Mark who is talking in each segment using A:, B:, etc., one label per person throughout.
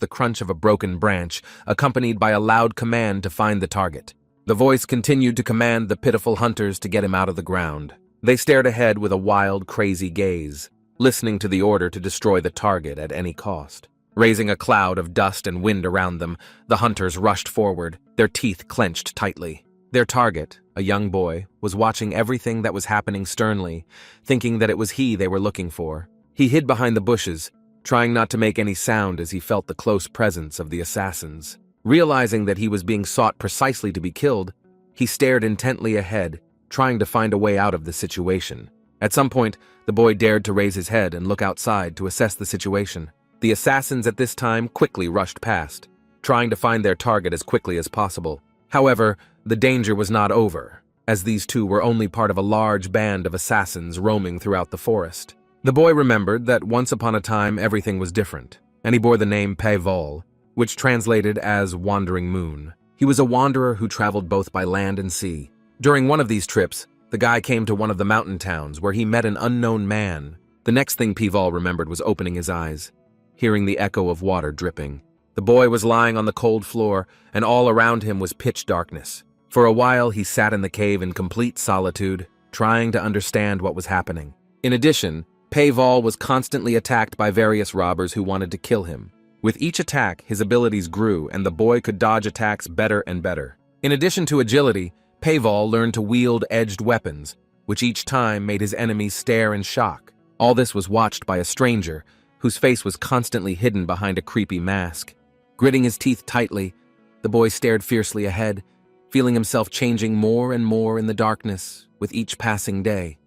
A: the crunch of a broken branch, accompanied by a loud command to find the target. The voice continued to command the pitiful hunters to get him out of the ground. They stared ahead with a wild, crazy gaze, listening to the order to destroy the target at any cost. Raising a cloud of dust and wind around them, the hunters rushed forward, their teeth clenched tightly. Their target, a young boy, was watching everything that was happening sternly, thinking that it was he they were looking for. He hid behind the bushes, trying not to make any sound as he felt the close presence of the assassins. Realizing that he was being sought precisely to be killed, he stared intently ahead, trying to find a way out of the situation. At some point, the boy dared to raise his head and look outside to assess the situation. The assassins at this time quickly rushed past, trying to find their target as quickly as possible. However, the danger was not over, as these two were only part of a large band of assassins roaming throughout the forest. The boy remembered that once upon a time everything was different, and he bore the name Pavel, which translated as Wandering Moon. He was a wanderer who traveled both by land and sea. During one of these trips, the guy came to one of the mountain towns where he met an unknown man. The next thing Pavel remembered was opening his eyes, hearing the echo of water dripping. The boy was lying on the cold floor, and all around him was pitch darkness. For a while, he sat in the cave in complete solitude, trying to understand what was happening. In addition, Pavel was constantly attacked by various robbers who wanted to kill him. With each attack, his abilities grew, and the boy could dodge attacks better and better. In addition to agility, Pavel learned to wield edged weapons, which each time made his enemies stare in shock. All this was watched by a stranger, whose face was constantly hidden behind a creepy mask. Gritting his teeth tightly, the boy stared fiercely ahead, feeling himself changing more and more in the darkness with each passing day.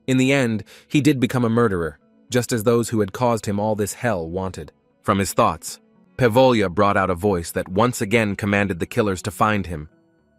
A: In the end, he did become a murderer, just as those who had caused him all this hell wanted. From his thoughts, Pavelya brought out a voice that once again commanded the killers to find him,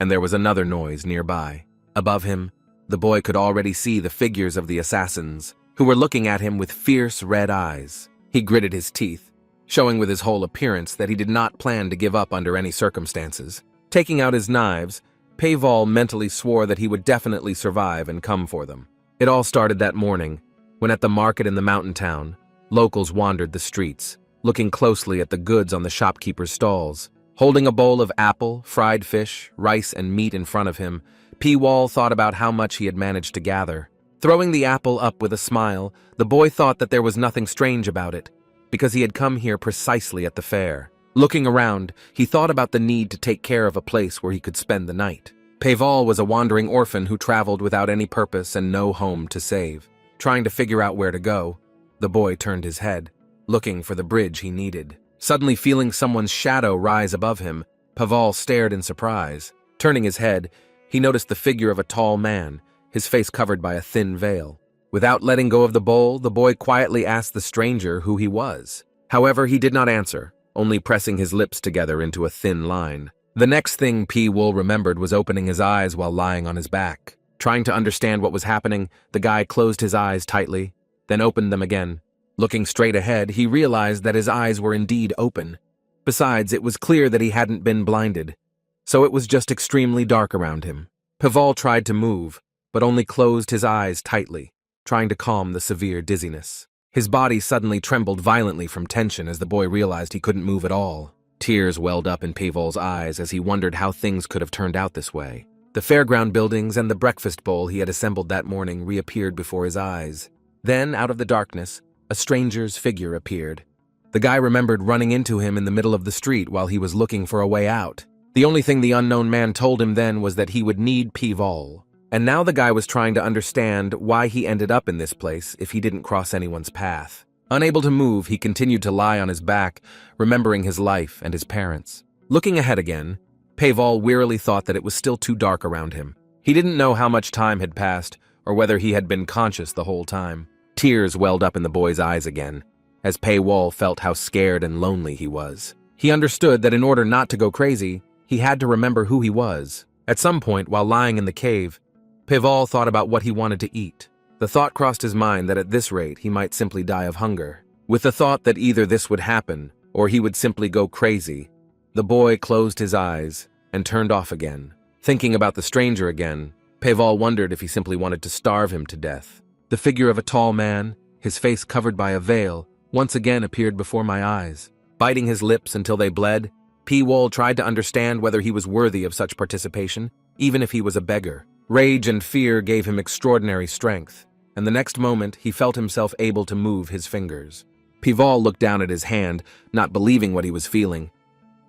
A: and there was another noise nearby. Above him, the boy could already see the figures of the assassins, who were looking at him with fierce red eyes. He gritted his teeth, showing with his whole appearance that he did not plan to give up under any circumstances. Taking out his knives, Pavel mentally swore that he would definitely survive and come for them. It all started that morning, when at the market in the mountain town, locals wandered the streets, looking closely at the goods on the shopkeepers' stalls. Holding a bowl of apple, fried fish, rice, and meat in front of him, Pavel thought about how much he had managed to gather. Throwing the apple up with a smile, the boy thought that there was nothing strange about it, because he had come here precisely at the fair. Looking around, he thought about the need to take care of a place where he could spend the night. Pavel was a wandering orphan who traveled without any purpose and no home to save. Trying to figure out where to go, the boy turned his head, looking for the bridge he needed. Suddenly feeling someone's shadow rise above him, Pavel stared in surprise. Turning his head, he noticed the figure of a tall man, his face covered by a thin veil. Without letting go of the bowl, the boy quietly asked the stranger who he was. However, he did not answer, only pressing his lips together into a thin line. The next thing Pavel remembered was opening his eyes while lying on his back. Trying to understand what was happening, the guy closed his eyes tightly, then opened them again. Looking straight ahead, he realized that his eyes were indeed open. Besides, it was clear that he hadn't been blinded, so it was just extremely dark around him. Pavel tried to move, but only closed his eyes tightly, trying to calm the severe dizziness. His body suddenly trembled violently from tension as the boy realized he couldn't move at all. Tears welled up in Pavel's eyes as he wondered how things could have turned out this way. The fairground buildings and the breakfast bowl he had assembled that morning reappeared before his eyes. Then, out of the darkness, a stranger's figure appeared. The guy remembered running into him in the middle of the street while he was looking for a way out. The only thing the unknown man told him then was that he would need Pavel. And now the guy was trying to understand why he ended up in this place if he didn't cross anyone's path. Unable to move, he continued to lie on his back, remembering his life and his parents. Looking ahead again, Pavel wearily thought that it was still too dark around him. He didn't know how much time had passed, or whether he had been conscious the whole time. Tears welled up in the boy's eyes again, as Pavel felt how scared and lonely he was. He understood that in order not to go crazy, he had to remember who he was. At some point, while lying in the cave, Pavel thought about what he wanted to eat. The thought crossed his mind that at this rate he might simply die of hunger. With the thought that either this would happen, or he would simply go crazy, the boy closed his eyes and turned off again. Thinking about the stranger again, Pavel wondered if he simply wanted to starve him to death. The figure of a tall man, his face covered by a veil, once again appeared before my eyes. Biting his lips until they bled, P-Wall tried to understand whether he was worthy of such participation, even if he was a beggar. Rage and fear gave him extraordinary strength, and the next moment he felt himself able to move his fingers. P-Wall looked down at his hand, not believing what he was feeling.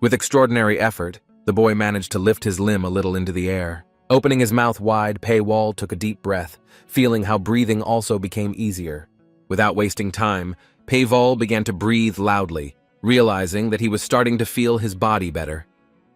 A: With extraordinary effort, the boy managed to lift his limb a little into the air. Opening his mouth wide, P-Wall took a deep breath, feeling how breathing also became easier. Without wasting time, P-Wall began to breathe loudly, realizing that he was starting to feel his body better.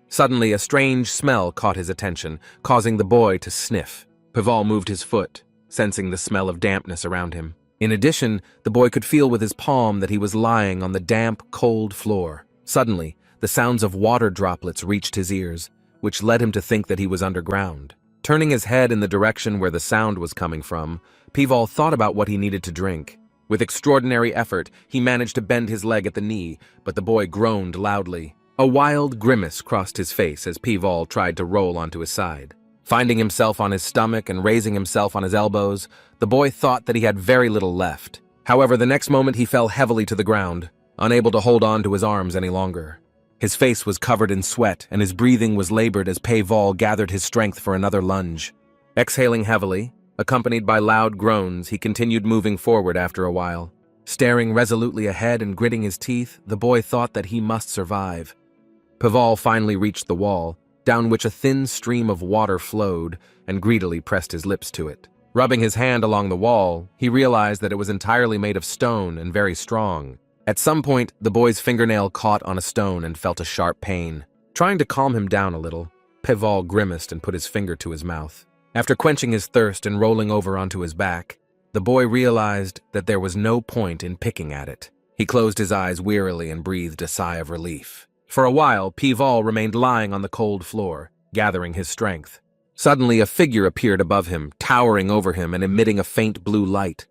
A: Suddenly, a strange smell caught his attention, causing the boy to sniff. P-Wall moved his foot, sensing the smell of dampness around him. In addition, the boy could feel with his palm that he was lying on the damp, cold floor. Suddenly, the sounds of water droplets reached his ears, which led him to think that he was underground. Turning his head in the direction where the sound was coming from, P-Wall thought about what he needed to drink. With extraordinary effort, he managed to bend his leg at the knee, but the boy groaned loudly. A wild grimace crossed his face as P-Wall tried to roll onto his side. Finding himself on his stomach and raising himself on his elbows, the boy thought that he had very little left. However, the next moment he fell heavily to the ground, unable to hold on to his arms any longer. His face was covered in sweat, and his breathing was labored as P-Wall gathered his strength for another lunge. Exhaling heavily, accompanied by loud groans, he continued moving forward after a while. Staring resolutely ahead and gritting his teeth, the boy thought that he must survive. P-Wall finally reached the wall, down which a thin stream of water flowed, and greedily pressed his lips to it. Rubbing his hand along the wall, he realized that it was entirely made of stone and very strong. At some point, the boy's fingernail caught on a stone and felt a sharp pain. Trying to calm him down a little, P-Wall grimaced and put his finger to his mouth. After quenching his thirst and rolling over onto his back, the boy realized that there was no point in picking at it. He closed his eyes wearily and breathed a sigh of relief. For a while, P-Wall remained lying on the cold floor, gathering his strength. Suddenly, a figure appeared above him, towering over him and emitting a faint blue light.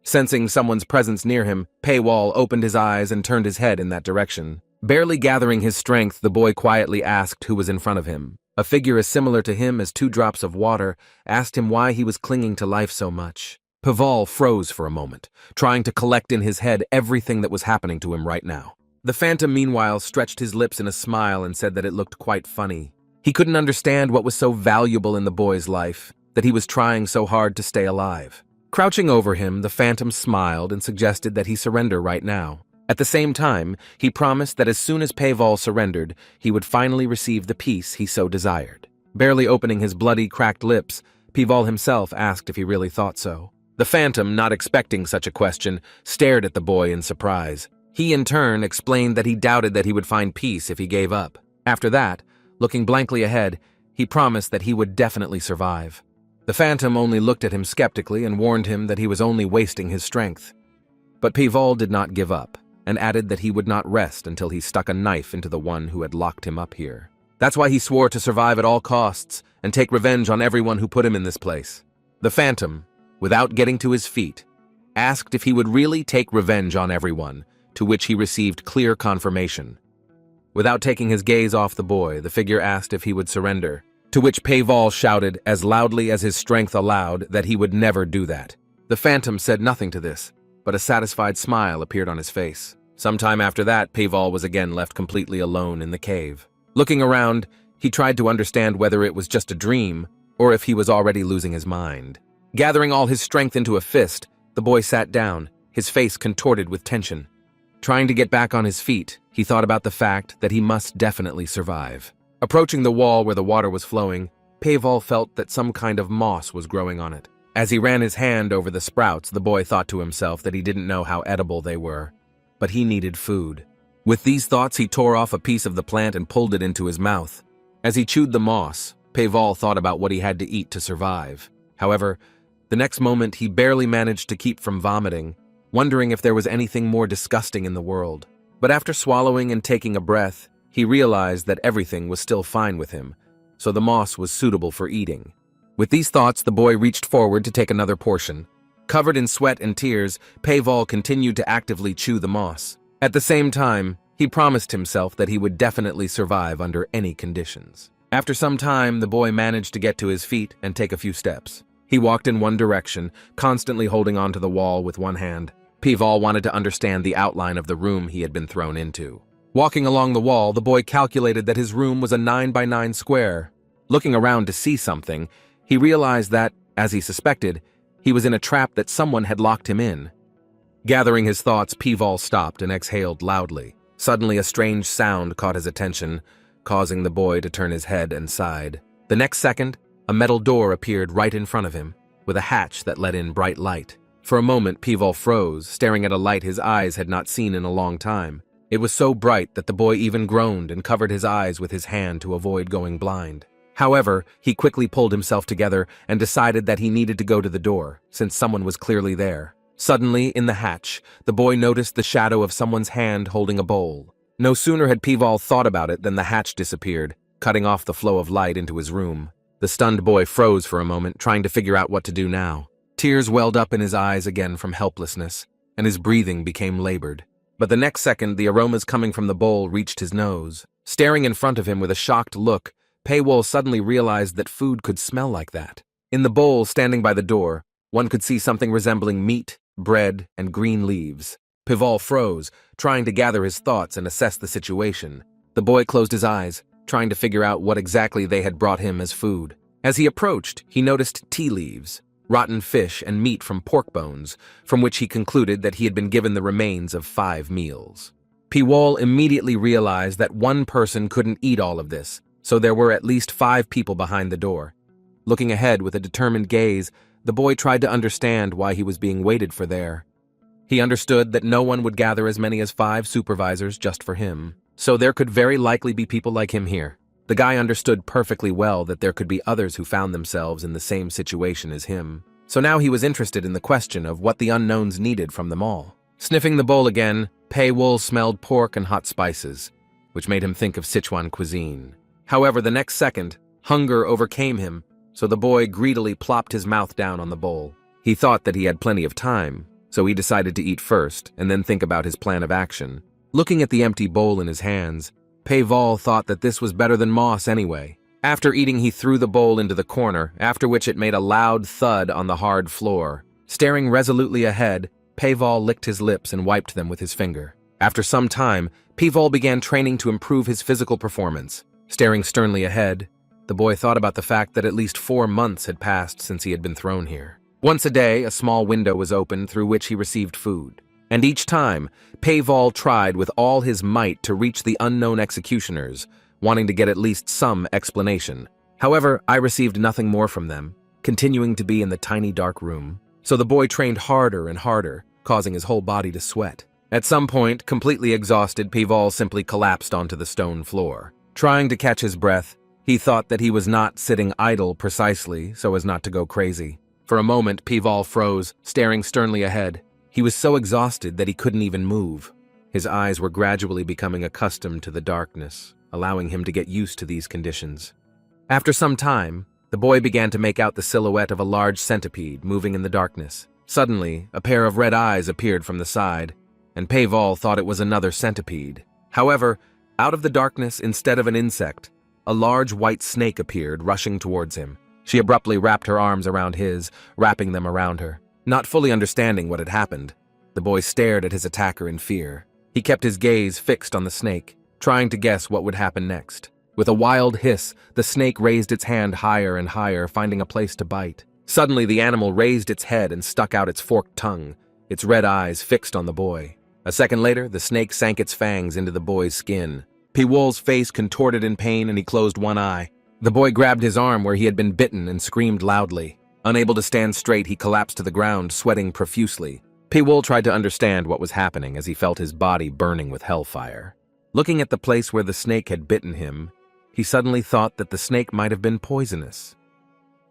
A: Sensing someone's presence near him, P-Wall opened his eyes and turned his head in that direction. Barely gathering his strength, the boy quietly asked who was in front of him. A figure as similar to him as 2 drops of water asked him why he was clinging to life so much. P-Wall froze for a moment, trying to collect in his head everything that was happening to him right now. The Phantom, meanwhile, stretched his lips in a smile and said that it looked quite funny. He couldn't understand what was so valuable in the boy's life, that he was trying so hard to stay alive. Crouching over him, the Phantom smiled and suggested that he surrender right now. At the same time, he promised that as soon as P-Wall surrendered, he would finally receive the peace he so desired. Barely opening his bloody, cracked lips, P-Wall himself asked if he really thought so. The Phantom, not expecting such a question, stared at the boy in surprise. He, in turn, explained that he doubted that he would find peace if he gave up. After that, looking blankly ahead, he promised that he would definitely survive. The Phantom only looked at him skeptically and warned him that he was only wasting his strength. But P-Wall did not give up, and added that he would not rest until he stuck a knife into the one who had locked him up here. That's why he swore to survive at all costs and take revenge on everyone who put him in this place. The Phantom, without getting to his feet, asked if he would really take revenge on everyone, to which he received clear confirmation. Without taking his gaze off the boy, the figure asked if he would surrender, to which P-Wall shouted as loudly as his strength allowed that he would never do that. The Phantom said nothing to this, but a satisfied smile appeared on his face. Sometime after that, P-Wall was again left completely alone in the cave. Looking around, he tried to understand whether it was just a dream or if he was already losing his mind. Gathering all his strength into a fist, the boy sat down, his face contorted with tension. Trying to get back on his feet, he thought about the fact that he must definitely survive. Approaching the wall where the water was flowing, P-Wall felt that some kind of moss was growing on it. As he ran his hand over the sprouts, the boy thought to himself that he didn't know how edible they were, but he needed food. With these thoughts, he tore off a piece of the plant and pulled it into his mouth. As he chewed the moss, P-Wall thought about what he had to eat to survive. However, the next moment he barely managed to keep from vomiting, wondering if there was anything more disgusting in the world. But after swallowing and taking a breath, he realized that everything was still fine with him, so the moss was suitable for eating. With these thoughts, the boy reached forward to take another portion. Covered in sweat and tears, P-Wall continued to actively chew the moss. At the same time, he promised himself that he would definitely survive under any conditions. After some time, the boy managed to get to his feet and take a few steps. He walked in one direction, constantly holding onto the wall with one hand. P-Wall wanted to understand the outline of the room he had been thrown into. Walking along the wall, the boy calculated that his room was a 9 by 9 square. Looking around to see something, he realized that, as he suspected, he was in a trap that someone had locked him in. Gathering his thoughts, Peevall stopped and exhaled loudly. Suddenly, a strange sound caught his attention, causing the boy to turn his head and sighed. The next second, a metal door appeared right in front of him, with a hatch that let in bright light. For a moment, Peevall froze, staring at a light his eyes had not seen in a long time. It was so bright that the boy even groaned and covered his eyes with his hand to avoid going blind. However, he quickly pulled himself together and decided that he needed to go to the door, since someone was clearly there. Suddenly, in the hatch, the boy noticed the shadow of someone's hand holding a bowl. No sooner had Peevall thought about it than the hatch disappeared, cutting off the flow of light into his room. The stunned boy froze for a moment, trying to figure out what to do now. Tears welled up in his eyes again from helplessness, and his breathing became labored. But the next second, the aromas coming from the bowl reached his nose. Staring in front of him with a shocked look, Peevall suddenly realized that food could smell like that. In the bowl standing by the door, one could see something resembling meat, bread, and green leaves. Peevall froze, trying to gather his thoughts and assess the situation. The boy closed his eyes, trying to figure out what exactly they had brought him as food. As he approached, he noticed tea leaves, rotten fish, and meat from pork bones, from which he concluded that he had been given the remains of 5 meals. Peevall immediately realized that one person couldn't eat all of this, so there were at least 5 people behind the door. Looking ahead with a determined gaze, the boy tried to understand why he was being waited for there. He understood that no one would gather as many as 5 supervisors just for him, so there could very likely be people like him here. The guy understood perfectly well that there could be others who found themselves in the same situation as him. So now he was interested in the question of what the unknowns needed from them all. Sniffing the bowl again, Peevall smelled pork and hot spices, which made him think of Sichuan cuisine. However, the next second, hunger overcame him, so the boy greedily plopped his mouth down on the bowl. He thought that he had plenty of time, so he decided to eat first and then think about his plan of action. Looking at the empty bowl in his hands, Peevall thought that this was better than moss anyway. After eating, he threw the bowl into the corner, after which it made a loud thud on the hard floor. Staring resolutely ahead, Peevall licked his lips and wiped them with his finger. After some time, Peevall began training to improve his physical performance. Staring sternly ahead, the boy thought about the fact that at least 4 months had passed since he had been thrown here. Once a day, a small window was opened through which he received food. And each time, Peevall tried with all his might to reach the unknown executioners, wanting to get at least some explanation. However, I received nothing more from them, continuing to be in the tiny dark room. So the boy trained harder and harder, causing his whole body to sweat. At some point, completely exhausted, Peevall simply collapsed onto the stone floor. Trying to catch his breath, he thought that he was not sitting idle precisely so as not to go crazy. For a moment, Peevall froze, staring sternly ahead. He was so exhausted that he couldn't even move. His eyes were gradually becoming accustomed to the darkness, allowing him to get used to these conditions. After some time, the boy began to make out the silhouette of a large centipede moving in the darkness. Suddenly, a pair of red eyes appeared from the side, and Peevall thought it was another centipede. However, out of the darkness, instead of an insect, a large white snake appeared, rushing towards him. She abruptly wrapped her arms around his, wrapping them around her. Not fully understanding what had happened, the boy stared at his attacker in fear. He kept his gaze fixed on the snake, trying to guess what would happen next. With a wild hiss, the snake raised its hand higher and higher, finding a place to bite. Suddenly, the animal raised its head and stuck out its forked tongue, its red eyes fixed on the boy. A second later, the snake sank its fangs into the boy's skin. Peevall's face contorted in pain and he closed one eye. The boy grabbed his arm where he had been bitten and screamed loudly. Unable to stand straight, he collapsed to the ground, sweating profusely. Peevall tried to understand what was happening as he felt his body burning with hellfire. Looking at the place where the snake had bitten him, he suddenly thought that the snake might have been poisonous.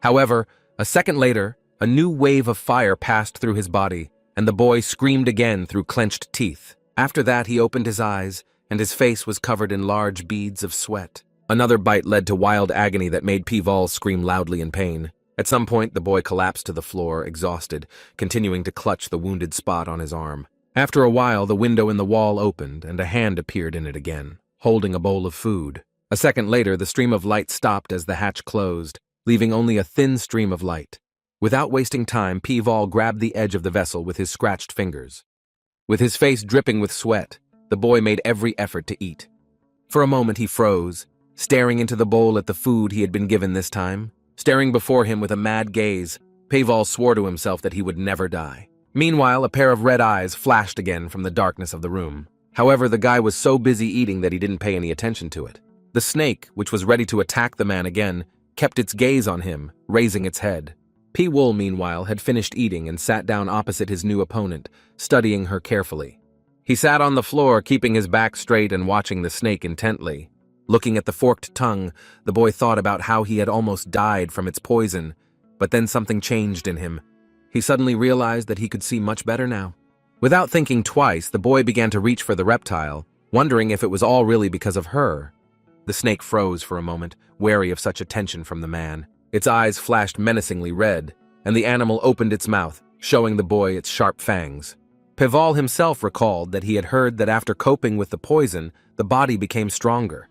A: However, a second later, a new wave of fire passed through his body, and the boy screamed again through clenched teeth. After that, he opened his eyes, and his face was covered in large beads of sweat. Another bite led to wild agony that made Peevall scream loudly in pain. At some point, the boy collapsed to the floor, exhausted, continuing to clutch the wounded spot on his arm. After a while, the window in the wall opened, and a hand appeared in it again, holding a bowl of food. A second later, the stream of light stopped as the hatch closed, leaving only a thin stream of light. Without wasting time, Peevall grabbed the edge of the vessel with his scratched fingers. With his face dripping with sweat, the The boy made every effort to eat. For a moment he froze, staring into the bowl at the food he had been given this time. Staring before him with a mad gaze, Pavel swore to himself that he would never die. Meanwhile, a pair of red eyes flashed again from the darkness of the room. However, the guy was so busy eating that he didn't pay any attention to it. The snake, which was ready to attack the man again, kept its gaze on him, raising its head. P-Wool, meanwhile, had finished eating and sat down opposite his new opponent, studying her carefully. He sat on the floor, keeping his back straight and watching the snake intently. Looking at the forked tongue, the boy thought about how he had almost died from its poison, but then something changed in him. He suddenly realized that he could see much better now. Without thinking twice, the boy began to reach for the reptile, wondering if it was all really because of her. The snake froze for a moment, wary of such attention from the man. Its eyes flashed menacingly red, and the animal opened its mouth, showing the boy its sharp fangs. Pavel himself recalled that he had heard that after coping with the poison, the body became stronger.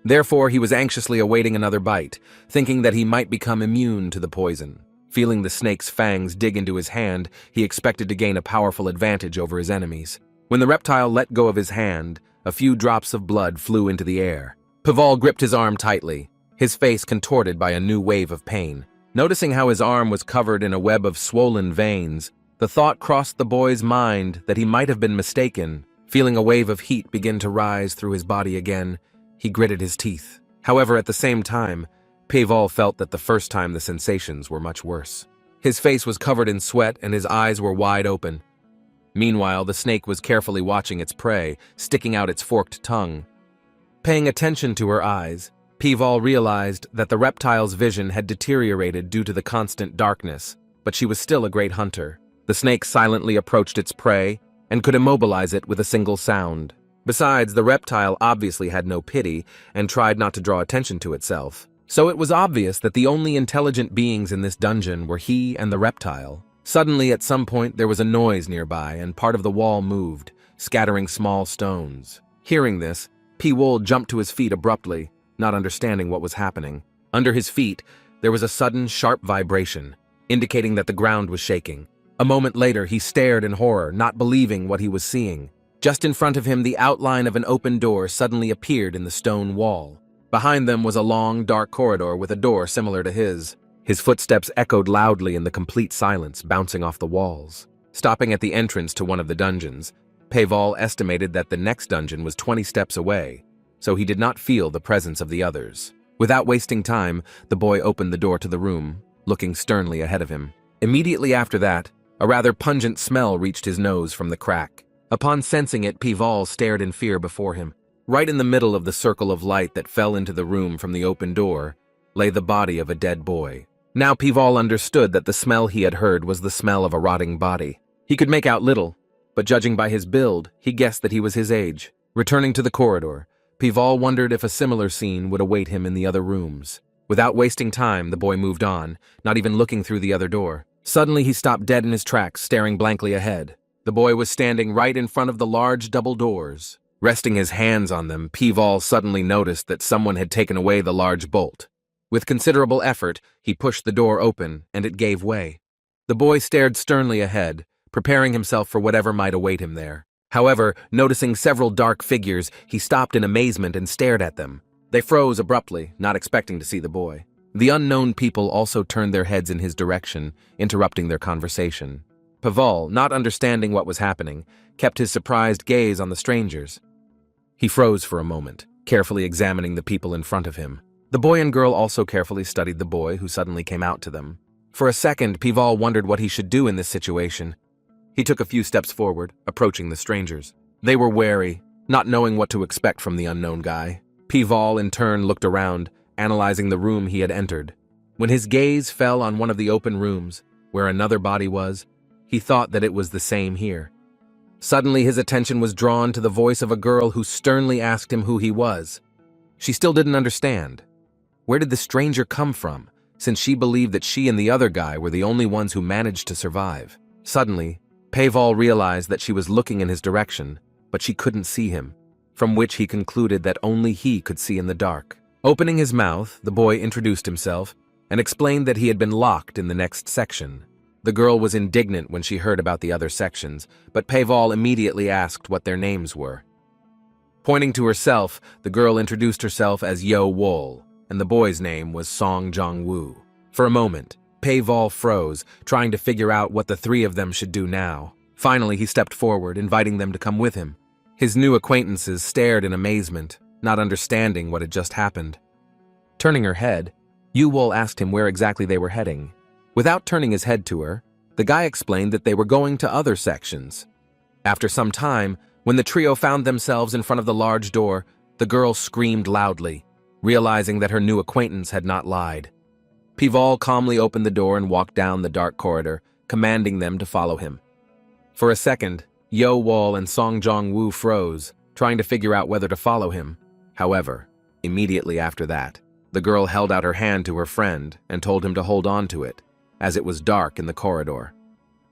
A: Therefore, he was anxiously awaiting another bite, thinking that he might become immune to the poison. Feeling the snake's fangs dig into his hand, he expected to gain a powerful advantage over his enemies. When the reptile let go of his hand, a few drops of blood flew into the air. Pavel gripped his arm tightly, his face contorted by a new wave of pain. Noticing how his arm was covered in a web of swollen veins, the thought crossed the boy's mind that he might have been mistaken. Feeling a wave of heat begin to rise through his body again, he gritted his teeth. However, at the same time, Pavel felt that the first time the sensations were much worse. His face was covered in sweat and his eyes were wide open. Meanwhile, the snake was carefully watching its prey, sticking out its forked tongue. Paying attention to her eyes, Pavel realized that the reptile's vision had deteriorated due to the constant darkness, but she was still a great hunter. The snake silently approached its prey and could immobilize it with a single sound. Besides, the reptile obviously had no pity and tried not to draw attention to itself. So it was obvious that the only intelligent beings in this dungeon were he and the reptile. Suddenly, at some point, there was a noise nearby and part of the wall moved, scattering small stones. Hearing this, P-Wool jumped to his feet abruptly, not understanding what was happening. Under his feet, there was a sudden, sharp vibration, indicating that the ground was shaking. A moment later, he stared in horror, not believing what he was seeing. Just in front of him, the outline of an open door suddenly appeared in the stone wall. Behind them was a long, dark corridor with a door similar to his. His footsteps echoed loudly in the complete silence, bouncing off the walls. Stopping at the entrance to one of the dungeons, Pavel estimated that the next dungeon was 20 steps away, so he did not feel the presence of the others. Without wasting time, the boy opened the door to the room, looking sternly ahead of him. Immediately after that, a rather pungent smell reached his nose from the crack. Upon sensing it, Pavel stared in fear before him. Right in the middle of the circle of light that fell into the room from the open door lay the body of a dead boy. Now Pavel understood that the smell he had heard was the smell of a rotting body. He could make out little, but judging by his build, he guessed that he was his age. Returning to the corridor, Pavel wondered if a similar scene would await him in the other rooms. Without wasting time, the boy moved on, not even looking through the other door. Suddenly he stopped dead in his tracks, staring blankly ahead. The boy was standing right in front of the large double doors. Resting his hands on them, Pavel suddenly noticed that someone had taken away the large bolt. With considerable effort, he pushed the door open, and it gave way. The boy stared sternly ahead, preparing himself for whatever might await him there. However, noticing several dark figures, he stopped in amazement and stared at them. They froze abruptly, not expecting to see the boy. The unknown people also turned their heads in his direction, interrupting their conversation. Pavel, not understanding what was happening, kept his surprised gaze on the strangers. He froze for a moment, carefully examining the people in front of him. The boy and girl also carefully studied the boy who suddenly came out to them. For a second, Pavel wondered what he should do in this situation. He took a few steps forward, approaching the strangers. They were wary, not knowing what to expect from the unknown guy. Pavel in turn looked around, analyzing the room he had entered. When his gaze fell on one of the open rooms, where another body was, he thought that it was the same here. Suddenly his attention was drawn to the voice of a girl who sternly asked him who he was. She still didn't understand. Where did the stranger come from, since she believed that she and the other guy were the only ones who managed to survive? Suddenly, Pavel realized that she was looking in his direction, but she couldn't see him, from which he concluded that only he could see in the dark. Opening his mouth, the boy introduced himself and explained that he had been locked in the next section. The girl was indignant when she heard about the other sections, but Pavel immediately asked what their names were. Pointing to herself, the girl introduced herself as Yo Wol, and the boy's name was Song Jong-woo. For a moment, Pei-Vol froze, trying to figure out what the three of them should do now. Finally, he stepped forward, inviting them to come with him. His new acquaintances stared in amazement, not understanding what had just happened. Turning her head, Yo-Wol asked him where exactly they were heading. Without turning his head to her, the guy explained that they were going to other sections. After some time, when the trio found themselves in front of the large door, the girl screamed loudly, realizing that her new acquaintance had not lied. Pei-Vol calmly opened the door and walked down the dark corridor, commanding them to follow him. For a second, Yo-Wol and Song Jong-woo froze, trying to figure out whether to follow him. However, immediately after that, the girl held out her hand to her friend and told him to hold on to it, as it was dark in the corridor.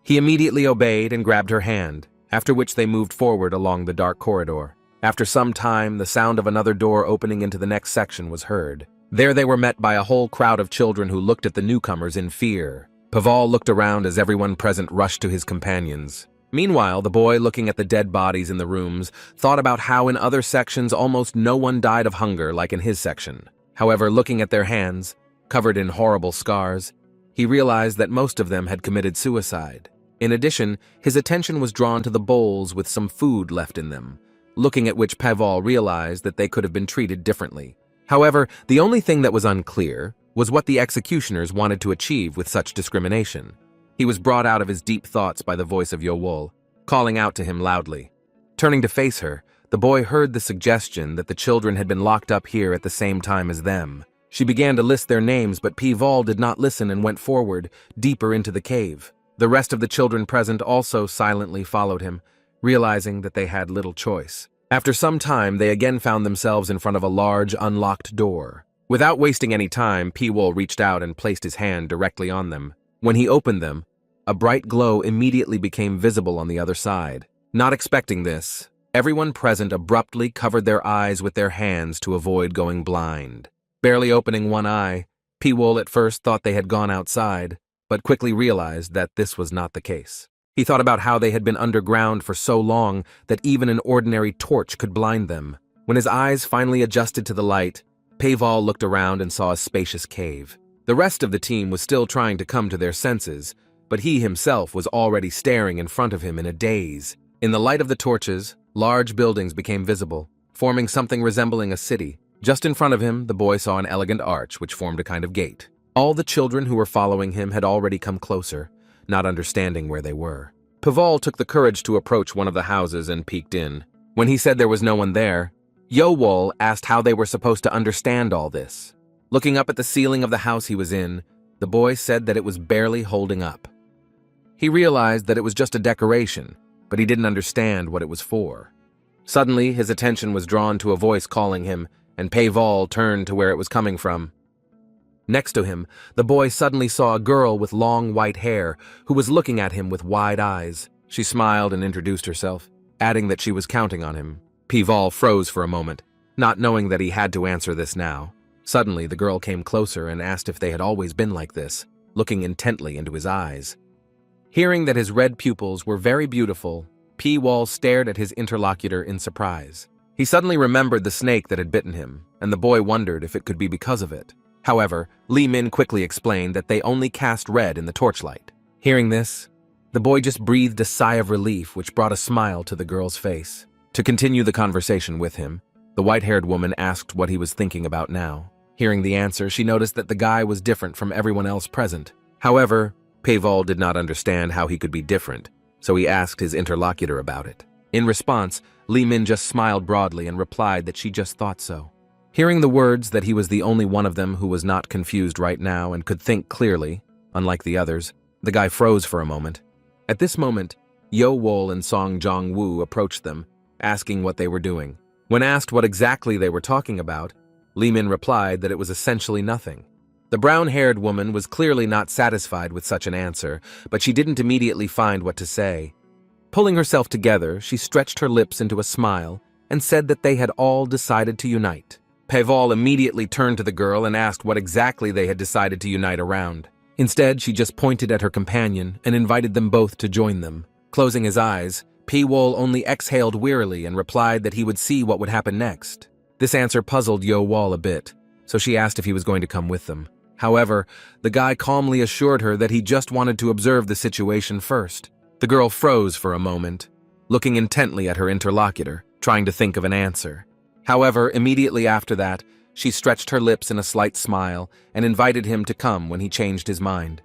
A: He immediately obeyed and grabbed her hand, after which they moved forward along the dark corridor. After some time, the sound of another door opening into the next section was heard. There they were met by a whole crowd of children who looked at the newcomers in fear. Pei-Vol looked around as everyone present rushed to his companions. Meanwhile, the boy, looking at the dead bodies in the rooms, thought about how in other sections almost no one died of hunger like in his section. However, looking at their hands, covered in horrible scars, he realized that most of them had committed suicide. In addition, his attention was drawn to the bowls with some food left in them, looking at which Pei-Vol realized that they could have been treated differently. However, the only thing that was unclear was what the executioners wanted to achieve with such discrimination. He was brought out of his deep thoughts by the voice of Yo-Wol, calling out to him loudly. Turning to face her, the boy heard the suggestion that the children had been locked up here at the same time as them. She began to list their names, but Pei-Vol did not listen and went forward, deeper into the cave. The rest of the children present also silently followed him, realizing that they had little choice. After some time, they again found themselves in front of a large, unlocked door. Without wasting any time, Pei-Wol reached out and placed his hand directly on them. When he opened them, a bright glow immediately became visible on the other side. Not expecting this, everyone present abruptly covered their eyes with their hands to avoid going blind. Barely opening one eye, Pei-Wol at first thought they had gone outside, but quickly realized that this was not the case. He thought about how they had been underground for so long that even an ordinary torch could blind them. When his eyes finally adjusted to the light, Pei-Vol looked around and saw a spacious cave. The rest of the team was still trying to come to their senses, but he himself was already staring in front of him in a daze. In the light of the torches, large buildings became visible, forming something resembling a city. Just in front of him, the boy saw an elegant arch which formed a kind of gate. All the children who were following him had already come closer, not understanding where they were. Pei-Vol took the courage to approach one of the houses and peeked in. When he said there was no one there, Yo-Wol asked how they were supposed to understand all this. Looking up at the ceiling of the house he was in, the boy said that it was barely holding up. He realized that it was just a decoration, but he didn't understand what it was for. Suddenly, his attention was drawn to a voice calling him, and Pei-Vol turned to where it was coming from. Next to him, the boy suddenly saw a girl with long white hair who was looking at him with wide eyes. She smiled and introduced herself, adding that she was counting on him. Pei-Vol froze for a moment, not knowing that he had to answer this now. Suddenly, the girl came closer and asked if they had always been like this, looking intently into his eyes. Hearing that his red pupils were very beautiful, Pei-Wol stared at his interlocutor in surprise. He suddenly remembered the snake that had bitten him, and the boy wondered if it could be because of it. However, Li-min quickly explained that they only cast red in the torchlight. Hearing this, the boy just breathed a sigh of relief which brought a smile to the girl's face. To continue the conversation with him, the white-haired woman asked what he was thinking about now. Hearing the answer, she noticed that the guy was different from everyone else present. However, Pei-Vol did not understand how he could be different, so he asked his interlocutor about it. In response, Li-min just smiled broadly and replied that she just thought so. Hearing the words that he was the only one of them who was not confused right now and could think clearly, unlike the others, the guy froze for a moment. At this moment, Yo-Wol and Song Jong-woo approached them, asking what they were doing. When asked what exactly they were talking about, Li-min replied that it was essentially nothing. The brown-haired woman was clearly not satisfied with such an answer, but she didn't immediately find what to say. Pulling herself together, she stretched her lips into a smile and said that they had all decided to unite. Pei-Vol immediately turned to the girl and asked what exactly they had decided to unite around. Instead, she just pointed at her companion and invited them both to join them. Closing his eyes, P-Wol only exhaled wearily and replied that he would see what would happen next. This answer puzzled Yo-Wol a bit, so she asked if he was going to come with them. However, the guy calmly assured her that he just wanted to observe the situation first. The girl froze for a moment, looking intently at her interlocutor, trying to think of an answer. However, immediately after that, she stretched her lips in a slight smile and invited him to come when he changed his mind.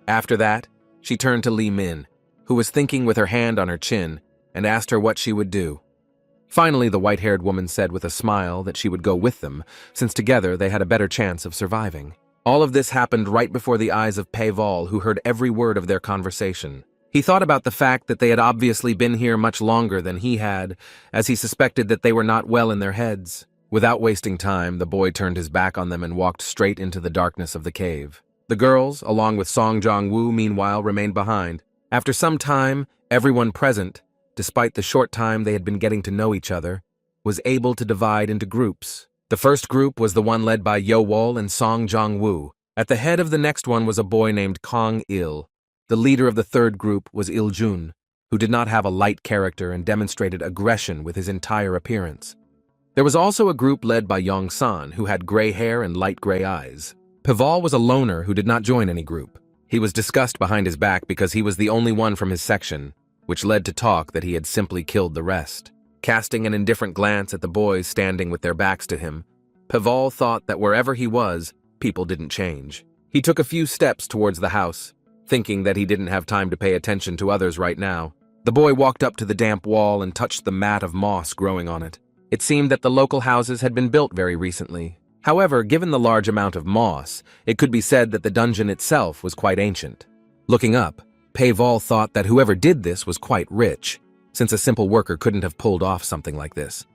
A: After that, she turned to Li Min, who was thinking with her hand on her chin, and asked her what she would do. Finally, the white-haired woman said with a smile that she would go with them, since together they had a better chance of surviving. All of this happened right before the eyes of Pei-Wol, who heard every word of their conversation. He thought about the fact that they had obviously been here much longer than he had, as he suspected that they were not well in their heads. Without wasting time, the boy turned his back on them and walked straight into the darkness of the cave. The girls, along with Song Jong-woo, meanwhile, remained behind. After some time, everyone present, despite the short time they had been getting to know each other, was able to divide into groups. The first group was the one led by Yo-Wol and Song Jong-woo. At the head of the next one was a boy named Kong-il. The leader of the third group was Il-jun, who did not have a light character and demonstrated aggression with his entire appearance. There was also a group led by Yong-san, who had gray hair and light gray eyes. Pei-Wol was a loner who did not join any group. He was discussed behind his back because he was the only one from his section, which led to talk that he had simply killed the rest. Casting an indifferent glance at the boys standing with their backs to him, Pei-Wol thought that wherever he was, people didn't change. He took a few steps towards the house, thinking that he didn't have time to pay attention to others right now. The boy walked up to the damp wall and touched the mat of moss growing on it. It seemed that the local houses had been built very recently. However, given the large amount of moss, it could be said that the dungeon itself was quite ancient. Looking up, Pei-Wol thought that whoever did this was quite rich, since a simple worker couldn't have pulled off something like this.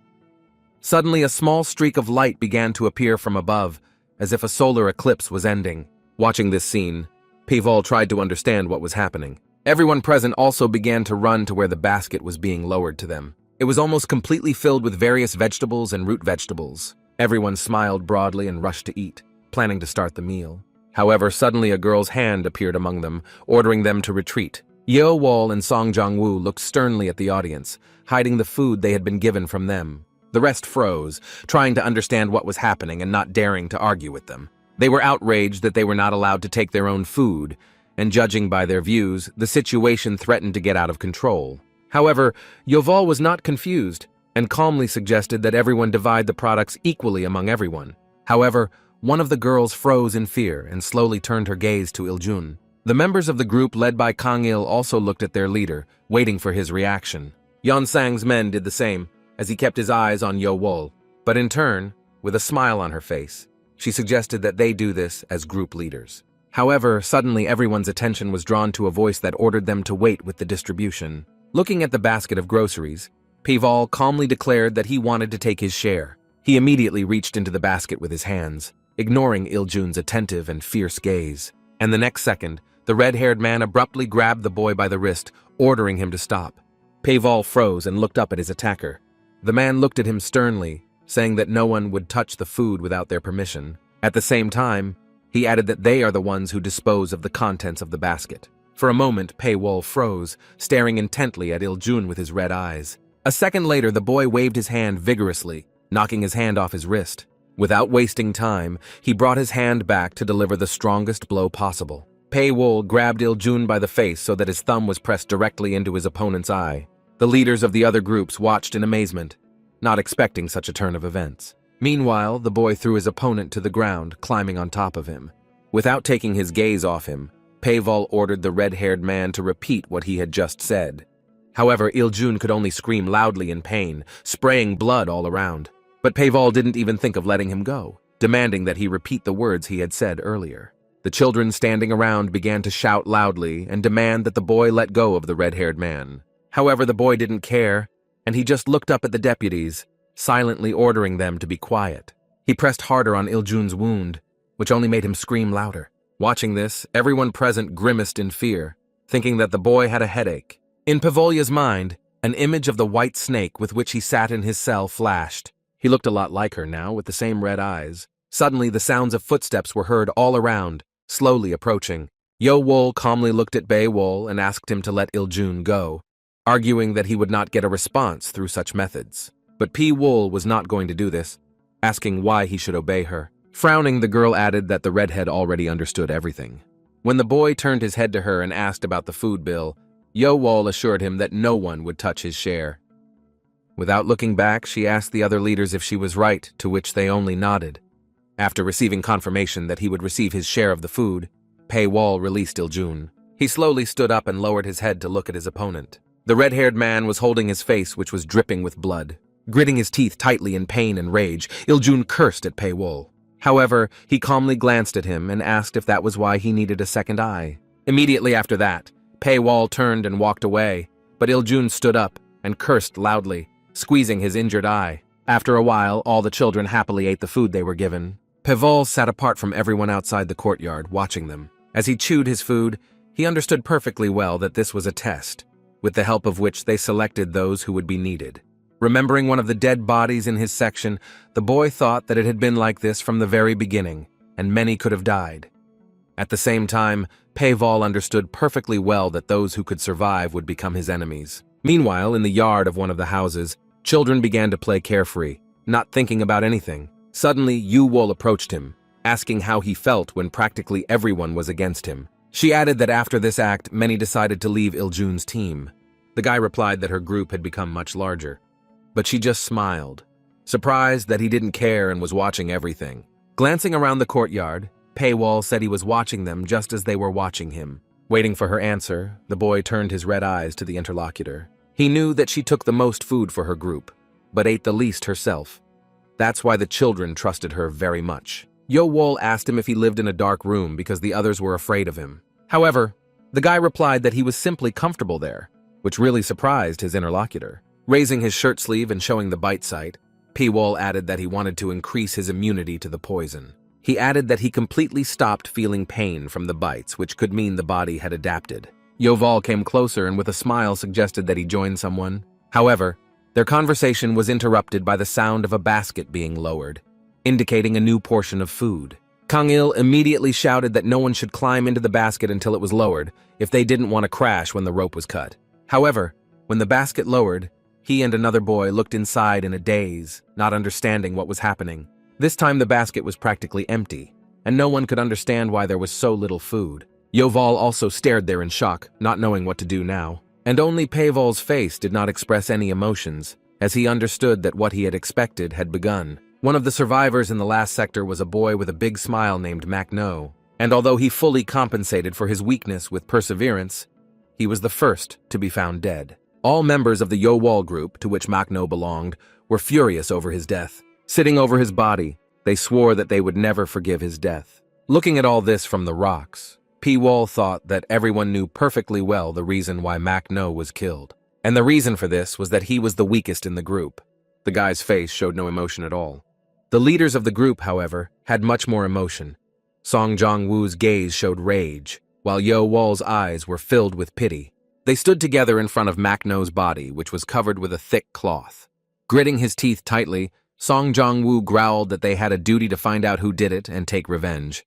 A: Suddenly, a small streak of light began to appear from above, as if a solar eclipse was ending. Watching this scene, Pei-Wol tried to understand what was happening. Everyone present also began to run to where the basket was being lowered to them. It was almost completely filled with various vegetables and root vegetables. Everyone smiled broadly and rushed to eat, planning to start the meal. However, suddenly a girl's hand appeared among them, ordering them to retreat. Yo-Wol and Song Jong-woo looked sternly at the audience, hiding the food they had been given from them. The rest froze, trying to understand what was happening and not daring to argue with them. They were outraged that they were not allowed to take their own food, and judging by their views, the situation threatened to get out of control. However, Yo-Wol was not confused and calmly suggested that everyone divide the products equally among everyone. However, one of the girls froze in fear and slowly turned her gaze to Il-jun. The members of the group led by Kang-il also looked at their leader, waiting for his reaction. Yeon-sang's men did the same, as he kept his eyes on Yo-Wol, but in turn, with a smile on her face, she suggested that they do this as group leaders. However, suddenly everyone's attention was drawn to a voice that ordered them to wait with the distribution. Looking at the basket of groceries, Pei-Wol calmly declared that he wanted to take his share. He immediately reached into the basket with his hands, ignoring Il-jun's attentive and fierce gaze. And the next second, the red-haired man abruptly grabbed the boy by the wrist, ordering him to stop. Pei-Wol froze and looked up at his attacker. The man looked at him sternly, saying that no one would touch the food without their permission. At the same time, he added that they are the ones who dispose of the contents of the basket. For a moment, Pei-Wol froze, staring intently at Il-jun with his red eyes. A second later, the boy waved his hand vigorously, knocking his hand off his wrist. Without wasting time, he brought his hand back to deliver the strongest blow possible. Pei-Wol grabbed Il-jun by the face so that his thumb was pressed directly into his opponent's eye. The leaders of the other groups watched in amazement, not expecting such a turn of events. Meanwhile, the boy threw his opponent to the ground, climbing on top of him. Without taking his gaze off him, Pei-Wol ordered the red-haired man to repeat what he had just said. However, Il-jun could only scream loudly in pain, spraying blood all around. But Pei-Wol didn't even think of letting him go, demanding that he repeat the words he had said earlier. The children standing around began to shout loudly and demand that the boy let go of the red-haired man. However, the boy didn't care, and he just looked up at the deputies, silently ordering them to be quiet. He pressed harder on Il-jun's wound, which only made him scream louder. Watching this, everyone present grimaced in fear, thinking that the boy had a headache. In Pavolia's mind, an image of the white snake with which he sat in his cell flashed. He looked a lot like her now, with the same red eyes. Suddenly, the sounds of footsteps were heard all around, slowly approaching. Yo-Wol calmly looked at Pei-Wol and asked him to let Il-jun go. arguing that he would not get a response through such methods. But P-Wool was not going to do this, asking why he should obey her. Frowning, the girl added that the redhead already understood everything. When the boy turned his head to her and asked about the food bill, Yo-Wol assured him that no one would touch his share. Without looking back, she asked the other leaders if she was right, to which they only nodded. After receiving confirmation that he would receive his share of the food, Pei-Wol released Il-jun. He slowly stood up and lowered his head to look at his opponent. The red-haired man was holding his face, which was dripping with blood. Gritting his teeth tightly in pain and rage, Il-jun cursed at Pei-Wol. However, he calmly glanced at him and asked if that was why he needed a second eye. Immediately after that, Pei-Wol turned and walked away, but Il-jun stood up and cursed loudly, squeezing his injured eye. After a while, all the children happily ate the food they were given. Pei-Wol sat apart from everyone outside the courtyard, watching them. As he chewed his food, he understood perfectly well that this was a test, with the help of which they selected those who would be needed. Remembering one of the dead bodies in his section, the boy thought that it had been like this from the very beginning, and many could have died. At the same time, Pei-Wol understood perfectly well that those who could survive would become his enemies. Meanwhile, in the yard of one of the houses, children began to play carefree, not thinking about anything. Suddenly, Yu-Wol approached him, asking how he felt when practically everyone was against him. She added that after this act, many decided to leave Il-jun's team. The guy replied that her group had become much larger. But she just smiled, surprised that he didn't care and was watching everything. Glancing around the courtyard, Pei-Wol said he was watching them just as they were watching him. Waiting for her answer, the boy turned his red eyes to the interlocutor. He knew that she took the most food for her group, but ate the least herself. That's why the children trusted her very much. Yo-Wol asked him if he lived in a dark room because the others were afraid of him. However, the guy replied that he was simply comfortable there, which really surprised his interlocutor. Raising his shirt sleeve and showing the bite site, Pei-Wol added that he wanted to increase his immunity to the poison. He added that he completely stopped feeling pain from the bites, which could mean the body had adapted. Yo-Wol came closer and with a smile suggested that he join someone. However, their conversation was interrupted by the sound of a basket being lowered, indicating a new portion of food. Kang-il immediately shouted that no one should climb into the basket until it was lowered, if they didn't want to crash when the rope was cut. However, when the basket lowered, he and another boy looked inside in a daze, not understanding what was happening. This time the basket was practically empty, and no one could understand why there was so little food. Yo-Wol also stared there in shock, not knowing what to do now. And only Pei-Wol's face did not express any emotions, as he understood that what he had expected had begun. One of the survivors in the last sector was a boy with a big smile named Mac-No, and although he fully compensated for his weakness with perseverance, he was the first to be found dead. All members of the Yo-Wol group, to which Mac-No belonged, were furious over his death. Sitting over his body, they swore that they would never forgive his death. Looking at all this from the rocks, Pei-Wol thought that everyone knew perfectly well the reason why Mac-No was killed. And the reason for this was that he was the weakest in the group. The guy's face showed no emotion at all. The leaders of the group, however, had much more emotion. Song Jong-woo's gaze showed rage, while Yo-Wol's eyes were filled with pity. They stood together in front of Mac-No's body, which was covered with a thick cloth. Gritting his teeth tightly, Song Jong-woo growled that they had a duty to find out who did it and take revenge.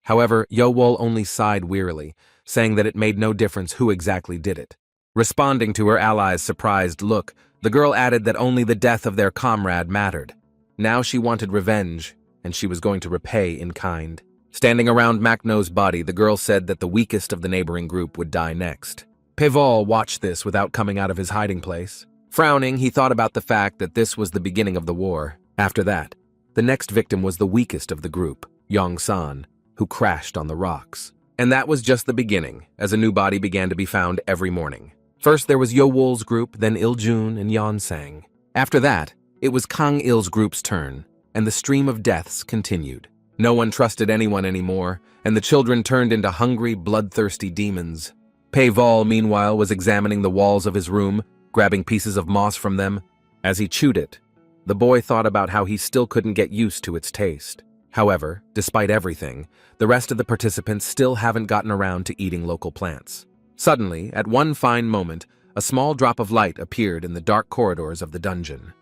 A: However, Yo-Wol only sighed wearily, saying that it made no difference who exactly did it. Responding to her ally's surprised look, the girl added that only the death of their comrade mattered. Now she wanted revenge, and she was going to repay in kind. Standing around Mac-No's body, the girl said that the weakest of the neighboring group would die next. Pei-Wol watched this without coming out of his hiding place. Frowning, he thought about the fact that this was the beginning of the war. After that, the next victim was the weakest of the group, Yong-san, who crashed on the rocks. And that was just the beginning, as a new body began to be found every morning. First there was Yo-Wol's group, then Il-jun and Yeon-sang. After that, it was Kang-il's group's turn, and the stream of deaths continued. No one trusted anyone anymore, and the children turned into hungry, bloodthirsty demons. Pei-Wol, meanwhile, was examining the walls of his room, grabbing pieces of moss from them. As he chewed it, the boy thought about how he still couldn't get used to its taste. However, despite everything, the rest of the participants still haven't gotten around to eating local plants. Suddenly, at one fine moment, a small drop of light appeared in the dark corridors of the dungeon.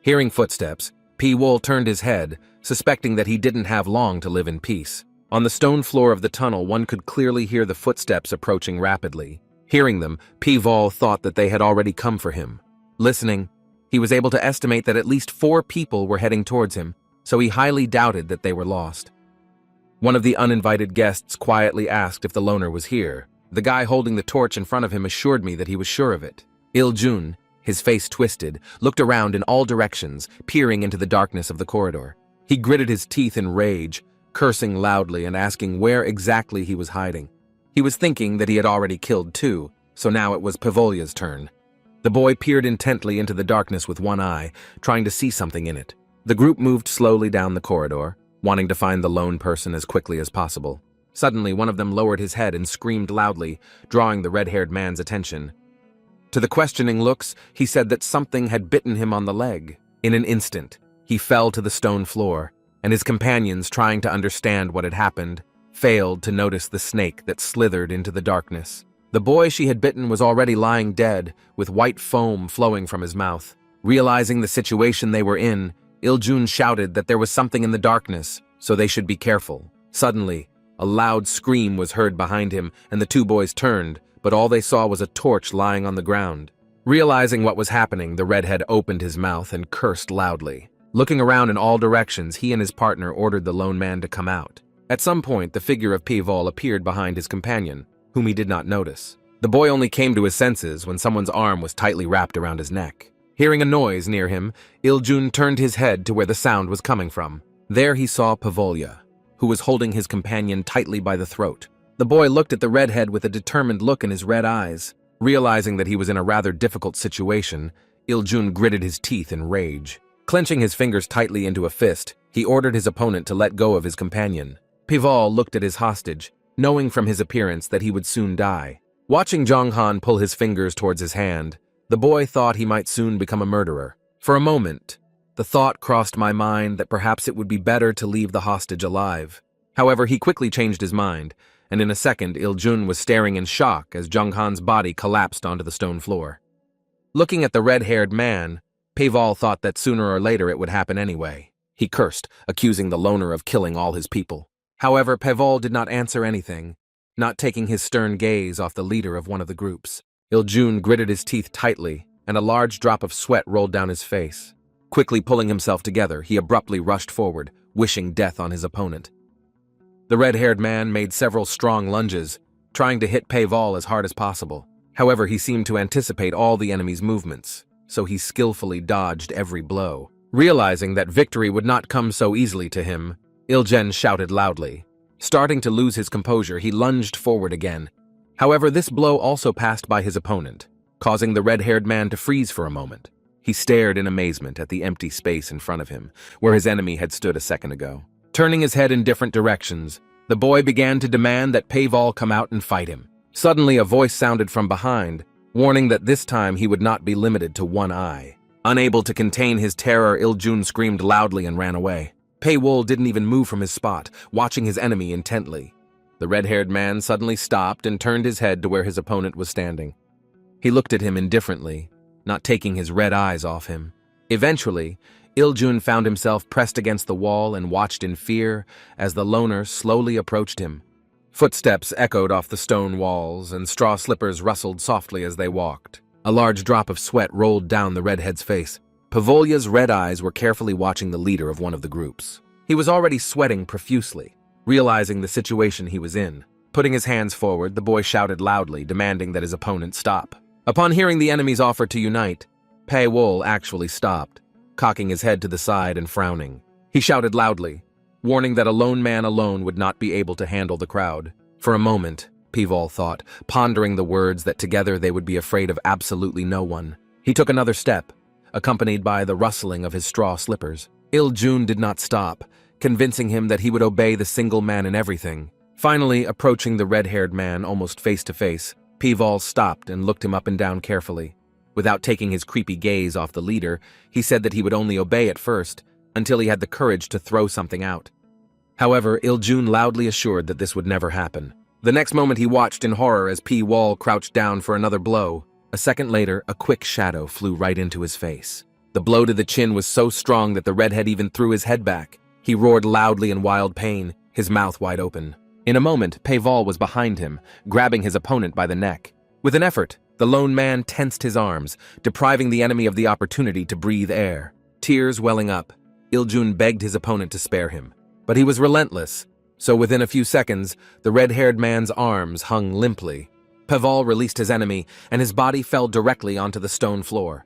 A: Hearing footsteps, Pei-Wol turned his head, suspecting that he didn't have long to live in peace. On the stone floor of the tunnel, one could clearly hear the footsteps approaching rapidly. Hearing them, P-Vol thought that they had already come for him. Listening, he was able to estimate that at least 4 people were heading towards him, so he highly doubted that they were lost. One of the uninvited guests quietly asked if the loner was here. The guy holding the torch in front of him assured me that he was sure of it. Il-jun, his face twisted, looked around in all directions, peering into the darkness of the corridor. He gritted his teeth in rage, cursing loudly and asking where exactly he was hiding. He was thinking that he had already killed 2, so now it was Pavolya's turn. The boy peered intently into the darkness with one eye, trying to see something in it. The group moved slowly down the corridor, wanting to find the lone person as quickly as possible. Suddenly, one of them lowered his head and screamed loudly, drawing the red-haired man's attention. To the questioning looks, he said that something had bitten him on the leg. In an instant, he fell to the stone floor, and his companions, trying to understand what had happened, failed to notice the snake that slithered into the darkness. The boy she had bitten was already lying dead, with white foam flowing from his mouth. Realizing the situation they were in, Il-jun shouted that there was something in the darkness, so they should be careful. Suddenly, a loud scream was heard behind him, and the 2 boys turned, but all they saw was a torch lying on the ground. Realizing what was happening, the redhead opened his mouth and cursed loudly. Looking around in all directions, he and his partner ordered the lone man to come out. At some point, the figure of P-Vol appeared behind his companion, whom he did not notice. The boy only came to his senses when someone's arm was tightly wrapped around his neck. Hearing a noise near him, Il-jun turned his head to where the sound was coming from. There he saw Pavolya, who was holding his companion tightly by the throat. The boy looked at the redhead with a determined look in his red eyes. Realizing that he was in a rather difficult situation, Il-jun gritted his teeth in rage. Clenching his fingers tightly into a fist, he ordered his opponent to let go of his companion. P-Vol looked at his hostage, knowing from his appearance that he would soon die. Watching Jonghan pull his fingers towards his hand, the boy thought he might soon become a murderer. For a moment, the thought crossed my mind that perhaps it would be better to leave the hostage alive. However, he quickly changed his mind, and in a second Il-jun was staring in shock as Jonghan's body collapsed onto the stone floor. Looking at the red-haired man, P-Vol thought that sooner or later it would happen anyway. He cursed, accusing the loner of killing all his people. However, P-Vol did not answer anything, not taking his stern gaze off the leader of one of the groups. Il-jun gritted his teeth tightly, and a large drop of sweat rolled down his face. Quickly pulling himself together, he abruptly rushed forward, wishing death on his opponent. The red-haired man made several strong lunges, trying to hit P-Vol as hard as possible. However, he seemed to anticipate all the enemy's movements, so he skillfully dodged every blow. Realizing that victory would not come so easily to him, Il-jun shouted loudly. Starting to lose his composure, he lunged forward again. However, this blow also passed by his opponent, causing the red-haired man to freeze for a moment. He stared in amazement at the empty space in front of him, where his enemy had stood a second ago. Turning his head in different directions, the boy began to demand that P-Vol come out and fight him. Suddenly, a voice sounded from behind, warning that this time he would not be limited to one eye. Unable to contain his terror, Il-jun screamed loudly and ran away. P-Vol didn't even move from his spot, watching his enemy intently. The red-haired man suddenly stopped and turned his head to where his opponent was standing. He looked at him indifferently, not taking his red eyes off him. Eventually, Il-jun found himself pressed against the wall and watched in fear as the loner slowly approached him. Footsteps echoed off the stone walls, and straw slippers rustled softly as they walked. A large drop of sweat rolled down the redhead's face. Pavolya's red eyes were carefully watching the leader of one of the groups. He was already sweating profusely, realizing the situation he was in. Putting his hands forward, the boy shouted loudly, demanding that his opponent stop. Upon hearing the enemy's offer to unite, P-Vol actually stopped, cocking his head to the side and frowning. He shouted loudly, warning that a lone man alone would not be able to handle the crowd. For a moment, P-Vol thought, pondering the words that together they would be afraid of absolutely no one. He took another step, accompanied by the rustling of his straw slippers. Il-jun did not stop, convincing him that he would obey the single man in everything. Finally, approaching the red-haired man almost face to face, P-Vol stopped and looked him up and down carefully. Without taking his creepy gaze off the leader, he said that he would only obey at first, until he had the courage to throw something out. However, Il-jun loudly assured that this would never happen. The next moment he watched in horror as P-Vol crouched down for another blow. A second later, a quick shadow flew right into his face. The blow to the chin was so strong that the redhead even threw his head back. He roared loudly in wild pain, his mouth wide open. In a moment, P-Vol was behind him, grabbing his opponent by the neck. With an effort, the lone man tensed his arms, depriving the enemy of the opportunity to breathe air. Tears welling up, Iljun begged his opponent to spare him. But he was relentless, so within a few seconds, the red-haired man's arms hung limply. Paval released his enemy, and his body fell directly onto the stone floor.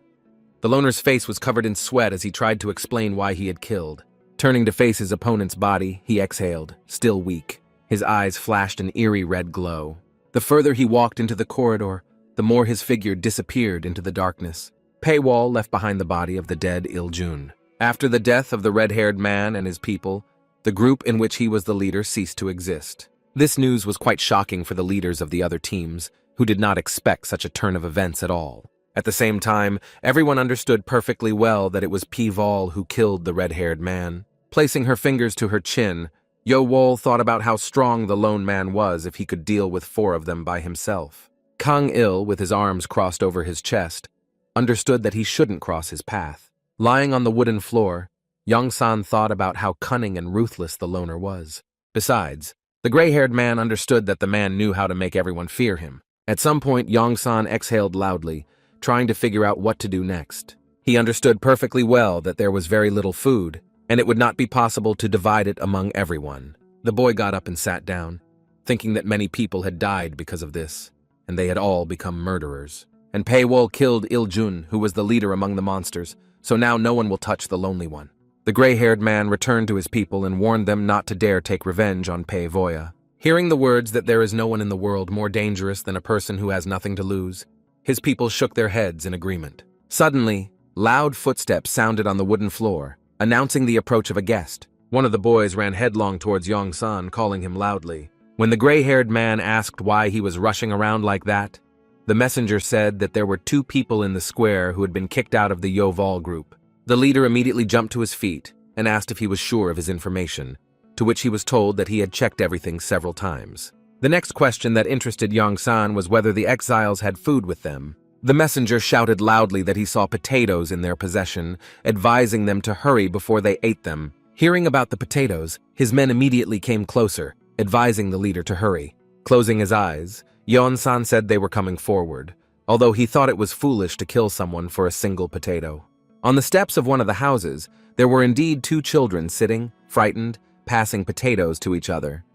A: The loner's face was covered in sweat as he tried to explain why he had killed. Turning to face his opponent's body, he exhaled, still weak. His eyes flashed an eerie red glow. The further he walked into the corridor, the more his figure disappeared into the darkness. Paywall left behind the body of the dead Iljun. After the death of the red-haired man and his people, the group in which he was the leader ceased to exist. This news was quite shocking for the leaders of the other teams, who did not expect such a turn of events at all. At the same time, everyone understood perfectly well that it was Paval who killed the red-haired man. Placing her fingers to her chin, Yo-Wol thought about how strong the lone man was if he could deal with 4 of them by himself. Kang-il, with his arms crossed over his chest, understood that he shouldn't cross his path. Lying on the wooden floor, Yongsan thought about how cunning and ruthless the loner was. Besides, the gray-haired man understood that the man knew how to make everyone fear him. At some point, Yongsan exhaled loudly, trying to figure out what to do next. He understood perfectly well that there was very little food, and it would not be possible to divide it among everyone. The boy got up and sat down, thinking that many people had died because of this, and they had all become murderers. And Paywol killed Iljun, who was the leader among the monsters, so now no one will touch the lonely one. The gray-haired man returned to his people and warned them not to dare take revenge on Pei-Voya. Hearing the words that there is no one in the world more dangerous than a person who has nothing to lose, his people shook their heads in agreement. Suddenly, loud footsteps sounded on the wooden floor, announcing the approach of a guest. One of the boys ran headlong towards Yongsan, calling him loudly. When the gray-haired man asked why he was rushing around like that, the messenger said that there were 2 people in the square who had been kicked out of the Yoval group. The leader immediately jumped to his feet and asked if he was sure of his information, to which he was told that he had checked everything several times. The next question that interested Yongsan was whether the exiles had food with them. The messenger shouted loudly that he saw potatoes in their possession, advising them to hurry before they ate them. Hearing about the potatoes, his men immediately came closer, advising the leader to hurry. Closing his eyes, Yeon-san said they were coming forward, although he thought it was foolish to kill someone for a single potato. On the steps of one of the houses, there were indeed 2 children sitting, frightened, passing potatoes to each other.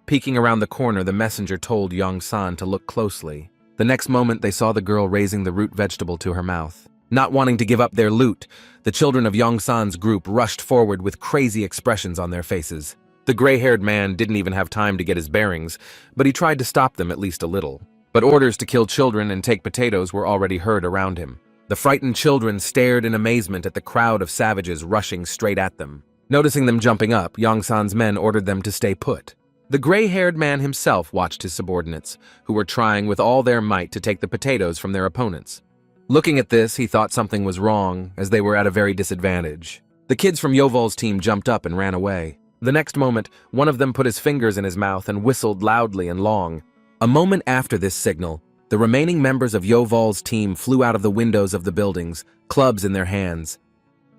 A: Peeking around the corner, the messenger told Yong-san to look closely. The next moment, they saw the girl raising the root vegetable to her mouth. Not wanting to give up their loot, the children of Yong-san's group rushed forward with crazy expressions on their faces. The gray-haired man didn't even have time to get his bearings, but he tried to stop them at least a little. But orders to kill children and take potatoes were already heard around him. The frightened children stared in amazement at the crowd of savages rushing straight at them. Noticing them jumping up, Yong-san's men ordered them to stay put. The gray-haired man himself watched his subordinates, who were trying with all their might to take the potatoes from their opponents. Looking at this, he thought something was wrong, as they were at a very disadvantage. The kids from Yoval's team jumped up and ran away. The next moment, one of them put his fingers in his mouth and whistled loudly and long. A moment after this signal, the remaining members of Yoval's team flew out of the windows of the buildings, clubs in their hands.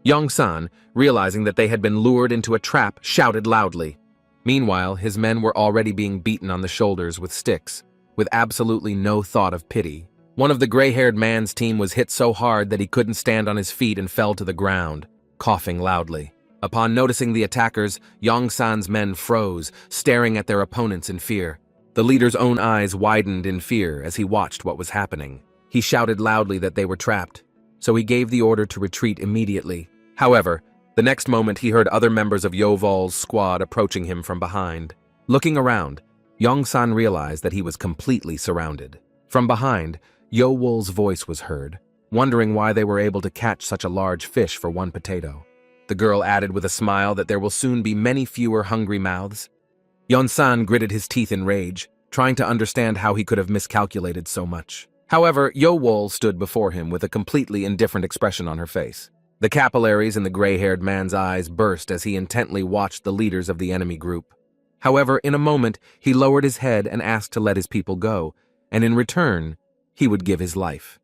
A: Yong-san, realizing that they had been lured into a trap, shouted loudly. Meanwhile, his men were already being beaten on the shoulders with sticks, with absolutely no thought of pity. One of the gray-haired man's team was hit so hard that he couldn't stand on his feet and fell to the ground, coughing loudly. Upon noticing the attackers, Yong-san's men froze, staring at their opponents in fear. The leader's own eyes widened in fear as he watched what was happening. He shouted loudly that they were trapped, so he gave the order to retreat immediately. However, the next moment he heard other members of Yoval's squad approaching him from behind. Looking around, Yong-san realized that he was completely surrounded. From behind, Yo-Wol's voice was heard, wondering why they were able to catch such a large fish for 1 potato. The girl added with a smile that there will soon be many fewer hungry mouths. Yon-san gritted his teeth in rage, trying to understand how he could have miscalculated so much. However, Yo-Wol stood before him with a completely indifferent expression on her face. The capillaries in the gray-haired man's eyes burst as he intently watched the leaders of the enemy group. However, in a moment, he lowered his head and asked to let his people go, and in return, he would give his life.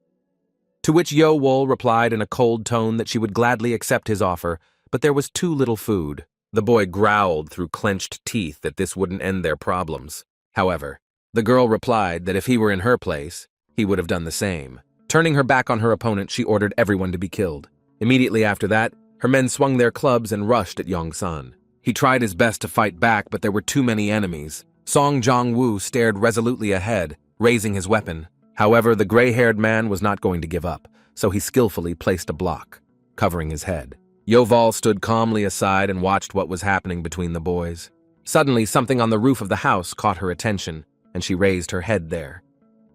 A: To which Yo-Wol replied in a cold tone that she would gladly accept his offer, but there was too little food. The boy growled through clenched teeth that this wouldn't end their problems. However, the girl replied that if he were in her place, he would have done the same. Turning her back on her opponent, she ordered everyone to be killed. Immediately after that, her men swung their clubs and rushed at Yongsan. He tried his best to fight back, but there were too many enemies. Song Jong-woo stared resolutely ahead, raising his weapon. However, the gray-haired man was not going to give up, so he skillfully placed a block, covering his head. Yoval stood calmly aside and watched what was happening between the boys. Suddenly, something on the roof of the house caught her attention, and she raised her head there.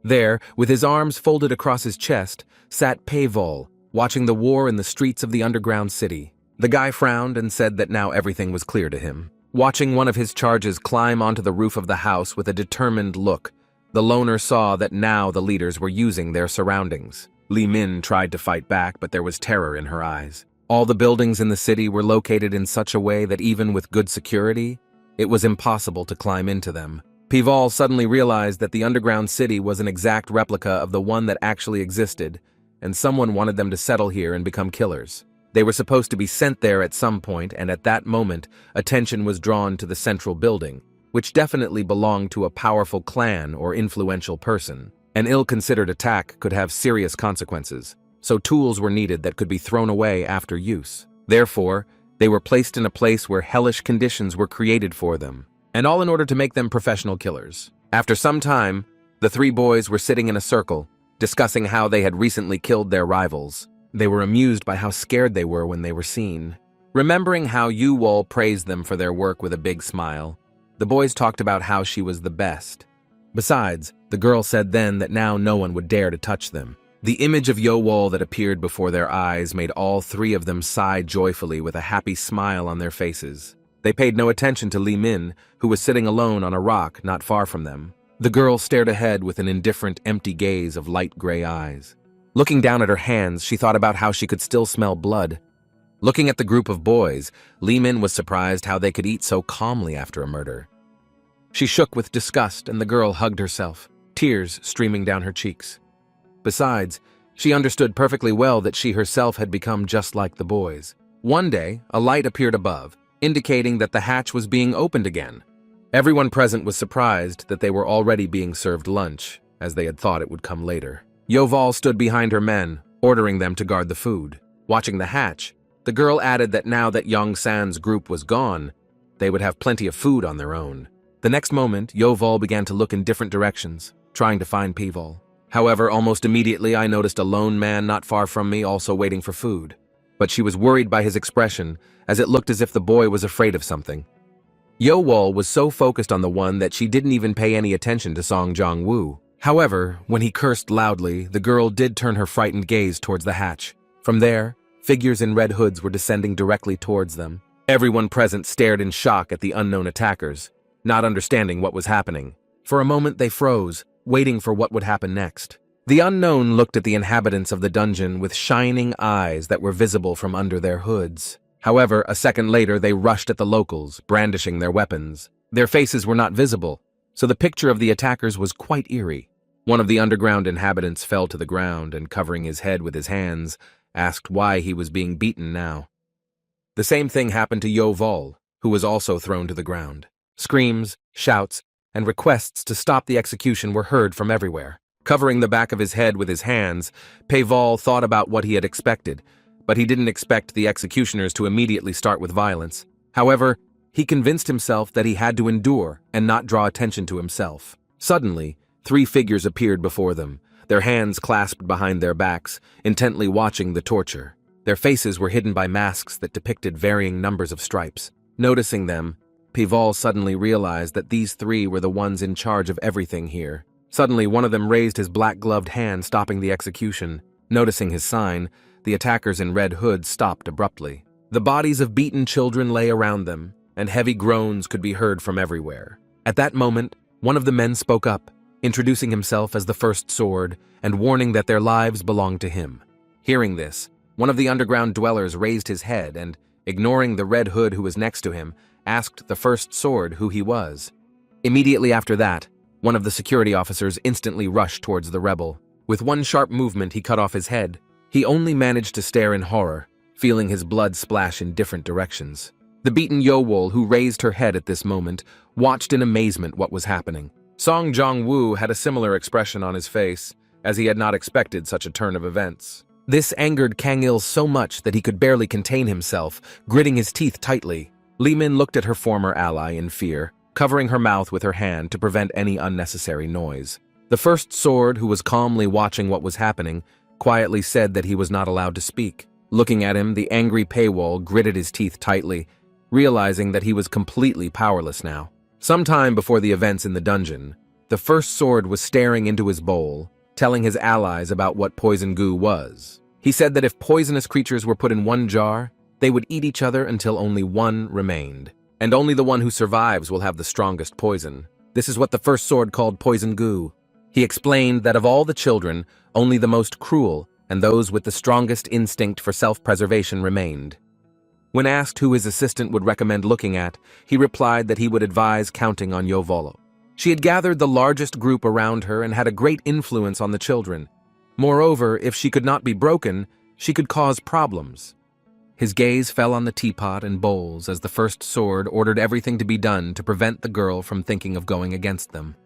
A: There, with his arms folded across his chest, sat Paevol, watching the war in the streets of the underground city. The guy frowned and said that now everything was clear to him. Watching one of his charges climb onto the roof of the house with a determined look, the loner saw that now the leaders were using their surroundings. Li Min tried to fight back, but there was terror in her eyes. All the buildings in the city were located in such a way that even with good security, it was impossible to climb into them. Paevol suddenly realized that the underground city was an exact replica of the one that actually existed, and someone wanted them to settle here and become killers. They were supposed to be sent there at some point, and at that moment, attention was drawn to the central building, which definitely belonged to a powerful clan or influential person. An ill-considered attack could have serious consequences, so tools were needed that could be thrown away after use. Therefore, they were placed in a place where hellish conditions were created for them, and all in order to make them professional killers. After some time, the three boys were sitting in a circle, discussing how they had recently killed their rivals. They were amused by how scared they were when they were seen. Remembering how Yu-Wol praised them for their work with a big smile, the boys talked about how she was the best. Besides, the girl said then that now no one would dare to touch them. The image of Yu-Wol that appeared before their eyes made all three of them sigh joyfully with a happy smile on their faces. They paid no attention to Li Min, who was sitting alone on a rock not far from them. The girl stared ahead with an indifferent, empty gaze of light gray eyes. Looking down at her hands, she thought about how she could still smell blood. Looking at the group of boys, Li Min was surprised how they could eat so calmly after a murder. She shook with disgust, and the girl hugged herself, tears streaming down her cheeks. Besides, she understood perfectly well that she herself had become just like the boys. One day, a light appeared above, indicating that the hatch was being opened again. Everyone present was surprised that they were already being served lunch, as they had thought it would come later. Yoval stood behind her men, ordering them to guard the food. Watching the hatch, the girl added that now that Yongsan's group was gone, they would have plenty of food on their own. The next moment, Yoval began to look in different directions, trying to find Paevol. However, almost immediately I noticed a lone man not far from me also waiting for food. But she was worried by his expression, as it looked as if the boy was afraid of something. Yoval was so focused on the one that she didn't even pay any attention to Song Jong-woo. However, when he cursed loudly, the girl did turn her frightened gaze towards the hatch. From there, figures in red hoods were descending directly towards them. Everyone present stared in shock at the unknown attackers, not understanding what was happening. For a moment they froze, waiting for what would happen next. The unknown looked at the inhabitants of the dungeon with shining eyes that were visible from under their hoods. However, a second later they rushed at the locals, brandishing their weapons. Their faces were not visible, so the picture of the attackers was quite eerie. One of the underground inhabitants fell to the ground and, covering his head with his hands, asked why he was being beaten now. The same thing happened to Yoval, who was also thrown to the ground. Screams, shouts, and requests to stop the execution were heard from everywhere. Covering the back of his head with his hands, Paevol thought about what he had expected, but he didn't expect the executioners to immediately start with violence. However, he convinced himself that he had to endure and not draw attention to himself. Suddenly, 3 figures appeared before them, their hands clasped behind their backs, intently watching the torture. Their faces were hidden by masks that depicted varying numbers of stripes. Noticing them, Paevol suddenly realized that these 3 were the ones in charge of everything here. Suddenly, one of them raised his black-gloved hand, stopping the execution. Noticing his sign, the attackers in red hoods stopped abruptly. The bodies of beaten children lay around them, and heavy groans could be heard from everywhere. At that moment, one of the men spoke up, introducing himself as the First Sword and warning that their lives belonged to him. Hearing this, one of the underground dwellers raised his head and, ignoring the Red Hood who was next to him, asked the First Sword who he was. Immediately after that, one of the security officers instantly rushed towards the rebel. With one sharp movement, he cut off his head. He only managed to stare in horror, feeling his blood splash in different directions. The beaten Yoval, who raised her head at this moment, watched in amazement what was happening. Song Jong-woo had a similar expression on his face, as he had not expected such a turn of events. This angered Kang-il so much that he could barely contain himself, gritting his teeth tightly. Li-min looked at her former ally in fear, covering her mouth with her hand to prevent any unnecessary noise. The first sword, who was calmly watching what was happening, quietly said that he was not allowed to speak. Looking at him, the angry paywall gritted his teeth tightly, realizing that he was completely powerless now. Sometime before the events in the dungeon, the first sword was staring into his bowl, telling his allies about what poison goo was. He said that if poisonous creatures were put in one jar, they would eat each other until only one remained. And only the one who survives will have the strongest poison. This is what the first sword called poison goo. He explained that of all the children, only the most cruel and those with the strongest instinct for self-preservation remained. When asked who his assistant would recommend looking at, he replied that he would advise counting on Yahello. She had gathered the largest group around her and had a great influence on the children. Moreover, if she could not be broken, she could cause problems. His gaze fell on the teapot and bowls as the first sword ordered everything to be done to prevent the girl from thinking of going against them.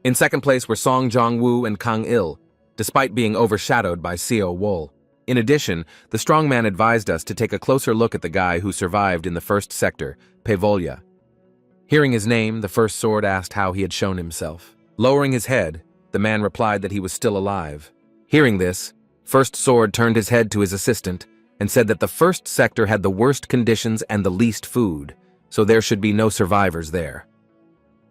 A: In second place were Song Jong-woo and Kang-il, despite being overshadowed by Seo Wol. In addition, the strongman advised us to take a closer look at the guy who survived in the first sector, Paevolya. Hearing his name, the first sword asked how he had shown himself. Lowering his head, the man replied that he was still alive. Hearing this, first sword turned his head to his assistant and said that the first sector had the worst conditions and the least food, so there should be no survivors there.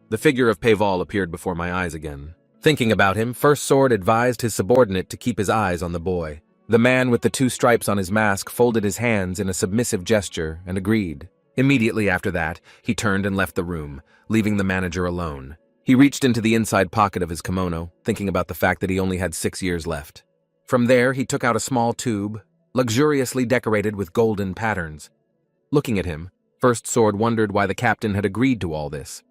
A: The figure of Paevol appeared before my eyes again. Thinking about him, first sword advised his subordinate to keep his eyes on the boy. The man with the 2 stripes on his mask folded his hands in a submissive gesture and agreed. Immediately after that, he turned and left the room, leaving the manager alone. He reached into the inside pocket of his kimono, thinking about the fact that he only had 6 years left. From there, he took out a small tube, luxuriously decorated with golden patterns. Looking at him, First Sword wondered why the captain had agreed to all this.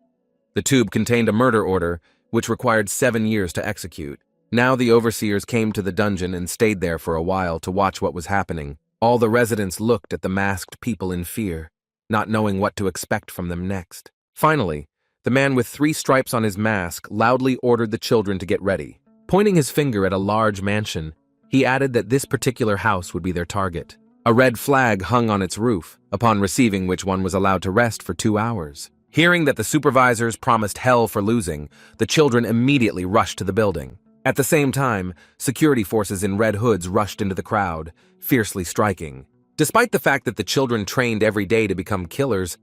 A: The tube contained a murder order, which required 7 years to execute. Now the overseers came to the dungeon and stayed there for a while to watch what was happening. All the residents looked at the masked people in fear, not knowing what to expect from them next. Finally, the man with 3 stripes on his mask loudly ordered the children to get ready. Pointing his finger at a large mansion, he added that this particular house would be their target. A red flag hung on its roof, upon receiving which one was allowed to rest for 2 hours. Hearing that the supervisors promised hell for losing, the children immediately rushed to the building. At the same time, security forces in red hoods rushed into the crowd, fiercely striking. Despite the fact that the children trained every day to become killers,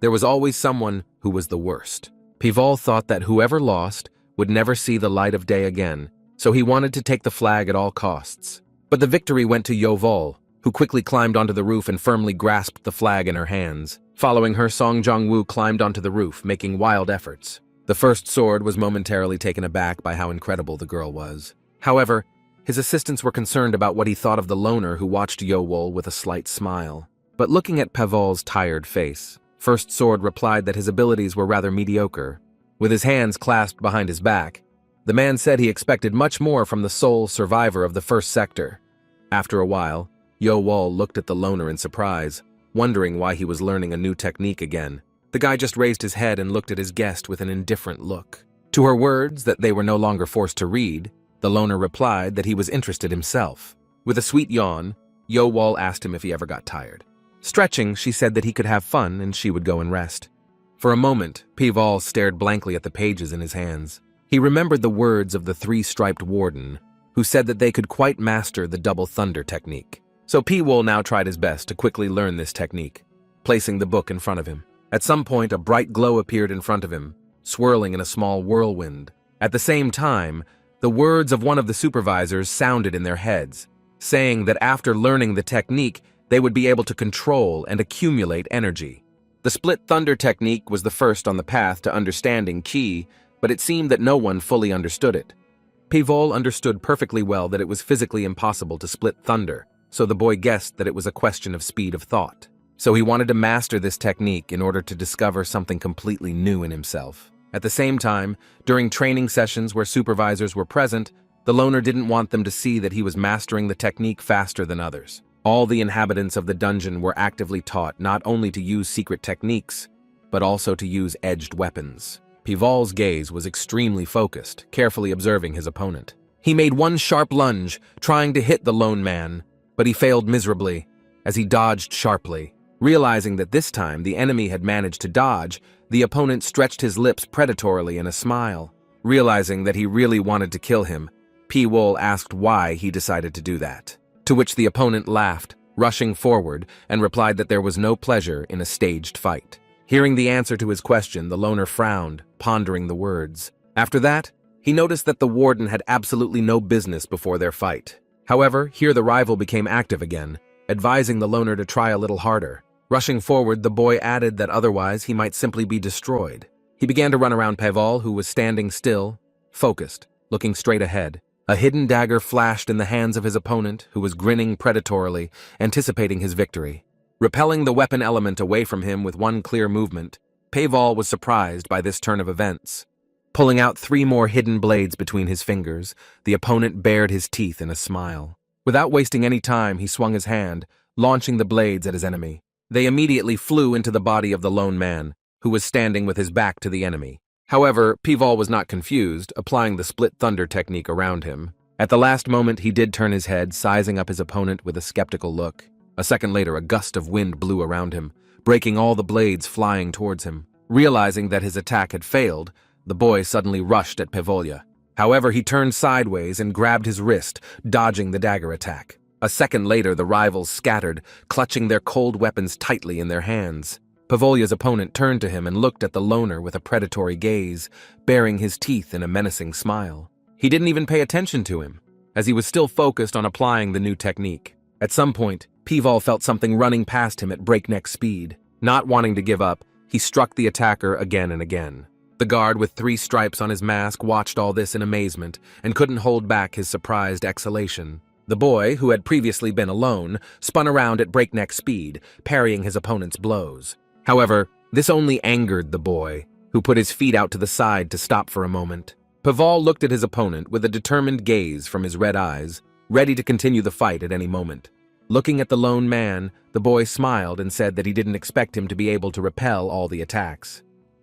A: there was always someone who was the worst. Paevol thought that whoever lost would never see the light of day again, so he wanted to take the flag at all costs. But the victory went to Yeovol, who quickly climbed onto the roof and firmly grasped the flag in her hands. Following her, Song Jong-woo climbed onto the roof, making wild efforts. The first sword was momentarily taken aback by how incredible the girl was. However, his assistants were concerned about what he thought of the loner who watched Yeowol with a slight smile. But looking at Paevol's tired face, First Sword replied that his abilities were rather mediocre. With his hands clasped behind his back, the man said he expected much more from the sole survivor of the first sector. After a while, Yeowol looked at the loner in surprise, wondering why he was learning a new technique again. The guy just raised his head and looked at his guest with an indifferent look. To her words that they were no longer forced to read, the loner replied that he was interested himself. With a sweet yawn, Yeowol asked him if he ever got tired. Stretching, she said that he could have fun and she would go and rest. For a moment, Paevol stared blankly at the pages in his hands. He remembered the words of the 3-striped warden, who said that they could quite master the double thunder technique. So Paevol now tried his best to quickly learn this technique, placing the book in front of him. At some point, a bright glow appeared in front of him, swirling in a small whirlwind. At the same time, the words of one of the supervisors sounded in their heads, saying that after learning the technique, they would be able to control and accumulate energy. The split thunder technique was the first on the path to understanding Qi, but it seemed that no one fully understood it. Paevol understood perfectly well that it was physically impossible to split thunder, so the boy guessed that it was a question of speed of thought. So he wanted to master this technique in order to discover something completely new in himself. At the same time, during training sessions where supervisors were present, the loner didn't want them to see that he was mastering the technique faster than others. All the inhabitants of the dungeon were actively taught not only to use secret techniques, but also to use edged weapons. Paevol's gaze was extremely focused, carefully observing his opponent. He made one sharp lunge, trying to hit the lone man, but he failed miserably as he dodged sharply. Realizing that this time the enemy had managed to dodge, the opponent stretched his lips predatorily in a smile. Realizing that he really wanted to kill him, P-Wol asked why he decided to do that. To which the opponent laughed, rushing forward, and replied that there was no pleasure in a staged fight. Hearing the answer to his question, the loner frowned, pondering the words. After that, he noticed that the warden had absolutely no business before their fight. However, here the rival became active again, advising the loner to try a little harder. Rushing forward, the boy added that otherwise he might simply be destroyed. He began to run around P-Wol, who was standing still, focused, looking straight ahead. A hidden dagger flashed in the hands of his opponent, who was grinning predatorily, anticipating his victory. Repelling the weapon element away from him with one clear movement, P-Wol was surprised by this turn of events. Pulling out 3 more hidden blades between his fingers, the opponent bared his teeth in a smile. Without wasting any time, he swung his hand, launching the blades at his enemy. They immediately flew into the body of the lone man, who was standing with his back to the enemy. However, P-Wol was not confused, applying the split thunder technique around him. At the last moment, he did turn his head, sizing up his opponent with a skeptical look. A second later, a gust of wind blew around him, breaking all the blades flying towards him. Realizing that his attack had failed, the boy suddenly rushed at P-Wol. However, he turned sideways and grabbed his wrist, dodging the dagger attack. A second later, the rivals scattered, clutching their cold weapons tightly in their hands. P-Wol's opponent turned to him and looked at the loner with a predatory gaze, baring his teeth in a menacing smile. He didn't even pay attention to him, as he was still focused on applying the new technique. At some point, P-Wol felt something running past him at breakneck speed. Not wanting to give up, he struck the attacker again and again. The guard with 3 stripes on his mask watched all this in amazement and couldn't hold back his surprised exhalation. The boy, who had previously been alone, spun around at breakneck speed, parrying his opponent's blows. However, this only angered the boy, who put his feet out to the side to stop for a moment. P-Wol looked at his opponent with a determined gaze from his red eyes, ready to continue the fight at any moment. Looking at the lone man, the boy smiled and said that he didn't expect him to be able to repel all the attacks.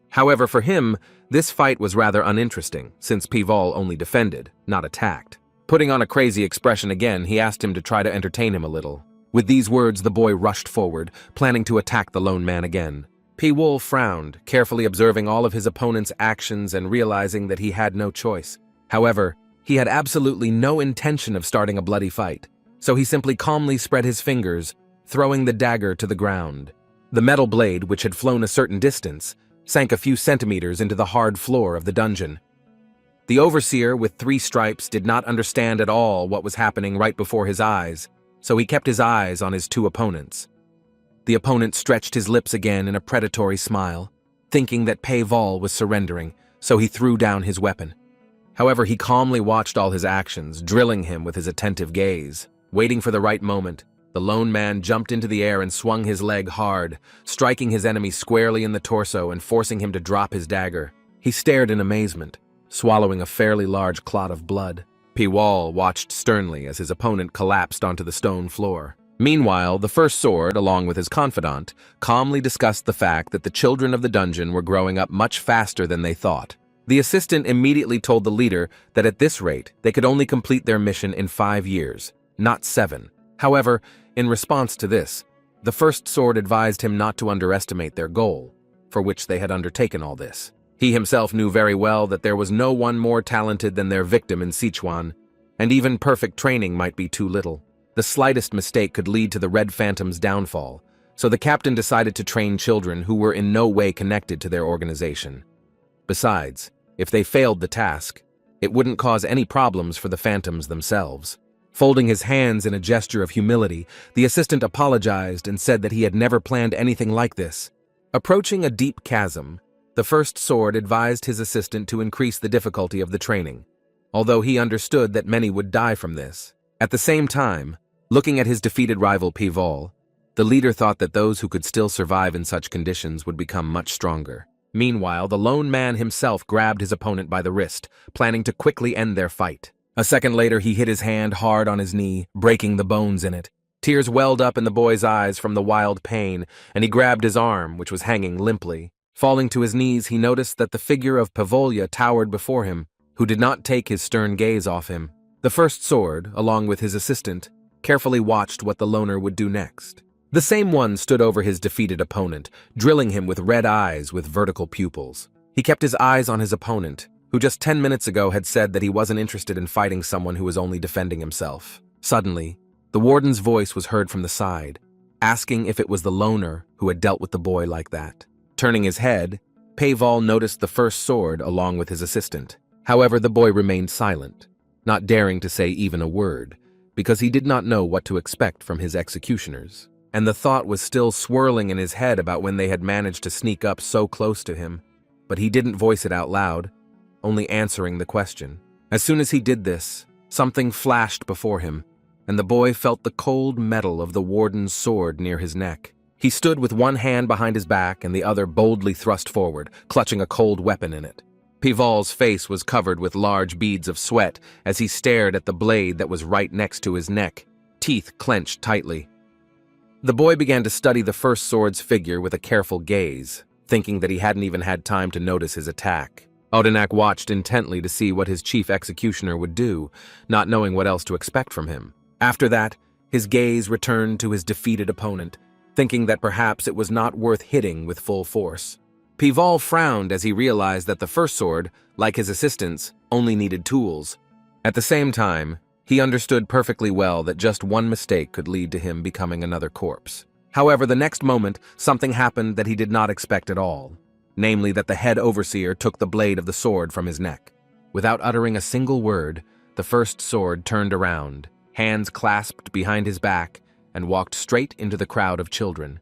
A: However, for him, this fight was rather uninteresting, since P-Wol only defended, not attacked. Putting on a crazy expression again, he asked him to try to entertain him a little. With these words, the boy rushed forward, planning to attack the lone man again. P-Wol frowned, carefully observing all of his opponent's actions and realizing that he had no choice. However, he had absolutely no intention of starting a bloody fight, so he simply calmly spread his fingers, throwing the dagger to the ground. The metal blade, which had flown a certain distance, sank a few centimeters into the hard floor of the dungeon. The overseer with 3 stripes did not understand at all what was happening right before his eyes, so he kept his eyes on his 2 opponents. The opponent stretched his lips again in a predatory smile, thinking that P-Wol was surrendering, so he threw down his weapon. However, he calmly watched all his actions, drilling him with his attentive gaze. Waiting for the right moment, the lone man jumped into the air and swung his leg hard, striking his enemy squarely in the torso and forcing him to drop his dagger. He stared in amazement, swallowing a fairly large clot of blood. P-Wol watched sternly as his opponent collapsed onto the stone floor. Meanwhile, the first sword, along with his confidant, calmly discussed the fact that the children of the dungeon were growing up much faster than they thought. The assistant immediately told the leader that at this rate, they could only complete their mission in 5 years, not 7. However, in response to this, the first sword advised him not to underestimate their goal, for which they had undertaken all this. He himself knew very well that there was no one more talented than their victim in Sichuan, and even perfect training might be too little. The slightest mistake could lead to the Red Phantom's downfall, so the captain decided to train children who were in no way connected to their organization. Besides, if they failed the task, it wouldn't cause any problems for the Phantoms themselves. Folding his hands in a gesture of humility, the assistant apologized and said that he had never planned anything like this. Approaching a deep chasm, the first sword advised his assistant to increase the difficulty of the training, although he understood that many would die from this. At the same time, looking at his defeated rival P-Wol, the leader thought that those who could still survive in such conditions would become much stronger. Meanwhile, the lone man himself grabbed his opponent by the wrist, planning to quickly end their fight. A second later, he hit his hand hard on his knee, breaking the bones in it. Tears welled up in the boy's eyes from the wild pain, and he grabbed his arm, which was hanging limply. Falling to his knees, he noticed that the figure of P-Wol towered before him, who did not take his stern gaze off him. The first sword, along with his assistant, carefully watched what the loner would do next. The same one stood over his defeated opponent, drilling him with red eyes with vertical pupils. He kept his eyes on his opponent, who just 10 minutes ago had said that he wasn't interested in fighting someone who was only defending himself. Suddenly, the warden's voice was heard from the side, asking if it was the loner who had dealt with the boy like that. Turning his head, Paval noticed the first sword along with his assistant. However, the boy remained silent, not daring to say even a word, because he did not know what to expect from his executioners. And the thought was still swirling in his head about when they had managed to sneak up so close to him. But he didn't voice it out loud, only answering the question. As soon as he did this, something flashed before him, and the boy felt the cold metal of the warden's sword near his neck. He stood with one hand behind his back and the other boldly thrust forward, clutching a cold weapon in it. Pival's face was covered with large beads of sweat as he stared at the blade that was right next to his neck, teeth clenched tightly. The boy began to study the first sword's figure with a careful gaze, thinking that he hadn't even had time to notice his attack. Odenak watched intently to see what his chief executioner would do, not knowing what else to expect from him. After that, his gaze returned to his defeated opponent, thinking that perhaps it was not worth hitting with full force. Pival frowned as he realized that the first sword, like his assistant's, only needed tools. At the same time, he understood perfectly well that just one mistake could lead to him becoming another corpse. However, the next moment, something happened that he did not expect at all, namely that the head overseer took the blade of the sword from his neck. Without uttering a single word, the first sword turned around, hands clasped behind his back, and walked straight into the crowd of children.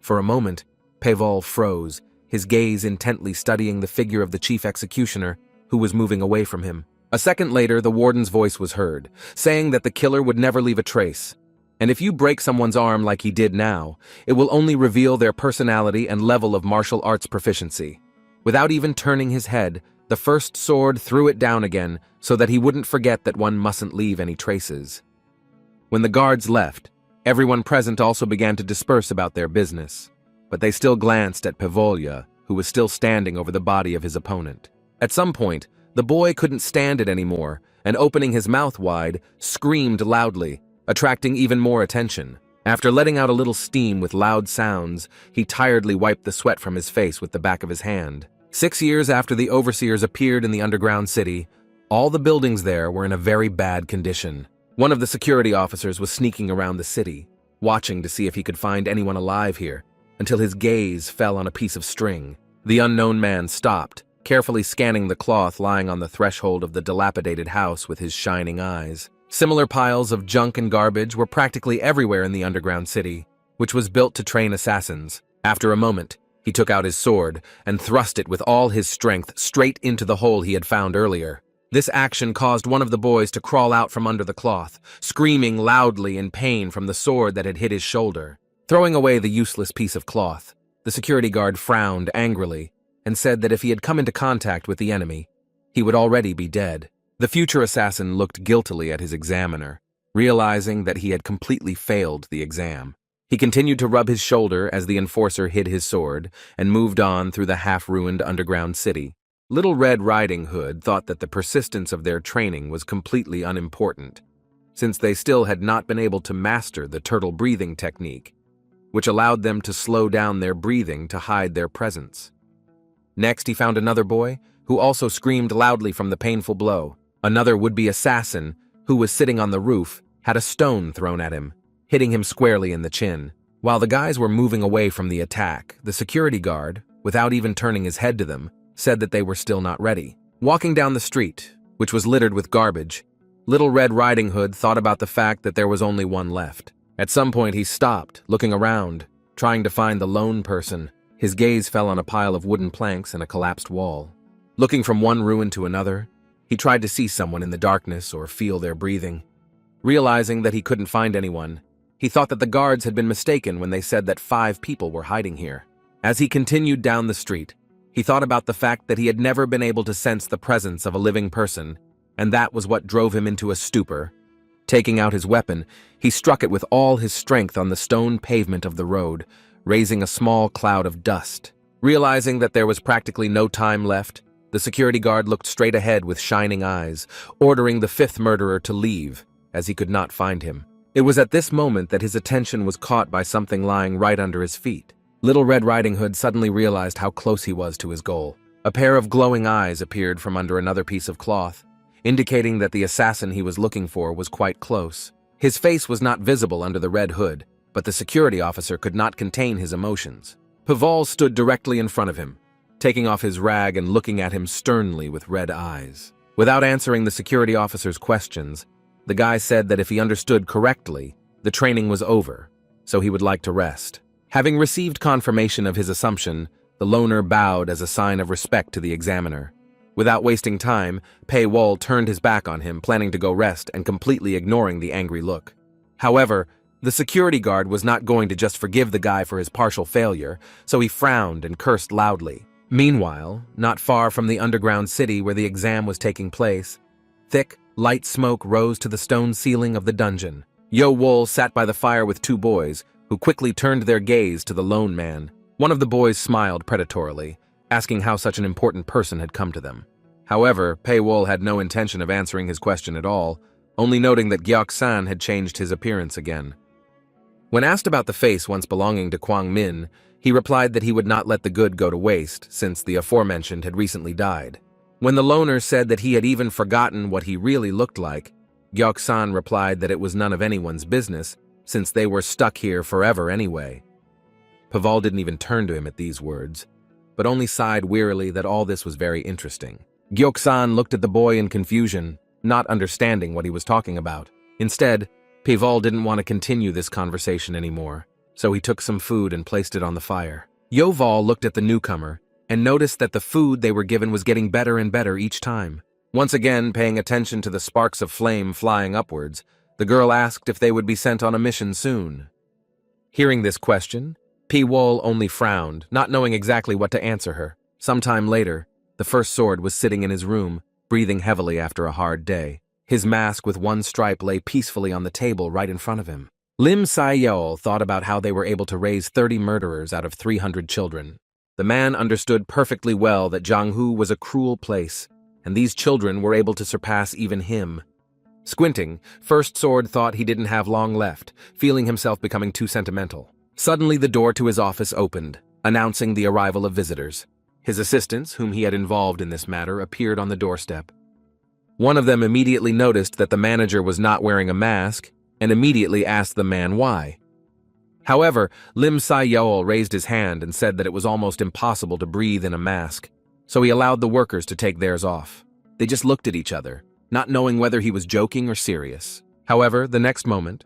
A: For a moment, Paval froze, his gaze intently studying the figure of the chief executioner, who was moving away from him. A second later, the warden's voice was heard, saying that the killer would never leave a trace. And if you break someone's arm like he did now, it will only reveal their personality and level of martial arts proficiency. Without even turning his head, the first sword threw it down again so that he wouldn't forget that one mustn't leave any traces. When the guards left, everyone present also began to disperse about their business, but they still glanced at Pavolya, who was still standing over the body of his opponent. At some point, the boy couldn't stand it anymore, and opening his mouth wide, screamed loudly, attracting even more attention. After letting out a little steam with loud sounds, he tiredly wiped the sweat from his face with the back of his hand. 6 years after the overseers appeared in the underground city, all the buildings there were in a very bad condition. One of the security officers was sneaking around the city, watching to see if he could find anyone alive here, until his gaze fell on a piece of string. The unknown man stopped, carefully scanning the cloth lying on the threshold of the dilapidated house with his shining eyes. Similar piles of junk and garbage were practically everywhere in the underground city, which was built to train assassins. After a moment, he took out his sword and thrust it with all his strength straight into the hole he had found earlier. This action caused one of the boys to crawl out from under the cloth, screaming loudly in pain from the sword that had hit his shoulder. Throwing away the useless piece of cloth, the security guard frowned angrily and said that if he had come into contact with the enemy, he would already be dead. The future assassin looked guiltily at his examiner, realizing that he had completely failed the exam. He continued to rub his shoulder as the enforcer hid his sword and moved on through the half-ruined underground city. Little Red Riding Hood thought that the persistence of their training was completely unimportant, since they still had not been able to master the turtle breathing technique, which allowed them to slow down their breathing to hide their presence. Next, he found another boy, who also screamed loudly from the painful blow. Another would-be assassin, who was sitting on the roof, had a stone thrown at him, hitting him squarely in the chin. While the guys were moving away from the attack, the security guard, without even turning his head to them, said that they were still not ready. Walking down the street, which was littered with garbage, Little Red Riding Hood thought about the fact that there was only one left. At some point he stopped, looking around, trying to find the lone person. His gaze fell on a pile of wooden planks and a collapsed wall. Looking from one ruin to another, he tried to see someone in the darkness or feel their breathing. Realizing that he couldn't find anyone, he thought that the guards had been mistaken when they said that 5 people were hiding here. As he continued down the street, he thought about the fact that he had never been able to sense the presence of a living person, and that was what drove him into a stupor. Taking out his weapon, he struck it with all his strength on the stone pavement of the road, raising a small cloud of dust. Realizing that there was practically no time left, The security guard looked straight ahead with shining eyes, ordering the fifth murderer to leave, as he could not find him. It was at this moment that his attention was caught by something lying right under his feet. Little Red Riding Hood suddenly realized how close he was to his goal. A pair of glowing eyes appeared from under another piece of cloth, indicating that the assassin he was looking for was quite close. His face was not visible under the red hood, but the security officer could not contain his emotions. Paval stood directly in front of him, taking off his rag and looking at him sternly with red eyes. Without answering the security officer's questions, the guy said that if he understood correctly, the training was over, so he would like to rest. Having received confirmation of his assumption, the loner bowed as a sign of respect to the examiner. Without wasting time, Pei Wol turned his back on him, planning to go rest and completely ignoring the angry look. However, the security guard was not going to just forgive the guy for his partial failure, so he frowned and cursed loudly. Meanwhile, not far from the underground city where the exam was taking place, thick, light smoke rose to the stone ceiling of the dungeon. Yo Wol sat by the fire with two boys, who quickly turned their gaze to the lone man. One of the boys smiled predatorily, asking how such an important person had come to them. However, Pei Wol had no intention of answering his question at all, only noting that Gyeok-san had changed his appearance again. When asked about the face once belonging to Kwang Min, he replied that he would not let the good go to waste, since the aforementioned had recently died. When the loner said that he had even forgotten what he really looked like, Gyeok-san replied that it was none of anyone's business, since they were stuck here forever anyway. Paval didn't even turn to him at these words, but only sighed wearily that all this was very interesting. Gyeok-san looked at the boy in confusion, not understanding what he was talking about. Instead, Paval didn't want to continue this conversation anymore, so he took some food and placed it on the fire. Yoval looked at the newcomer and noticed that the food they were given was getting better and better each time. Once again, paying attention to the sparks of flame flying upwards, the girl asked if they would be sent on a mission soon. Hearing this question, P-Wol only frowned, not knowing exactly what to answer her. Sometime later, the first sword was sitting in his room, breathing heavily after a hard day. His mask with one stripe lay peacefully on the table right in front of him. Lim Sai-yeol thought about how they were able to raise 30 murderers out of 300 children. The man understood perfectly well that Jianghu was a cruel place, and these children were able to surpass even him. Squinting, First Sword thought he didn't have long left, feeling himself becoming too sentimental. Suddenly the door to his office opened, announcing the arrival of visitors. His assistants, whom he had involved in this matter, appeared on the doorstep. One of them immediately noticed that the manager was not wearing a mask, and immediately asked the man why. However, Lim Sai-yeol raised his hand and said that it was almost impossible to breathe in a mask, so he allowed the workers to take theirs off. They just looked at each other, not knowing whether he was joking or serious. However, the next moment,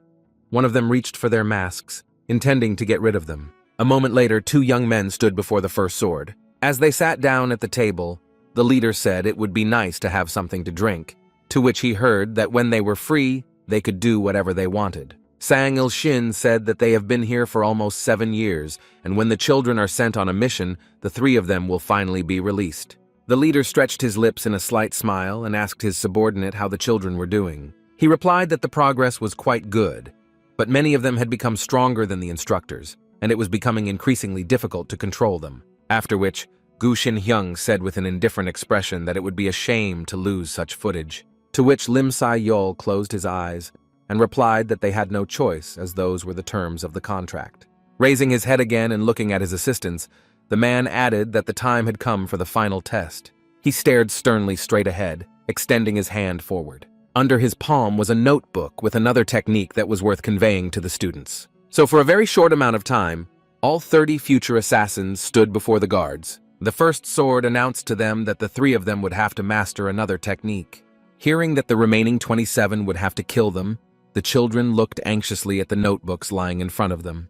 A: one of them reached for their masks, intending to get rid of them. A moment later, two young men stood before the First Sword. As they sat down at the table, the leader said it would be nice to have something to drink, to which he heard that when they were free, they could do whatever they wanted. Sang Il-shin said that they have been here for almost 7 years, and when the children are sent on a mission, the 3 of them will finally be released. The leader stretched his lips in a slight smile and asked his subordinate how the children were doing. He replied that the progress was quite good, but many of them had become stronger than the instructors, and it was becoming increasingly difficult to control them. After which, Gu Shin-hyung said with an indifferent expression that it would be a shame to lose such footage, to which Lim Sai-yeol closed his eyes and replied that they had no choice, as those were the terms of the contract. Raising his head again and looking at his assistants, the man added that the time had come for the final test. He stared sternly straight ahead, extending his hand forward. Under his palm was a notebook with another technique that was worth conveying to the students. So for a very short amount of time, all 30 future assassins stood before the guards. The First Sword announced to them that the 3 of them would have to master another technique. Hearing that the remaining 27 would have to kill them, the children looked anxiously at the notebooks lying in front of them.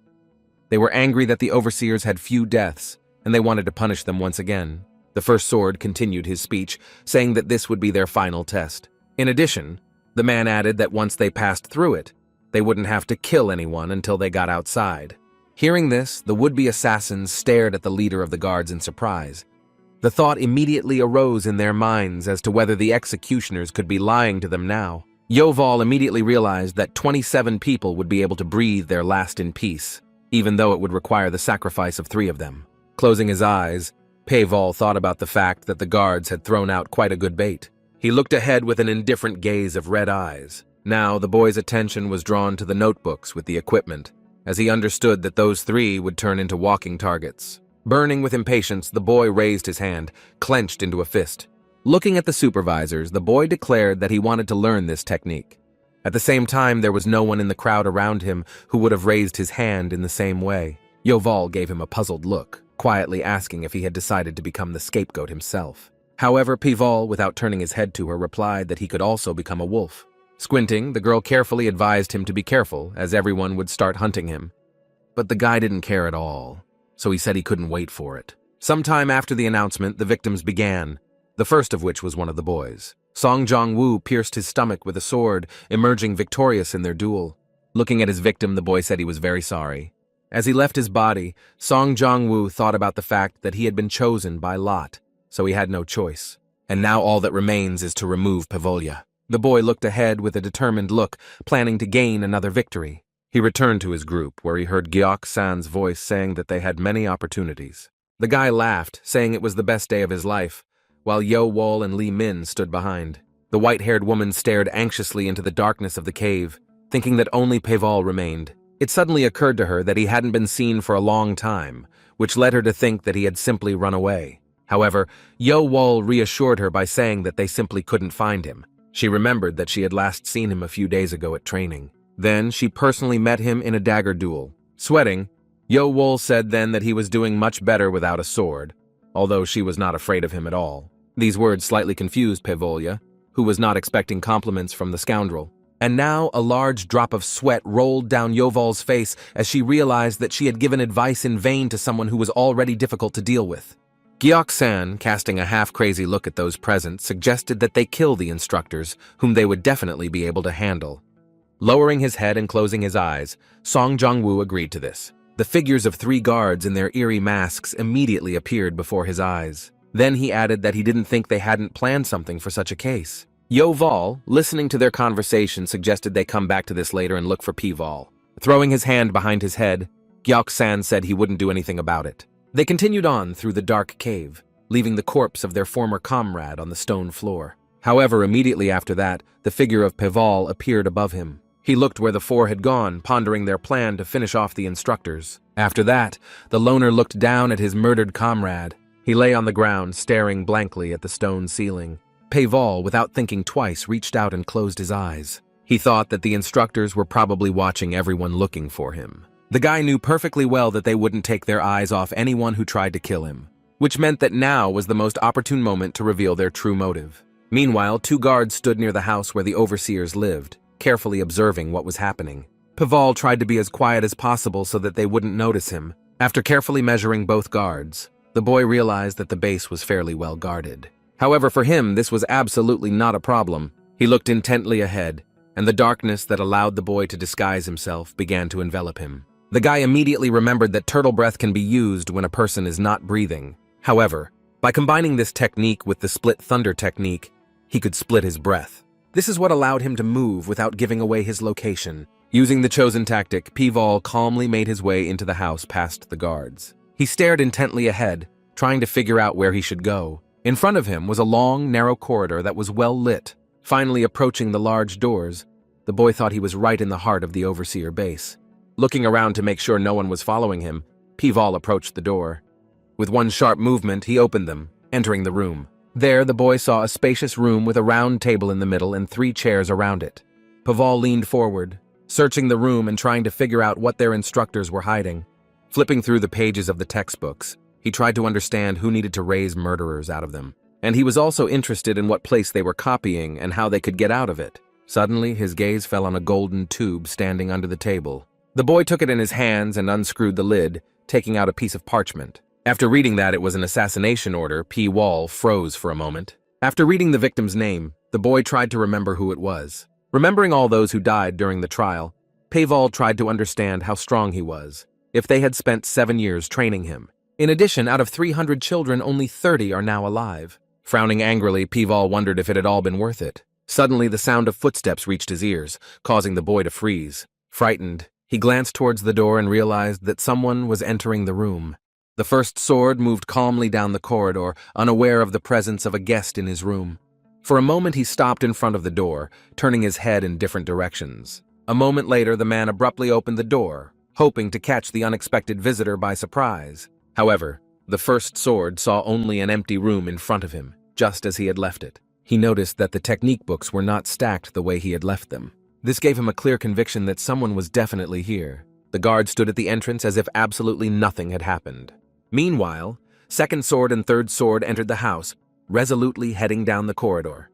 A: They were angry that the overseers had few deaths, and they wanted to punish them once again. The First Sword continued his speech, saying that this would be their final test. In addition, the man added that once they passed through it, they wouldn't have to kill anyone until they got outside. Hearing this, the would-be assassins stared at the leader of the guards in surprise. The thought immediately arose in their minds as to whether the executioners could be lying to them now. Yoval immediately realized that 27 people would be able to breathe their last in peace, even though it would require the sacrifice of 3 of them. Closing his eyes, Paval thought about the fact that the guards had thrown out quite a good bait. He looked ahead with an indifferent gaze of red eyes. Now the boy's attention was drawn to the notebooks with the equipment, as he understood that those three would turn into walking targets. Burning with impatience, the boy raised his hand, clenched into a fist. Looking at the supervisors, the boy declared that he wanted to learn this technique. At the same time, there was no one in the crowd around him who would have raised his hand in the same way. Yoval gave him a puzzled look, quietly asking if he had decided to become the scapegoat himself. However, Pival, without turning his head to her, replied that he could also become a wolf. Squinting, the girl carefully advised him to be careful, as everyone would start hunting him. But the guy didn't care at all, so he said he couldn't wait for it. Sometime after the announcement, the victims began, the first of which was one of the boys. Song Jong-woo pierced his stomach with a sword, emerging victorious in their duel. Looking at his victim, the boy said he was very sorry. As he left his body, Song Jong-woo thought about the fact that he had been chosen by lot, so he had no choice. And now all that remains is to remove Pavolya. The boy looked ahead with a determined look, planning to gain another victory. He returned to his group, where he heard Gyeok-san's voice saying that they had many opportunities. The guy laughed, saying it was the best day of his life, while Yo-wol and Lee Min stood behind. The white-haired woman stared anxiously into the darkness of the cave, thinking that only Paval remained. It suddenly occurred to her that he hadn't been seen for a long time, which led her to think that he had simply run away. However, Yo-wol reassured her by saying that they simply couldn't find him. She remembered that she had last seen him a few days ago at training. Then she personally met him in a dagger duel. Sweating, Yo-wol said then that he was doing much better without a sword, although she was not afraid of him at all. These words slightly confused Pavolya, who was not expecting compliments from the scoundrel. And now a large drop of sweat rolled down Yoval's face as she realized that she had given advice in vain to someone who was already difficult to deal with. Gyeok-san, casting a half-crazy look at those present, suggested that they kill the instructors, whom they would definitely be able to handle. Lowering his head and closing his eyes, Song Jong-woo agreed to this. The figures of 3 guards in their eerie masks immediately appeared before his eyes. Then he added that he didn't think they hadn't planned something for such a case. Yoval, listening to their conversation, suggested they come back to this later and look for Pival. Throwing his hand behind his head, Gyeok-san said he wouldn't do anything about it. They continued on through the dark cave, leaving the corpse of their former comrade on the stone floor. However, immediately after that, the figure of Pival appeared above him. He looked where the 4 had gone, pondering their plan to finish off the instructors. After that, the loner looked down at his murdered comrade. He lay on the ground, staring blankly at the stone ceiling. Paval, without thinking twice, reached out and closed his eyes. He thought that the instructors were probably watching everyone looking for him. The guy knew perfectly well that they wouldn't take their eyes off anyone who tried to kill him, which meant that now was the most opportune moment to reveal their true motive. Meanwhile, 2 guards stood near the house where the overseers lived, carefully observing what was happening. Paval tried to be as quiet as possible so that they wouldn't notice him. After carefully measuring both guards, the boy realized that the base was fairly well guarded. However, for him, this was absolutely not a problem. He looked intently ahead, and the darkness that allowed the boy to disguise himself began to envelop him. The guy immediately remembered that turtle breath can be used when a person is not breathing. However, by combining this technique with the split thunder technique, he could split his breath. This is what allowed him to move without giving away his location. Using the chosen tactic, Pival calmly made his way into the house past the guards. He stared intently ahead, trying to figure out where he should go. In front of him was a long, narrow corridor that was well lit. Finally approaching the large doors, the boy thought he was right in the heart of the overseer base. Looking around to make sure no one was following him, Pival approached the door. With one sharp movement, he opened them, entering the room. There, the boy saw a spacious room with a round table in the middle and 3 chairs around it. Pival leaned forward, searching the room and trying to figure out what their instructors were hiding. Flipping through the pages of the textbooks, he tried to understand who needed to raise murderers out of them. And he was also interested in what place they were copying and how they could get out of it. Suddenly, his gaze fell on a golden tube standing under the table. The boy took it in his hands and unscrewed the lid, taking out a piece of parchment. After reading that it was an assassination order, P. Wall froze for a moment. After reading the victim's name, the boy tried to remember who it was. Remembering all those who died during the trial, Paval tried to understand how strong he was, if they had spent 7 years training him. In addition, out of 300 children, only 30 are now alive. Frowning angrily, Pival wondered if it had all been worth it. Suddenly, the sound of footsteps reached his ears, causing the boy to freeze. Frightened, he glanced towards the door and realized that someone was entering the room. The first sword moved calmly down the corridor, unaware of the presence of a guest in his room. For a moment he stopped in front of the door, turning his head in different directions. A moment later the man abruptly opened the door, hoping to catch the unexpected visitor by surprise. However, the first sword saw only an empty room in front of him, just as he had left it. He noticed that the technique books were not stacked the way he had left them. This gave him a clear conviction that someone was definitely here. The guard stood at the entrance as if absolutely nothing had happened. Meanwhile, second sword and third sword entered the house, resolutely heading down the corridor.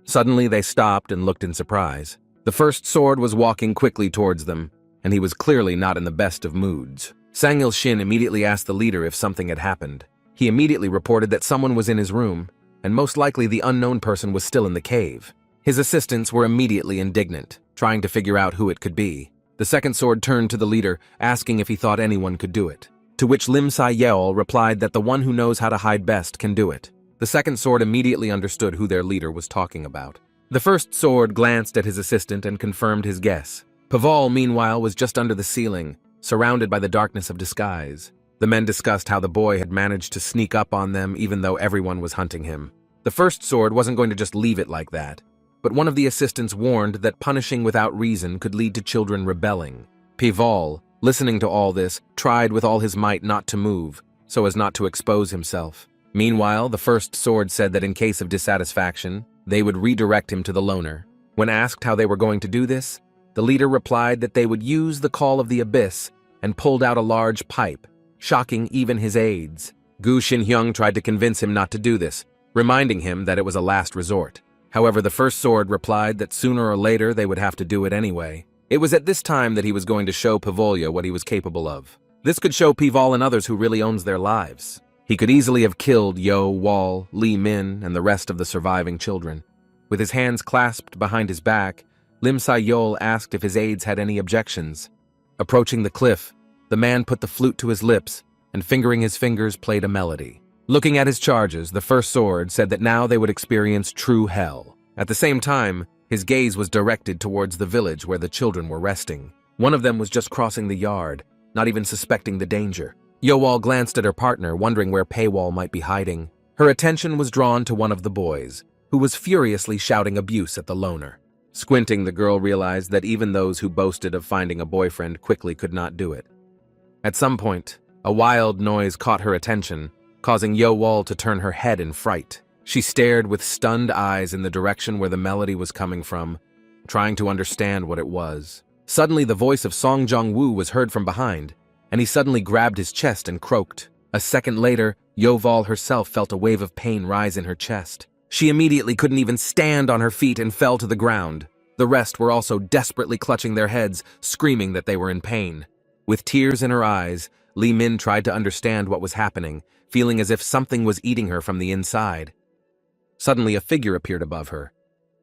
A: Suddenly they stopped and looked in surprise. The first sword was walking quickly towards them, and he was clearly not in the best of moods. Sang-il-shin immediately asked the leader if something had happened. He immediately reported that someone was in his room, and most likely the unknown person was still in the cave. His assistants were immediately indignant, trying to figure out who it could be. The second sword turned to the leader, asking if he thought anyone could do it. To which Lim Sa-yeol replied that the one who knows how to hide best can do it. The second sword immediately understood who their leader was talking about. The first sword glanced at his assistant and confirmed his guess. Paval, meanwhile, was just under the ceiling, surrounded by the darkness of disguise. The men discussed how the boy had managed to sneak up on them even though everyone was hunting him. The first sword wasn't going to just leave it like that, but one of the assistants warned that punishing without reason could lead to children rebelling. Paval, listening to all this, tried with all his might not to move, so as not to expose himself. Meanwhile, the first sword said that in case of dissatisfaction, they would redirect him to the loner. When asked how they were going to do this, the leader replied that they would use the call of the abyss and pulled out a large pipe, shocking even his aides. Gu Xinhyung tried to convince him not to do this, reminding him that it was a last resort. However, the first sword replied that sooner or later they would have to do it anyway. It was at this time that he was going to show Pavolya what he was capable of. This could show Pival and others who really owns their lives. He could easily have killed Yo, Wall, Li Min, and the rest of the surviving children. With his hands clasped behind his back, Lim Sa-yeol asked if his aides had any objections. Approaching the cliff, the man put the flute to his lips and fingering his fingers played a melody. Looking at his charges, the first sword said that now they would experience true hell. At the same time, his gaze was directed towards the village where the children were resting. One of them was just crossing the yard, not even suspecting the danger. Yo-wall glanced at her partner, wondering where Paywall might be hiding. Her attention was drawn to one of the boys, who was furiously shouting abuse at the loner. Squinting, the girl realized that even those who boasted of finding a boyfriend quickly could not do it. At some point, a wild noise caught her attention, causing Yo-wall to turn her head in fright. She stared with stunned eyes in the direction where the melody was coming from, trying to understand what it was. Suddenly, the voice of Song Jong-woo was heard from behind, and he suddenly grabbed his chest and croaked. A second later, Yo-wall herself felt a wave of pain rise in her chest. She immediately couldn't even stand on her feet and fell to the ground. The rest were also desperately clutching their heads, screaming that they were in pain. With tears in her eyes, Li Min tried to understand what was happening, feeling as if something was eating her from the inside. Suddenly, a figure appeared above her.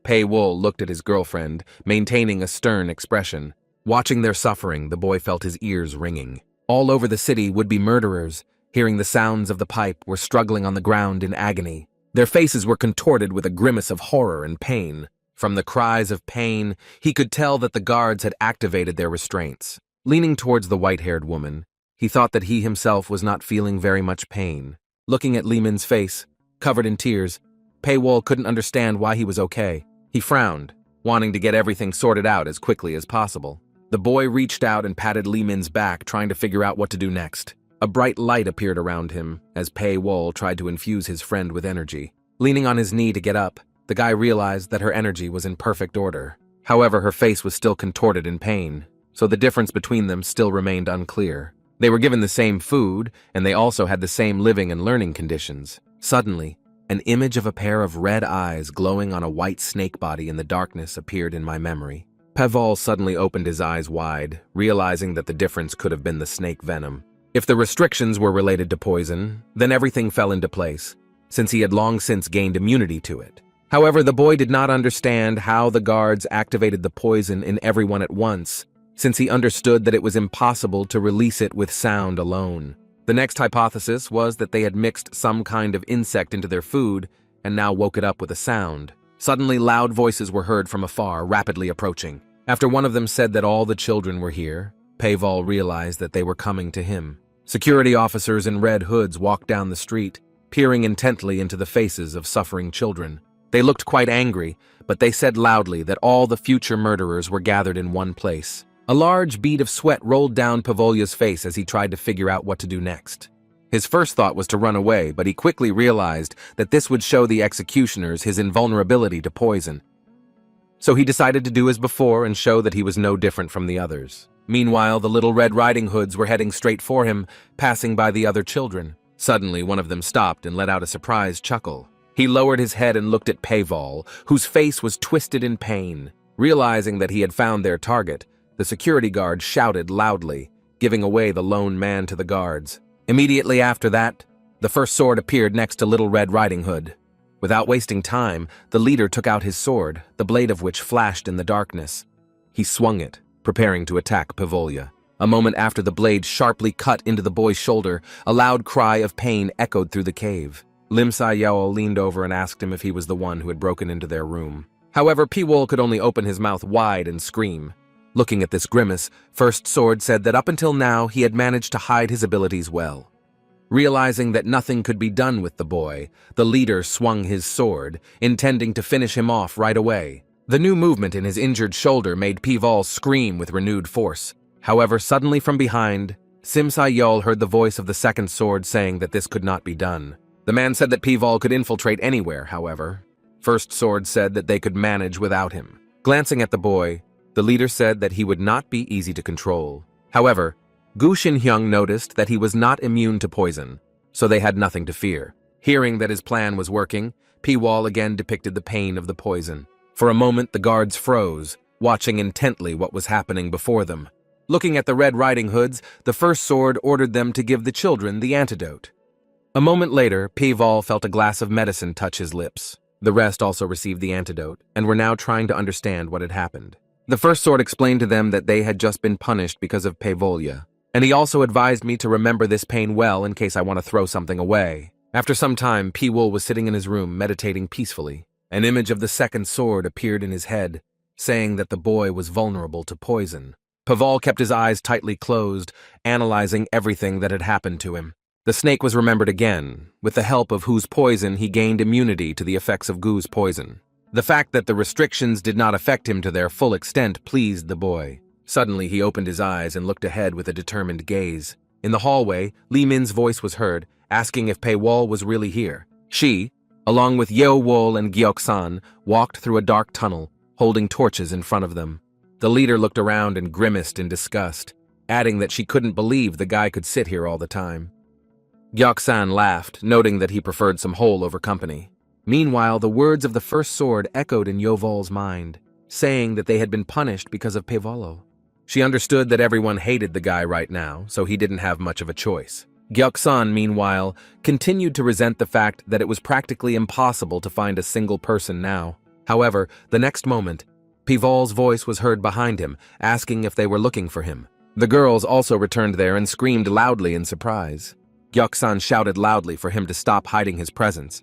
A: Pei-wol looked at his girlfriend, maintaining a stern expression. Watching their suffering, the boy felt his ears ringing. All over the city, would-be murderers, hearing the sounds of the pipe, were struggling on the ground in agony. Their faces were contorted with a grimace of horror and pain. From the cries of pain, he could tell that the guards had activated their restraints. Leaning towards the white-haired woman, he thought that he himself was not feeling very much pain. Looking at Li Min's face, covered in tears, Pei-wol couldn't understand why he was okay. He frowned, wanting to get everything sorted out as quickly as possible. The boy reached out and patted Li Min's back, trying to figure out what to do next. A bright light appeared around him as Pei-wol tried to infuse his friend with energy. Leaning on his knee to get up, the guy realized that her energy was in perfect order. However, her face was still contorted in pain, so the difference between them still remained unclear. They were given the same food, and they also had the same living and learning conditions. Suddenly, an image of a pair of red eyes glowing on a white snake body in the darkness appeared in my memory. Paval suddenly opened his eyes wide, realizing that the difference could have been the snake venom. If the restrictions were related to poison, then everything fell into place, since he had long since gained immunity to it. However, the boy did not understand how the guards activated the poison in everyone at once, since he understood that it was impossible to release it with sound alone. The next hypothesis was that they had mixed some kind of insect into their food and now woke it up with a sound. Suddenly, loud voices were heard from afar, rapidly approaching. After one of them said that all the children were here, Paval realized that they were coming to him. Security officers in red hoods walked down the street, peering intently into the faces of suffering children. They looked quite angry, but they said loudly that all the future murderers were gathered in one place. A large bead of sweat rolled down Pavolya's face as he tried to figure out what to do next. His first thought was to run away, but he quickly realized that this would show the executioners his invulnerability to poison. So he decided to do as before and show that he was no different from the others. Meanwhile, the little Red Riding Hoods were heading straight for him, passing by the other children. Suddenly, one of them stopped and let out a surprised chuckle. He lowered his head and looked at Paval, whose face was twisted in pain. Realizing that he had found their target, the security guard shouted loudly, giving away the lone man to the guards. Immediately after that, the first sword appeared next to Little Red Riding Hood. Without wasting time, the leader took out his sword, the blade of which flashed in the darkness. He swung it, preparing to attack Pavolya. A moment after the blade sharply cut into the boy's shoulder, a loud cry of pain echoed through the cave. Lim Yahello leaned over and asked him if he was the one who had broken into their room. However, Piwol could only open his mouth wide and scream. Looking at this grimace, First Sword said that up until now he had managed to hide his abilities well. Realizing that nothing could be done with the boy, the leader swung his sword, intending to finish him off right away. The new movement in his injured shoulder made Piwol scream with renewed force. However, suddenly from behind, Sim Sayol heard the voice of the second sword saying that this could not be done. The man said that Piwol could infiltrate anywhere, however. First Sword said that they could manage without him. Glancing at the boy, the leader said that he would not be easy to control. However, Gu Xinhyung noticed that he was not immune to poison, so they had nothing to fear. Hearing that his plan was working, Piwol again depicted the pain of the poison. For a moment, the guards froze, watching intently what was happening before them. Looking at the Red Riding Hoods, the First Sword ordered them to give the children the antidote. A moment later, Piwol felt a glass of medicine touch his lips. The rest also received the antidote, and were now trying to understand what had happened. The First Sword explained to them that they had just been punished because of Pavolya, and he also advised me to remember this pain well in case I want to throw something away. After some time, Piwol was sitting in his room meditating peacefully. An image of the second sword appeared in his head, saying that the boy was vulnerable to poison. Paval kept his eyes tightly closed, analyzing everything that had happened to him. The snake was remembered again, with the help of whose poison he gained immunity to the effects of Gu's poison. The fact that the restrictions did not affect him to their full extent pleased the boy. Suddenly he opened his eyes and looked ahead with a determined gaze. In the hallway, Li Min's voice was heard, asking if Paywol was really here. She, along with Yeo Wol and Gyeoksan, walked through a dark tunnel, holding torches in front of them. The leader looked around and grimaced in disgust, adding that she couldn't believe the guy could sit here all the time. Gyeoksan laughed, noting that he preferred some hole over company. Meanwhile, the words of the First Sword echoed in Yovol's mind, saying that they had been punished because of Pavollo. She understood that everyone hated the guy right now, so he didn't have much of a choice. Gyeoksan, meanwhile, continued to resent the fact that it was practically impossible to find a single person now. However, the next moment, Pivol's voice was heard behind him, asking if they were looking for him. The girls also returned there and screamed loudly in surprise. Gyeoksan shouted loudly for him to stop hiding his presence.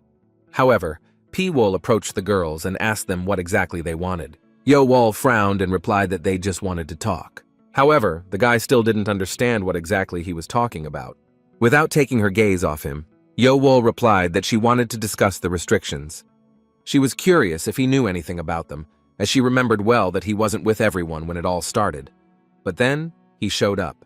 A: However, Piwol approached the girls and asked them what exactly they wanted. Yowol frowned and replied that they just wanted to talk. However, the guy still didn't understand what exactly he was talking about. Without taking her gaze off him, Yowol replied that she wanted to discuss the restrictions. She was curious if he knew anything about them, as she remembered well that he wasn't with everyone when it all started. But then, he showed up.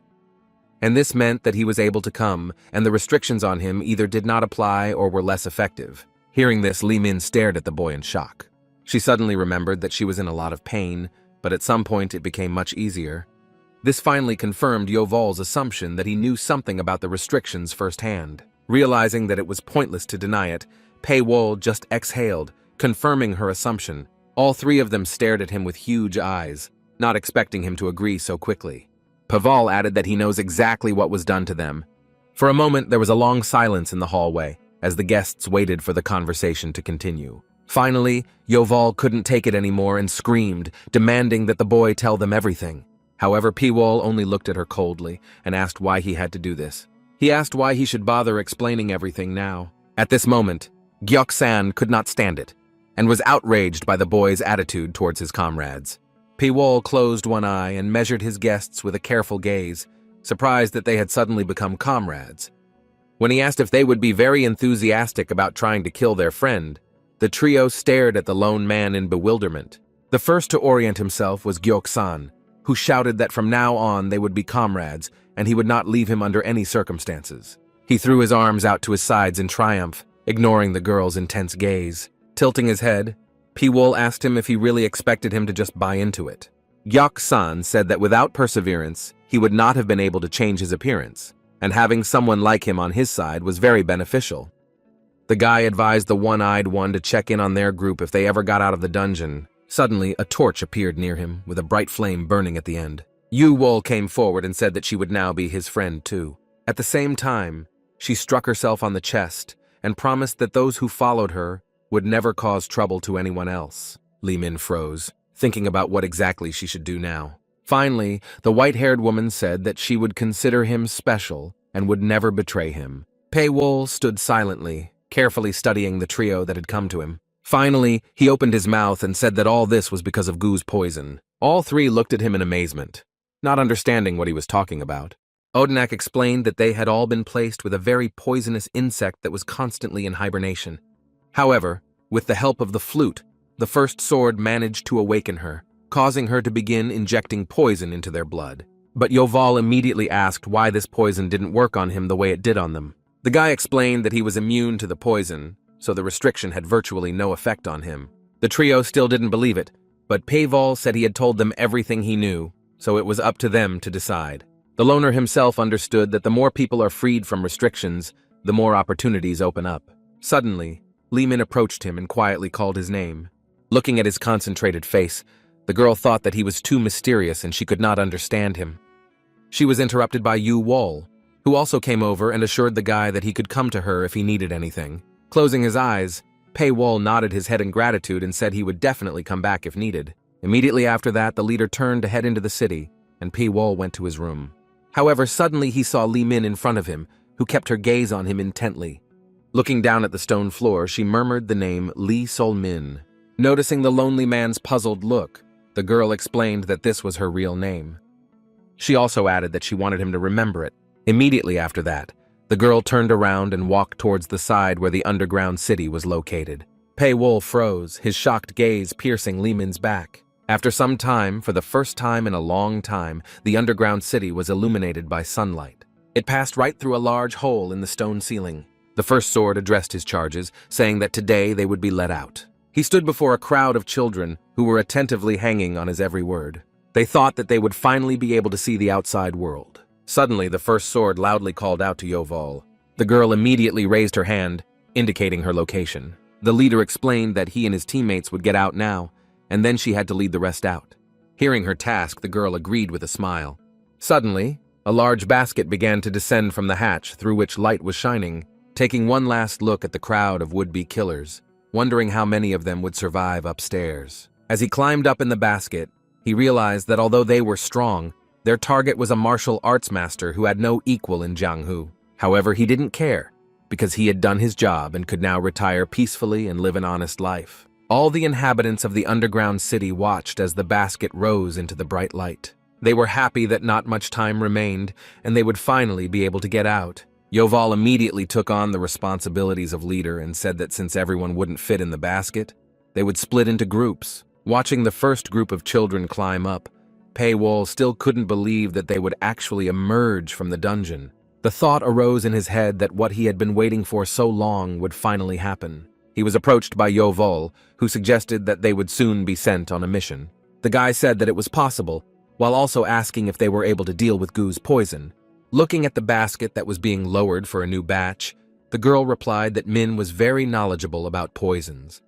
A: And this meant that he was able to come, and the restrictions on him either did not apply or were less effective. Hearing this, Li Min stared at the boy in shock. She suddenly remembered that she was in a lot of pain, but at some point it became much easier. This finally confirmed Yovol's assumption that he knew something about the restrictions firsthand. Realizing that it was pointless to deny it, Paywol just exhaled, confirming her assumption. All three of them stared at him with huge eyes, not expecting him to agree so quickly. Paval added that he knows exactly what was done to them. For a moment, there was a long silence in the hallway, as the guests waited for the conversation to continue. Finally, Yoval couldn't take it anymore and screamed, demanding that the boy tell them everything. However, Piwol only looked at her coldly and asked why he had to do this. He asked why he should bother explaining everything now. At this moment, Gyeoksan could not stand it, and was outraged by the boy's attitude towards his comrades. Piwol closed one eye and measured his guests with a careful gaze, surprised that they had suddenly become comrades. When he asked if they would be very enthusiastic about trying to kill their friend, the trio stared at the lone man in bewilderment. The first to orient himself was Gyeok-san, who shouted that from now on they would be comrades and he would not leave him under any circumstances. He threw his arms out to his sides in triumph, ignoring the girl's intense gaze. Tilting his head, P-Wool asked him if he really expected him to just buy into it. Gyeok-san said that without perseverance, he would not have been able to change his appearance, and having someone like him on his side was very beneficial. The guy advised the one-eyed one to check in on their group if they ever got out of the dungeon. Suddenly, a torch appeared near him, with a bright flame burning at the end. Yu-Wol came forward and said that she would now be his friend too. At the same time, she struck herself on the chest and promised that those who followed her would never cause trouble to anyone else. Li Min froze, thinking about what exactly she should do now. Finally, the white-haired woman said that she would consider him special and would never betray him. Pei-Wol stood silently, carefully studying the trio that had come to him. Finally, he opened his mouth and said that all this was because of Gu's poison. All three looked at him in amazement, not understanding what he was talking about. Odenak explained that they had all been placed with a very poisonous insect that was constantly in hibernation. However, with the help of the flute, the first sword managed to awaken her, causing her to begin injecting poison into their blood. But Yoval immediately asked why this poison didn't work on him the way it did on them. The guy explained that he was immune to the poison, so the restriction had virtually no effect on him. The trio still didn't believe it, but Peival said he had told them everything he knew, so it was up to them to decide. The loner himself understood that the more people are freed from restrictions, the more opportunities open up. Suddenly, Li Min approached him and quietly called his name. Looking at his concentrated face, the girl thought that he was too mysterious and she could not understand him. She was interrupted by Yu-Wol, who also came over and assured the guy that he could come to her if he needed anything. Closing his eyes, Pei-Wol nodded his head in gratitude and said he would definitely come back if needed. Immediately after that, the leader turned to head into the city, and Pei-Wol went to his room. However, suddenly he saw Li Min in front of him, who kept her gaze on him intently. Looking down at the stone floor, she murmured the name Li Sol-min. Noticing the lonely man's puzzled look, the girl explained that this was her real name. She also added that she wanted him to remember it. Immediately after that, the girl turned around and walked towards the side where the underground city was located. Pei-Wol froze, his shocked gaze piercing Li Min's back. After some time, for the first time in a long time, the underground city was illuminated by sunlight. It passed right through a large hole in the stone ceiling. The first sword addressed his charges, saying that today they would be let out. He stood before a crowd of children who were attentively hanging on his every word. They thought that they would finally be able to see the outside world. Suddenly, the first sword loudly called out to Yoval. The girl immediately raised her hand, indicating her location. The leader explained that he and his teammates would get out now, and then she had to lead the rest out. Hearing her task, the girl agreed with a smile. Suddenly, a large basket began to descend from the hatch through which light was shining, taking one last look at the crowd of would-be killers, wondering how many of them would survive upstairs. As he climbed up in the basket, he realized that although they were strong, their target was a martial arts master who had no equal in Jianghu. However, he didn't care, because he had done his job and could now retire peacefully and live an honest life. All the inhabitants of the underground city watched as the basket rose into the bright light. They were happy that not much time remained, and they would finally be able to get out. Yoval immediately took on the responsibilities of leader and said that since everyone wouldn't fit in the basket, they would split into groups. Watching the first group of children climb up, Pei-Wol still couldn't believe that they would actually emerge from the dungeon. The thought arose in his head that what he had been waiting for so long would finally happen. He was approached by Yoval, who suggested that they would soon be sent on a mission. The guy said that it was possible, while also asking if they were able to deal with Gu's poison. Looking at the basket that was being lowered for a new batch, the girl replied that Min was very knowledgeable about poisons.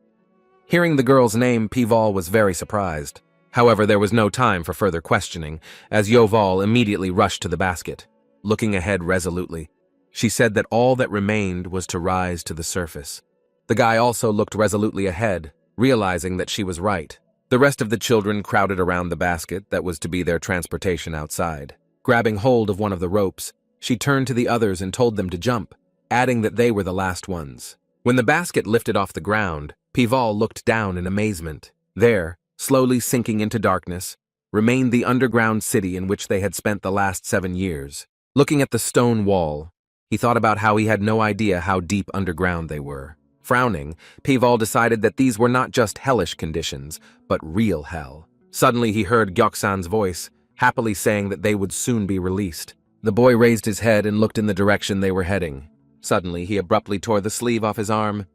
A: Hearing the girl's name, Peival was very surprised. However, there was no time for further questioning, as Yoval immediately rushed to the basket. Looking ahead resolutely, she said that all that remained was to rise to the surface. The guy also looked resolutely ahead, realizing that she was right. The rest of the children crowded around the basket that was to be their transportation outside. Grabbing hold of one of the ropes, she turned to the others and told them to jump, adding that they were the last ones. When the basket lifted off the ground, Peival looked down in amazement. There, slowly sinking into darkness, remained the underground city in which they had spent the last 7 years. Looking at the stone wall, he thought about how he had no idea how deep underground they were. Frowning, Pival decided that these were not just hellish conditions, but real hell. Suddenly he heard Gyeoksan's voice, happily saying that they would soon be released. The boy raised his head and looked in the direction they were heading. Suddenly he abruptly tore the sleeve off his arm.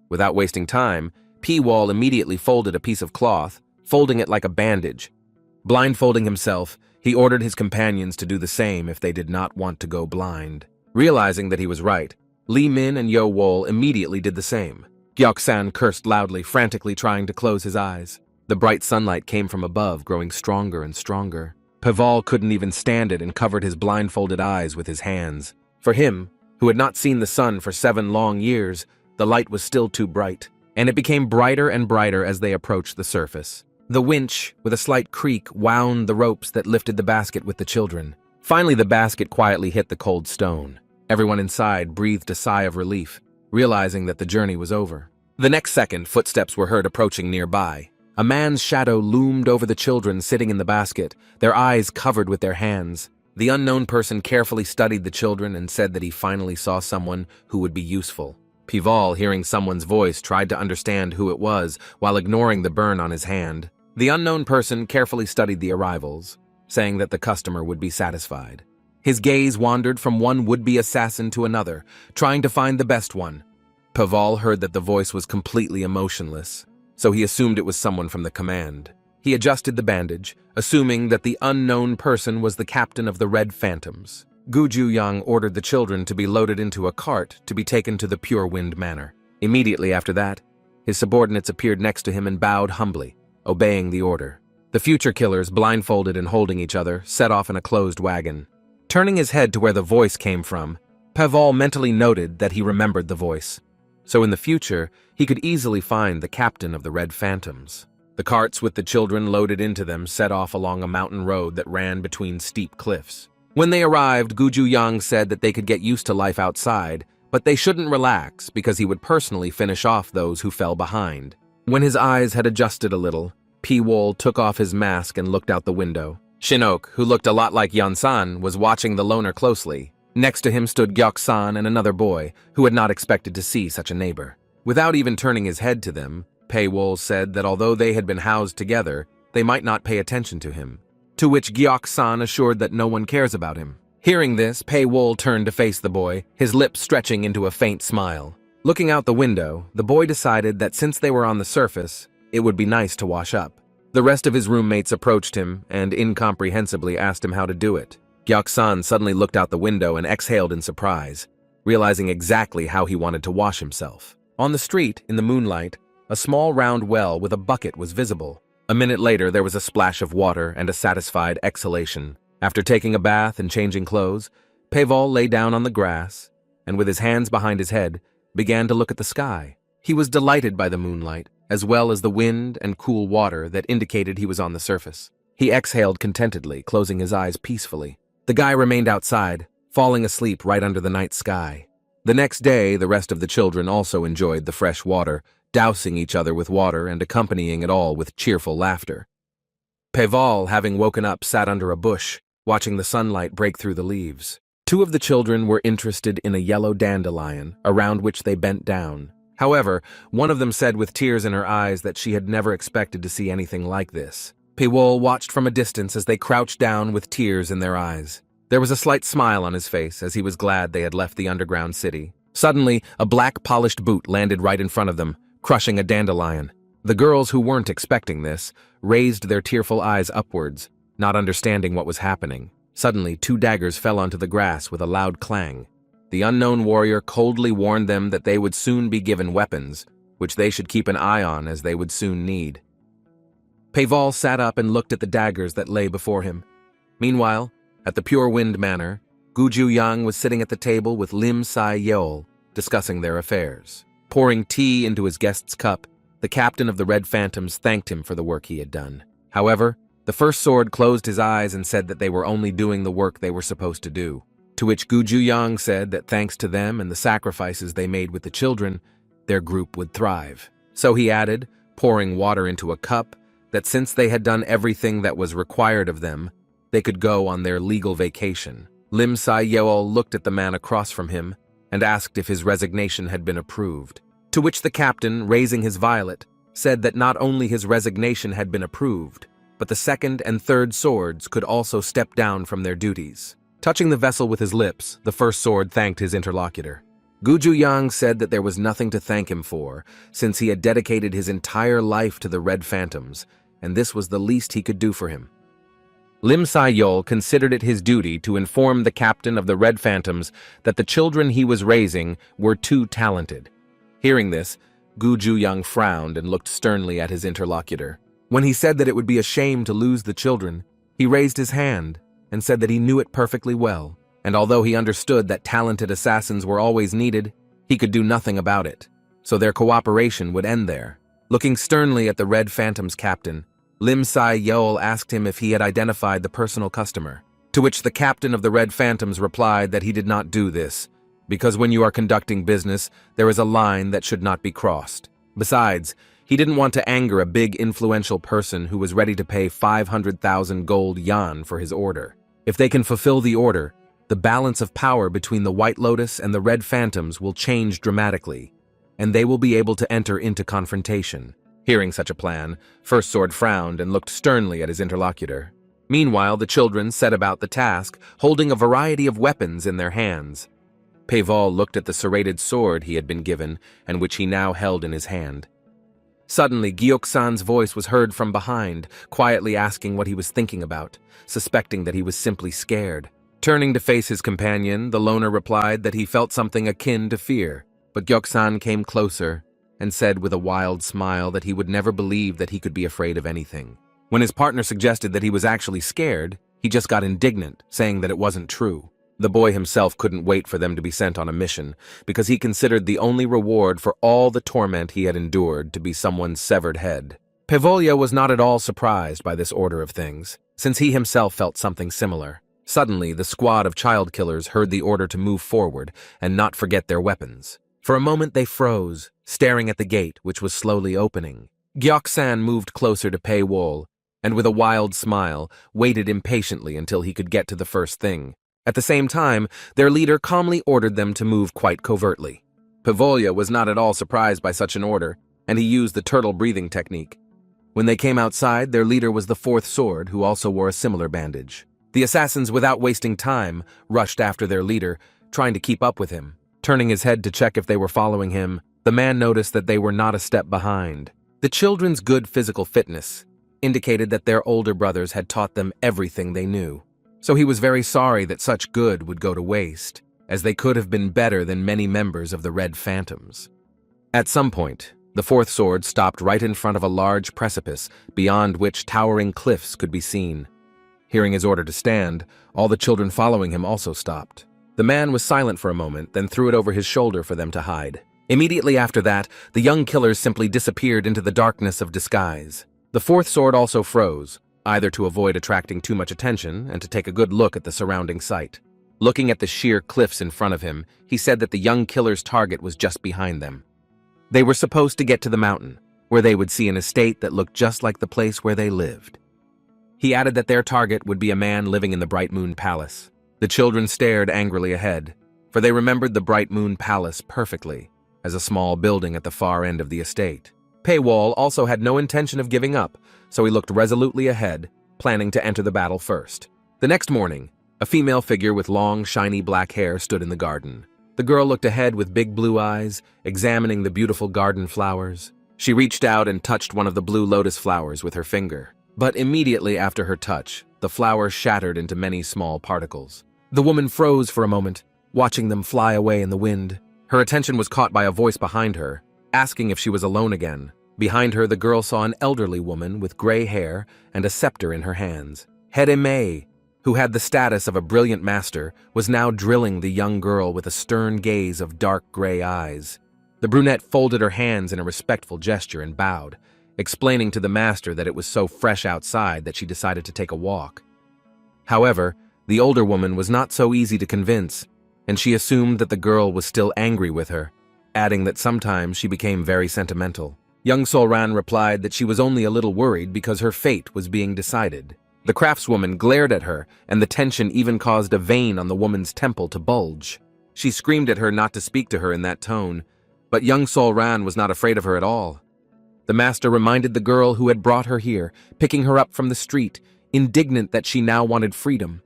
A: Without wasting time, Pival immediately folded a piece of cloth, folding it like a bandage. Blindfolding himself, he ordered his companions to do the same if they did not want to go blind. Realizing that he was right, Lee Min and Yo Wol immediately did the same. Gyeoksan cursed loudly, frantically trying to close his eyes. The bright sunlight came from above, growing stronger and stronger. Pival couldn't even stand it and covered his blindfolded eyes with his hands. For him, who had not seen the sun for 7 long years, the light was still too bright, and it became brighter and brighter as they approached the surface. The winch, with a slight creak, wound the ropes that lifted the basket with the children. Finally, the basket quietly hit the cold stone. Everyone inside breathed a sigh of relief, realizing that the journey was over. The next second, footsteps were heard approaching nearby. A man's shadow loomed over the children sitting in the basket, their eyes covered with their hands. The unknown person carefully studied the children and said that he finally saw someone who would be useful. Pival, hearing someone's voice, tried to understand who it was while ignoring the burn on his hand. The unknown person carefully studied the arrivals, saying that the customer would be satisfied. His gaze wandered from one would-be assassin to another, trying to find the best one. Pival heard that the voice was completely emotionless, so he assumed it was someone from the command. He adjusted the bandage, assuming that the unknown person was the captain of the Red Phantoms. Guju Yang ordered the children to be loaded into a cart to be taken to the Pure Wind Manor. Immediately after that, his subordinates appeared next to him and bowed humbly, obeying the order. The future killers, blindfolded and holding each other, set off in a closed wagon. Turning his head to where the voice came from, Pival mentally noted that he remembered the voice. So in the future, he could easily find the captain of the Red Phantoms. The carts with the children loaded into them set off along a mountain road that ran between steep cliffs. When they arrived, Guju Yang said that they could get used to life outside, but they shouldn't relax because he would personally finish off those who fell behind. When his eyes had adjusted a little, Piwol took off his mask and looked out the window. Shinnok, who looked a lot like Yeon-san, was watching the loner closely. Next to him stood Gyeok-san and another boy, who had not expected to see such a neighbor. Without even turning his head to them, Piwol said that although they had been housed together, they might not pay attention to him. To which Gyeok-san assured that no one cares about him. Hearing this, Piwol turned to face the boy, his lips stretching into a faint smile. Looking out the window, the boy decided that since they were on the surface, it would be nice to wash up. The rest of his roommates approached him and incomprehensibly asked him how to do it. Gyeok-san suddenly looked out the window and exhaled in surprise, realizing exactly how he wanted to wash himself. On the street, in the moonlight, a small round well with a bucket was visible. A minute later, there was a splash of water and a satisfied exhalation. After taking a bath and changing clothes, Piwol lay down on the grass and, with his hands behind his head, began to look at the sky. He was delighted by the moonlight, as well as the wind and cool water that indicated he was on the surface. He exhaled contentedly, closing his eyes peacefully. The guy remained outside, falling asleep right under the night sky. The next day, the rest of the children also enjoyed the fresh water, dousing each other with water and accompanying it all with cheerful laughter. Piwol, having woken up, sat under a bush, watching the sunlight break through the leaves. 2 of the children were interested in a yellow dandelion, around which they bent down. However, one of them said with tears in her eyes that she had never expected to see anything like this. Piwol watched from a distance as they crouched down with tears in their eyes. There was a slight smile on his face as he was glad they had left the underground city. Suddenly, a black polished boot landed right in front of them, crushing a dandelion. The girls, who weren't expecting this, raised their tearful eyes upwards, not understanding what was happening. Suddenly, 2 daggers fell onto the grass with a loud clang. The unknown warrior coldly warned them that they would soon be given weapons, which they should keep an eye on as they would soon need. Piwol sat up and looked at the daggers that lay before him. Meanwhile, at the Pure Wind Manor, Guju Yang was sitting at the table with Lim Sai-yeol, discussing their affairs. Pouring tea into his guest's cup, the captain of the Red Phantoms thanked him for the work he had done. However, the first sword closed his eyes and said that they were only doing the work they were supposed to do. To which Guju Yang said that thanks to them and the sacrifices they made with the children, their group would thrive. So he added, pouring water into a cup, that since they had done everything that was required of them, they could go on their legal vacation. Lim Yeol looked at the man across from him and asked if his resignation had been approved. To which the captain, raising his violet, said that not only his resignation had been approved, but the second and third swords could also step down from their duties. Touching the vessel with his lips, the first sword thanked his interlocutor. Guju Yang said that there was nothing to thank him for, since he had dedicated his entire life to the Red Phantoms, and this was the least he could do for him. Lim Yol considered it his duty to inform the captain of the Red Phantoms that the children he was raising were too talented. Hearing this, Guju Yang frowned and looked sternly at his interlocutor. When he said that it would be a shame to lose the children, he raised his hand and said that he knew it perfectly well, and although he understood that talented assassins were always needed, he could do nothing about it, so their cooperation would end there. Looking sternly at the Red Phantom's captain, Lim Yeol asked him if he had identified the personal customer, to which the captain of the Red Phantoms replied that he did not do this, because when you are conducting business, there is a line that should not be crossed. Besides, he didn't want to anger a big influential person who was ready to pay 500,000 gold yuan for his order. If they can fulfill the order, the balance of power between the White Lotus and the Red Phantoms will change dramatically, and they will be able to enter into confrontation. Hearing such a plan, First Sword frowned and looked sternly at his interlocutor. Meanwhile, the children set about the task, holding a variety of weapons in their hands. Peival looked at the serrated sword he had been given and which he now held in his hand. Suddenly, Gyeoksan's voice was heard from behind, quietly asking what he was thinking about, suspecting that he was simply scared. Turning to face his companion, the loner replied that he felt something akin to fear, but Gyeoksan came closer and said with a wild smile that he would never believe that he could be afraid of anything. When his partner suggested that he was actually scared, he just got indignant, saying that it wasn't true. The boy himself couldn't wait for them to be sent on a mission, because he considered the only reward for all the torment he had endured to be someone's severed head. Pevolya was not at all surprised by this order of things, since he himself felt something similar. Suddenly, the squad of child killers heard the order to move forward and not forget their weapons. For a moment they froze, staring at the gate, which was slowly opening. Gyeoksan moved closer to Pei Wol, and with a wild smile, waited impatiently until he could get to the first thing. At the same time, their leader calmly ordered them to move quite covertly. Pevolya was not at all surprised by such an order, and he used the turtle breathing technique. When they came outside, their leader was the fourth sword, who also wore a similar bandage. The assassins, without wasting time, rushed after their leader, trying to keep up with him. Turning his head to check if they were following him, the man noticed that they were not a step behind. The children's good physical fitness indicated that their older brothers had taught them everything they knew. So he was very sorry that such good would go to waste, as they could have been better than many members of the Red Phantoms. At some point, the fourth sword stopped right in front of a large precipice, beyond which towering cliffs could be seen. Hearing his order to stand, all the children following him also stopped. The man was silent for a moment, then threw it over his shoulder for them to hide. Immediately after that, the young killers simply disappeared into the darkness of disguise. The fourth sword also froze, either to avoid attracting too much attention and to take a good look at the surrounding sight. Looking at the sheer cliffs in front of him, he said that the young killer's target was just behind them. They were supposed to get to the mountain, where they would see an estate that looked just like the place where they lived. He added that their target would be a man living in the Bright Moon Palace. The children stared angrily ahead, for they remembered the Bright Moon Palace perfectly, as a small building at the far end of the estate. Pei Wol also had no intention of giving up, so he looked resolutely ahead, planning to enter the battle first. The next morning, a female figure with long, shiny black hair stood in the garden. The girl looked ahead with big blue eyes, examining the beautiful garden flowers. She reached out and touched one of the blue lotus flowers with her finger. But immediately after her touch, the flower shattered into many small particles. The woman froze for a moment, watching them fly away in the wind. Her attention was caught by a voice behind her, asking if she was alone again. Behind her, the girl saw an elderly woman with gray hair and a scepter in her hands. Hede Mei, who had the status of a brilliant master, was now drilling the young girl with a stern gaze of dark gray eyes. The brunette folded her hands in a respectful gesture and bowed, explaining to the master that it was so fresh outside that she decided to take a walk. However, the older woman was not so easy to convince, and she assumed that the girl was still angry with her, adding that sometimes she became very sentimental. Young Solran replied that she was only a little worried because her fate was being decided. The craftswoman glared at her, and the tension even caused a vein on the woman's temple to bulge. She screamed at her not to speak to her in that tone, but young Solran was not afraid of her at all. The master reminded the girl who had brought her here, picking her up from the street, indignant that she now wanted freedom.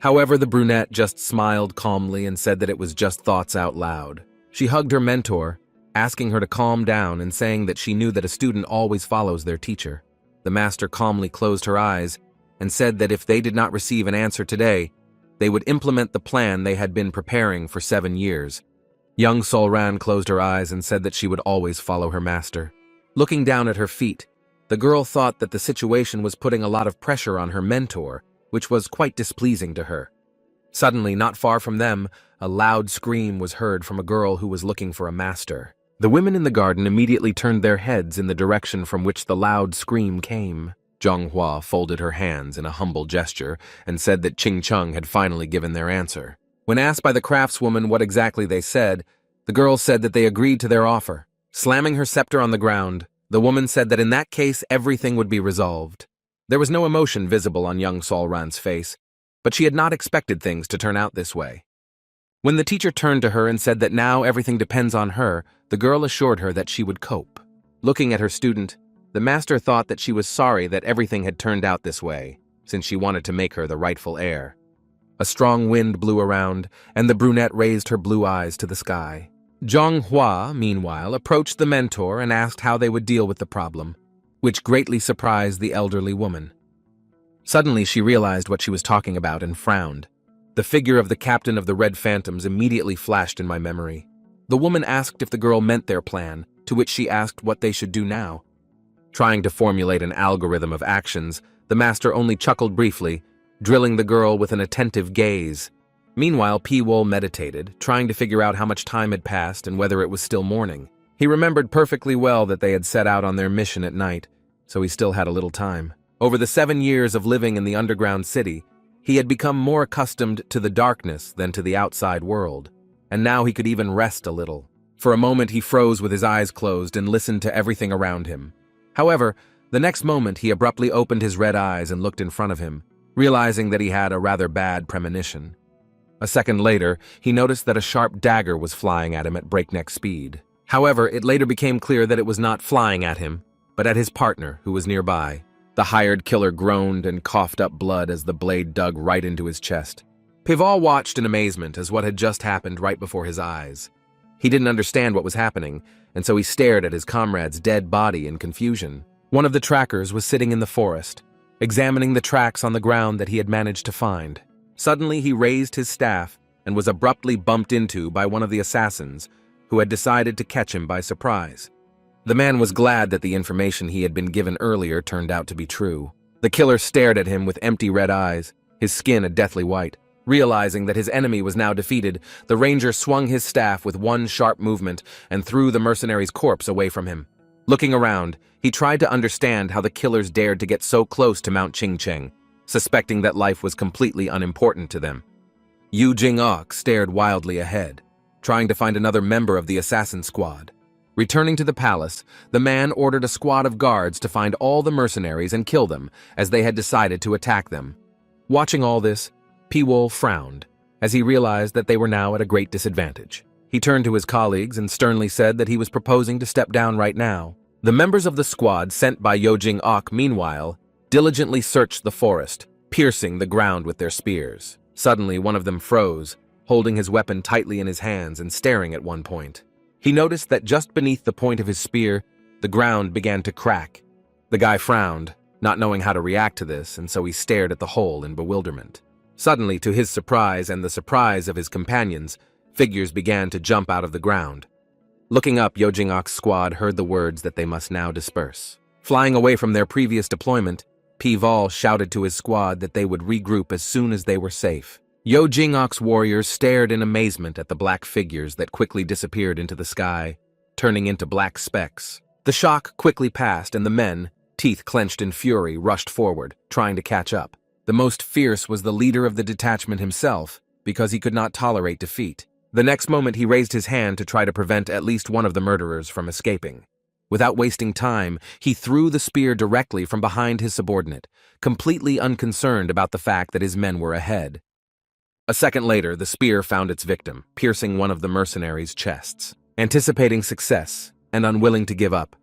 A: However, the brunette just smiled calmly and said that it was just thoughts out loud. She hugged her mentor, asking her to calm down and saying that she knew that a student always follows their teacher. The master calmly closed her eyes and said that if they did not receive an answer today, they would implement the plan they had been preparing for 7 years. Young Solran closed her eyes and said that she would always follow her master. Looking down at her feet, the girl thought that the situation was putting a lot of pressure on her mentor, which was quite displeasing to her. Suddenly, not far from them, a loud scream was heard from a girl who was looking for a master. The women in the garden immediately turned their heads in the direction from which the loud scream came. Zhonghua folded her hands in a humble gesture and said that Ching Chung had finally given their answer. When asked by the craftswoman what exactly they said, the girl said that they agreed to their offer. Slamming her scepter on the ground, the woman said that in that case everything would be resolved. There was no emotion visible on young Solran's face, but she had not expected things to turn out this way. When the teacher turned to her and said that now everything depends on her, the girl assured her that she would cope. Looking at her student, the master thought that she was sorry that everything had turned out this way, since she wanted to make her the rightful heir. A strong wind blew around, and the brunette raised her blue eyes to the sky. Zhonghua, meanwhile, approached the mentor and asked how they would deal with the problem, which greatly surprised the elderly woman. Suddenly she realized what she was talking about and frowned. The figure of the captain of the Red Phantoms immediately flashed in my memory. The woman asked if the girl meant their plan, to which she asked what they should do now. Trying to formulate an algorithm of actions, the master only chuckled briefly, drilling the girl with an attentive gaze. Meanwhile, P-Wool meditated, trying to figure out how much time had passed and whether it was still morning. He remembered perfectly well that they had set out on their mission at night, so he still had a little time. Over the 7 years of living in the underground city, he had become more accustomed to the darkness than to the outside world, and now he could even rest a little. For a moment he froze with his eyes closed and listened to everything around him. However, the next moment he abruptly opened his red eyes and looked in front of him, realizing that he had a rather bad premonition. A second later, he noticed that a sharp dagger was flying at him at breakneck speed. However, it later became clear that it was not flying at him, but at his partner, who was nearby. The hired killer groaned and coughed up blood as the blade dug right into his chest. Pival watched in amazement as what had just happened right before his eyes. He didn't understand what was happening, and so he stared at his comrade's dead body in confusion. One of the trackers was sitting in the forest, examining the tracks on the ground that he had managed to find. Suddenly he raised his staff and was abruptly bumped into by one of the assassins, who had decided to catch him by surprise. The man was glad that the information he had been given earlier turned out to be true. The killer stared at him with empty red eyes, his skin a deathly white. Realizing that his enemy was now defeated, the ranger swung his staff with one sharp movement and threw the mercenary's corpse away from him. Looking around, he tried to understand how the killers dared to get so close to Mount Qingcheng, suspecting that life was completely unimportant to them. Yu Jing-ok stared wildly ahead, trying to find another member of the assassin squad. Returning to the palace, the man ordered a squad of guards to find all the mercenaries and kill them, as they had decided to attack them. Watching all this, P-Wool frowned, as he realized that they were now at a great disadvantage. He turned to his colleagues and sternly said that he was proposing to step down right now. The members of the squad sent by Yu Jing-ok, meanwhile, diligently searched the forest, piercing the ground with their spears. Suddenly, one of them froze, holding his weapon tightly in his hands and staring at one point. He noticed that just beneath the point of his spear, the ground began to crack. The guy frowned, not knowing how to react to this, and so he stared at the hole in bewilderment. Suddenly, to his surprise and the surprise of his companions, figures began to jump out of the ground. Looking up, Yu Jing-ok's squad heard the words that they must now disperse. Flying away from their previous deployment, Pival shouted to his squad that they would regroup as soon as they were safe. Yu Jing-ok's warriors stared in amazement at the black figures that quickly disappeared into the sky, turning into black specks. The shock quickly passed, and the men, teeth clenched in fury, rushed forward, trying to catch up. The most fierce was the leader of the detachment himself, because he could not tolerate defeat. The next moment he raised his hand to try to prevent at least one of the murderers from escaping. Without wasting time, he threw the spear directly from behind his subordinate, completely unconcerned about the fact that his men were ahead. A second later, the spear found its victim, piercing one of the mercenaries' chests. Anticipating success and unwilling to give up,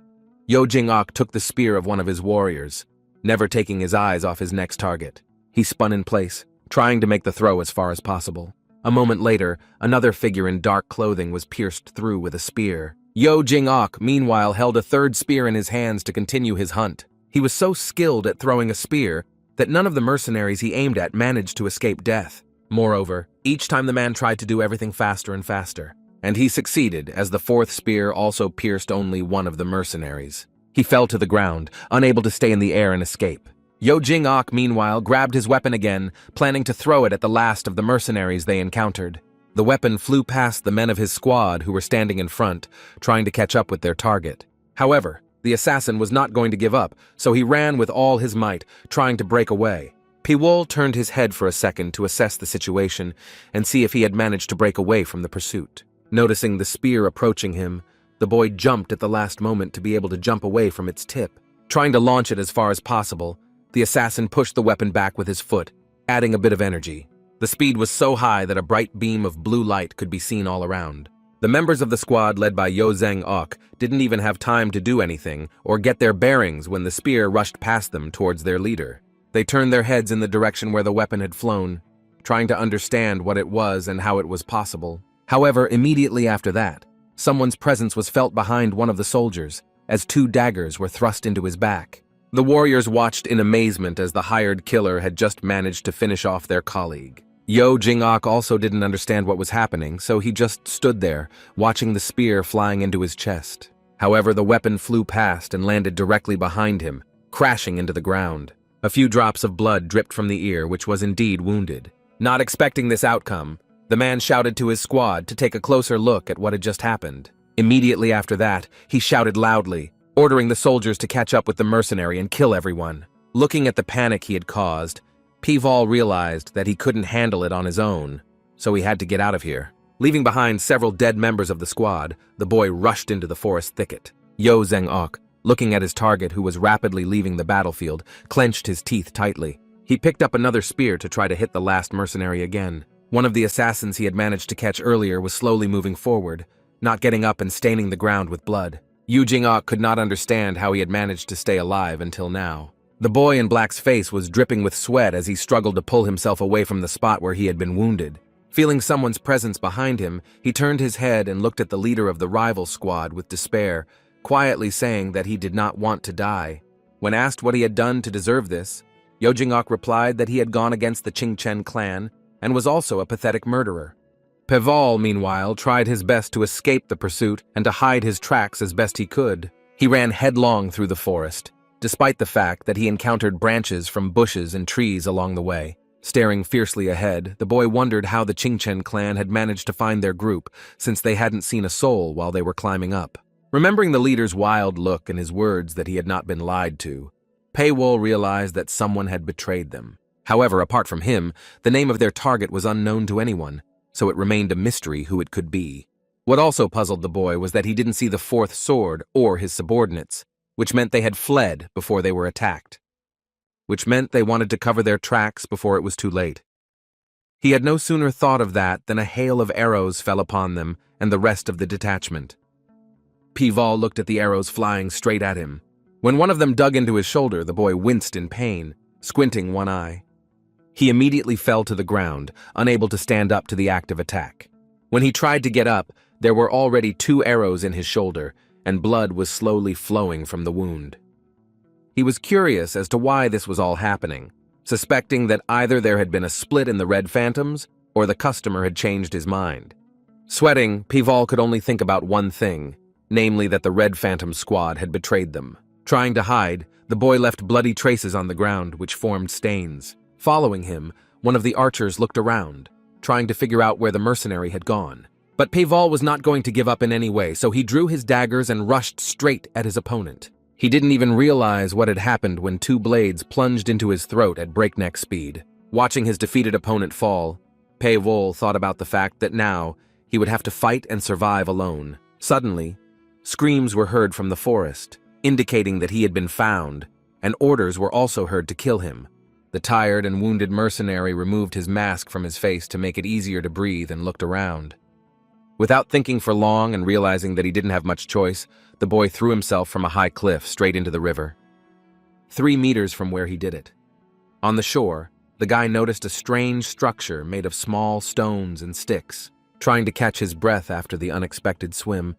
A: Yo Jing-ok took the spear of one of his warriors, never taking his eyes off his next target. He spun in place, trying to make the throw as far as possible. A moment later, another figure in dark clothing was pierced through with a spear. Yo Jing-ok, meanwhile, held a third spear in his hands to continue his hunt. He was so skilled at throwing a spear that none of the mercenaries he aimed at managed to escape death. Moreover, each time the man tried to do everything faster and faster. And he succeeded, as the fourth spear also pierced only one of the mercenaries. He fell to the ground, unable to stay in the air and escape. Yo Jing-ok, meanwhile, grabbed his weapon again, planning to throw it at the last of the mercenaries they encountered. The weapon flew past the men of his squad who were standing in front, trying to catch up with their target. However, the assassin was not going to give up, so he ran with all his might, trying to break away. Piwol turned his head for a second to assess the situation and see if he had managed to break away from the pursuit. Noticing the spear approaching him, the boy jumped at the last moment to be able to jump away from its tip. Trying to launch it as far as possible, the assassin pushed the weapon back with his foot, adding a bit of energy. The speed was so high that a bright beam of blue light could be seen all around. The members of the squad led by Yo Jing-ok didn't even have time to do anything or get their bearings when the spear rushed past them towards their leader. They turned their heads in the direction where the weapon had flown, trying to understand what it was and how it was possible. However, immediately after that, someone's presence was felt behind one of the soldiers, as two daggers were thrust into his back. The warriors watched in amazement as the hired killer had just managed to finish off their colleague. Yo Jing-ok also didn't understand what was happening, so he just stood there, watching the spear flying into his chest. However, the weapon flew past and landed directly behind him, crashing into the ground. A few drops of blood dripped from the ear, which was indeed wounded. Not expecting this outcome, the man shouted to his squad to take a closer look at what had just happened. Immediately after that, he shouted loudly, ordering the soldiers to catch up with the mercenary and kill everyone. Looking at the panic he had caused, Piwol realized that he couldn't handle it on his own, so he had to get out of here. Leaving behind several dead members of the squad, the boy rushed into the forest thicket. Yo Jing-ok, looking at his target who was rapidly leaving the battlefield, clenched his teeth tightly. He picked up another spear to try to hit the last mercenary again. One of the assassins he had managed to catch earlier was slowly moving forward, not getting up and staining the ground with blood. Yo Jing-ok could not understand how he had managed to stay alive until now. The boy in black's face was dripping with sweat as he struggled to pull himself away from the spot where he had been wounded. Feeling someone's presence behind him, he turned his head and looked at the leader of the rival squad with despair, quietly saying that he did not want to die. When asked what he had done to deserve this, Yo Jing-ok replied that he had gone against the Qingchen clan and was also a pathetic murderer. Piwol, meanwhile, tried his best to escape the pursuit and to hide his tracks as best he could. He ran headlong through the forest, despite the fact that he encountered branches from bushes and trees along the way. Staring fiercely ahead, the boy wondered how the Qingchen clan had managed to find their group, since they hadn't seen a soul while they were climbing up. Remembering the leader's wild look and his words that he had not been lied to, Piwol realized that someone had betrayed them. However, apart from him, the name of their target was unknown to anyone, so it remained a mystery who it could be. What also puzzled the boy was that he didn't see the fourth sword or his subordinates, which meant they had fled before they were attacked. Which meant they wanted to cover their tracks before it was too late. He had no sooner thought of that than a hail of arrows fell upon them and the rest of the detachment. Piwol looked at the arrows flying straight at him. When one of them dug into his shoulder, the boy winced in pain, squinting one eye. He immediately fell to the ground, unable to stand up to the active attack. When he tried to get up, there were already 2 arrows in his shoulder, and blood was slowly flowing from the wound. He was curious as to why this was all happening, suspecting that either there had been a split in the Red Phantoms or the customer had changed his mind. Sweating, Piwol could only think about one thing, namely that the Red Phantom squad had betrayed them. Trying to hide, the boy left bloody traces on the ground which formed stains. Following him, one of the archers looked around, trying to figure out where the mercenary had gone. But Piwol was not going to give up in any way, so he drew his daggers and rushed straight at his opponent. He didn't even realize what had happened when 2 blades plunged into his throat at breakneck speed. Watching his defeated opponent fall, Piwol thought about the fact that now he would have to fight and survive alone. Suddenly, Screams were heard from the forest, indicating that he had been found, and orders were also heard to kill him. The tired and wounded mercenary removed his mask from his face to make it easier to breathe and looked around. Without thinking for long and realizing that he didn't have much choice, the boy threw himself from a high cliff straight into the river. 3 meters from where he did it. On the shore, the guy noticed a strange structure made of small stones and sticks. Trying to catch his breath after the unexpected swim,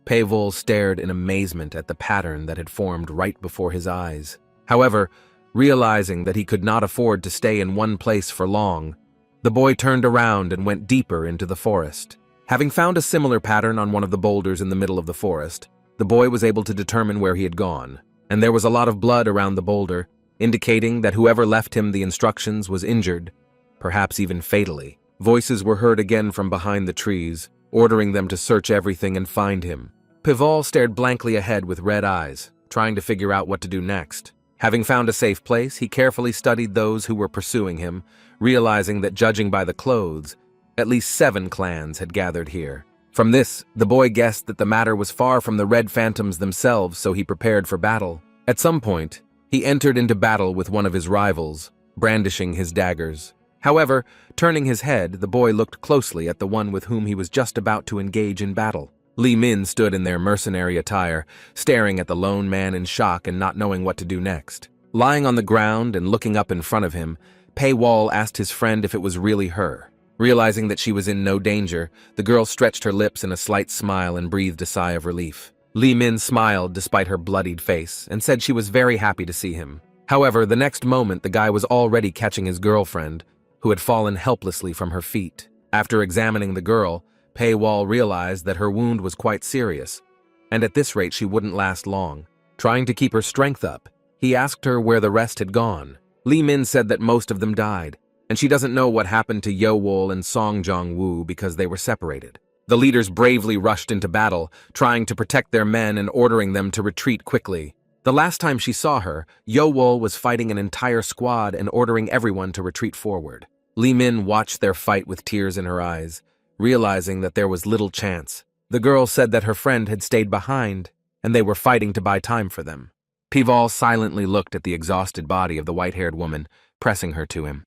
A: Pavel stared in amazement at the pattern that had formed right before his eyes. However, realizing that he could not afford to stay in one place for long, the boy turned around and went deeper into the forest. Having found a similar pattern on one of the boulders in the middle of the forest, the boy was able to determine where he had gone, and there was a lot of blood around the boulder, indicating that whoever left him the instructions was injured, perhaps even fatally. Voices were heard again from behind the trees, ordering them to search everything and find him. Pavel stared blankly ahead with red eyes, trying to figure out what to do next. Having found a safe place, he carefully studied those who were pursuing him, realizing that judging by the clothes, at least 7 clans had gathered here. From this, the boy guessed that the matter was far from the Red Phantoms themselves, so he prepared for battle. At some point, he entered into battle with one of his rivals, brandishing his daggers. However, turning his head, the boy looked closely at the one with whom he was just about to engage in battle. Lv1 stood in their mercenary attire, staring at the lone man in shock and not knowing what to do next. Lying on the ground and looking up in front of him, Paywall asked his friend if it was really her. Realizing that she was in no danger, the girl stretched her lips in a slight smile and breathed a sigh of relief. Lv1 smiled despite her bloodied face and said she was very happy to see him. However, the next moment the guy was already catching his girlfriend, who had fallen helplessly from her feet. After examining the girl, Paywall realized that her wound was quite serious, and at this rate she wouldn't last long. Trying to keep her strength up, he asked her where the rest had gone. Lv1 said that most of them died, and she doesn't know what happened to Yeowol and Song Jong-woo because they were separated. The leaders bravely rushed into battle, trying to protect their men and ordering them to retreat quickly. The last time she saw her, Yeowol was fighting an entire squad and ordering everyone to retreat forward. Lv1 watched their fight with tears in her eyes, realizing that there was little chance. The girl said that her friend had stayed behind, and they were fighting to buy time for them. Pavel silently looked at the exhausted body of the white-haired woman, pressing her to him.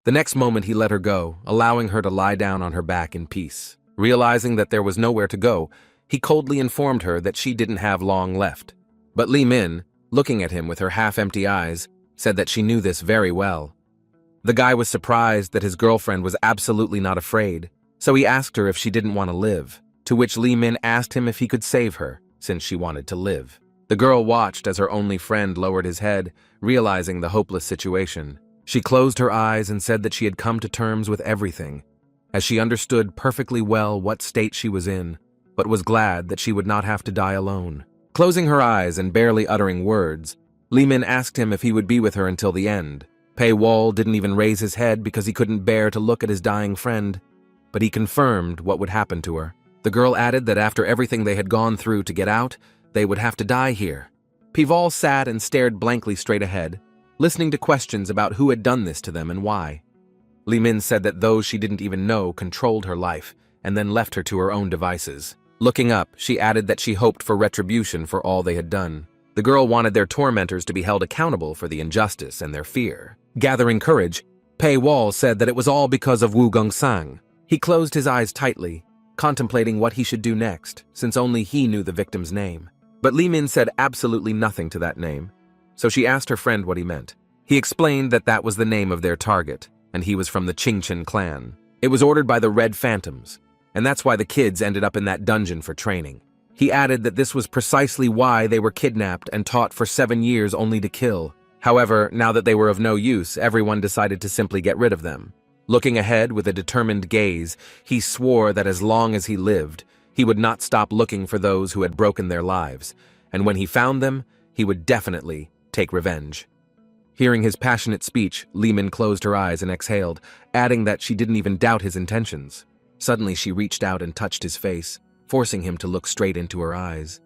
A: The next moment he let her go, allowing her to lie down on her back in peace. Realizing that there was nowhere to go, he coldly informed her that she didn't have long left. But Lv1, looking at him with her half-empty eyes, said that she knew this very well. The guy was surprised that his girlfriend was absolutely not afraid, so he asked her if she didn't want to live, to which Lv1 asked him if he could save her, since she wanted to live. The girl watched as her only friend lowered his head, realizing the hopeless situation. She closed her eyes and said that she had come to terms with everything, as she understood perfectly well what state she was in, but was glad that she would not have to die alone. Closing her eyes and barely uttering words, Lv1 asked him if he would be with her until the end. Paywall didn't even raise his head because he couldn't bear to look at his dying friend, but he confirmed what would happen to her. The girl added that after everything they had gone through to get out, they would have to die here. Pavel sat and stared blankly straight ahead, listening to questions about who had done this to them and why. Lv1 said that those she didn't even know controlled her life, and then left her to her own devices. Looking up, she added that she hoped for retribution for all they had done. The girl wanted their tormentors to be held accountable for the injustice and their fear. Gathering courage, Paywall said that it was all because of Wu Gong-sang. He closed his eyes tightly, contemplating what he should do next, since only he knew the victim's name. But Lv1 said absolutely nothing to that name, so she asked her friend what he meant. He explained that that was the name of their target, and he was from the Qingchen clan. It was ordered by the Red Phantoms, and that's why the kids ended up in that dungeon for training. He added that this was precisely why they were kidnapped and taught for 7 years only to kill. However, now that they were of no use, everyone decided to simply get rid of them. Looking ahead with a determined gaze, he swore that as long as he lived, he would not stop looking for those who had broken their lives, and when he found them, he would definitely take revenge. Hearing his passionate speech, Lv1 closed her eyes and exhaled, adding that she didn't even doubt his intentions. Suddenly she reached out and touched his face, forcing him to look straight into her eyes.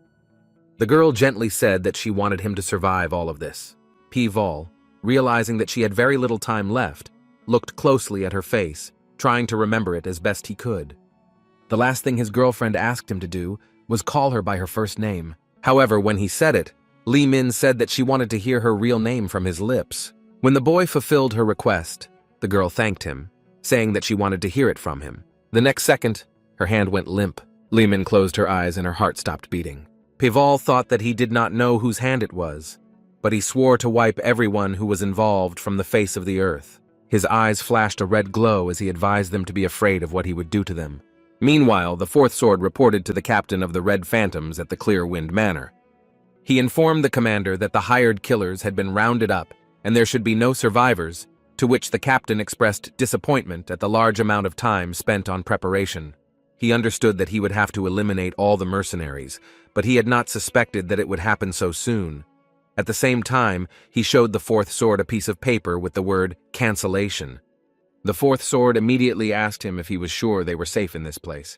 A: The girl gently said that she wanted him to survive all of this. Pavel, realizing that she had very little time left, looked closely at her face, trying to remember it as best he could. The last thing his girlfriend asked him to do was call her by her first name. However, when he said it, Li Min said that she wanted to hear her real name from his lips. When the boy fulfilled her request, the girl thanked him, saying that she wanted to hear it from him. The next second, her hand went limp. Li Min closed her eyes and her heart stopped beating. Pival thought that he did not know whose hand it was, but he swore to wipe everyone who was involved from the face of the earth. His eyes flashed a red glow as he advised them to be afraid of what he would do to them. Meanwhile, the fourth sword reported to the captain of the Red Phantoms at the Clearwind Manor. He informed the commander that the hired killers had been rounded up and there should be no survivors, to which the captain expressed disappointment at the large amount of time spent on preparation. He understood that he would have to eliminate all the mercenaries, but he had not suspected that it would happen so soon. At the same time, he showed the fourth sword a piece of paper with the word cancellation. The fourth sword immediately asked him if he was sure they were safe in this place.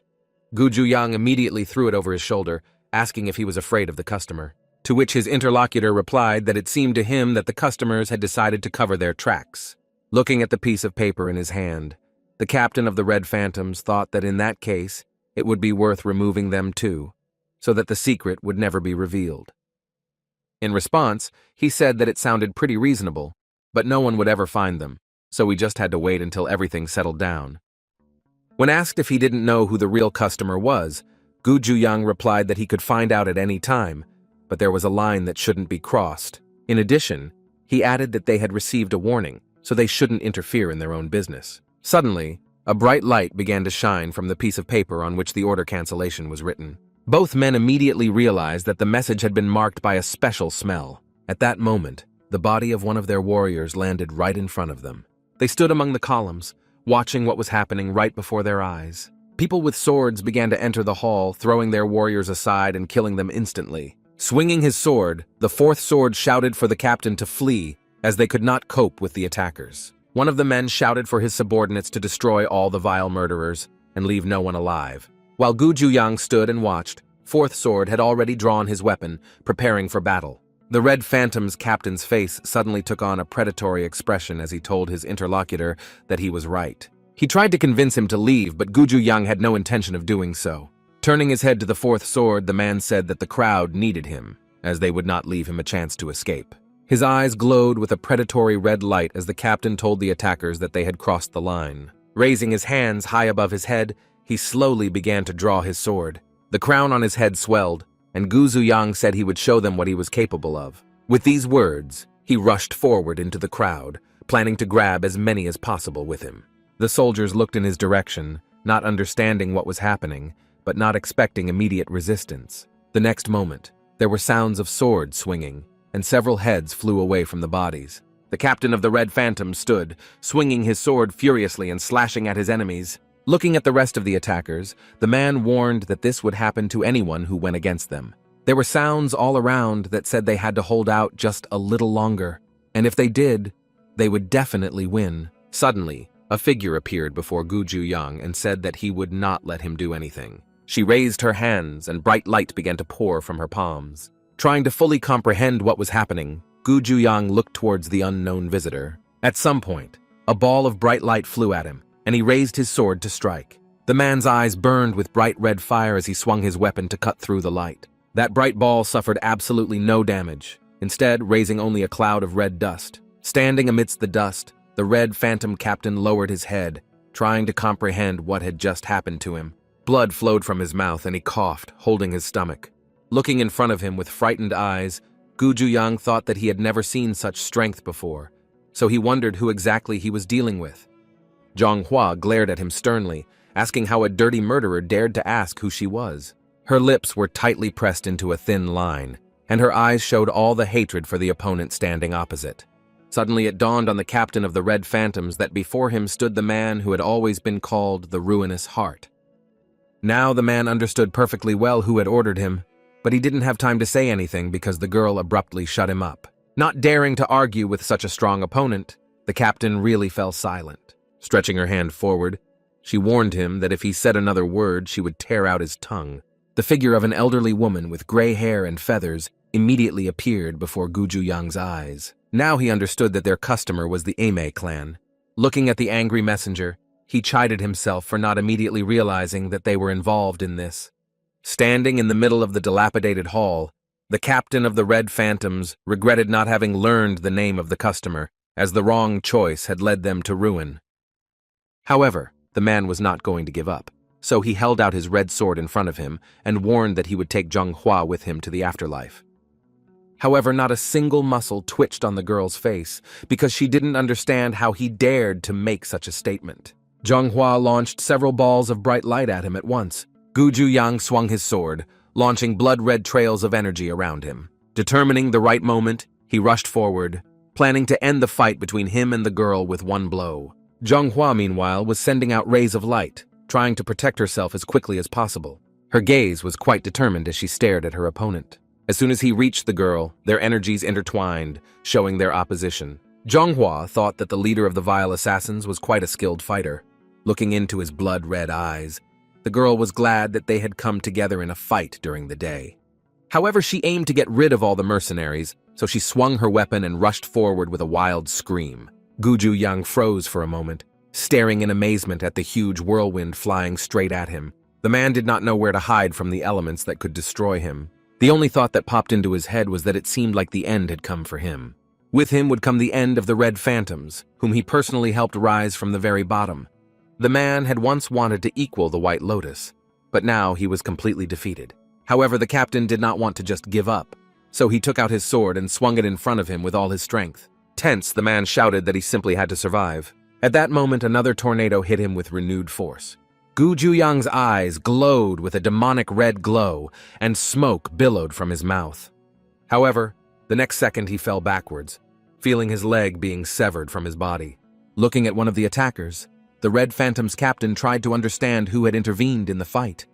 A: Gu Zhuyang immediately threw it over his shoulder, asking if he was afraid of the customer, to which his interlocutor replied that it seemed to him that the customers had decided to cover their tracks. Looking at the piece of paper in his hand, the captain of the Red Phantoms thought that in that case, it would be worth removing them too, so that the secret would never be revealed. In response, he said that it sounded pretty reasonable, but no one would ever find them, so we just had to wait until everything settled down. When asked if he didn't know who the real customer was, Gu Zhuyang replied that he could find out at any time, but there was a line that shouldn't be crossed. In addition, he added that they had received a warning, so they shouldn't interfere in their own business. Suddenly, a bright light began to shine from the piece of paper on which the order cancellation was written. Both men immediately realized that the message had been marked by a special smell. At that moment, the body of one of their warriors landed right in front of them. They stood among the columns, watching what was happening right before their eyes. People with swords began to enter the hall, throwing their warriors aside and killing them instantly. Swinging his sword, the fourth sword shouted for the captain to flee, as they could not cope with the attackers. One of the men shouted for his subordinates to destroy all the vile murderers and leave no one alive. While Gu Zhuyang stood and watched, Fourth Sword had already drawn his weapon, preparing for battle. The Red Phantom's captain's face suddenly took on a predatory expression as he told his interlocutor that he was right. He tried to convince him to leave, but Gu Zhuyang had no intention of doing so. Turning his head to the Fourth Sword, the man said that the crowd needed him, as they would not leave him a chance to escape. His eyes glowed with a predatory red light as the captain told the attackers that they had crossed the line. Raising his hands high above his head, he slowly began to draw his sword. The crown on his head swelled, and Gu Zhuyang said he would show them what he was capable of. With these words, he rushed forward into the crowd, planning to grab as many as possible with him. The soldiers looked in his direction, not understanding what was happening, but not expecting immediate resistance. The next moment, there were sounds of swords swinging, and several heads flew away from the bodies. The captain of the Red Phantom stood, swinging his sword furiously and slashing at his enemies. Looking at the rest of the attackers, the man warned that this would happen to anyone who went against them. There were sounds all around that said they had to hold out just a little longer, and if they did, they would definitely win. Suddenly, a figure appeared before Gu Zhuyang and said that he would not let him do anything. She raised her hands and bright light began to pour from her palms. Trying to fully comprehend what was happening, Gu Zhuyang looked towards the unknown visitor. At some point, a ball of bright light flew at him, and he raised his sword to strike. The man's eyes burned with bright red fire as he swung his weapon to cut through the light. That bright ball suffered absolutely no damage, instead raising only a cloud of red dust. Standing amidst the dust, the Red Phantom captain lowered his head, trying to comprehend what had just happened to him. Blood flowed from his mouth and he coughed, holding his stomach. Looking in front of him with frightened eyes, Gu Zhuyang thought that he had never seen such strength before, so he wondered who exactly he was dealing with. Zhonghua glared at him sternly, asking how a dirty murderer dared to ask who she was. Her lips were tightly pressed into a thin line, and her eyes showed all the hatred for the opponent standing opposite. Suddenly it dawned on the captain of the Red Phantoms that before him stood the man who had always been called the Ruinous Heart. Now the man understood perfectly well who had ordered him, but he didn't have time to say anything because the girl abruptly shut him up. Not daring to argue with such a strong opponent, the captain really fell silent. Stretching her hand forward, she warned him that if he said another word, she would tear out his tongue. The figure of an elderly woman with gray hair and feathers immediately appeared before Gu Zhuyang's eyes. Now he understood that their customer was the Ame clan. Looking at the angry messenger, he chided himself for not immediately realizing that they were involved in this. Standing in the middle of the dilapidated hall, the captain of the Red Phantoms regretted not having learned the name of the customer, as the wrong choice had led them to ruin. However, the man was not going to give up, so he held out his red sword in front of him and warned that he would take Manhwa with him to the afterlife. However, not a single muscle twitched on the girl's face, because she didn't understand how he dared to make such a statement. Manhwa launched several balls of bright light at him at once. Guju Yang swung his sword, launching blood-red trails of energy around him. Determining the right moment, he rushed forward, planning to end the fight between him and the girl with one blow. Manhwa, meanwhile, was sending out rays of light, trying to protect herself as quickly as possible. Her gaze was quite determined as she stared at her opponent. As soon as he reached the girl, their energies intertwined, showing their opposition. Manhwa thought that the leader of the vile assassins was quite a skilled fighter. Looking into his blood-red eyes, the girl was glad that they had come together in a fight during the day. However, she aimed to get rid of all the mercenaries, so she swung her weapon and rushed forward with a wild scream. Guju Yang froze for a moment, staring in amazement at the huge whirlwind flying straight at him. The man did not know where to hide from the elements that could destroy him. The only thought that popped into his head was that it seemed like the end had come for him. With him would come the end of the Red Phantoms, whom he personally helped rise from the very bottom. The man had once wanted to equal the White Lotus, but now he was completely defeated. However, the captain did not want to just give up, so he took out his sword and swung it in front of him with all his strength. Tense, the man shouted that he simply had to survive. At that moment, another tornado hit him with renewed force. Guju Yang's eyes glowed with a demonic red glow, and smoke billowed from his mouth. However, the next second he fell backwards, feeling his leg being severed from his body. Looking at one of the attackers, the Red Phantom's captain tried to understand who had intervened in the fight.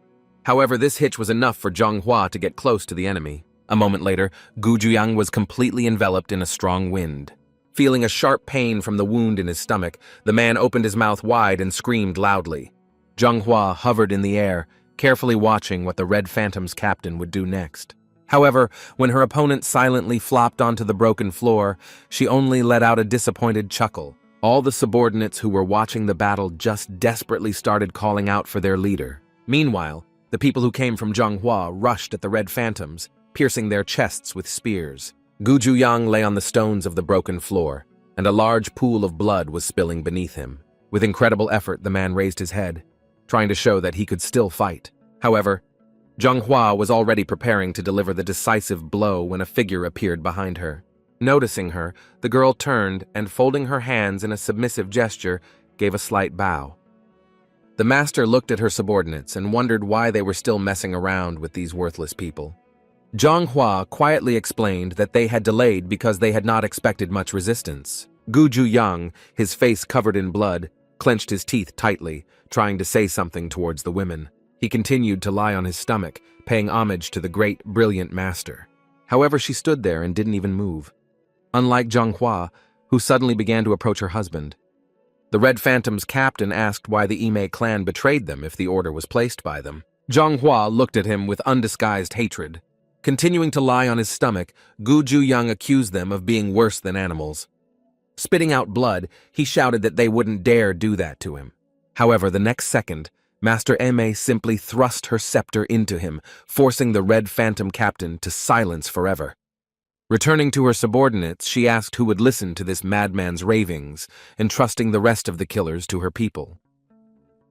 A: However, this hitch was enough for Manhwa to get close to the enemy. A moment later, Guju Yang was completely enveloped in a strong wind. Feeling a sharp pain from the wound in his stomach, the man opened his mouth wide and screamed loudly. Manhwa hovered in the air, carefully watching what the Red Phantom's captain would do next. However, when her opponent silently flopped onto the broken floor, she only let out a disappointed chuckle. All the subordinates who were watching the battle just desperately started calling out for their leader. Meanwhile, the people who came from Manhwa rushed at the Red Phantoms, piercing their chests with spears. Guju Yang lay on the stones of the broken floor, and a large pool of blood was spilling beneath him. With incredible effort, the man raised his head, trying to show that he could still fight. However, Manhwa was already preparing to deliver the decisive blow when a figure appeared behind her. Noticing her, the girl turned and, folding her hands in a submissive gesture, gave a slight bow. The master looked at her subordinates and wondered why they were still messing around with these worthless people. Manhwa quietly explained that they had delayed because they had not expected much resistance. Guju Yang, his face covered in blood, clenched his teeth tightly, trying to say something towards the women. He continued to lie on his stomach, paying homage to the great, brilliant master. However, she stood there and didn't even move. Unlike Manhwa, who suddenly began to approach her husband. The Red Phantom's captain asked why the Ime clan betrayed them if the order was placed by them. Manhwa looked at him with undisguised hatred. Continuing to lie on his stomach, Guju Yang accused them of being worse than animals. Spitting out blood, he shouted that they wouldn't dare do that to him. However, the next second, Master Eme simply thrust her scepter into him, forcing the Red Phantom captain to silence forever. Returning to her subordinates, she asked who would listen to this madman's ravings, entrusting the rest of the killers to her people.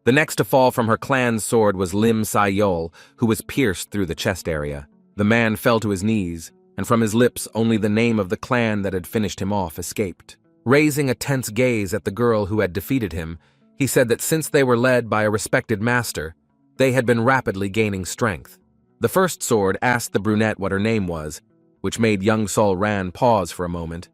A: The next to fall from her clan's sword was Lim Sayol, who was pierced through the chest area. The man fell to his knees, and from his lips only the name of the clan that had finished him off escaped. Raising a tense gaze at the girl who had defeated him, he said that since they were led by a respected master, they had been rapidly gaining strength. The first sword asked the brunette what her name was, which made young Sol Ran pause for a moment.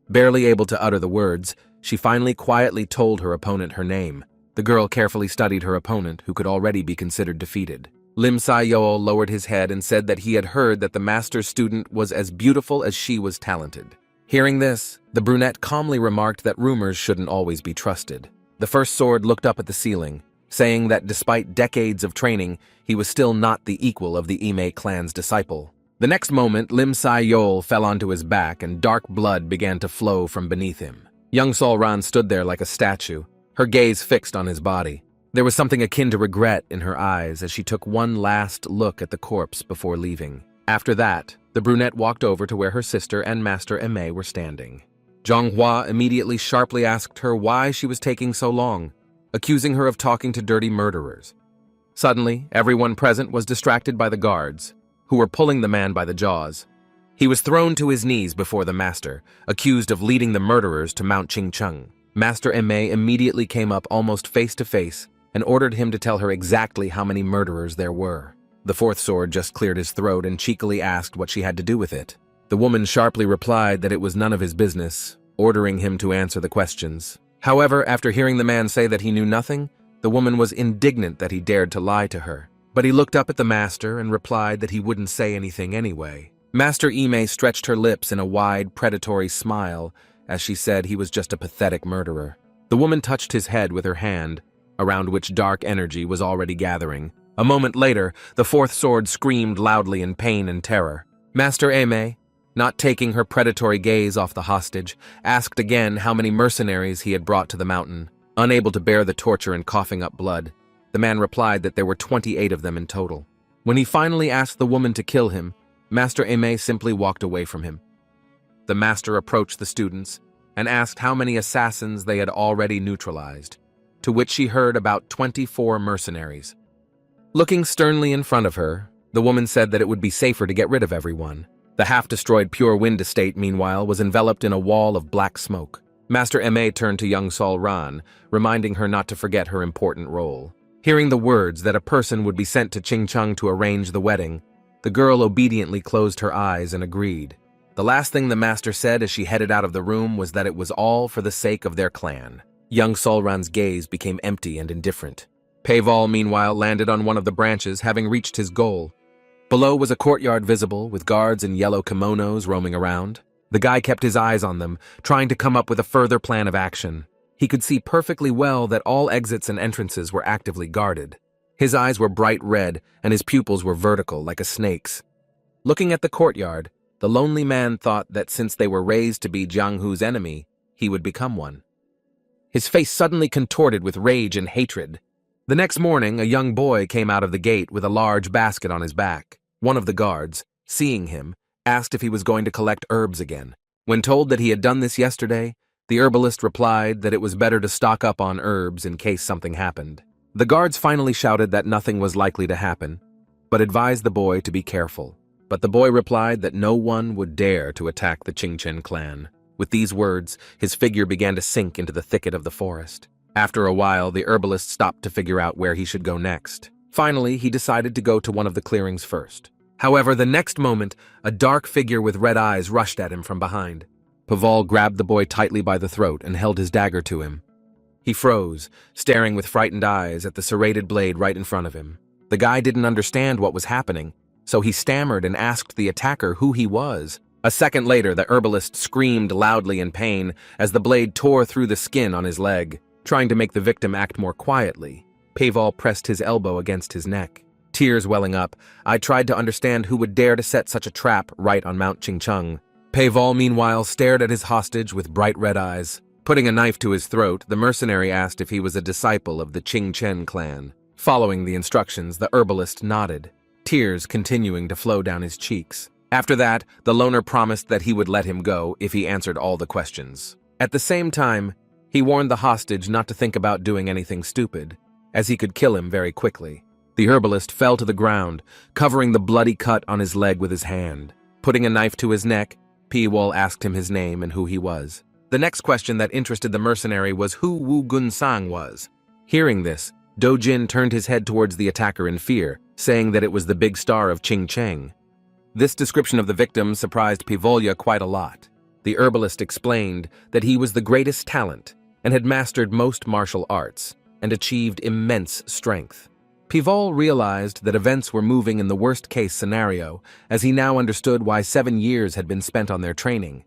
A: Barely able to utter the words, she finally quietly told her opponent her name. The girl carefully studied her opponent, who could already be considered defeated. Lim Sayol lowered his head and said that he had heard that the master's student was as beautiful as she was talented. Hearing this, the brunette calmly remarked that rumors shouldn't always be trusted. The first sword looked up at the ceiling, saying that despite decades of training, he was still not the equal of the Ime clan's disciple. The next moment, Lim Sayol fell onto his back and dark blood began to flow from beneath him. Young Sol Ran stood there like a statue, her gaze fixed on his body. There was something akin to regret in her eyes as she took one last look at the corpse before leaving. After that, the brunette walked over to where her sister and Master Aimee were standing. Zhonghua immediately sharply asked her why she was taking so long, accusing her of talking to dirty murderers. Suddenly, everyone present was distracted by the guards, who were pulling the man by the jaws. He was thrown to his knees before the master, accused of leading the murderers to Mount Qingcheng. Master Aimee immediately came up almost face to face and ordered him to tell her exactly how many murderers there were. The fourth sword just cleared his throat and cheekily asked what she had to do with it. The woman sharply replied that it was none of his business, ordering him to answer the questions. However, after hearing the man say that he knew nothing, the woman was indignant that he dared to lie to her. But he looked up at the master and replied that he wouldn't say anything anyway. Master Aimee stretched her lips in a wide, predatory smile as she said he was just a pathetic murderer. The woman touched his head with her hand, around which dark energy was already gathering. A moment later, the fourth sword screamed loudly in pain and terror. Master Aimee, not taking her predatory gaze off the hostage, asked again how many mercenaries he had brought to the mountain. Unable to bear the torture and coughing up blood, the man replied that there were 28 of them in total. When he finally asked the woman to kill him, Master Aimee simply walked away from him. The master approached the students and asked how many assassins they had already neutralized, to which she heard about 24 mercenaries. Looking sternly in front of her, the woman said that it would be safer to get rid of everyone. The half-destroyed Pure Wind estate, meanwhile, was enveloped in a wall of black smoke. Master Aimee turned to young Sol Ran, reminding her not to forget her important role. Hearing the words that a person would be sent to Qingcheng to arrange the wedding, the girl obediently closed her eyes and agreed. The last thing the master said as she headed out of the room was that it was all for the sake of their clan. Young Sol Ran's gaze became empty and indifferent. Peival, meanwhile, landed on one of the branches, having reached his goal. Below was a courtyard visible, with guards in yellow kimonos roaming around. The guy kept his eyes on them, trying to come up with a further plan of action. He could see perfectly well that all exits and entrances were actively guarded. His eyes were bright red, and his pupils were vertical, like a snake's. Looking at the courtyard, the lonely man thought that since they were raised to be Jiang Hu's enemy, he would become one. His face suddenly contorted with rage and hatred. The next morning, a young boy came out of the gate with a large basket on his back. One of the guards, seeing him, asked if he was going to collect herbs again. When told that he had done this yesterday, the herbalist replied that it was better to stock up on herbs in case something happened. The guards finally shouted that nothing was likely to happen, but advised the boy to be careful. But the boy replied that no one would dare to attack the Qingchen clan. With these words, his figure began to sink into the thicket of the forest. After a while, the herbalist stopped to figure out where he should go next. Finally, he decided to go to one of the clearings first. However, the next moment, a dark figure with red eyes rushed at him from behind. Peival grabbed the boy tightly by the throat and held his dagger to him. He froze, staring with frightened eyes at the serrated blade right in front of him. The guy didn't understand what was happening, so he stammered and asked the attacker who he was. A second later, the herbalist screamed loudly in pain as the blade tore through the skin on his leg. Trying to make the victim act more quietly, Peival pressed his elbow against his neck. Tears welling up, I tried to understand who would dare to set such a trap right on Mount Qingcheng. Peival, meanwhile, stared at his hostage with bright red eyes. Putting a knife to his throat, the mercenary asked if he was a disciple of the Qingchen clan. Following the instructions, the herbalist nodded, tears continuing to flow down his cheeks. After that, the loner promised that he would let him go if he answered all the questions. At the same time, he warned the hostage not to think about doing anything stupid, as he could kill him very quickly. The herbalist fell to the ground, covering the bloody cut on his leg with his hand. Putting a knife to his neck, Peival asked him his name and who he was. The next question that interested the mercenary was who Wu Gunsang was. Hearing this, Dojin turned his head towards the attacker in fear, saying that it was the big star of Qingcheng. This description of the victim surprised Peival quite a lot. The herbalist explained that he was the greatest talent and had mastered most martial arts and achieved immense strength. Peival realized that events were moving in the worst-case scenario, as he now understood why 7 years had been spent on their training.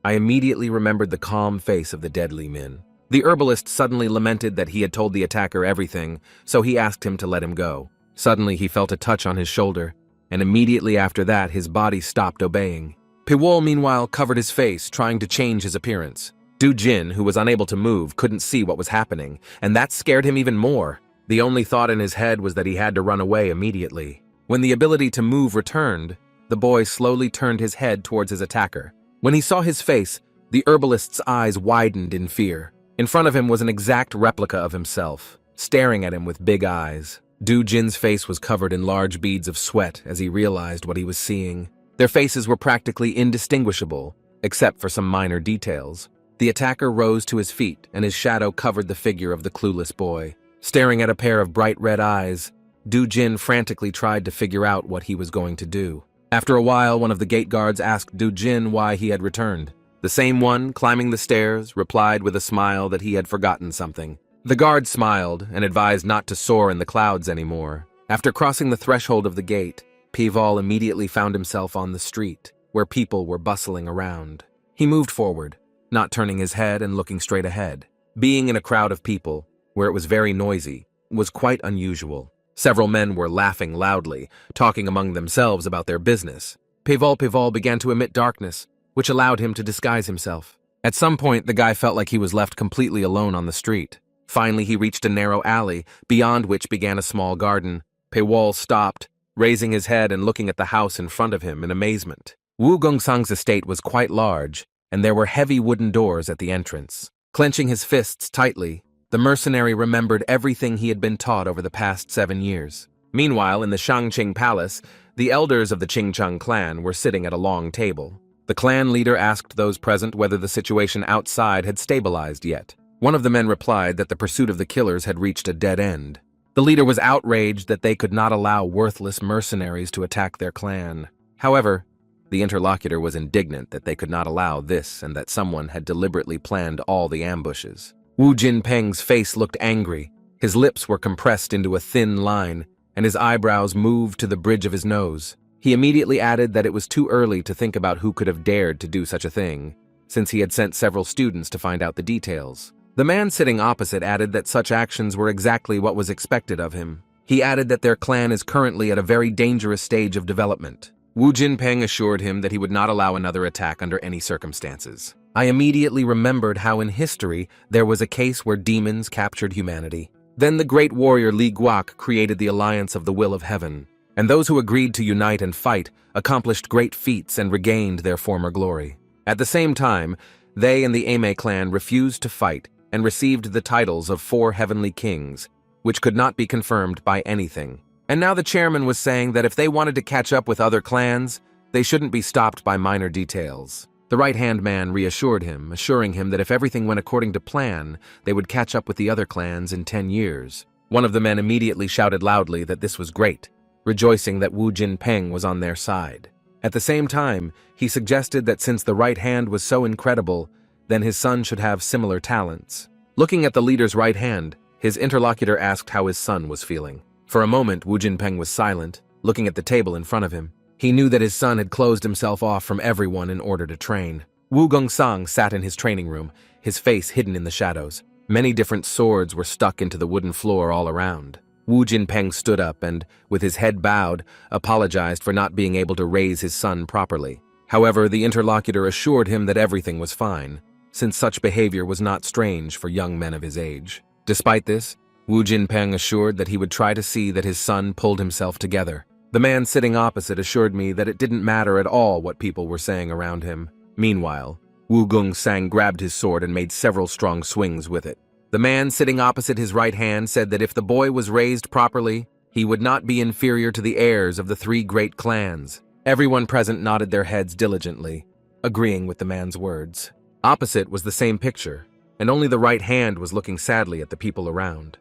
A: I immediately remembered the calm face of the deadly Min. The herbalist suddenly lamented that he had told the attacker everything, so he asked him to let him go. Suddenly he felt a touch on his shoulder, and immediately after that his body stopped obeying. Peival, meanwhile, covered his face, trying to change his appearance. Du Jin, who was unable to move, couldn't see what was happening, and that scared him even more. The only thought in his head was that he had to run away immediately. When the ability to move returned, the boy slowly turned his head towards his attacker. When he saw his face, the herbalist's eyes widened in fear. In front of him was an exact replica of himself, staring at him with big eyes. Du Jin's face was covered in large beads of sweat as he realized what he was seeing. Their faces were practically indistinguishable, except for some minor details. The attacker rose to his feet, and his shadow covered the figure of the clueless boy. Staring at a pair of bright red eyes, Du Jin frantically tried to figure out what he was going to do. After a while, one of the gate guards asked Du Jin why he had returned. The same one, climbing the stairs, replied with a smile that he had forgotten something. The guard smiled and advised not to soar in the clouds anymore. After crossing the threshold of the gate, Pival immediately found himself on the street, where people were bustling around. He moved forward, not turning his head and looking straight ahead. Being in a crowd of people, where it was very noisy, was quite unusual. Several men were laughing loudly, talking among themselves about their business. Pival began to emit darkness, which allowed him to disguise himself. At some point, the guy felt like he was left completely alone on the street. Finally, he reached a narrow alley, beyond which began a small garden. Pival stopped, raising his head and looking at the house in front of him in amazement. Wu Gongsang's estate was quite large, and there were heavy wooden doors at the entrance. Clenching his fists tightly, the mercenary remembered everything he had been taught over the past 7 years. Meanwhile, in the Shangqing Palace, the elders of the Qingcheng clan were sitting at a long table. The clan leader asked those present whether the situation outside had stabilized yet. One of the men replied that the pursuit of the killers had reached a dead end. The leader was outraged that they could not allow worthless mercenaries to attack their clan. However, the interlocutor was indignant that they could not allow this and that someone had deliberately planned all the ambushes. Wu Jinpeng's face looked angry. His lips were compressed into a thin line, and his eyebrows moved to the bridge of his nose. He immediately added that it was too early to think about who could have dared to do such a thing, since he had sent several students to find out the details. The man sitting opposite added that such actions were exactly what was expected of him. He added that their clan is currently at a very dangerous stage of development. Wu Jinpeng assured him that he would not allow another attack under any circumstances. I immediately remembered how in history there was a case where demons captured humanity. Then the great warrior Li Guok created the Alliance of the Will of Heaven, and those who agreed to unite and fight accomplished great feats and regained their former glory. At the same time, they and the Ame clan refused to fight and received the titles of 4 heavenly kings, which could not be confirmed by anything. And now the chairman was saying that if they wanted to catch up with other clans, they shouldn't be stopped by minor details. The right-hand man reassured him, assuring him that if everything went according to plan, they would catch up with the other clans in 10 years. One of the men immediately shouted loudly that this was great, rejoicing that Wu Jinpeng was on their side. At the same time, he suggested that since the right hand was so incredible, then his son should have similar talents. Looking at the leader's right hand, his interlocutor asked how his son was feeling. For a moment, Wu Jinpeng was silent, looking at the table in front of him. He knew that his son had closed himself off from everyone in order to train. Wu Gongsang sat in his training room, his face hidden in the shadows. Many different swords were stuck into the wooden floor all around. Wu Jinpeng stood up and, with his head bowed, apologized for not being able to raise his son properly. However, the interlocutor assured him that everything was fine, since such behavior was not strange for young men of his age. Despite this, Wu Jinpeng assured that he would try to see that his son pulled himself together. The man sitting opposite assured me that it didn't matter at all what people were saying around him. Meanwhile, Wu Gongsang grabbed his sword and made several strong swings with it. The man sitting opposite his right hand said that if the boy was raised properly, he would not be inferior to the heirs of the 3 great clans. Everyone present nodded their heads diligently, agreeing with the man's words. Opposite was the same picture, and only the right hand was looking sadly at the people around.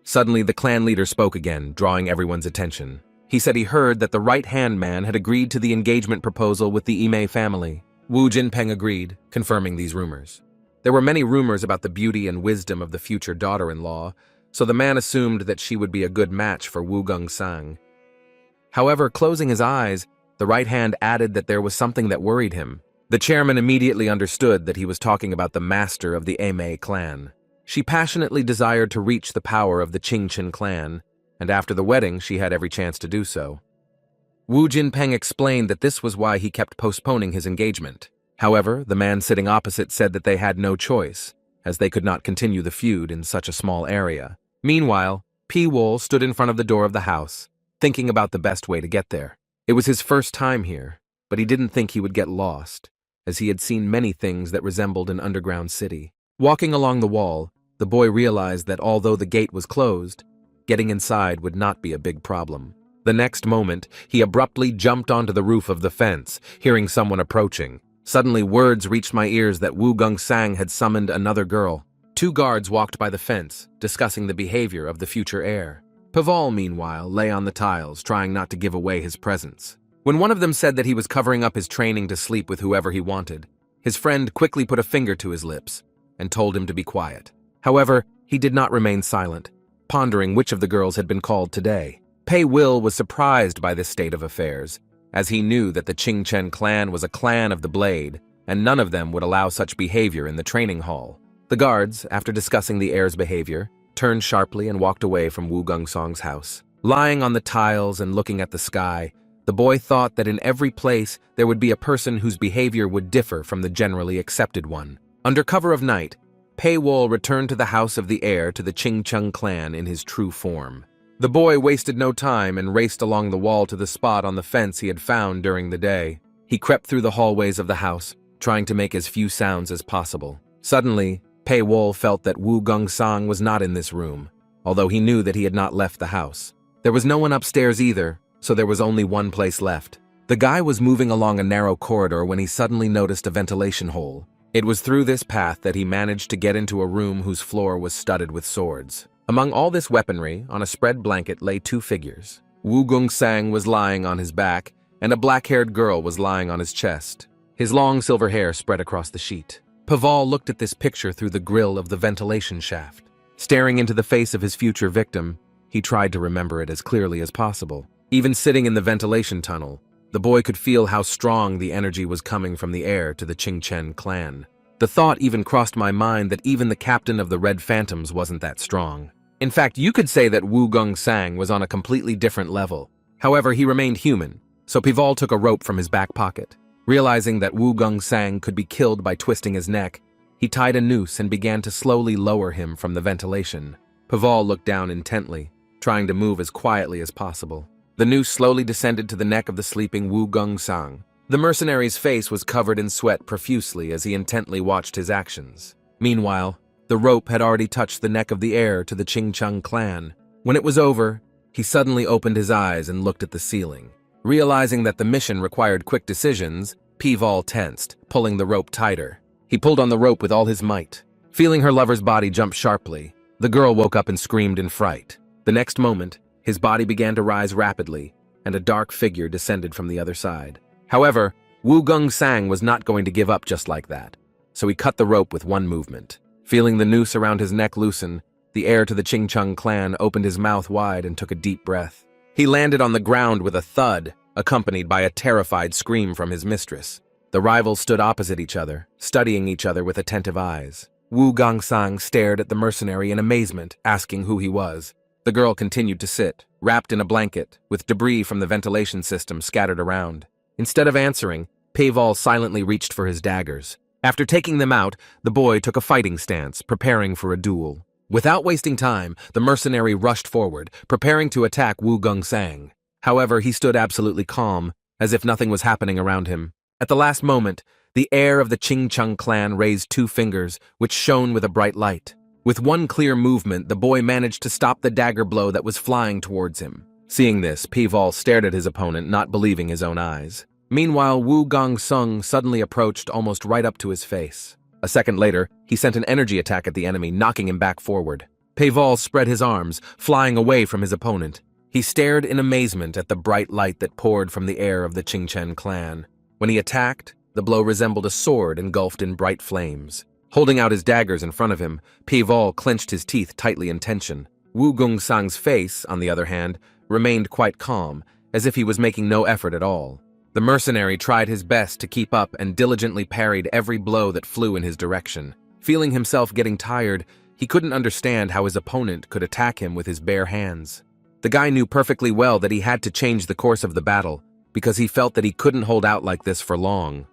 A: Suddenly, the clan leader spoke again, drawing everyone's attention. He said he heard that the right-hand man had agreed to the engagement proposal with the Ime family. Wu Jinpeng agreed, confirming these rumors. There were many rumors about the beauty and wisdom of the future daughter-in-law, so the man assumed that she would be a good match for Wu Gongsang. However, closing his eyes, the right hand added that there was something that worried him. The chairman immediately understood that he was talking about the master of the Ame clan. She passionately desired to reach the power of the Qingchen clan, and after the wedding, she had every chance to do so. Wu Jinpeng explained that this was why he kept postponing his engagement. However, the man sitting opposite said that they had no choice, as they could not continue the feud in such a small area. Meanwhile, P-Wol stood in front of the door of the house, thinking about the best way to get there. It was his first time here, but he didn't think he would get lost, as he had seen many things that resembled an underground city. Walking along the wall, the boy realized that although the gate was closed, getting inside would not be a big problem. The next moment, he abruptly jumped onto the roof of the fence, hearing someone approaching. Suddenly, words reached my ears that Wu Gong-sang had summoned another girl. 2 guards walked by the fence, discussing the behavior of the future heir. Paval, meanwhile, lay on the tiles, trying not to give away his presence. When one of them said that he was covering up his training to sleep with whoever he wanted, his friend quickly put a finger to his lips and told him to be quiet. However, he did not remain silent, pondering which of the girls had been called today. Pei Will was surprised by this state of affairs, as he knew that the Qingchen clan was a clan of the blade, and none of them would allow such behavior in the training hall. The guards, after discussing the heir's behavior, turned sharply and walked away from Wu Gong-song's house. Lying on the tiles and looking at the sky, the boy thought that in every place there would be a person whose behavior would differ from the generally accepted one. Under cover of night, Pei Wol returned to the house of the heir to the Qingchen clan in his true form. The boy wasted no time and raced along the wall to the spot on the fence he had found during the day. He crept through the hallways of the house, trying to make as few sounds as possible. Suddenly, Pei Wol felt that Wu Gong-sang was not in this room, although he knew that he had not left the house. There was no one upstairs either, so there was only one place left. The guy was moving along a narrow corridor when he suddenly noticed a ventilation hole. It was through this path that he managed to get into a room whose floor was studded with swords. Among all this weaponry, on a spread blanket lay 2 figures. Wu Gong-sang was lying on his back, and a black-haired girl was lying on his chest. His long silver hair spread across the sheet. Paval looked at this picture through the grill of the ventilation shaft. Staring into the face of his future victim, he tried to remember it as clearly as possible. Even sitting in the ventilation tunnel, the boy could feel how strong the energy was coming from the heir to the Qingchen clan. The thought even crossed my mind that even the captain of the Red Phantoms wasn't that strong. In fact, you could say that Wu Gong-sang was on a completely different level. However, he remained human, so Paval took a rope from his back pocket. Realizing that Wu Gong-sang could be killed by twisting his neck, he tied a noose and began to slowly lower him from the ventilation. Paval looked down intently, trying to move as quietly as possible. The noose slowly descended to the neck of the sleeping Wu Gong-sang. The mercenary's face was covered in sweat profusely as he intently watched his actions. Meanwhile, the rope had already touched the neck of the heir to the Qingchen clan. When it was over, he suddenly opened his eyes and looked at the ceiling. Realizing that the mission required quick decisions, Paval tensed, pulling the rope tighter. He pulled on the rope with all his might. Feeling her lover's body jump sharply, the girl woke up and screamed in fright. The next moment, his body began to rise rapidly, and a dark figure descended from the other side. However, Wu Gong-sang was not going to give up just like that, so he cut the rope with one movement. Feeling the noose around his neck loosen, the heir to the Qingchen clan opened his mouth wide and took a deep breath. He landed on the ground with a thud, accompanied by a terrified scream from his mistress. The rivals stood opposite each other, studying each other with attentive eyes. Wu Gong-sang stared at the mercenary in amazement, asking who he was. The girl continued to sit, wrapped in a blanket, with debris from the ventilation system scattered around. Instead of answering, Paval silently reached for his daggers. After taking them out, the boy took a fighting stance, preparing for a duel. Without wasting time, the mercenary rushed forward, preparing to attack Wu Gong-sang. However, he stood absolutely calm, as if nothing was happening around him. At the last moment, the heir of the Qingchen clan raised 2 fingers, which shone with a bright light. With one clear movement, the boy managed to stop the dagger blow that was flying towards him. Seeing this, Paval stared at his opponent, not believing his own eyes. Meanwhile, Wu Gong-sung suddenly approached almost right up to his face. A second later, he sent an energy attack at the enemy, knocking him back forward. Paval spread his arms, flying away from his opponent. He stared in amazement at the bright light that poured from the heir of the Qingchen clan. When he attacked, the blow resembled a sword engulfed in bright flames. Holding out his daggers in front of him, Paval clenched his teeth tightly in tension. Wu Gong-sang's face, on the other hand, remained quite calm, as if he was making no effort at all. The mercenary tried his best to keep up and diligently parried every blow that flew in his direction. Feeling himself getting tired, he couldn't understand how his opponent could attack him with his bare hands. The guy knew perfectly well that he had to change the course of the battle, because he felt that he couldn't hold out like this for long.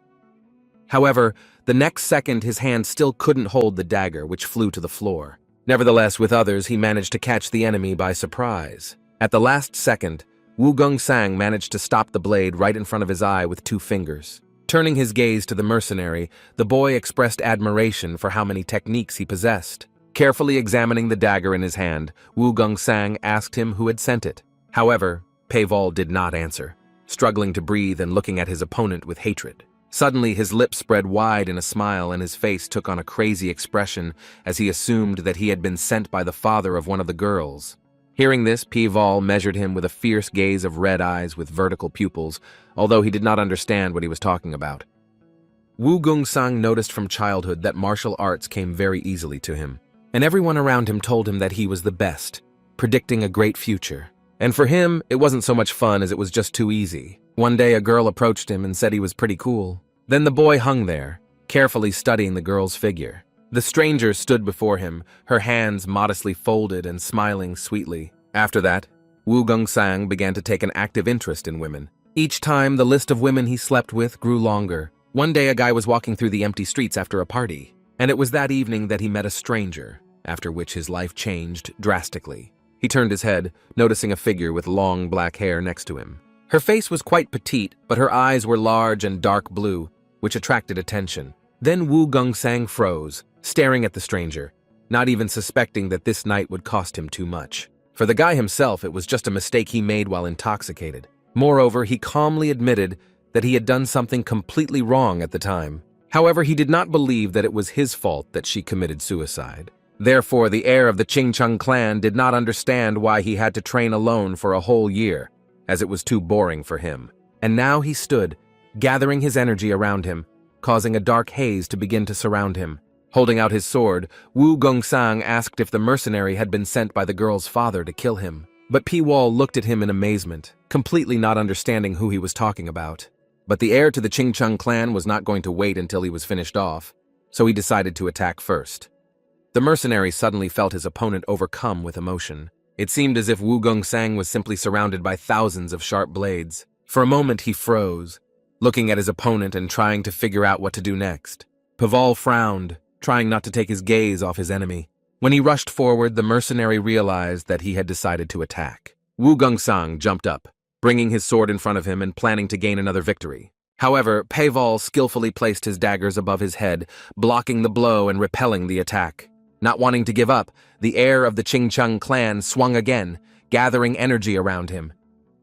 A: However, the next second his hand still couldn't hold the dagger, which flew to the floor. Nevertheless, with others, he managed to catch the enemy by surprise. At the last second, Wu Gongsan managed to stop the blade right in front of his eye with 2 fingers. Turning his gaze to the mercenary, the boy expressed admiration for how many techniques he possessed. Carefully examining the dagger in his hand, Wu Gongsan asked him who had sent it. However, Peival did not answer, struggling to breathe and looking at his opponent with hatred. Suddenly, his lips spread wide in a smile and his face took on a crazy expression as he assumed that he had been sent by the father of one of the girls. Hearing this, Peival measured him with a fierce gaze of red eyes with vertical pupils, although he did not understand what he was talking about. Wu Gongsan noticed from childhood that martial arts came very easily to him, and everyone around him told him that he was the best, predicting a great future. And for him, it wasn't so much fun as it was just too easy. One day, a girl approached him and said he was pretty cool. Then the boy hung there, carefully studying the girl's figure. The stranger stood before him, her hands modestly folded and smiling sweetly. After that, Wu Gongsan began to take an active interest in women. Each time, the list of women he slept with grew longer. One day, a guy was walking through the empty streets after a party, and it was that evening that he met a stranger, after which his life changed drastically. He turned his head, noticing a figure with long black hair next to him. Her face was quite petite, but her eyes were large and dark blue, which attracted attention. Then Wu Gongsan froze, staring at the stranger, not even suspecting that this night would cost him too much. For the guy himself, it was just a mistake he made while intoxicated. Moreover, he calmly admitted that he had done something completely wrong at the time. However, he did not believe that it was his fault that she committed suicide. Therefore, the heir of the Qingcheng clan did not understand why he had to train alone for a whole year, as it was too boring for him. And now he stood, gathering his energy around him, causing a dark haze to begin to surround him. Holding out his sword, Wu Gongsan asked if the mercenary had been sent by the girl's father to kill him. But Peival looked at him in amazement, completely not understanding who he was talking about. But the heir to the Qingcheng clan was not going to wait until he was finished off, so he decided to attack first. The mercenary suddenly felt his opponent overcome with emotion. It seemed as if Wu Gongsan was simply surrounded by thousands of sharp blades. For a moment he froze, looking at his opponent and trying to figure out what to do next. Peival frowned, trying not to take his gaze off his enemy. When he rushed forward, the mercenary realized that he had decided to attack. Wu Gongsan jumped up, bringing his sword in front of him and planning to gain another victory. However, Peival skillfully placed his daggers above his head, blocking the blow and repelling the attack. Not wanting to give up, the heir of the Qingcheng clan swung again, gathering energy around him.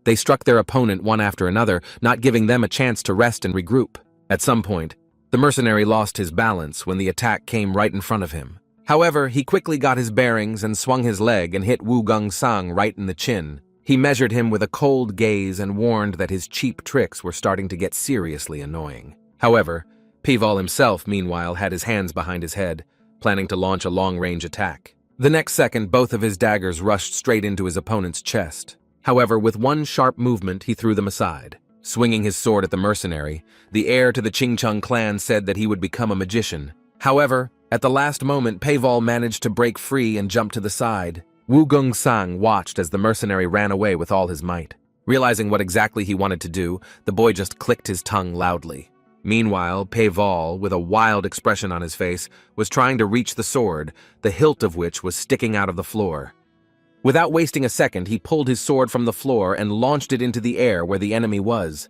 A: They struck their opponent one after another, not giving them a chance to rest and regroup. At some point, the mercenary lost his balance when the attack came right in front of him. However, he quickly got his bearings and swung his leg and hit Wu Gongsan right in the chin. He measured him with a cold gaze and warned that his cheap tricks were starting to get seriously annoying. However, Peival himself, meanwhile, had his hands behind his head, planning to launch a long-range attack. The next second, both of his daggers rushed straight into his opponent's chest. However, with one sharp movement, he threw them aside. Swinging his sword at the mercenary, the heir to the Qingcheng clan said that he would become a magician. However, at the last moment, Peival managed to break free and jump to the side. Wu Gongsan watched as the mercenary ran away with all his might. Realizing what exactly he wanted to do, the boy just clicked his tongue loudly. Meanwhile, Peival, with a wild expression on his face, was trying to reach the sword, the hilt of which was sticking out of the floor. Without wasting a second, he pulled his sword from the floor and launched it into the air where the enemy was.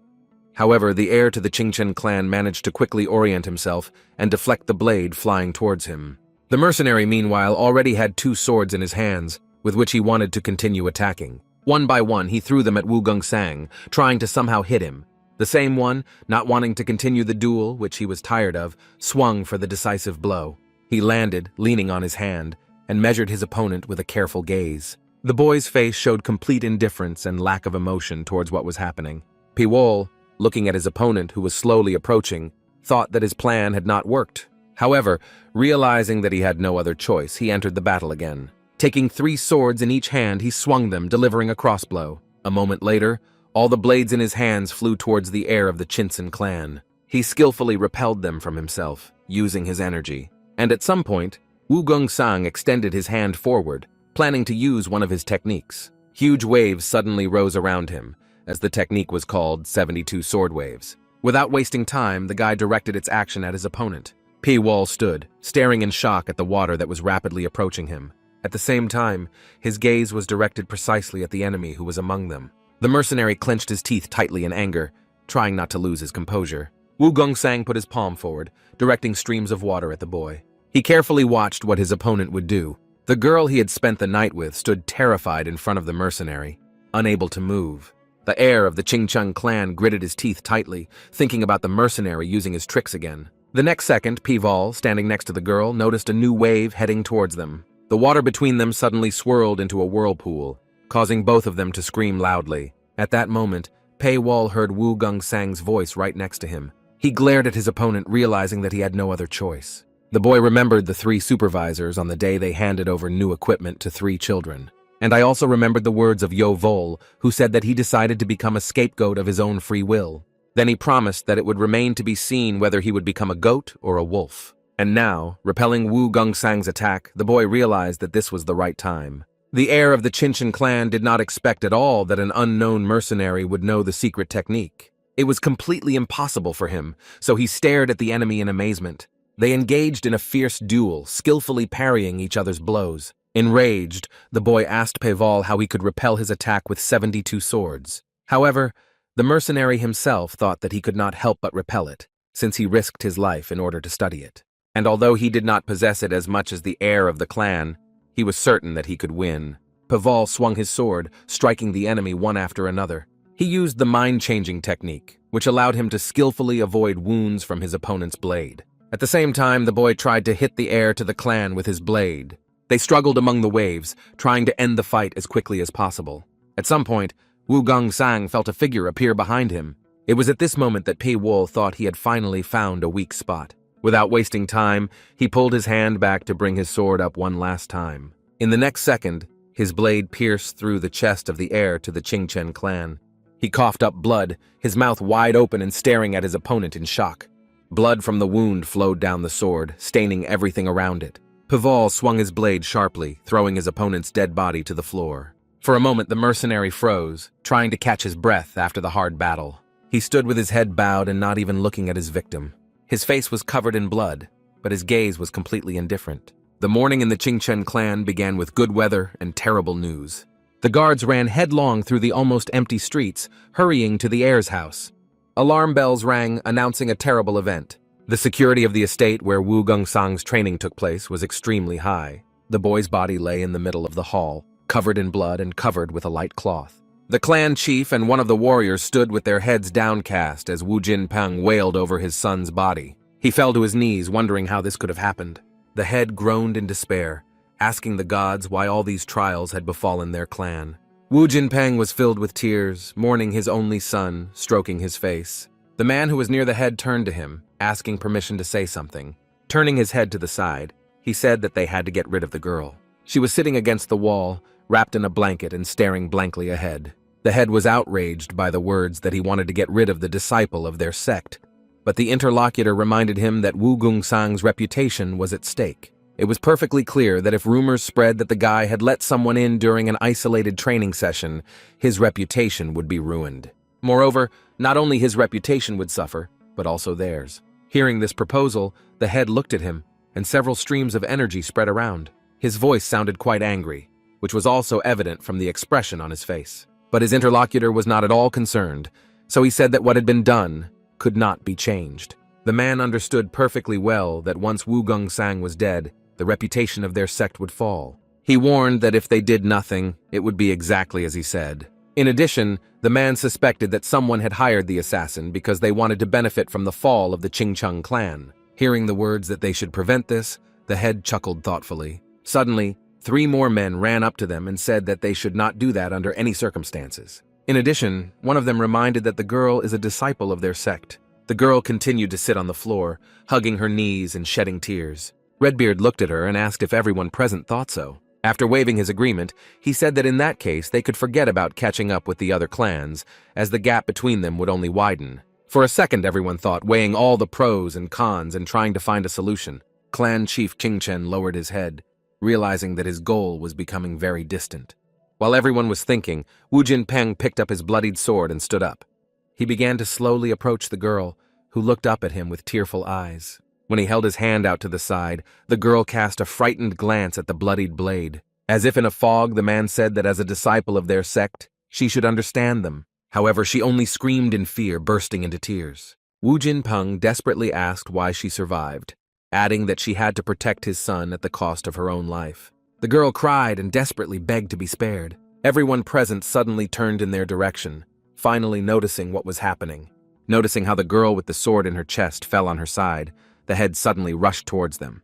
A: However, the heir to the Qingcheng clan managed to quickly orient himself and deflect the blade flying towards him. The mercenary, meanwhile, already had 2 swords in his hands, with which he wanted to continue attacking. One by one, he threw them at Wu Gongsan, trying to somehow hit him. The same one, not wanting to continue the duel, which he was tired of, swung for the decisive blow. He landed, leaning on his hand, and measured his opponent with a careful gaze. The boy's face showed complete indifference and lack of emotion towards what was happening. Peival, looking at his opponent who was slowly approaching, thought that his plan had not worked. However, realizing that he had no other choice, he entered the battle again. Taking 3 swords in each hand, he swung them, delivering a crossblow. A moment later, all the blades in his hands flew towards the heir of the Qingcheng clan. He skillfully repelled them from himself, using his energy. And at some point, Wu Gongsan extended his hand forward, planning to use one of his techniques. Huge waves suddenly rose around him, as the technique was called 72 sword waves. Without wasting time, the guy directed its action at his opponent. Peival stood, staring in shock at the water that was rapidly approaching him. At the same time, his gaze was directed precisely at the enemy who was among them. The mercenary clenched his teeth tightly in anger, trying not to lose his composure. Wu Gongsan put his palm forward, directing streams of water at the boy. He carefully watched what his opponent would do. The girl he had spent the night with stood terrified in front of the mercenary, unable to move. The heir of the Qingcheng clan gritted his teeth tightly, thinking about the mercenary using his tricks again. The next second, Pival, standing next to the girl, noticed a new wave heading towards them. The water between them suddenly swirled into a whirlpool, causing both of them to scream loudly. At that moment, Pei Wall heard Wu Gongsan's voice right next to him. He glared at his opponent, realizing that he had no other choice. The boy remembered the 3 supervisors on the day they handed over new equipment to 3 children. And I also remembered the words of Yo Vol, who said that he decided to become a scapegoat of his own free will. Then he promised that it would remain to be seen whether he would become a goat or a wolf. And now, repelling Wu Gongsan's attack, the boy realized that this was the right time. The heir of the Qingcheng clan did not expect at all that an unknown mercenary would know the secret technique. It was completely impossible for him, so he stared at the enemy in amazement. They engaged in a fierce duel, skillfully parrying each other's blows. Enraged, the boy asked Peval how he could repel his attack with 72 swords. However, the mercenary himself thought that he could not help but repel it, since he risked his life in order to study it. And although he did not possess it as much as the heir of the clan, he was certain that he could win. Peval swung his sword, striking the enemy one after another. He used the mind-changing technique, which allowed him to skillfully avoid wounds from his opponent's blade. At the same time, the boy tried to hit the heir to the clan with his blade. They struggled among the waves, trying to end the fight as quickly as possible. At some point, Wu Gongsan felt a figure appear behind him. It was at this moment that Pei Wol thought he had finally found a weak spot. Without wasting time, he pulled his hand back to bring his sword up one last time. In the next second, his blade pierced through the chest of the heir to the Qingcheng clan. He coughed up blood, his mouth wide open and staring at his opponent in shock. Blood from the wound flowed down the sword, staining everything around it. Peval swung his blade sharply, throwing his opponent's dead body to the floor. For a moment, the mercenary froze, trying to catch his breath after the hard battle. He stood with his head bowed and not even looking at his victim. His face was covered in blood, but his gaze was completely indifferent. The morning in the Qingcheng clan began with good weather and terrible news. The guards ran headlong through the almost empty streets, hurrying to the heir's house. Alarm bells rang, announcing a terrible event. The security of the estate where Wu Gongsan's training took place was extremely high. The boy's body lay in the middle of the hall, covered in blood and covered with a light cloth. The clan chief and one of the warriors stood with their heads downcast as Wu Jinpeng wailed over his son's body. He fell to his knees, wondering how this could have happened. The head groaned in despair, asking the gods why all these trials had befallen their clan. Wu Jinpeng was filled with tears, mourning his only son, stroking his face. The man who was near the head turned to him, asking permission to say something. Turning his head to the side, he said that they had to get rid of the girl. She was sitting against the wall, wrapped in a blanket and staring blankly ahead. The head was outraged by the words that he wanted to get rid of the disciple of their sect, but the interlocutor reminded him that Wu Gongsan's reputation was at stake. It was perfectly clear that if rumors spread that the guy had let someone in during an isolated training session, his reputation would be ruined. Moreover, not only his reputation would suffer, but also theirs. Hearing this proposal, the head looked at him, and several streams of energy spread around. His voice sounded quite angry, which was also evident from the expression on his face. But his interlocutor was not at all concerned, so he said that what had been done could not be changed. The man understood perfectly well that once Wu Gongsan was dead, the reputation of their sect would fall. He warned that if they did nothing, it would be exactly as he said. In addition, the man suspected that someone had hired the assassin because they wanted to benefit from the fall of the Qingcheng clan. Hearing the words that they should prevent this, the head chuckled thoughtfully. Suddenly, 3 more men ran up to them and said that they should not do that under any circumstances. In addition, one of them reminded that the girl is a disciple of their sect. The girl continued to sit on the floor, hugging her knees and shedding tears. Redbeard looked at her and asked if everyone present thought so. After waiving his agreement, he said that in that case they could forget about catching up with the other clans, as the gap between them would only widen. For a second everyone thought, weighing all the pros and cons and trying to find a solution. Clan Chief Qingchen lowered his head, realizing that his goal was becoming very distant. While everyone was thinking, Wu Jinpeng picked up his bloodied sword and stood up. He began to slowly approach the girl, who looked up at him with tearful eyes. When he held his hand out to the side, the girl cast a frightened glance at the bloodied blade. As if in a fog, the man said that as a disciple of their sect, she should understand them. However, she only screamed in fear, bursting into tears. Wu Jinpeng desperately asked why she survived, adding that she had to protect his son at the cost of her own life. The girl cried and desperately begged to be spared. Everyone present suddenly turned in their direction, finally noticing what was happening. Noticing how the girl with the sword in her chest fell on her side, the head suddenly rushed towards them.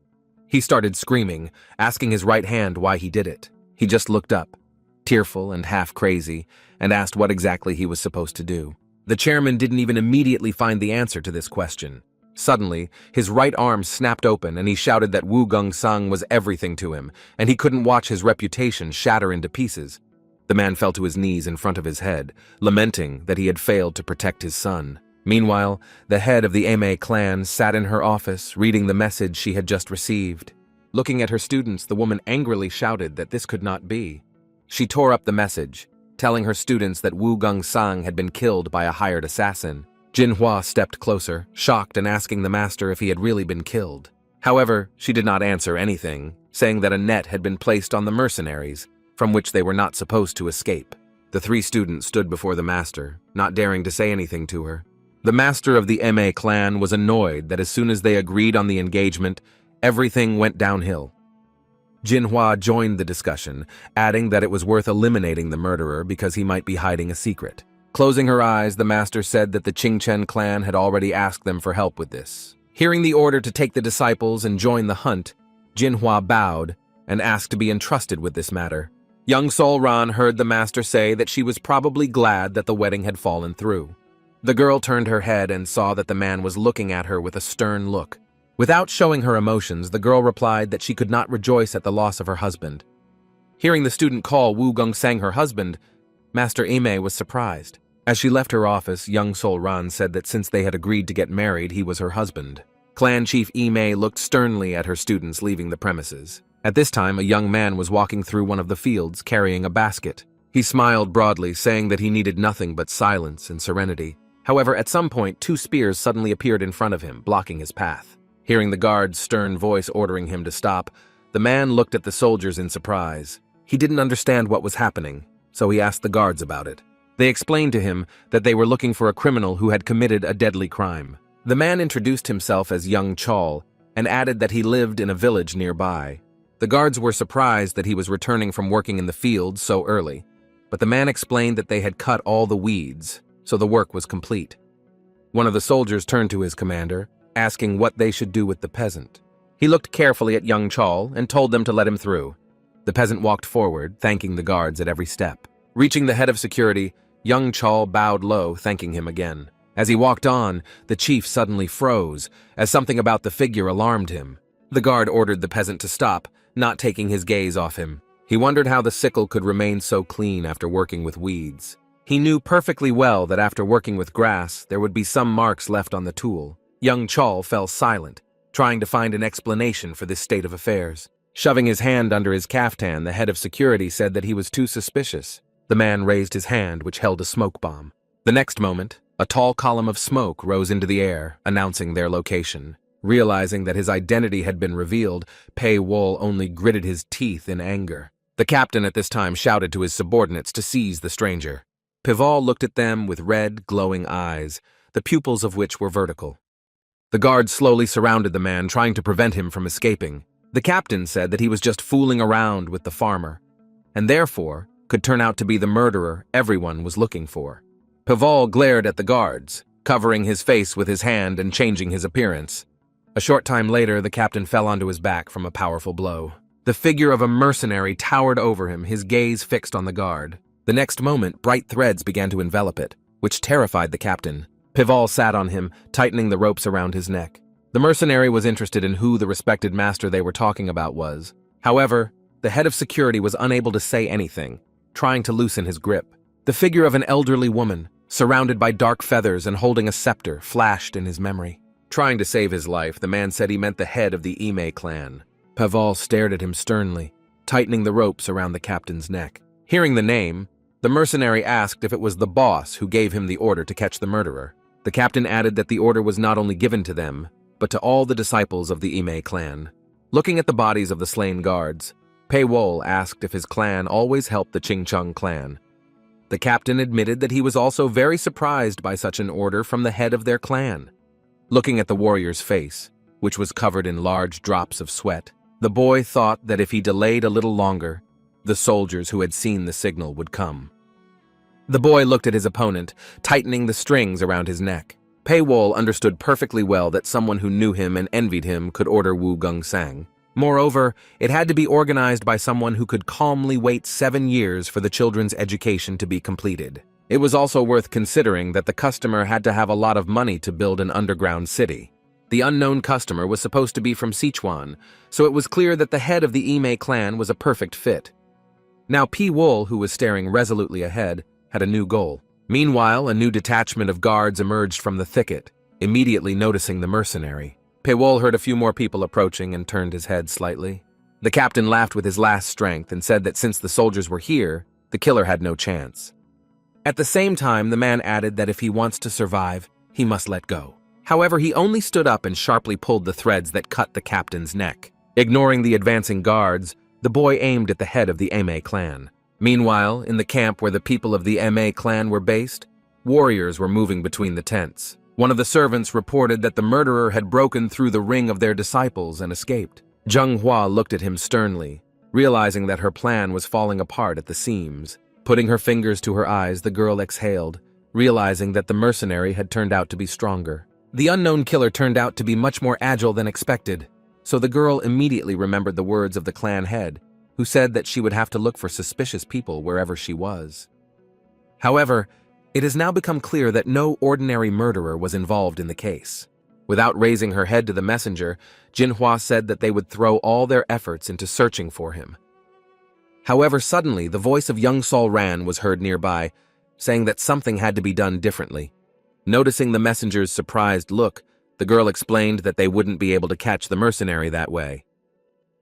A: He started screaming, asking his right hand why he did it. He just looked up, tearful and half crazy, and asked what exactly he was supposed to do. The chairman didn't even immediately find the answer to this question. Suddenly, his right arm snapped open and he shouted that Wu Gongsun was everything to him, and he couldn't watch his reputation shatter into pieces. The man fell to his knees in front of his head, lamenting that he had failed to protect his son. Meanwhile, the head of the Ame clan sat in her office, reading the message she had just received. Looking at her students, the woman angrily shouted that this could not be. She tore up the message, telling her students that Wu Gongsun had been killed by a hired assassin. Jinhua stepped closer, shocked and asking the master if he had really been killed. However, she did not answer anything, saying that a net had been placed on the mercenaries, from which they were not supposed to escape. The three students stood before the master, not daring to say anything to her. The master of the Ma clan was annoyed that as soon as they agreed on the engagement, everything went downhill. Jinhua joined the discussion, adding that it was worth eliminating the murderer because he might be hiding a secret. Closing her eyes, the master said that the Qingchen clan had already asked them for help with this. Hearing the order to take the disciples and join the hunt, Jinhua bowed and asked to be entrusted with this matter. Young Sol Ran heard the master say that she was probably glad that the wedding had fallen through. The girl turned her head and saw that the man was looking at her with a stern look. Without showing her emotions, the girl replied that she could not rejoice at the loss of her husband. Hearing the student call Wu Gongsun her husband, Master Ime was surprised. As she left her office, young Sol Ran said that since they had agreed to get married, he was her husband. Clan Chief Ime looked sternly at her students leaving the premises. At this time, a young man was walking through one of the fields carrying a basket. He smiled broadly, saying that he needed nothing but silence and serenity. However, at some point, 2 spears suddenly appeared in front of him, blocking his path. Hearing the guard's stern voice ordering him to stop, the man looked at the soldiers in surprise. He didn't understand what was happening, so he asked the guards about it. They explained to him that they were looking for a criminal who had committed a deadly crime. The man introduced himself as Young Chol and added that he lived in a village nearby. The guards were surprised that he was returning from working in the fields so early, but the man explained that they had cut all the weeds, so the work was complete. One of the soldiers turned to his commander, asking what they should do with the peasant. He looked carefully at Young Chol and told them to let him through. The peasant walked forward, thanking the guards at every step. Reaching the head of security, Young Chol bowed low, thanking him again. As he walked on, the chief suddenly froze, as something about the figure alarmed him. The guard ordered the peasant to stop, not taking his gaze off him. He wondered how the sickle could remain so clean after working with weeds. He knew perfectly well that after working with grass, there would be some marks left on the tool. Young Chol fell silent, trying to find an explanation for this state of affairs. Shoving his hand under his caftan, the head of security said that he was too suspicious. The man raised his hand, which held a smoke bomb. The next moment, a tall column of smoke rose into the air, announcing their location. Realizing that his identity had been revealed, Pei Wol only gritted his teeth in anger. The captain at this time shouted to his subordinates to seize the stranger. Pival looked at them with red, glowing eyes, the pupils of which were vertical. The guards slowly surrounded the man, trying to prevent him from escaping. The captain said that he was just fooling around with the farmer, and therefore could turn out to be the murderer everyone was looking for. Pival glared at the guards, covering his face with his hand and changing his appearance. A short time later, the captain fell onto his back from a powerful blow. The figure of a mercenary towered over him, his gaze fixed on the guard. The next moment, bright threads began to envelop it, which terrified the captain. Pival sat on him, tightening the ropes around his neck. The mercenary was interested in who the respected master they were talking about was. However, the head of security was unable to say anything, trying to loosen his grip. The figure of an elderly woman, surrounded by dark feathers and holding a scepter, flashed in his memory. Trying to save his life, the man said he meant the head of the Ime clan. Pival stared at him sternly, tightening the ropes around the captain's neck. Hearing the name, the mercenary asked if it was the boss who gave him the order to catch the murderer. The captain added that the order was not only given to them, but to all the disciples of the Ime clan. Looking at the bodies of the slain guards, Pei Wol asked if his clan always helped the Chingcheng clan. The captain admitted that he was also very surprised by such an order from the head of their clan. Looking at the warrior's face, which was covered in large drops of sweat, the boy thought that if he delayed a little longer, the soldiers who had seen the signal would come. The boy looked at his opponent, tightening the strings around his neck. Pei Wol understood perfectly well that someone who knew him and envied him could order Wu Gungsang. Moreover, it had to be organized by someone who could calmly wait 7 years for the children's education to be completed. It was also worth considering that the customer had to have a lot of money to build an underground city. The unknown customer was supposed to be from Sichuan, so it was clear that the head of the Ime clan was a perfect fit. Now Pei Wol, who was staring resolutely ahead, had a new goal. Meanwhile, a new detachment of guards emerged from the thicket, immediately noticing the mercenary. Pei Wol heard a few more people approaching and turned his head slightly. The captain laughed with his last strength and said that since the soldiers were here, the killer had no chance. At the same time, the man added that if he wants to survive, he must let go. However, he only stood up and sharply pulled the threads that cut the captain's neck. Ignoring the advancing guards, the boy aimed at the head of the Ma clan. Meanwhile, in the camp where the people of the Ma clan were based, warriors were moving between the tents. One of the servants reported that the murderer had broken through the ring of their disciples and escaped. Zheng Hua looked at him sternly, realizing that her plan was falling apart at the seams. Putting her fingers to her eyes, the girl exhaled, realizing that the mercenary had turned out to be stronger. The unknown killer turned out to be much more agile than expected, so the girl immediately remembered the words of the clan head, who said that she would have to look for suspicious people wherever she was. However, it has now become clear that no ordinary murderer was involved in the case. Without raising her head to the messenger, Jinhua said that they would throw all their efforts into searching for him. However, suddenly the voice of young Sol Ran was heard nearby, saying that something had to be done differently. Noticing the messenger's surprised look, the girl explained that they wouldn't be able to catch the mercenary that way.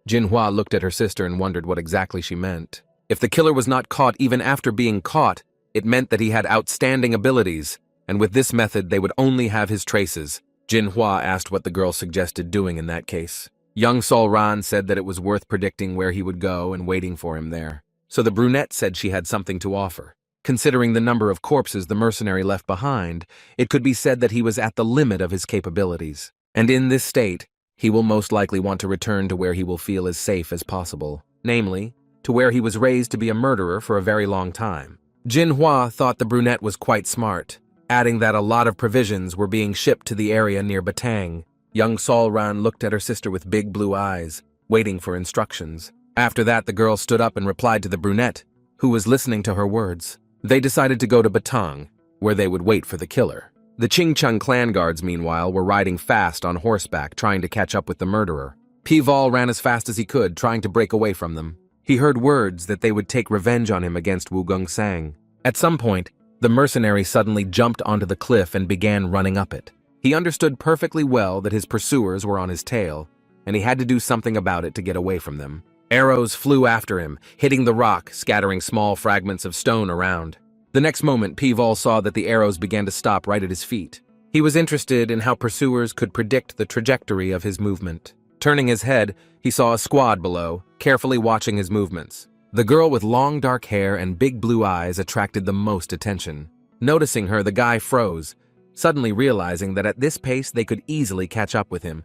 A: Jinhua looked at her sister and wondered what exactly she meant. If the killer was not caught even after being caught, it meant that he had outstanding abilities, and with this method they would only have his traces. Jinhua asked what the girl suggested doing in that case. Young Sol Ran said that it was worth predicting where he would go and waiting for him there. So the brunette said she had something to offer. Considering the number of corpses the mercenary left behind, it could be said that he was at the limit of his capabilities. And in this state, he will most likely want to return to where he will feel as safe as possible, namely, to where he was raised to be a murderer for a very long time. Jinhua thought the brunette was quite smart, adding that a lot of provisions were being shipped to the area near Batang. Young Sol Ran looked at her sister with big blue eyes, waiting for instructions. After that, the girl stood up and replied to the brunette, who was listening to her words. They decided to go to Batang, where they would wait for the killer. The Chingcheng clan guards, meanwhile, were riding fast on horseback, trying to catch up with the murderer. Pei Wol ran as fast as he could, trying to break away from them. He heard words that they would take revenge on him against Wu Gungsang. At some point, the mercenary suddenly jumped onto the cliff and began running up it. He understood perfectly well that his pursuers were on his tail, and he had to do something about it to get away from them. Arrows flew after him, hitting the rock, scattering small fragments of stone around. The next moment, Pei Wol saw that the arrows began to stop right at his feet. He was interested in how pursuers could predict the trajectory of his movement. Turning his head, he saw a squad below, carefully watching his movements. The girl with long dark hair and big blue eyes attracted the most attention. Noticing her, the guy froze, suddenly realizing that at this pace they could easily catch up with him.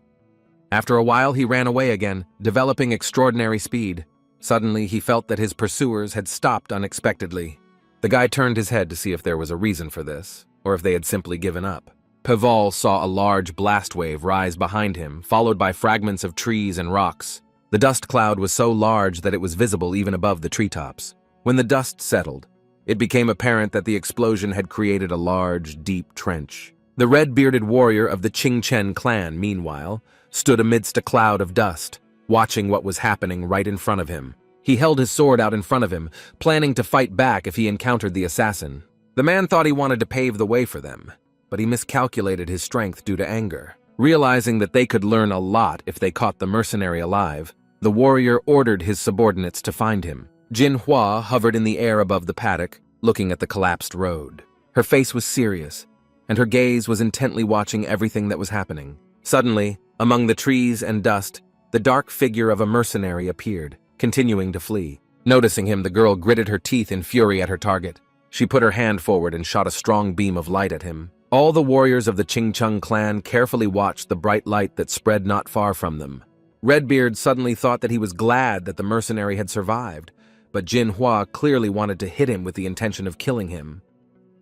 A: After a while, he ran away again, developing extraordinary speed. Suddenly, he felt that his pursuers had stopped unexpectedly. The guy turned his head to see if there was a reason for this, or if they had simply given up. Pei Wol saw a large blast wave rise behind him, followed by fragments of trees and rocks. The dust cloud was so large that it was visible even above the treetops. When the dust settled, it became apparent that the explosion had created a large, deep trench. The red-bearded warrior of the Qingchen clan, meanwhile, stood amidst a cloud of dust, watching what was happening right in front of him. He held his sword out in front of him, planning to fight back if he encountered the assassin. The man thought he wanted to pave the way for them, but he miscalculated his strength due to anger. Realizing that they could learn a lot if they caught the mercenary alive, the warrior ordered his subordinates to find him. Jinhua hovered in the air above the paddock, looking at the collapsed road. Her face was serious, and her gaze was intently watching everything that was happening. Suddenly, among the trees and dust, the dark figure of a mercenary appeared. continuing to flee. Noticing him, the girl gritted her teeth in fury at her target. She put her hand forward and shot a strong beam of light at him. All the warriors of the Ching-Chung clan carefully watched the bright light that spread not far from them. Redbeard suddenly thought that he was glad that the mercenary had survived, but Jinhua clearly wanted to hit him with the intention of killing him.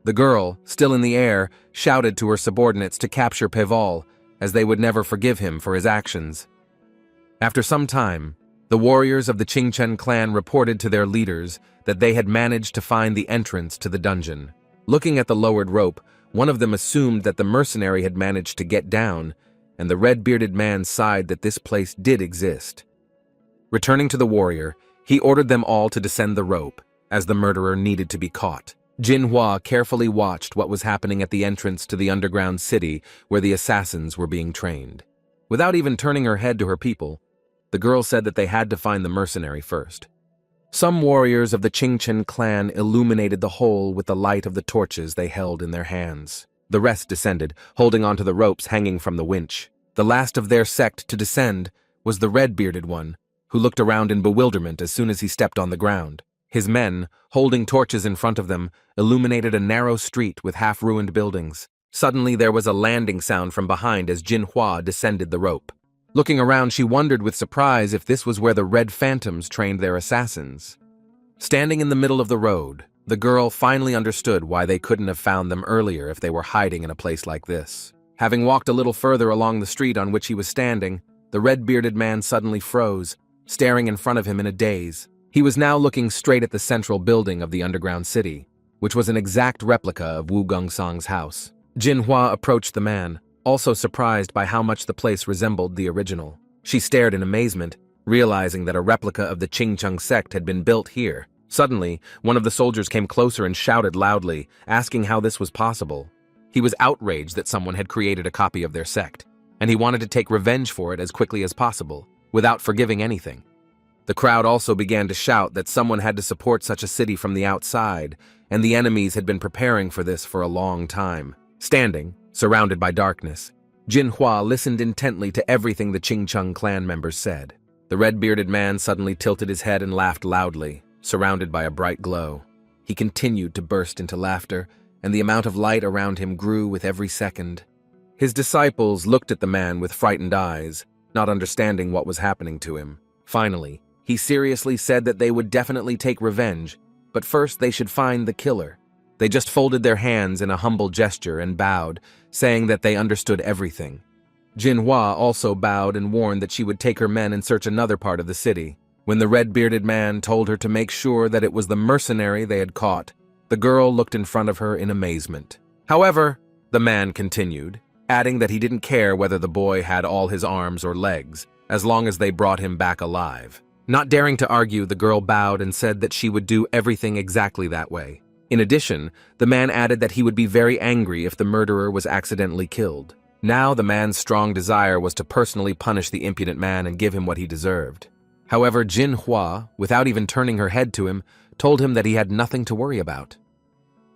A: The girl, still in the air, shouted to her subordinates to capture Peval, as they would never forgive him for his actions. After some time, the warriors of the Ching-Chen clan reported to their leaders that they had managed to find the entrance to the dungeon. Looking at the lowered rope, one of them assumed that the mercenary had managed to get down, and the red-bearded man sighed that this place did exist. Returning to the warrior, he ordered them all to descend the rope, as the murderer needed to be caught. Jinhua carefully watched what was happening at the entrance to the underground city where the assassins were being trained. Without even turning her head to her people, the girl said that they had to find the mercenary first. Some warriors of the Ching-Chen clan illuminated the hole with the light of the torches they held in their hands. The rest descended, holding onto the ropes hanging from the winch. The last of their sect to descend was the red-bearded one, who looked around in bewilderment as soon as he stepped on the ground. His men, holding torches in front of them, illuminated a narrow street with half-ruined buildings. Suddenly there was a landing sound from behind as Jinhua descended the rope. Looking around, she wondered with surprise if this was where the Red Phantoms trained their assassins. Standing in the middle of the road, the girl finally understood why they couldn't have found them earlier if they were hiding in a place like this. Having walked a little further along the street on which he was standing, the red-bearded man suddenly froze, staring in front of him in a daze. He was now looking straight at the central building of the underground city, which was an exact replica of Wu Gongsang's house. Jinhua approached the man, also surprised by how much the place resembled the original. She stared in amazement, realizing that a replica of the Ching-Chung sect had been built here. Suddenly, one of the soldiers came closer and shouted loudly, asking how this was possible. He was outraged that someone had created a copy of their sect, and he wanted to take revenge for it as quickly as possible, without forgiving anything. The crowd also began to shout that someone had to support such a city from the outside, and the enemies had been preparing for this for a long time. Standing, surrounded by darkness, Jinhua listened intently to everything the Ching-Chung clan members said. The red-bearded man suddenly tilted his head and laughed loudly, surrounded by a bright glow. He continued to burst into laughter, and the amount of light around him grew with every second. His disciples looked at the man with frightened eyes, not understanding what was happening to him. Finally, he seriously said that they would definitely take revenge, but first they should find the killer. They just folded their hands in a humble gesture and bowed, saying that they understood everything. Jinhua also bowed and warned that she would take her men and search another part of the city. When the red-bearded man told her to make sure that it was the mercenary they had caught, the girl looked in front of her in amazement. However, the man continued, adding that he didn't care whether the boy had all his arms or legs, as long as they brought him back alive. Not daring to argue, the girl bowed and said that she would do everything exactly that way. In addition, the man added that he would be very angry if the murderer was accidentally killed. Now the man's strong desire was to personally punish the impudent man and give him what he deserved. However, Jinhua, without even turning her head to him, told him that he had nothing to worry about.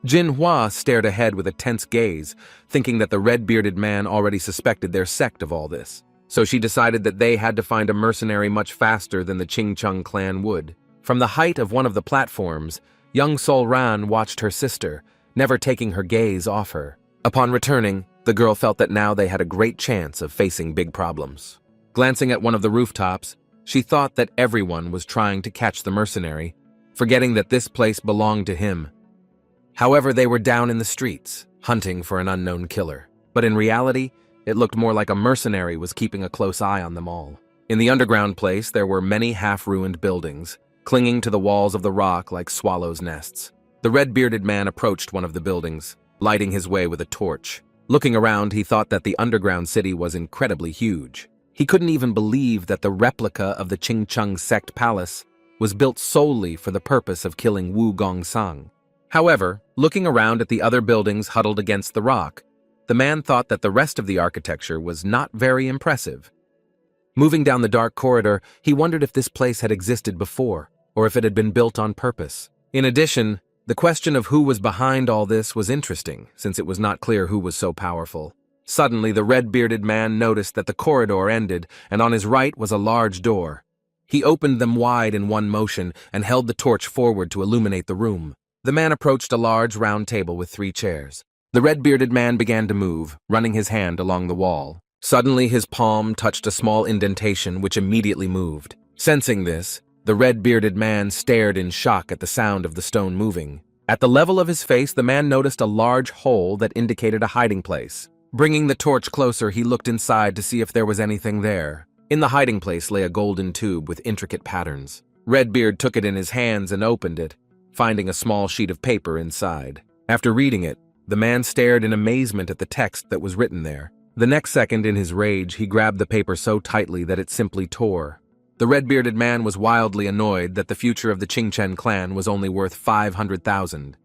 A: Jinhua stared ahead with a tense gaze, thinking that the red-bearded man already suspected their sect of all this. So she decided that they had to find a mercenary much faster than the Ching-Chung clan would. From the height of one of the platforms, young Sol Ran watched her sister, never taking her gaze off her. Upon returning, the girl felt that now they had a great chance of facing big problems. Glancing at one of the rooftops, she thought that everyone was trying to catch the mercenary, forgetting that this place belonged to him. However, they were down in the streets, hunting for an unknown killer. But in reality, it looked more like a mercenary was keeping a close eye on them all. In the underground place, there were many half-ruined buildings, clinging to the walls of the rock like swallows' nests. The red-bearded man approached one of the buildings, lighting his way with a torch. Looking around, he thought that the underground city was incredibly huge. He couldn't even believe that the replica of the Ching-Chung sect palace was built solely for the purpose of killing Wu Gongsang. However, looking around at the other buildings huddled against the rock, the man thought that the rest of the architecture was not very impressive. Moving down the dark corridor, he wondered if this place had existed before, or if it had been built on purpose. In addition, the question of who was behind all this was interesting, since it was not clear who was so powerful. Suddenly, the red-bearded man noticed that the corridor ended, and on his right was a large door. He opened them wide in one motion and held the torch forward to illuminate the room. The man approached a large round table with 3 chairs. The red-bearded man began to move, running his hand along the wall. Suddenly, his palm touched a small indentation which immediately moved. Sensing this, the red-bearded man stared in shock at the sound of the stone moving. At the level of his face, the man noticed a large hole that indicated a hiding place. Bringing the torch closer, he looked inside to see if there was anything there. In the hiding place lay a golden tube with intricate patterns. Redbeard took it in his hands and opened it, finding a small sheet of paper inside. After reading it, the man stared in amazement at the text that was written there. The next second, in his rage, he grabbed the paper so tightly that it simply tore. The red-bearded man was wildly annoyed that the future of the Qingchen clan was only worth 500,000.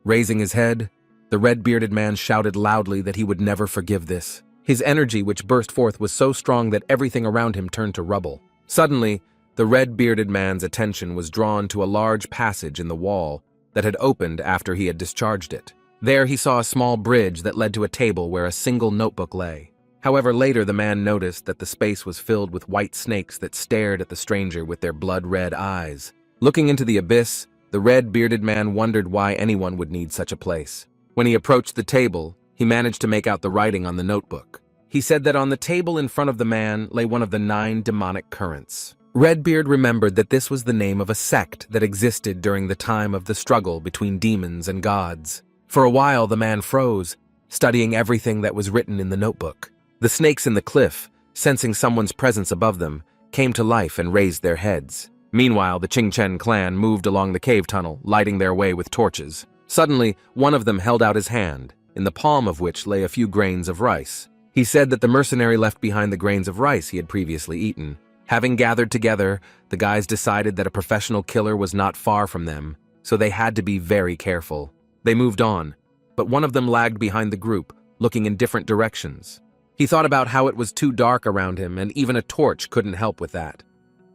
A: Raising his head, the red-bearded man shouted loudly that he would never forgive this. His energy, which burst forth, was so strong that everything around him turned to rubble. Suddenly, the red-bearded man's attention was drawn to a large passage in the wall that had opened after he had discharged it. There he saw a small bridge that led to a table where a single notebook lay. However, later the man noticed that the space was filled with white snakes that stared at the stranger with their blood-red eyes. Looking into the abyss, the red-bearded man wondered why anyone would need such a place. When he approached the table, he managed to make out the writing on the notebook. He said that on the table in front of the man lay one of the 9 demonic currents. Redbeard remembered that this was the name of a sect that existed during the time of the struggle between demons and gods. For a while, the man froze, studying everything that was written in the notebook. The snakes in the cliff, sensing someone's presence above them, came to life and raised their heads. Meanwhile, the Qingchen clan moved along the cave tunnel, lighting their way with torches. Suddenly, one of them held out his hand, in the palm of which lay a few grains of rice. He said that the mercenary left behind the grains of rice he had previously eaten. Having gathered together, the guys decided that a professional killer was not far from them, so they had to be very careful. They moved on, but one of them lagged behind the group, looking in different directions. He thought about how it was too dark around him, and even a torch couldn't help with that.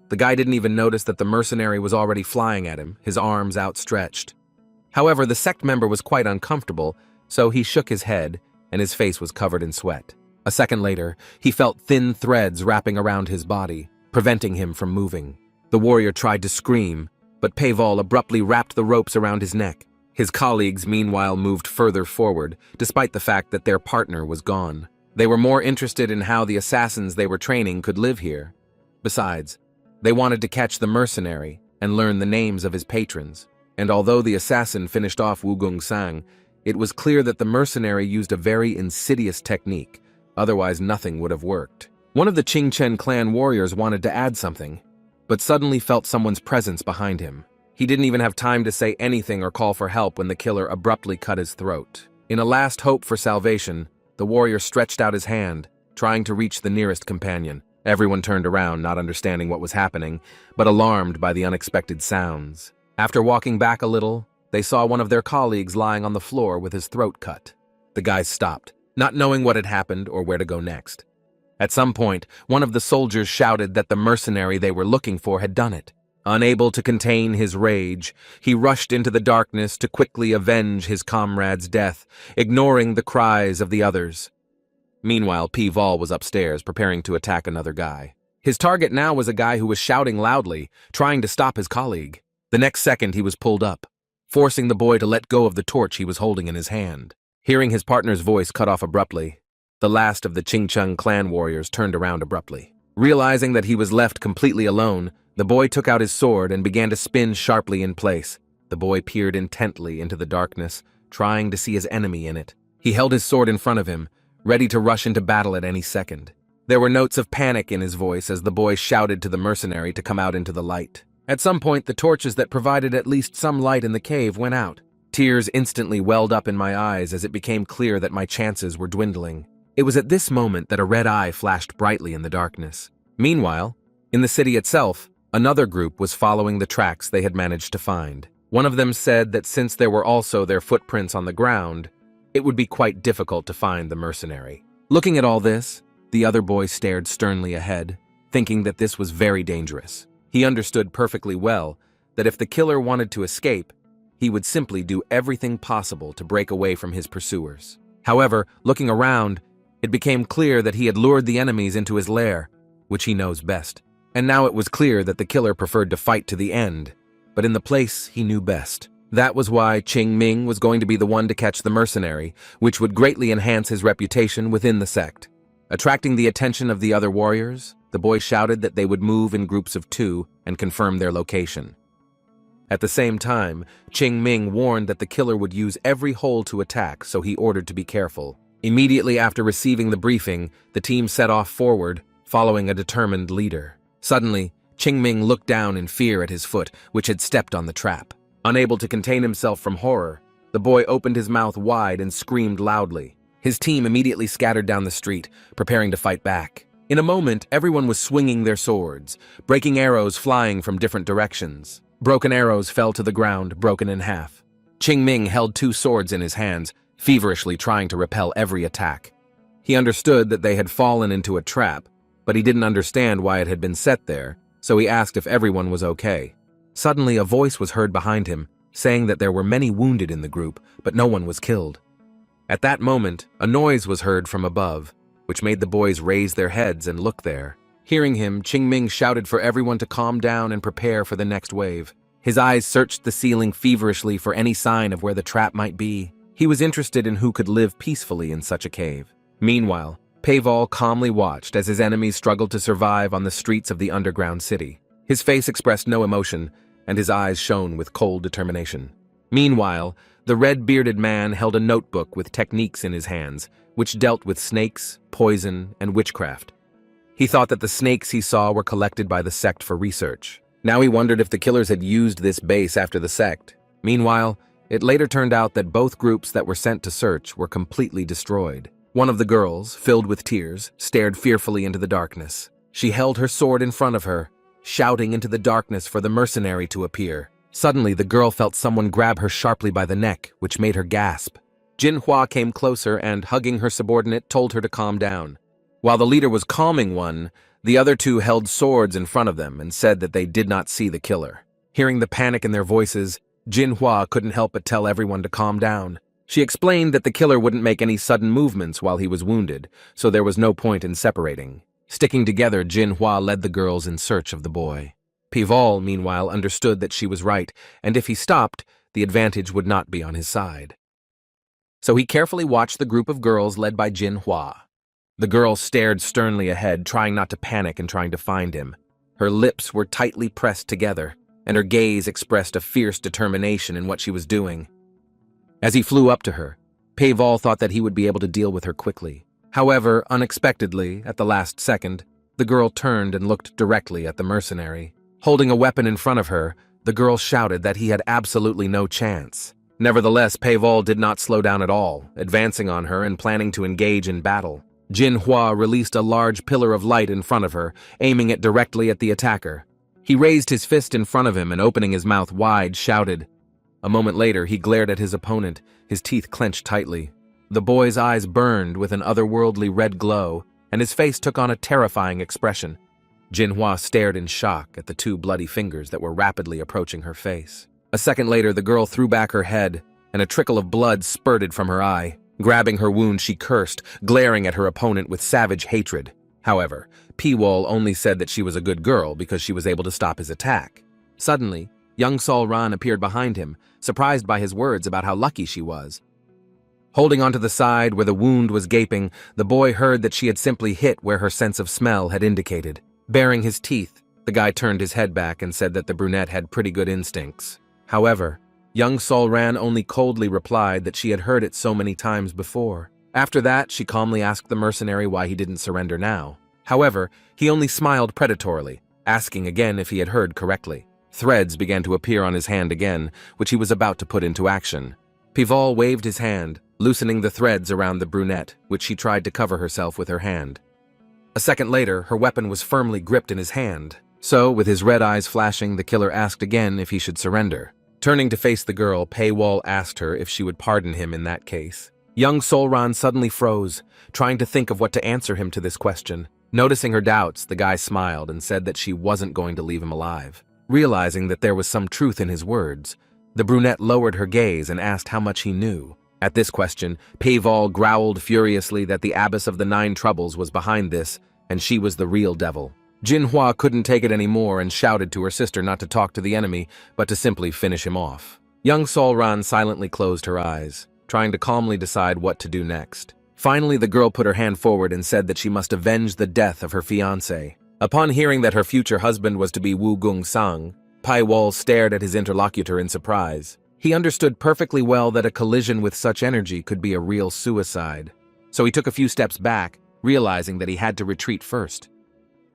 A: The guy didn't even notice that the mercenary was already flying at him, his arms outstretched. However, the sect member was quite uncomfortable, so he shook his head, and his face was covered in sweat. A second later, he felt thin threads wrapping around his body, preventing him from moving. The warrior tried to scream, but Pavel abruptly wrapped the ropes around his neck. His colleagues, meanwhile, moved further forward, despite the fact that their partner was gone. They were more interested in how the assassins they were training could live here. Besides, they wanted to catch the mercenary and learn the names of his patrons. And although the assassin finished off Wu Gongsan, it was clear that the mercenary used a very insidious technique, otherwise nothing would have worked. One of the Qingchen clan warriors wanted to add something, but suddenly felt someone's presence behind him. He didn't even have time to say anything or call for help when the killer abruptly cut his throat. In a last hope for salvation, the warrior stretched out his hand, trying to reach the nearest companion. Everyone turned around, not understanding what was happening, but alarmed by the unexpected sounds. After walking back a little, they saw one of their colleagues lying on the floor with his throat cut. The guys stopped, not knowing what had happened or where to go next. At some point, one of the soldiers shouted that the mercenary they were looking for had done it. Unable to contain his rage, he rushed into the darkness to quickly avenge his comrade's death, ignoring the cries of the others. Meanwhile, Pavel was upstairs, preparing to attack another guy. His target now was a guy who was shouting loudly, trying to stop his colleague. The next second, he was pulled up, forcing the boy to let go of the torch he was holding in his hand. Hearing his partner's voice cut off abruptly, the last of the Qingchen clan warriors turned around abruptly. Realizing that he was left completely alone, the boy took out his sword and began to spin sharply in place. The boy peered intently into the darkness, trying to see his enemy in it. He held his sword in front of him, ready to rush into battle at any second. There were notes of panic in his voice as the boy shouted to the mercenary to come out into the light. At some point, the torches that provided at least some light in the cave went out. Tears instantly welled up in my eyes as it became clear that my chances were dwindling. It was at this moment that a red eye flashed brightly in the darkness. Meanwhile, in the city itself, another group was following the tracks they had managed to find. One of them said that since there were also their footprints on the ground, it would be quite difficult to find the mercenary. Looking at all this, the other boy stared sternly ahead, thinking that this was very dangerous. He understood perfectly well that if the killer wanted to escape, he would simply do everything possible to break away from his pursuers. However, looking around, it became clear that he had lured the enemies into his lair, which he knows best. And now it was clear that the killer preferred to fight to the end, but in the place he knew best. That was why Qing Ming was going to be the one to catch the mercenary, which would greatly enhance his reputation within the sect. Attracting the attention of the other warriors, the boy shouted that they would move in groups of 2 and confirm their location. At the same time, Qing Ming warned that the killer would use every hole to attack, so he ordered to be careful. Immediately after receiving the briefing, the team set off forward, following a determined leader. Suddenly, Qing Ming looked down in fear at his foot, which had stepped on the trap. Unable to contain himself from horror, the boy opened his mouth wide and screamed loudly. His team immediately scattered down the street, preparing to fight back. In a moment, everyone was swinging their swords, breaking arrows flying from different directions. Broken arrows fell to the ground, broken in half. Qing Ming held 2 swords in his hands, feverishly trying to repel every attack. He understood that they had fallen into a trap, but he didn't understand why it had been set there, so he asked if everyone was okay. Suddenly, a voice was heard behind him, saying that there were many wounded in the group, but no one was killed. At that moment, a noise was heard from above, which made the boys raise their heads and look there. Hearing him, Qing Ming shouted for everyone to calm down and prepare for the next wave. His eyes searched the ceiling feverishly for any sign of where the trap might be. He was interested in who could live peacefully in such a cave. Meanwhile, Pavel calmly watched as his enemies struggled to survive on the streets of the underground city. His face expressed no emotion, and his eyes shone with cold determination. Meanwhile, the red-bearded man held a notebook with techniques in his hands, which dealt with snakes, poison, and witchcraft. He thought that the snakes he saw were collected by the sect for research. Now he wondered if the killers had used this base after the sect. Meanwhile, it later turned out that both groups that were sent to search were completely destroyed. One of the girls, filled with tears, stared fearfully into the darkness. She held her sword in front of her, shouting into the darkness for the mercenary to appear. Suddenly, the girl felt someone grab her sharply by the neck, which made her gasp. Jinhua came closer and, hugging her subordinate, told her to calm down. While the leader was calming one, the other 2 held swords in front of them and said that they did not see the killer. Hearing the panic in their voices, Jinhua couldn't help but tell everyone to calm down. She explained that the killer wouldn't make any sudden movements while he was wounded, so there was no point in separating. Sticking together, Jinhua led the girls in search of the boy. Pavel, meanwhile, understood that she was right, and if he stopped, the advantage would not be on his side. So he carefully watched the group of girls led by Jinhua. The girl stared sternly ahead, trying not to panic and trying to find him. Her lips were tightly pressed together, and her gaze expressed a fierce determination in what she was doing. As he flew up to her, Pavel thought that he would be able to deal with her quickly. However, unexpectedly, at the last second, the girl turned and looked directly at the mercenary. Holding a weapon in front of her, the girl shouted that he had absolutely no chance. Nevertheless, Pavel did not slow down at all, advancing on her and planning to engage in battle. Jinhua released a large pillar of light in front of her, aiming it directly at the attacker. He raised his fist in front of him and, opening his mouth wide, shouted. A moment later, he glared at his opponent, his teeth clenched tightly. The boy's eyes burned with an otherworldly red glow, and his face took on a terrifying expression. Jinhua stared in shock at the 2 bloody fingers that were rapidly approaching her face. A second later, the girl threw back her head, and a trickle of blood spurted from her eye. Grabbing her wound, she cursed, glaring at her opponent with savage hatred. However, Piwol only said that she was a good girl because she was able to stop his attack. Suddenly, young Sol Ran appeared behind him, surprised by his words about how lucky she was. Holding onto the side where the wound was gaping, the boy heard that she had simply hit where her sense of smell had indicated. Baring his teeth, the guy turned his head back and said that the brunette had pretty good instincts. However, young Sol Ran only coldly replied that she had heard it so many times before. After that, she calmly asked the mercenary why he didn't surrender now. However, he only smiled predatorily, asking again if he had heard correctly. Threads began to appear on his hand again, which he was about to put into action. Pival waved his hand, loosening the threads around the brunette, which she tried to cover herself with her hand. A second later, her weapon was firmly gripped in his hand. So, with his red eyes flashing, the killer asked again if he should surrender. Turning to face the girl, Paywall asked her if she would pardon him in that case. Young Solran suddenly froze, trying to think of what to answer him to this question. Noticing her doubts, the guy smiled and said that she wasn't going to leave him alive. Realizing that there was some truth in his words, the brunette lowered her gaze and asked how much he knew. At this question, Paywall growled furiously that the Abbess of the Nine Troubles was behind this, and she was the real devil. Jinhua couldn't take it anymore and shouted to her sister not to talk to the enemy, but to simply finish him off. Young Solran silently closed her eyes, trying to calmly decide what to do next. Finally, the girl put her hand forward and said that she must avenge the death of her fiancé. Upon hearing that her future husband was to be Wu Gong-sang, Pai Wall stared at his interlocutor in surprise. He understood perfectly well that a collision with such energy could be a real suicide. So he took a few steps back, realizing that he had to retreat first.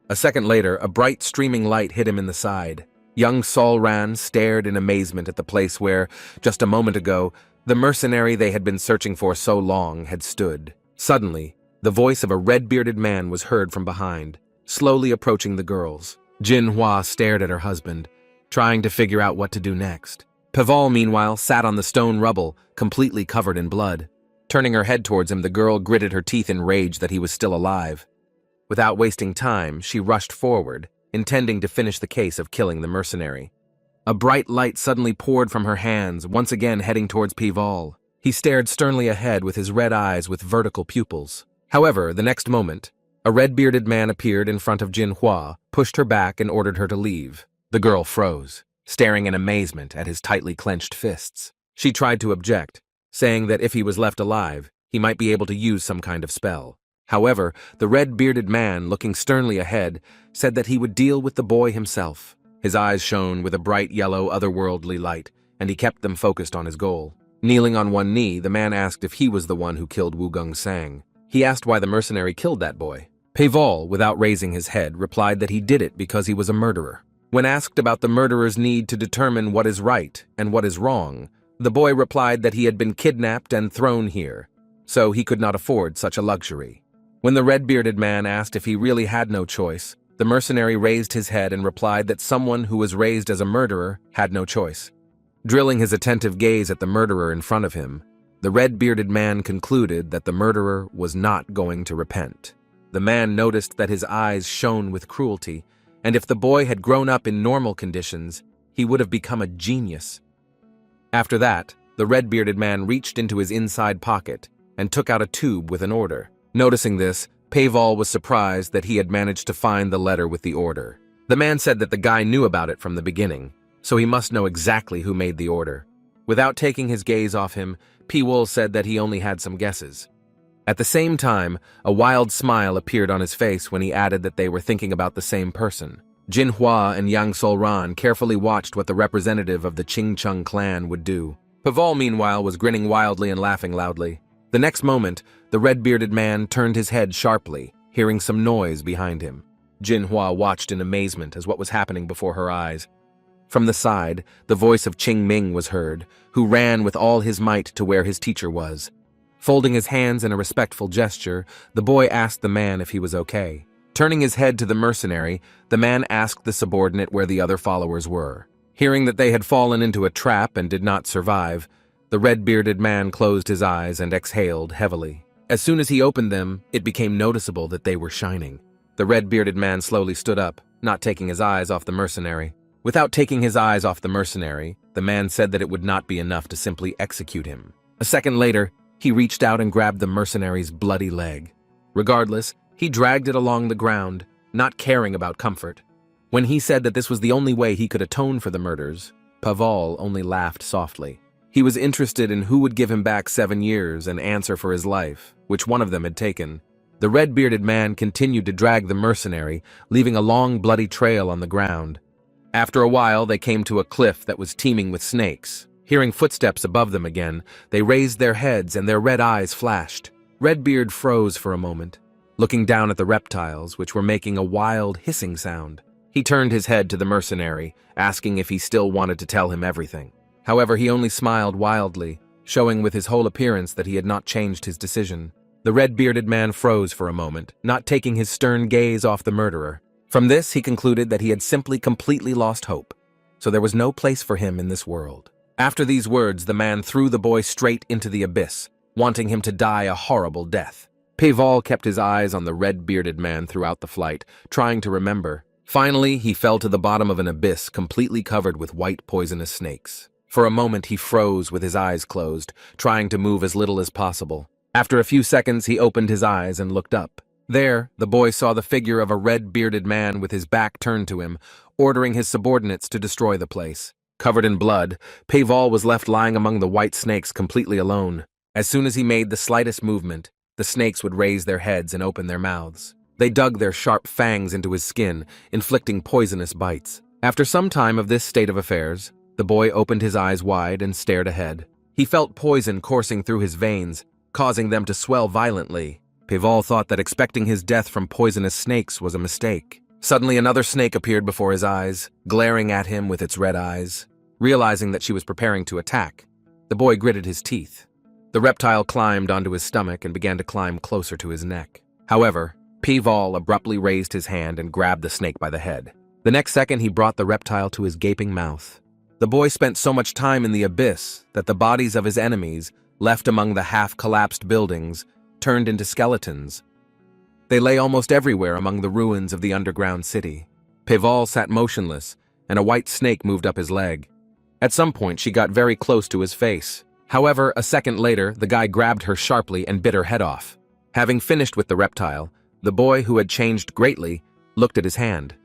A: A second later, a bright streaming light hit him in the side. Young Solran stared in amazement at the place where, just a moment ago, the mercenary they had been searching for so long had stood. Suddenly, the voice of a red-bearded man was heard from behind, slowly approaching the girls. Jinhua stared at her husband, trying to figure out what to do next. Paval, meanwhile, sat on the stone rubble, completely covered in blood. Turning her head towards him, the girl gritted her teeth in rage that he was still alive. Without wasting time, she rushed forward, intending to finish the case of killing the mercenary. A bright light suddenly poured from her hands, once again heading towards Paval. He stared sternly ahead with his red eyes with vertical pupils. However, the next moment, a red-bearded man appeared in front of Jinhua, pushed her back, and ordered her to leave. The girl froze, staring in amazement at his tightly clenched fists. She tried to object, saying that if he was left alive, he might be able to use some kind of spell. However, the red-bearded man, looking sternly ahead, said that he would deal with the boy himself. His eyes shone with a bright yellow, otherworldly light, and he kept them focused on his goal. Kneeling on one knee, the man asked if he was the one who killed Wu Gong-sang. He asked why the mercenary killed that boy. Paval, without raising his head, replied that he did it because he was a murderer. When asked about the murderer's need to determine what is right and what is wrong, the boy replied that he had been kidnapped and thrown here, so he could not afford such a luxury. When the red-bearded man asked if he really had no choice, the mercenary raised his head and replied that someone who was raised as a murderer had no choice. Drilling his attentive gaze at the murderer in front of him, the red-bearded man concluded that the murderer was not going to repent. The man noticed that his eyes shone with cruelty, and if the boy had grown up in normal conditions, he would have become a genius. After that, the red-bearded man reached into his inside pocket and took out a tube with an order. Noticing this, Paval was surprised that he had managed to find the letter with the order. The man said that the guy knew about it from the beginning, so he must know exactly who made the order. Without taking his gaze off him, Paval said that he only had some guesses. At the same time, a wild smile appeared on his face when he added that they were thinking about the same person. Jinhua and Yang Solran carefully watched what the representative of the Qingcheng clan would do. Paval, meanwhile, was grinning wildly and laughing loudly. The next moment, the red-bearded man turned his head sharply, hearing some noise behind him. Jinhua watched in amazement as what was happening before her eyes. From the side, the voice of Qing Ming was heard, who ran with all his might to where his teacher was. Folding his hands in a respectful gesture, the boy asked the man if he was okay. Turning his head to the mercenary, the man asked the subordinate where the other followers were. Hearing that they had fallen into a trap and did not survive, the red-bearded man closed his eyes and exhaled heavily. As soon as he opened them, it became noticeable that they were shining. The red-bearded man slowly stood up, not taking his eyes off the mercenary. Without taking his eyes off the mercenary, the man said that it would not be enough to simply execute him. A second later, he reached out and grabbed the mercenary's bloody leg. Regardless, he dragged it along the ground, not caring about comfort. When he said that this was the only way he could atone for the murders, Paval only laughed softly. He was interested in who would give him back 7 years and answer for his life, which one of them had taken. The red-bearded man continued to drag the mercenary, leaving a long bloody trail on the ground. After a while, they came to a cliff that was teeming with snakes. Hearing footsteps above them again, they raised their heads and their red eyes flashed. Redbeard froze for a moment, looking down at the reptiles, which were making a wild hissing sound. He turned his head to the mercenary, asking if he still wanted to tell him everything. However, he only smiled wildly, showing with his whole appearance that he had not changed his decision. The red-bearded man froze for a moment, not taking his stern gaze off the murderer. From this, he concluded that he had simply completely lost hope, so there was no place for him in this world. After these words, the man threw the boy straight into the abyss, wanting him to die a horrible death. Paval kept his eyes on the red-bearded man throughout the flight, trying to remember. Finally, he fell to the bottom of an abyss completely covered with white poisonous snakes. For a moment, he froze with his eyes closed, trying to move as little as possible. After a few seconds, he opened his eyes and looked up. There, the boy saw the figure of a red-bearded man with his back turned to him, ordering his subordinates to destroy the place. Covered in blood, Paval was left lying among the white snakes completely alone. As soon as he made the slightest movement, the snakes would raise their heads and open their mouths. They dug their sharp fangs into his skin, inflicting poisonous bites. After some time of this state of affairs, the boy opened his eyes wide and stared ahead. He felt poison coursing through his veins, causing them to swell violently. Paval thought that expecting his death from poisonous snakes was a mistake. Suddenly another snake appeared before his eyes, glaring at him with its red eyes. Realizing that she was preparing to attack, the boy gritted his teeth. The reptile climbed onto his stomach and began to climb closer to his neck. However, Paval abruptly raised his hand and grabbed the snake by the head. The next second he brought the reptile to his gaping mouth. The boy spent so much time in the abyss that the bodies of his enemies, left among the half-collapsed buildings, turned into skeletons. They lay almost everywhere among the ruins of the underground city. Paval sat motionless, and a white snake moved up his leg. At some point, she got very close to his face. However, a second later, the guy grabbed her sharply and bit her head off. Having finished with the reptile, the boy, who had changed greatly, looked at his hand.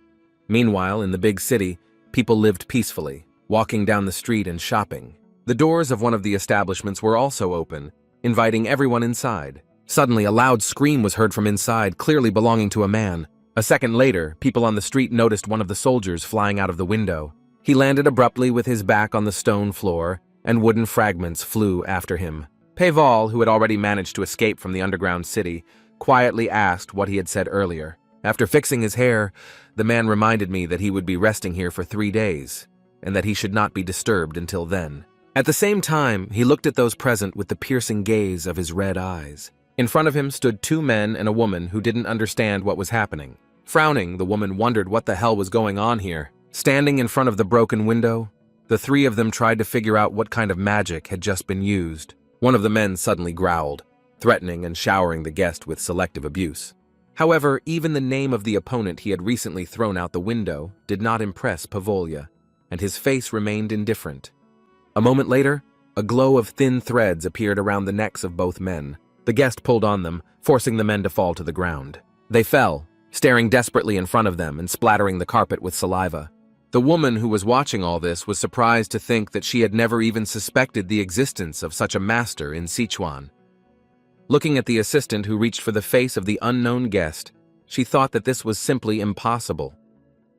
A: Meanwhile, in the big city, people lived peacefully, walking down the street and shopping. The doors of one of the establishments were also open, inviting everyone inside. Suddenly, a loud scream was heard from inside, clearly belonging to a man. A second later, people on the street noticed one of the soldiers flying out of the window. He landed abruptly with his back on the stone floor, and wooden fragments flew after him. Paval, who had already managed to escape from the underground city, quietly asked what he had said earlier. After fixing his hair, the man reminded me that he would be resting here for 3 days, and that he should not be disturbed until then. At the same time, he looked at those present with the piercing gaze of his red eyes. In front of him stood 2 men and a woman who didn't understand what was happening. Frowning, the woman wondered what the hell was going on here. Standing in front of the broken window, the 3 of them tried to figure out what kind of magic had just been used. One of the men suddenly growled, threatening and showering the guest with selective abuse. However, even the name of the opponent he had recently thrown out the window did not impress Pavolya, and his face remained indifferent. A moment later, a glow of thin threads appeared around the necks of both men. The guest pulled on them, forcing the men to fall to the ground. They fell, staring desperately in front of them and splattering the carpet with saliva. The woman who was watching all this was surprised to think that she had never even suspected the existence of such a master in Sichuan. Looking at the assistant who reached for the face of the unknown guest, she thought that this was simply impossible.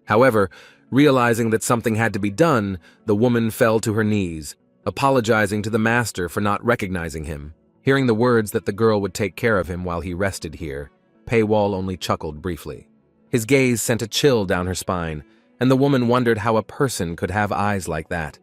A: However, realizing that something had to be done, the woman fell to her knees, apologizing to the master for not recognizing him. Hearing the words that the girl would take care of him while he rested here, Paywall only chuckled briefly. His gaze sent a chill down her spine, and the woman wondered how a person could have eyes like that.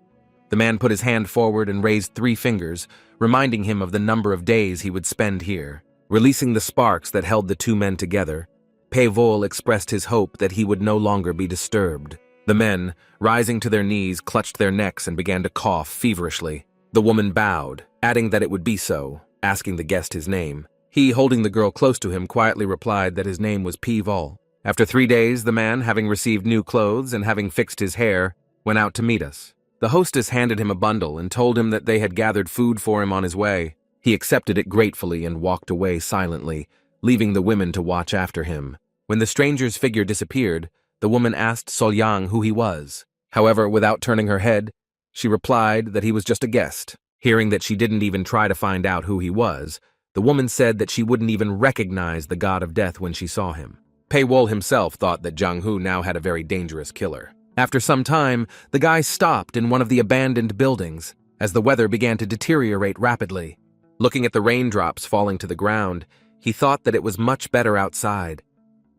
A: The man put his hand forward and raised 3 fingers, reminding him of the number of days he would spend here. Releasing the sparks that held the 2 men together, Paywall expressed his hope that he would no longer be disturbed. The men, rising to their knees, clutched their necks and began to cough feverishly. The woman bowed, adding that it would be so, asking the guest his name. He, holding the girl close to him, quietly replied that his name was Paywall. After 3 days, the man, having received new clothes and having fixed his hair, went out to meet us. The hostess handed him a bundle and told him that they had gathered food for him on his way. He accepted it gratefully and walked away silently, leaving the women to watch after him. When the stranger's figure disappeared, the woman asked Solyang who he was. However, without turning her head, she replied that he was just a guest. Hearing that she didn't even try to find out who he was, the woman said that she wouldn't even recognize the god of death when she saw him. Paywall himself thought that Zhang Hu now had a very dangerous killer. After some time, the guy stopped in one of the abandoned buildings, as the weather began to deteriorate rapidly. Looking at the raindrops falling to the ground, he thought that it was much better outside.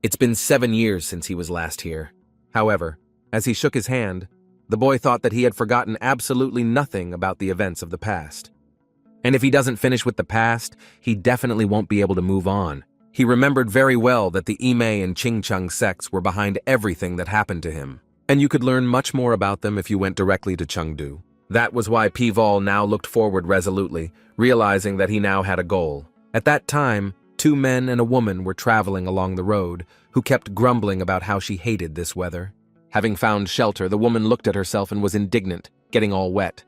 A: It's been 7 years since he was last here. However, as he shook his hand, the boy thought that he had forgotten absolutely nothing about the events of the past. And if he doesn't finish with the past, he definitely won't be able to move on. He remembered very well that the Imei and Qingcheng sects were behind everything that happened to him. And you could learn much more about them if you went directly to Chengdu. That was why Paywall now looked forward resolutely, realizing that he now had a goal. At that time, 2 men and a woman were traveling along the road, who kept grumbling about how she hated this weather. Having found shelter, the woman looked at herself and was indignant, getting all wet.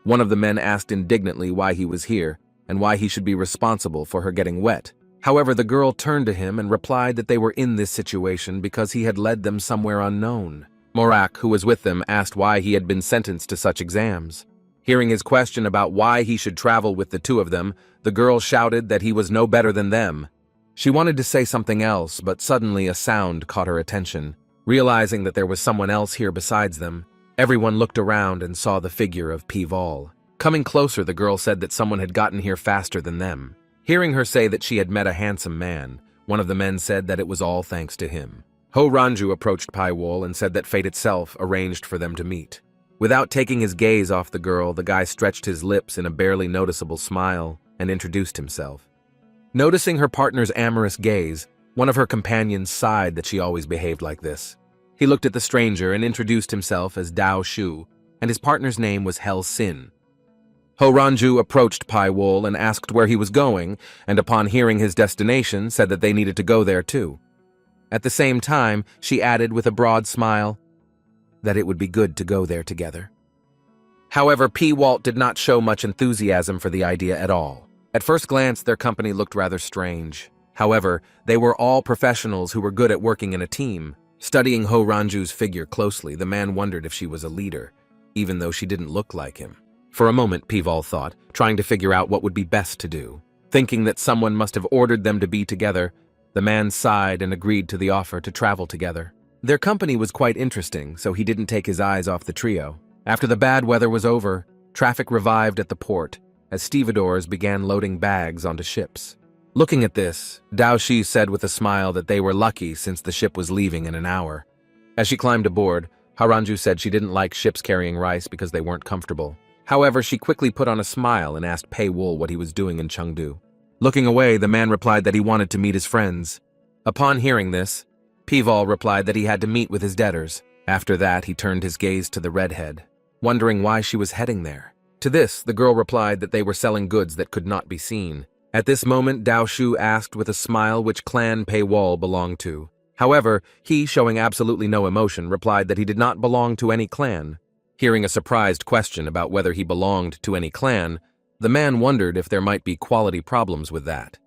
A: One of the men asked indignantly why he was here, and why he should be responsible for her getting wet. However, the girl turned to him and replied that they were in this situation because he had led them somewhere unknown. Morak, who was with them, asked why he had been sentenced to such exams. Hearing his question about why he should travel with the two of them, the girl shouted that he was no better than them. She wanted to say something else, but suddenly a sound caught her attention. Realizing that there was someone else here besides them, everyone looked around and saw the figure of Pival. Coming closer, the girl said that someone had gotten here faster than them. Hearing her say that she had met a handsome man, one of the men said that it was all thanks to him. Ho Ranju approached Piwol and said that fate itself arranged for them to meet. Without taking his gaze off the girl, the guy stretched his lips in a barely noticeable smile and introduced himself. Noticing her partner's amorous gaze, one of her companions sighed that she always behaved like this. He looked at the stranger and introduced himself as Dao Shu, and his partner's name was Hel Sin. Ho Ranju approached Piwol and asked where he was going, and upon hearing his destination, said that they needed to go there too. At the same time, she added with a broad smile that it would be good to go there together. However, P-Walt did not show much enthusiasm for the idea at all. At first glance, their company looked rather strange. However, they were all professionals who were good at working in a team. Studying Ho Ranju's figure closely, the man wondered if she was a leader, even though she didn't look like him. For a moment, Pival thought, trying to figure out what would be best to do. Thinking that someone must have ordered them to be together, the man sighed and agreed to the offer to travel together. Their company was quite interesting, so he didn't take his eyes off the trio. After the bad weather was over, traffic revived at the port as stevedores began loading bags onto ships. Looking at this, Dao Shi said with a smile that they were lucky since the ship was leaving in an hour. As she climbed aboard, Haranju said she didn't like ships carrying rice because they weren't comfortable. However, she quickly put on a smile and asked Pei Wool what he was doing in Chengdu. Looking away, the man replied that he wanted to meet his friends. Upon hearing this, Pival replied that he had to meet with his debtors. After that, he turned his gaze to the redhead, wondering why she was heading there. To this, the girl replied that they were selling goods that could not be seen. At this moment, Dao Shu asked with a smile which clan Pei Wall belonged to. However, he, showing absolutely no emotion, replied that he did not belong to any clan. Hearing a surprised question about whether he belonged to any clan, the man wondered if there might be quality problems with that.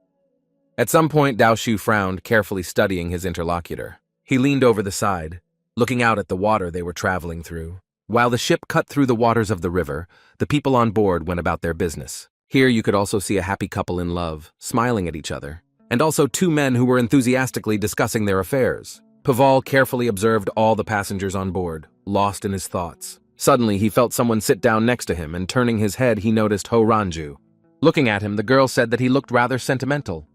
A: At some point, Dao Shu frowned, carefully studying his interlocutor. He leaned over the side, looking out at the water they were traveling through. While the ship cut through the waters of the river, the people on board went about their business. Here you could also see a happy couple in love, smiling at each other, and also two men who were enthusiastically discussing their affairs. Paval carefully observed all the passengers on board, lost in his thoughts. Suddenly, he felt someone sit down next to him, and turning his head, he noticed Ho Ranju. Looking at him, the girl said that he looked rather sentimental.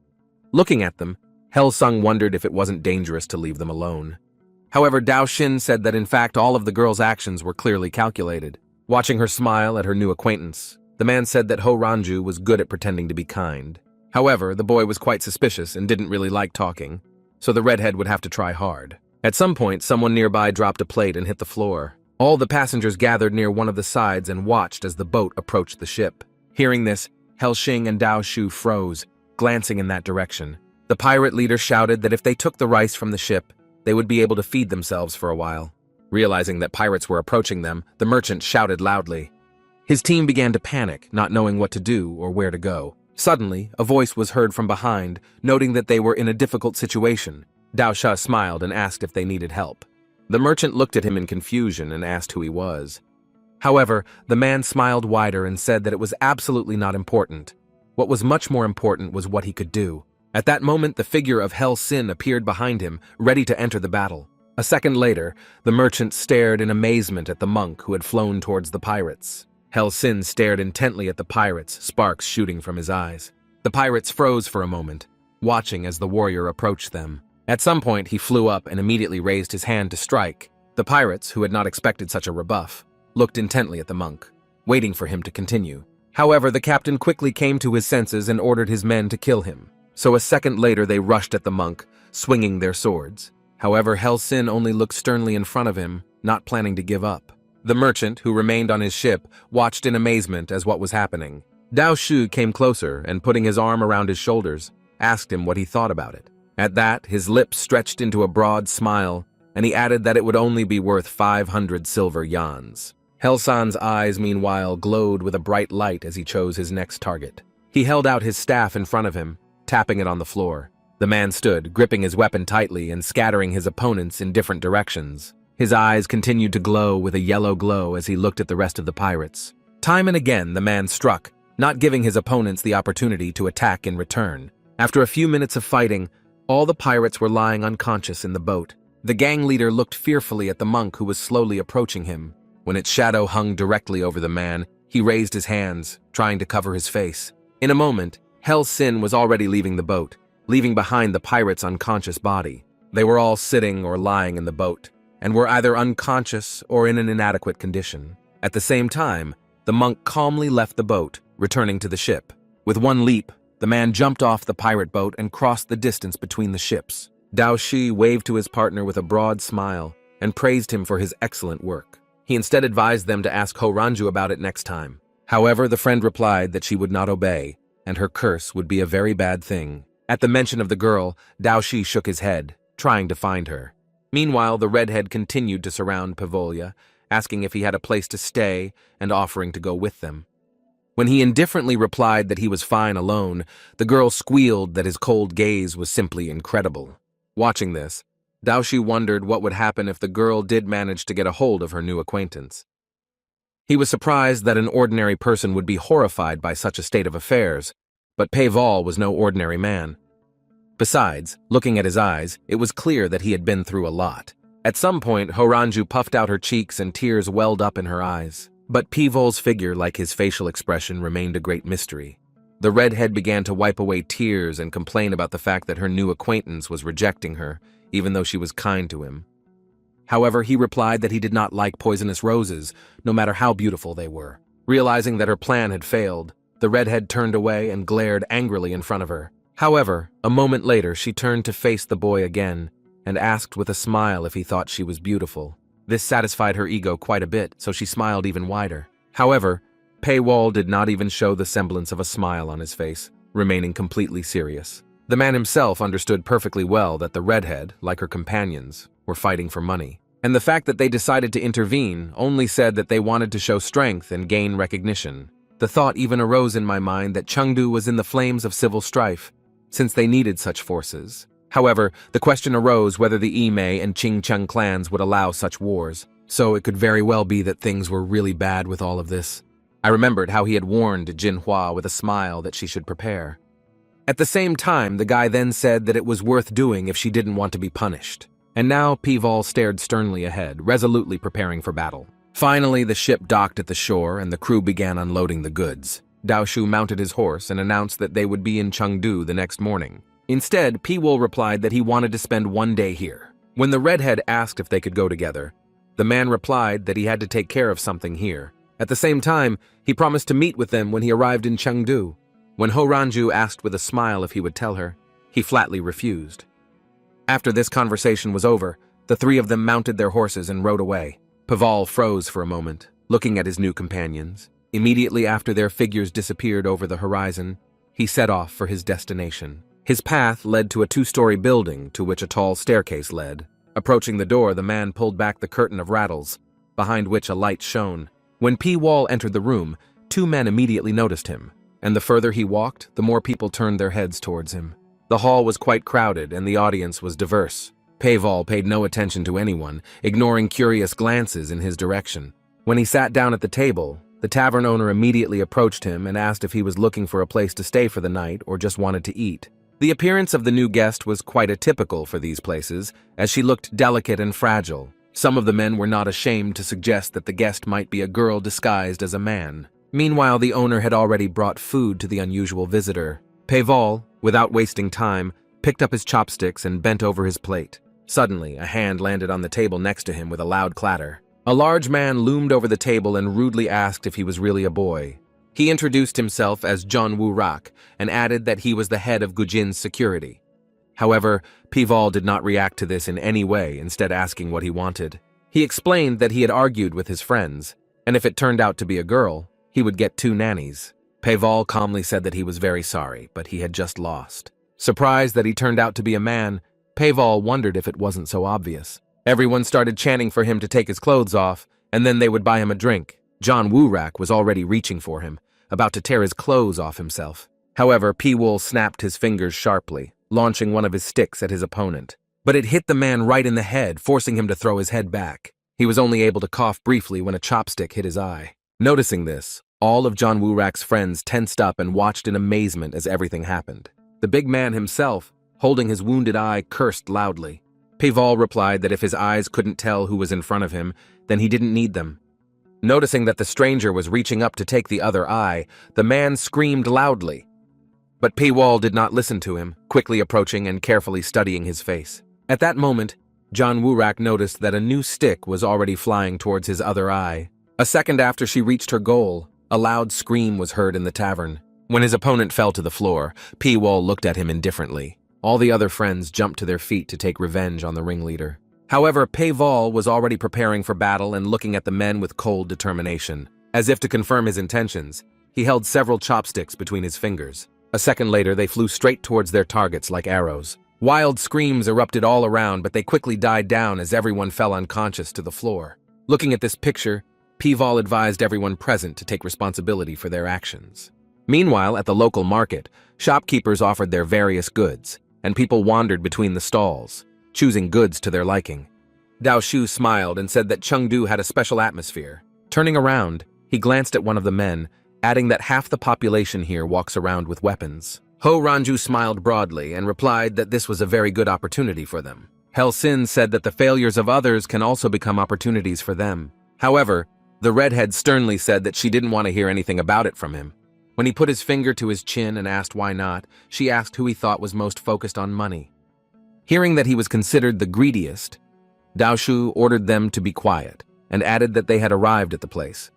A: Looking at them, Hel Sung wondered if it wasn't dangerous to leave them alone. However, Dao Xin said that in fact all of the girl's actions were clearly calculated. Watching her smile at her new acquaintance, the man said that Ho Ranju was good at pretending to be kind. However, the boy was quite suspicious and didn't really like talking, so the redhead would have to try hard. At some point, someone nearby dropped a plate and hit the floor. All the passengers gathered near one of the sides and watched as the boat approached the ship. Hearing this, Hel Xing and Dao Shu froze, glancing in that direction. The pirate leader shouted that if they took the rice from the ship, they would be able to feed themselves for a while. Realizing that pirates were approaching them, the merchant shouted loudly. His team began to panic, not knowing what to do or where to go. Suddenly, a voice was heard from behind, noting that they were in a difficult situation. Dao Sha smiled and asked if they needed help. The merchant looked at him in confusion and asked who he was. However, the man smiled wider and said that it was absolutely not important. What was much more important was what he could do. At that moment, the figure of Hel Sin appeared behind him, ready to enter the battle. A second later, the merchant stared in amazement at the monk who had flown towards the pirates. Hel Sin stared intently at the pirates, sparks shooting from his eyes. The pirates froze for a moment, watching as the warrior approached them. At some point, he flew up and immediately raised his hand to strike. The pirates, who had not expected such a rebuff, looked intently at the monk, waiting for him to continue. However, the captain quickly came to his senses and ordered his men to kill him. So a second later, they rushed at the monk, swinging their swords. However, Hel Sin only looked sternly in front of him, not planning to give up. The merchant, who remained on his ship, watched in amazement as what was happening. Dao Shu came closer and, putting his arm around his shoulders, asked him what he thought about it. At that, his lips stretched into a broad smile, and he added that it would only be worth 500 silver yans. Helsan's eyes, meanwhile, glowed with a bright light as he chose his next target. He held out his staff in front of him, tapping it on the floor. The man stood, gripping his weapon tightly and scattering his opponents in different directions. His eyes continued to glow with a yellow glow as he looked at the rest of the pirates. Time and again, the man struck, not giving his opponents the opportunity to attack in return. After a few minutes of fighting, all the pirates were lying unconscious in the boat. The gang leader looked fearfully at the monk who was slowly approaching him. When its shadow hung directly over the man, he raised his hands, trying to cover his face. In a moment, Hell Sin was already leaving the boat, leaving behind the pirate's unconscious body. They were all sitting or lying in the boat, and were either unconscious or in an inadequate condition. At the same time, the monk calmly left the boat, returning to the ship. With one leap, the man jumped off the pirate boat and crossed the distance between the ships. Dao Shi waved to his partner with a broad smile and praised him for his excellent work. He instead advised them to ask Ho Ranju about it next time. However, the friend replied that she would not obey, and her curse would be a very bad thing. At the mention of the girl, Dao Shi shook his head, trying to find her. Meanwhile, the redhead continued to surround Pavolia, asking if he had a place to stay and offering to go with them. When he indifferently replied that he was fine alone, the girl squealed that his cold gaze was simply incredible. Watching this, Dao Shi wondered what would happen if the girl did manage to get a hold of her new acquaintance. He was surprised that an ordinary person would be horrified by such a state of affairs, but Peival was no ordinary man. Besides, looking at his eyes, it was clear that he had been through a lot. At some point, Horanju puffed out her cheeks and tears welled up in her eyes. But Peival's figure, like his facial expression, remained a great mystery. The redhead began to wipe away tears and complain about the fact that her new acquaintance was rejecting her, even though she was kind to him. However, he replied that he did not like poisonous roses, no matter how beautiful they were. Realizing that her plan had failed, the redhead turned away and glared angrily in front of her. However, a moment later she turned to face the boy again and asked with a smile if he thought she was beautiful. This satisfied her ego quite a bit, so she smiled even wider. However, Paywall did not even show the semblance of a smile on his face, remaining completely serious. The man himself understood perfectly well that the redhead, like her companions, were fighting for money. And the fact that they decided to intervene only said that they wanted to show strength and gain recognition. The thought even arose in my mind that Chengdu was in the flames of civil strife, since they needed such forces. However, the question arose whether the Yimei and Qingcheng clans would allow such wars, so it could very well be that things were really bad with all of this. I remembered how he had warned Jinhua with a smile that she should prepare. At the same time, the guy then said that it was worth doing if she didn't want to be punished. And now Peival stared sternly ahead, resolutely preparing for battle. Finally, the ship docked at the shore and the crew began unloading the goods. Dao Shu mounted his horse and announced that they would be in Chengdu the next morning. Instead, Peiwol replied that he wanted to spend one day here. When the redhead asked if they could go together, the man replied that he had to take care of something here. At the same time, he promised to meet with them when he arrived in Chengdu. When Ho Ranju asked with a smile if he would tell her, he flatly refused. After this conversation was over, the three of them mounted their horses and rode away. Paval froze for a moment, looking at his new companions. Immediately after their figures disappeared over the horizon, he set off for his destination. His path led to a two-story building to which a tall staircase led. Approaching the door, the man pulled back the curtain of rattles, behind which a light shone. When P-Wall entered the room, two men immediately noticed him, and the further he walked, the more people turned their heads towards him. The hall was quite crowded and the audience was diverse. Peival paid no attention to anyone, ignoring curious glances in his direction. When he sat down at the table, the tavern owner immediately approached him and asked if he was looking for a place to stay for the night or just wanted to eat. The appearance of the new guest was quite atypical for these places, as she looked delicate and fragile. Some of the men were not ashamed to suggest that the guest might be a girl disguised as a man. Meanwhile, the owner had already brought food to the unusual visitor. Peival, without wasting time, picked up his chopsticks and bent over his plate. Suddenly, a hand landed on the table next to him with a loud clatter. A large man loomed over the table and rudely asked if he was really a boy. He introduced himself as John Wu Rak and added that he was the head of Gujin's security. However, Peival did not react to this in any way, instead asking what he wanted. He explained that he had argued with his friends, and if it turned out to be a girl, he would get 2 nannies. Peival calmly said that he was very sorry, but he had just lost. Surprised that he turned out to be a man, Peival wondered if it wasn't so obvious. Everyone started chanting for him to take his clothes off, and then they would buy him a drink. John Woorak was already reaching for him, about to tear his clothes off himself. However, P-Wool snapped his fingers sharply, launching one of his sticks at his opponent. But it hit the man right in the head, forcing him to throw his head back. He was only able to cough briefly when a chopstick hit his eye. Noticing this, all of John Woorak's friends tensed up and watched in amazement as everything happened. The big man himself, holding his wounded eye, cursed loudly. Paval replied that if his eyes couldn't tell who was in front of him, then he didn't need them. Noticing that the stranger was reaching up to take the other eye, the man screamed loudly. But Paval did not listen to him, quickly approaching and carefully studying his face. At that moment, John Woorak noticed that a new stick was already flying towards his other eye. A second after she reached her goal, a loud scream was heard in the tavern. When his opponent fell to the floor, P-Wall looked at him indifferently. All the other friends jumped to their feet to take revenge on the ringleader. However, Paval was already preparing for battle and looking at the men with cold determination. As if to confirm his intentions, he held several chopsticks between his fingers. A second later, they flew straight towards their targets like arrows. Wild screams erupted all around, but they quickly died down as everyone fell unconscious to the floor. Looking at this picture, Paval advised everyone present to take responsibility for their actions. Meanwhile, at the local market, shopkeepers offered their various goods, and people wandered between the stalls, choosing goods to their liking. Dao Shu smiled and said that Chengdu had a special atmosphere. Turning around, he glanced at one of the men, adding that half the population here walks around with weapons. Ho Ranju smiled broadly and replied that this was a very good opportunity for them. Hel Sin said that the failures of others can also become opportunities for them. However, the redhead sternly said that she didn't want to hear anything about it from him. When he put his finger to his chin and asked why not, she asked who he thought was most focused on money. Hearing that he was considered the greediest, Dao Shu ordered them to be quiet and added that they had arrived at the place.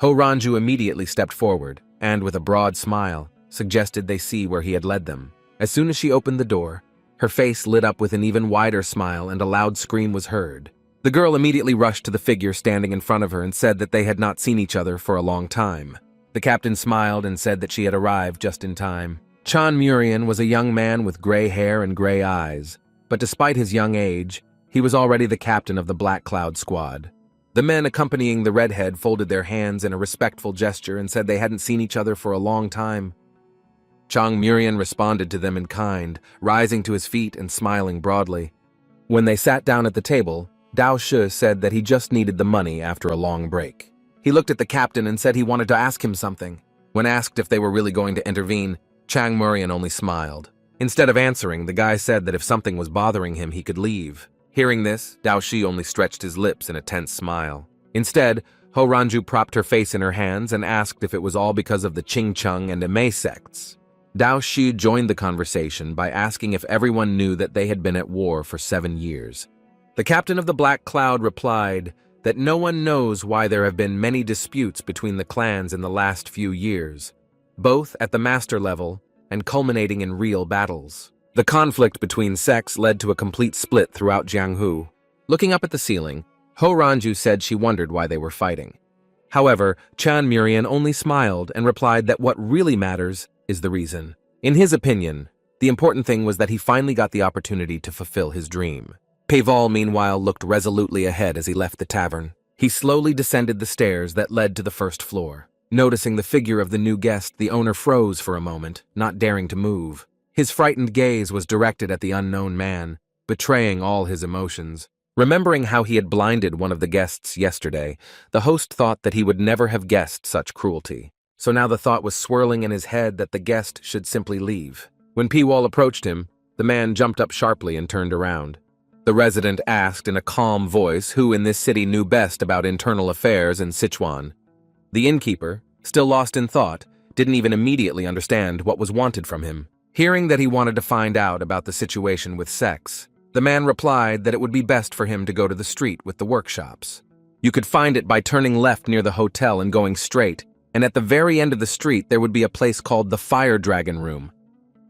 A: Ho Ranju immediately stepped forward and, with a broad smile, suggested they see where he had led them. As soon as she opened the door, her face lit up with an even wider smile and a loud scream was heard. The girl immediately rushed to the figure standing in front of her and said that they had not seen each other for a long time. The captain smiled and said that she had arrived just in time. Chan Murian was a young man with gray hair and gray eyes, but despite his young age, he was already the captain of the Black Cloud squad. The men accompanying the redhead folded their hands in a respectful gesture and said they hadn't seen each other for a long time. Chang Murian responded to them in kind, rising to his feet and smiling broadly. When they sat down at the table, Dao Shi said that he just needed the money after a long break. He looked at the captain and said he wanted to ask him something. When asked if they were really going to intervene, Chang Murian only smiled. Instead of answering, the guy said that if something was bothering him, he could leave. Hearing this, Dao Shi only stretched his lips in a tense smile. Instead, Ho Ranju propped her face in her hands and asked if it was all because of the Ching Chung and Ame sects. Dao Shi joined the conversation by asking if everyone knew that they had been at war for 7 years. The captain of the Black Cloud replied that no one knows why there have been many disputes between the clans in the last few years, both at the master level and culminating in real battles. The conflict between sects led to a complete split throughout Jianghu. Looking up at the ceiling, Ho Ranju said she wondered why they were fighting. However, Chan Murian only smiled and replied that what really matters is the reason. In his opinion, the important thing was that he finally got the opportunity to fulfill his dream. Paval, meanwhile, looked resolutely ahead as he left the tavern. He slowly descended the stairs that led to the first floor. Noticing the figure of the new guest, the owner froze for a moment, not daring to move. His frightened gaze was directed at the unknown man, betraying all his emotions. Remembering how he had blinded one of the guests yesterday, the host thought that he would never have guessed such cruelty. So now the thought was swirling in his head that the guest should simply leave. When P-Wall approached him, the man jumped up sharply and turned around. The resident asked in a calm voice who in this city knew best about internal affairs in Sichuan. The innkeeper, still lost in thought, didn't even immediately understand what was wanted from him. Hearing that he wanted to find out about the situation with sex, the man replied that it would be best for him to go to the street with the workshops. You could find it by turning left near the hotel and going straight, and at the very end of the street there would be a place called the Fire Dragon Room.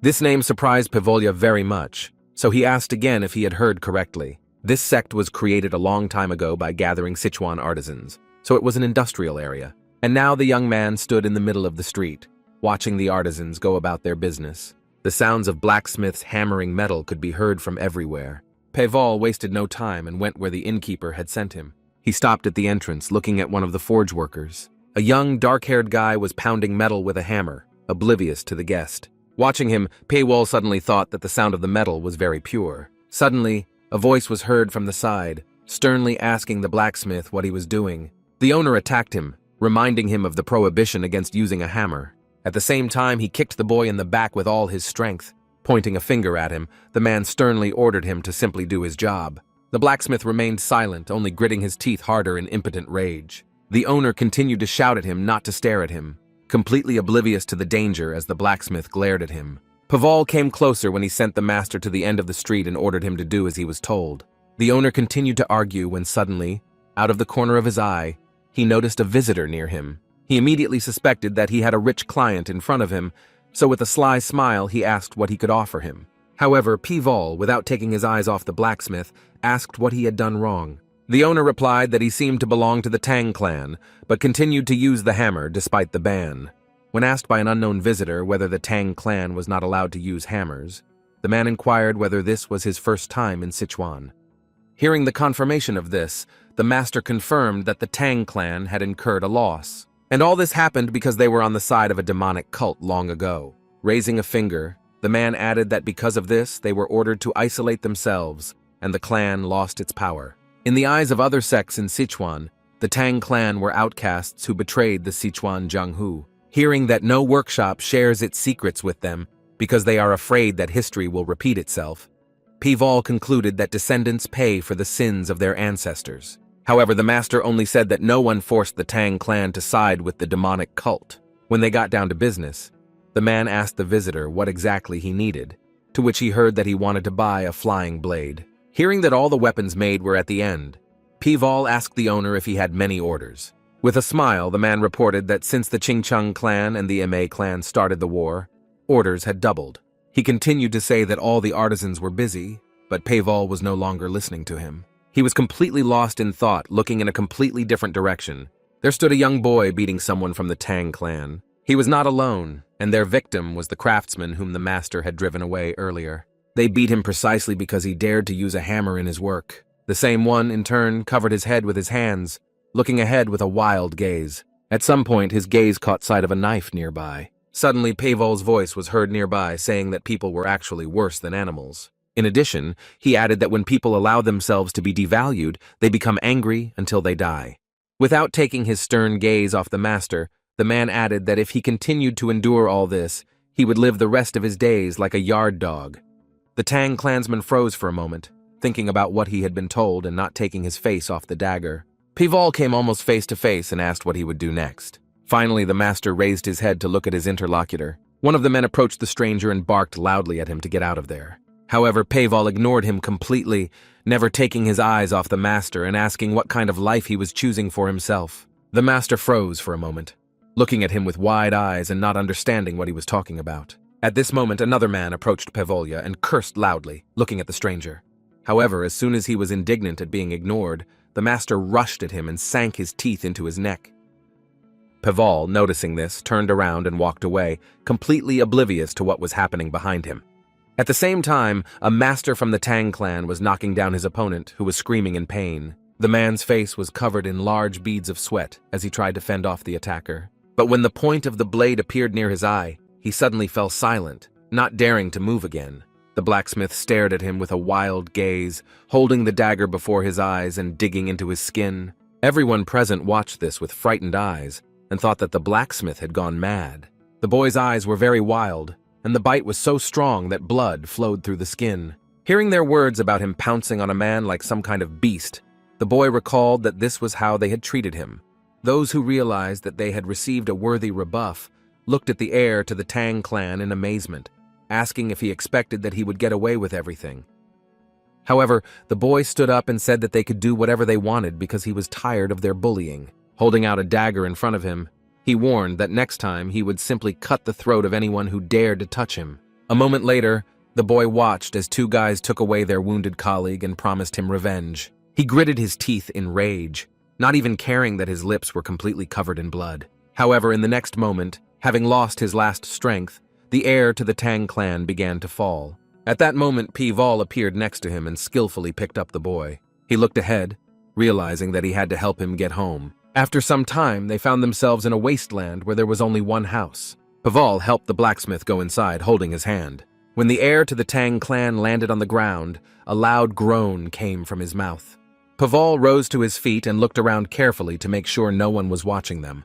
A: This name surprised Pavolya very much, so he asked again if he had heard correctly. This sect was created a long time ago by gathering Sichuan artisans, so it was an industrial area. And now the young man stood in the middle of the street, watching the artisans go about their business. The sounds of blacksmiths hammering metal could be heard from everywhere. Paval wasted no time and went where the innkeeper had sent him. He stopped at the entrance, looking at one of the forge workers. A young, dark-haired guy was pounding metal with a hammer. oblivious to the guest. Watching him, Paywall suddenly thought that the sound of the metal was very pure. Suddenly, a voice was heard from the side, sternly asking the blacksmith what he was doing. The owner attacked him, reminding him of the prohibition against using a hammer. At the same time, he kicked the boy in the back with all his strength. Pointing a finger at him, the man sternly ordered him to simply do his job. The blacksmith remained silent, only gritting his teeth harder in impotent rage. The owner continued to shout at him not to stare at him, completely oblivious to the danger as the blacksmith glared at him. Paval came closer when he sent the master to the end of the street and ordered him to do as he was told. The owner continued to argue when suddenly, out of the corner of his eye, he noticed a visitor near him. He immediately suspected that he had a rich client in front of him, so with a sly smile he asked what he could offer him. However, Paval, without taking his eyes off the blacksmith, asked what he had done wrong. The owner replied that he seemed to belong to the Tang clan, but continued to use the hammer despite the ban. When asked by an unknown visitor whether the Tang clan was not allowed to use hammers, the man inquired whether this was his first time in Sichuan. Hearing the confirmation of this, the master confirmed that the Tang clan had incurred a loss. And all this happened because they were on the side of a demonic cult long ago. Raising a finger, the man added that because of this, they were ordered to isolate themselves, and the clan lost its power. In the eyes of other sects in Sichuan, the Tang clan were outcasts who betrayed the Sichuan Zhenghu. Hearing that no workshop shares its secrets with them because they are afraid that history will repeat itself, Paval concluded that descendants pay for the sins of their ancestors. However, the master only said that no one forced the Tang clan to side with the demonic cult. When they got down to business, the man asked the visitor what exactly he needed, to which he heard that he wanted to buy a flying blade. Hearing that all the weapons made were at the end, Paval asked the owner if he had many orders. With a smile, the man reported that since the Qingcheng clan and the Ma clan started the war, orders had doubled. He continued to say that all the artisans were busy, but Paval was no longer listening to him. He was completely lost in thought, looking in a completely different direction. There stood a young boy beating someone from the Tang clan. He was not alone, and their victim was the craftsman whom the master had driven away earlier. They beat him precisely because he dared to use a hammer in his work. The same one, in turn, covered his head with his hands, looking ahead with a wild gaze. At some point, his gaze caught sight of a knife nearby. Suddenly, Paval's voice was heard nearby saying that people were actually worse than animals. In addition, he added that when people allow themselves to be devalued, they become angry until they die. Without taking his stern gaze off the master, the man added that if he continued to endure all this, he would live the rest of his days like a yard dog. The Tang clansman froze for a moment, thinking about what he had been told and not taking his face off the dagger. Paval came almost face to face and asked what he would do next. Finally, the master raised his head to look at his interlocutor. One of the men approached the stranger and barked loudly at him to get out of there. However, Paval ignored him completely, never taking his eyes off the master and asking what kind of life he was choosing for himself. The master froze for a moment, looking at him with wide eyes and not understanding what he was talking about. At this moment, another man approached Pavolya and cursed loudly, looking at the stranger. However, as soon as he was indignant at being ignored, the master rushed at him and sank his teeth into his neck. Paval, noticing this, turned around and walked away, completely oblivious to what was happening behind him. At the same time, a master from the Tang clan was knocking down his opponent, who was screaming in pain. The man's face was covered in large beads of sweat as he tried to fend off the attacker. But when the point of the blade appeared near his eye, he suddenly fell silent, not daring to move again. The blacksmith stared at him with a wild gaze, holding the dagger before his eyes and digging into his skin. Everyone present watched this with frightened eyes and thought that the blacksmith had gone mad. The boy's eyes were very wild, and the bite was so strong that blood flowed through the skin. Hearing their words about him pouncing on a man like some kind of beast, the boy recalled that this was how they had treated him. Those who realized that they had received a worthy rebuff looked at the heir to the Tang clan in amazement, asking if he expected that he would get away with everything. However, the boy stood up and said that they could do whatever they wanted because he was tired of their bullying. Holding out a dagger in front of him, he warned that next time he would simply cut the throat of anyone who dared to touch him. A moment later, the boy watched as two guys took away their wounded colleague and promised him revenge. He gritted his teeth in rage, not even caring that his lips were completely covered in blood. However, in the next moment, having lost his last strength, the heir to the Tang clan began to fall. At that moment, Paval appeared next to him and skillfully picked up the boy. He looked ahead, realizing that he had to help him get home. After some time, they found themselves in a wasteland where there was only one house. Paval helped the blacksmith go inside, holding his hand. When the heir to the Tang clan landed on the ground, a loud groan came from his mouth. Paval rose to his feet and looked around carefully to make sure no one was watching them.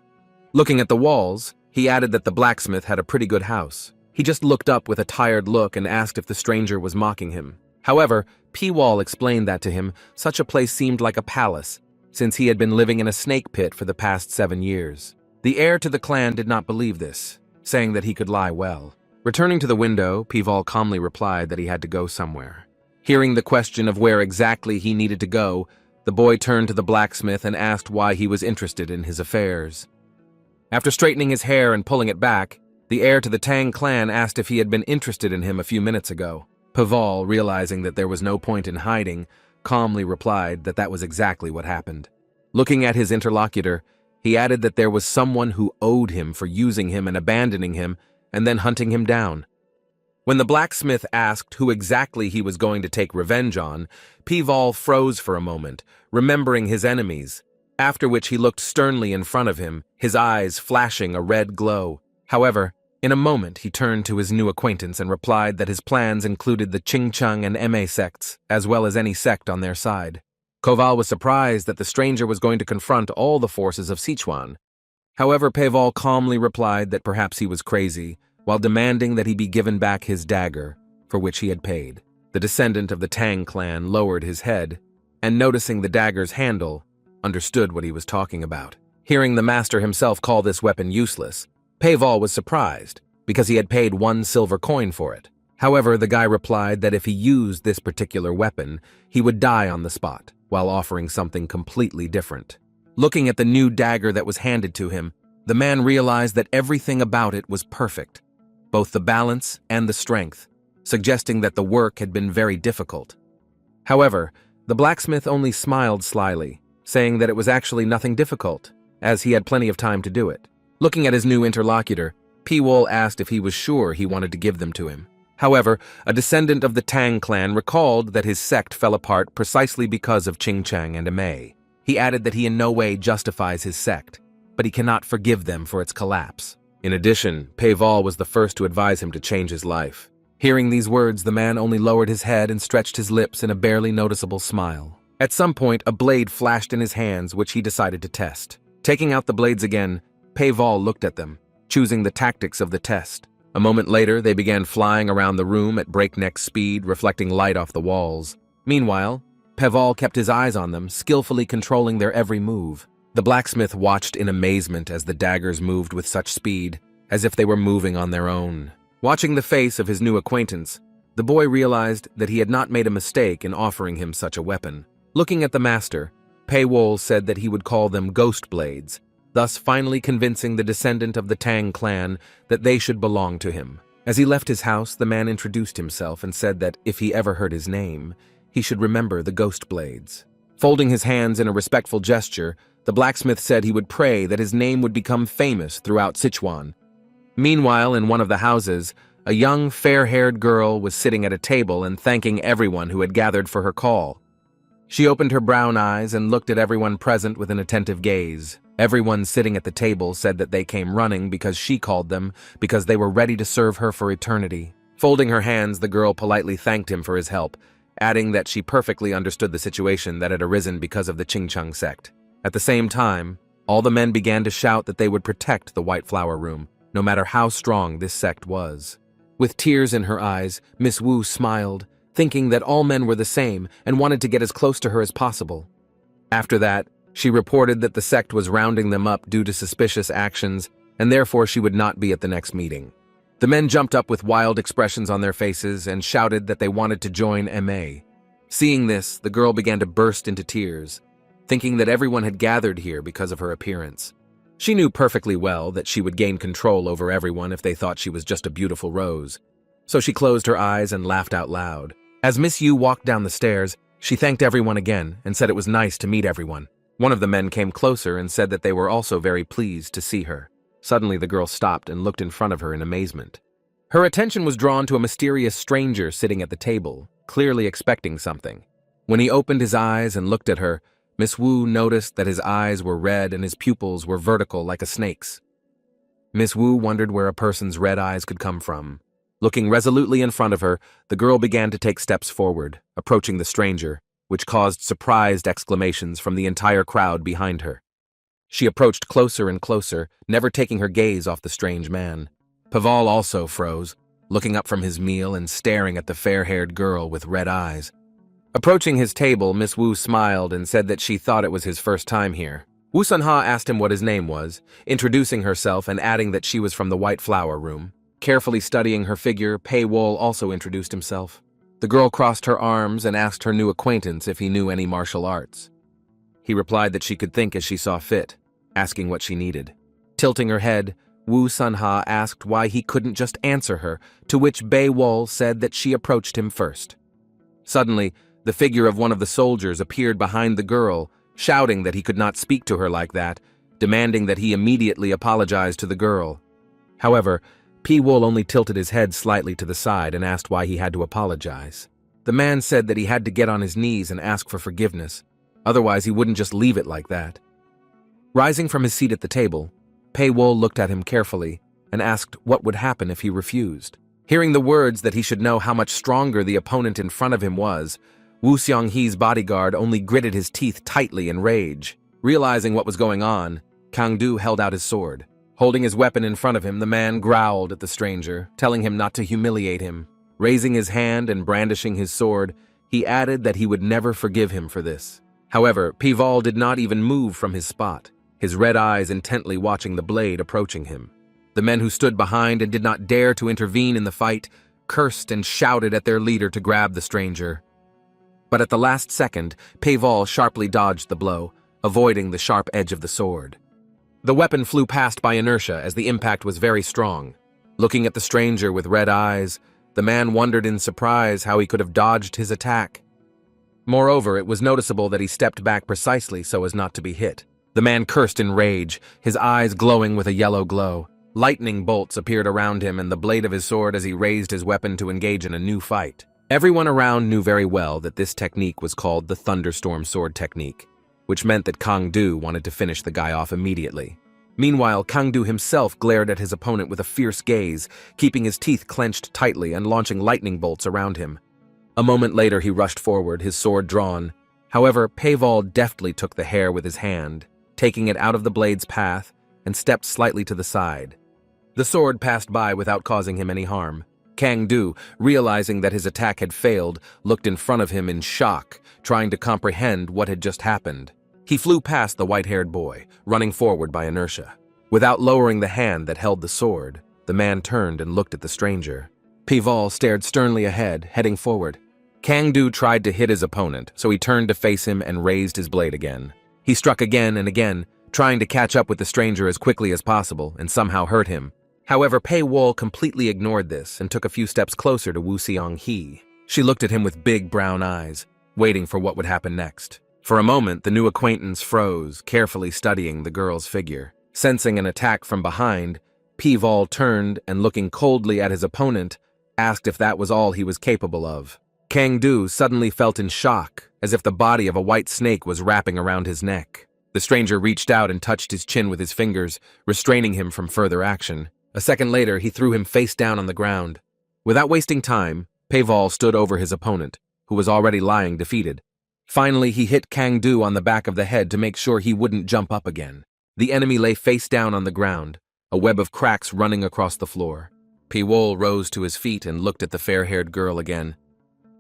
A: Looking at the walls, he added that the blacksmith had a pretty good house. He just looked up with a tired look and asked if the stranger was mocking him. However, P-Wall explained that to him such a place seemed like a palace, since he had been living in a snake pit for the past 7 years. The heir to the clan did not believe this, saying that he could lie well. Returning to the window, P-Wall calmly replied that he had to go somewhere. Hearing the question of where exactly he needed to go, the boy turned to the blacksmith and asked why he was interested in his affairs. After straightening his hair and pulling it back, the heir to the Tang clan asked if he had been interested in him a few minutes ago. Paval, realizing that there was no point in hiding, calmly replied that that was exactly what happened. Looking at his interlocutor, he added that there was someone who owed him for using him and abandoning him and then hunting him down. When the blacksmith asked who exactly he was going to take revenge on, Paval froze for a moment, remembering his enemies, after which he looked sternly in front of him, his eyes flashing a red glow. However, in a moment he turned to his new acquaintance and replied that his plans included the Qingcheng and Ma sects, as well as any sect on their side. Koval was surprised that the stranger was going to confront all the forces of Sichuan. However, Paval calmly replied that perhaps he was crazy, while demanding that he be given back his dagger, for which he had paid. The descendant of the Tang clan lowered his head, and noticing the dagger's handle, understood what he was talking about. Hearing the master himself call this weapon useless, Paval was surprised, because he had paid 1 silver coin for it. However, the guy replied that if he used this particular weapon, he would die on the spot, while offering something completely different. Looking at the new dagger that was handed to him, the man realized that everything about it was perfect, both the balance and the strength, suggesting that the work had been very difficult. However, the blacksmith only smiled slyly, saying that it was actually nothing difficult, as he had plenty of time to do it. Looking at his new interlocutor, P-Wall asked if he was sure he wanted to give them to him. However, a descendant of the Tang clan recalled that his sect fell apart precisely because of Qingcheng and Ma. He added that he in no way justifies his sect, but he cannot forgive them for its collapse. In addition, Paval was the first to advise him to change his life. Hearing these words, the man only lowered his head and stretched his lips in a barely noticeable smile. At some point, a blade flashed in his hands, which he decided to test. Taking out the blades again, Paval looked at them, choosing the tactics of the test. A moment later, they began flying around the room at breakneck speed, reflecting light off the walls. Meanwhile, Paval kept his eyes on them, skillfully controlling their every move. The blacksmith watched in amazement as the daggers moved with such speed, as if they were moving on their own. Watching the face of his new acquaintance, the boy realized that he had not made a mistake in offering him such a weapon. Looking at the master, Paywol said that he would call them ghost blades, thus finally convincing the descendant of the Tang clan that they should belong to him. As he left his house, the man introduced himself and said that if he ever heard his name, he should remember the ghost blades. Folding his hands in a respectful gesture, the blacksmith said he would pray that his name would become famous throughout Sichuan. Meanwhile, in one of the houses, a young, fair-haired girl was sitting at a table and thanking everyone who had gathered for her call. She opened her brown eyes and looked at everyone present with an attentive gaze. Everyone sitting at the table said that they came running because she called them, because they were ready to serve her for eternity. Folding her hands, the girl politely thanked him for his help, adding that she perfectly understood the situation that had arisen because of the Qingcheng sect. At the same time, all the men began to shout that they would protect the White Flower Room, no matter how strong this sect was. With tears in her eyes, Miss Wu smiled, thinking that all men were the same and wanted to get as close to her as possible. After that, she reported that the sect was rounding them up due to suspicious actions, and therefore she would not be at the next meeting. The men jumped up with wild expressions on their faces and shouted that they wanted to join MA. Seeing this, the girl began to burst into tears, thinking that everyone had gathered here because of her appearance. She knew perfectly well that she would gain control over everyone if they thought she was just a beautiful rose. So she closed her eyes and laughed out loud. As Miss Yu walked down the stairs, she thanked everyone again and said it was nice to meet everyone. One of the men came closer and said that they were also very pleased to see her. Suddenly, the girl stopped and looked in front of her in amazement. Her attention was drawn to a mysterious stranger sitting at the table, clearly expecting something. When he opened his eyes and looked at her, Miss Wu noticed that his eyes were red and his pupils were vertical like a snake's. Miss Wu wondered where a person's red eyes could come from. Looking resolutely in front of her, the girl began to take steps forward, approaching the stranger, which caused surprised exclamations from the entire crowd behind her. She approached closer and closer, never taking her gaze off the strange man. Paval also froze, looking up from his meal and staring at the fair-haired girl with red eyes. Approaching his table, Miss Wu smiled and said that she thought it was his first time here. Wu Sunha asked him what his name was, introducing herself and adding that she was from the White Flower Room. Carefully studying her figure, Pei Wol also introduced himself. The girl crossed her arms and asked her new acquaintance if he knew any martial arts. He replied that she could think as she saw fit, asking what she needed. Tilting her head, Wu Sunha asked why he couldn't just answer her, to which Bei Wol said that she approached him first. Suddenly, the figure of one of the soldiers appeared behind the girl, shouting that he could not speak to her like that, demanding that he immediately apologize to the girl. However, Pi Wol only tilted his head slightly to the side and asked why he had to apologize. The man said that he had to get on his knees and ask for forgiveness, otherwise he wouldn't just leave it like that. Rising from his seat at the table, Pei Wol looked at him carefully and asked what would happen if he refused. Hearing the words that he should know how much stronger the opponent in front of him was, Wu Xianghe's bodyguard only gritted his teeth tightly in rage. Realizing what was going on, Kang Du held out his sword. Holding his weapon in front of him, the man growled at the stranger, telling him not to humiliate him. Raising his hand and brandishing his sword, he added that he would never forgive him for this. However, Pival did not even move from his spot, his red eyes intently watching the blade approaching him. The men who stood behind and did not dare to intervene in the fight cursed and shouted at their leader to grab the stranger. But at the last second, Pival sharply dodged the blow, avoiding the sharp edge of the sword. The weapon flew past by inertia as the impact was very strong. Looking at the stranger with red eyes, the man wondered in surprise how he could have dodged his attack. Moreover, it was noticeable that he stepped back precisely so as not to be hit. The man cursed in rage, his eyes glowing with a yellow glow. Lightning bolts appeared around him and the blade of his sword as he raised his weapon to engage in a new fight. Everyone around knew very well that this technique was called the Thunderstorm Sword Technique, which meant that Kang Du wanted to finish the guy off immediately. Meanwhile, Kang Du himself glared at his opponent with a fierce gaze, keeping his teeth clenched tightly and launching lightning bolts around him. A moment later, he rushed forward, his sword drawn. However, Peival deftly took the hair with his hand, taking it out of the blade's path, and stepped slightly to the side. The sword passed by without causing him any harm. Kang Du, realizing that his attack had failed, looked in front of him in shock, trying to comprehend what had just happened. He flew past the white-haired boy, running forward by inertia. Without lowering the hand that held the sword, the man turned and looked at the stranger. Pival stared sternly ahead, heading forward. Kang Du tried to hit his opponent, so he turned to face him and raised his blade again. He struck again and again, trying to catch up with the stranger as quickly as possible and somehow hurt him. However, Pei Wol completely ignored this and took a few steps closer to Wu Xianghe. She looked at him with big brown eyes, waiting for what would happen next. For a moment, the new acquaintance froze, carefully studying the girl's figure. Sensing an attack from behind, Pival turned and, looking coldly at his opponent, asked if that was all he was capable of. Kang Du suddenly felt in shock, as if the body of a white snake was wrapping around his neck. The stranger reached out and touched his chin with his fingers, restraining him from further action. A second later, he threw him face down on the ground. Without wasting time, Peival stood over his opponent, who was already lying defeated. Finally, he hit Kang Du on the back of the head to make sure he wouldn't jump up again. The enemy lay face down on the ground, a web of cracks running across the floor. Piwol rose to his feet and looked at the fair-haired girl again.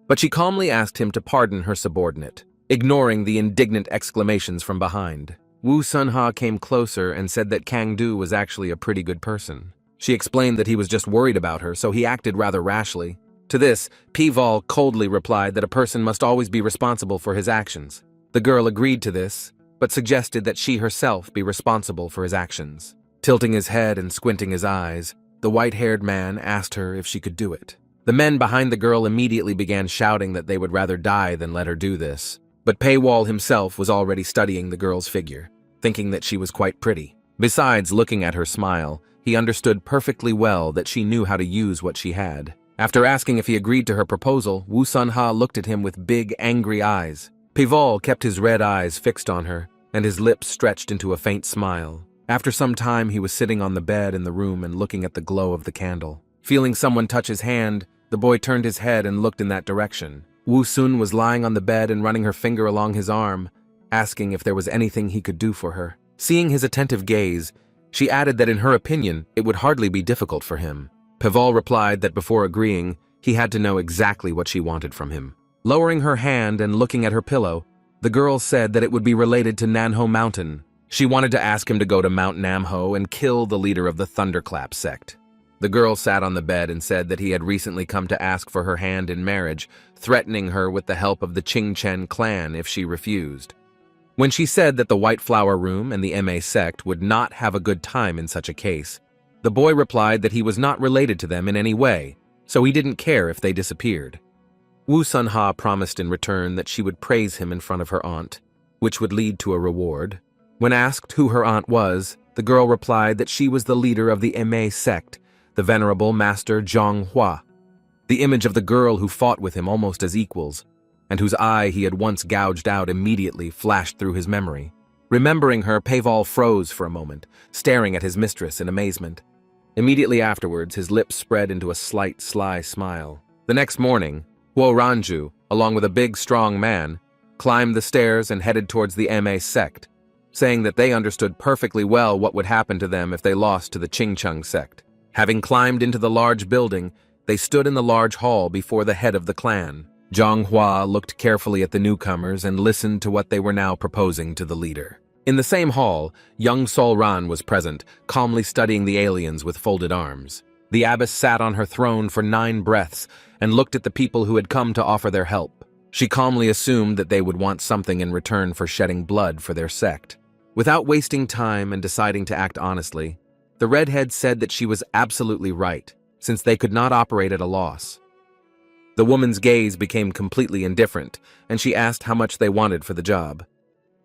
A: But she calmly asked him to pardon her subordinate, ignoring the indignant exclamations from behind. Wu Sunha came closer and said that Kang Du was actually a pretty good person. She explained that he was just worried about her, so he acted rather rashly. To this, Pival coldly replied that a person must always be responsible for his actions. The girl agreed to this, but suggested that she herself be responsible for his actions. Tilting his head and squinting his eyes, the white-haired man asked her if she could do it. The men behind the girl immediately began shouting that they would rather die than let her do this. But Paywall himself was already studying the girl's figure, thinking that she was quite pretty. Besides looking at her smile, he understood perfectly well that she knew how to use what she had. After asking if he agreed to her proposal, Wu Sunha looked at him with big, angry eyes. Pival kept his red eyes fixed on her, and his lips stretched into a faint smile. After some time, he was sitting on the bed in the room and looking at the glow of the candle. Feeling someone touch his hand, the boy turned his head and looked in that direction. Woo Sun was lying on the bed and running her finger along his arm, asking if there was anything he could do for her. Seeing his attentive gaze, she added that in her opinion, it would hardly be difficult for him. Pavel replied that before agreeing, he had to know exactly what she wanted from him. Lowering her hand and looking at her pillow, the girl said that it would be related to Nanho Mountain. She wanted to ask him to go to Mount Namho and kill the leader of the Thunderclap sect. The girl sat on the bed and said that he had recently come to ask for her hand in marriage, threatening her with the help of the Qingchen clan if she refused. When she said that the White Flower Room and the MA sect would not have a good time in such a case, the boy replied that he was not related to them in any way, so he didn't care if they disappeared. Wu Sunha promised in return that she would praise him in front of her aunt, which would lead to a reward. When asked who her aunt was, the girl replied that she was the leader of the MA sect, the venerable Master Zhang Hua, the image of the girl who fought with him almost as equals, and whose eye he had once gouged out immediately flashed through his memory. Remembering her, Pavel froze for a moment, staring at his mistress in amazement. Immediately afterwards, his lips spread into a slight, sly smile. The next morning, Huo Ranju, along with a big, strong man, climbed the stairs and headed towards the MA sect, saying that they understood perfectly well what would happen to them if they lost to the Qingcheng sect. Having climbed into the large building, they stood in the large hall before the head of the clan. Zhang Hua looked carefully at the newcomers and listened to what they were now proposing to the leader. In the same hall, young Sol Ran was present, calmly studying the aliens with folded arms. The abbess sat on her throne for 9 breaths and looked at the people who had come to offer their help. She calmly assumed that they would want something in return for shedding blood for their sect. Without wasting time and deciding to act honestly, the redhead said that she was absolutely right, since they could not operate at a loss. The woman's gaze became completely indifferent, and she asked how much they wanted for the job.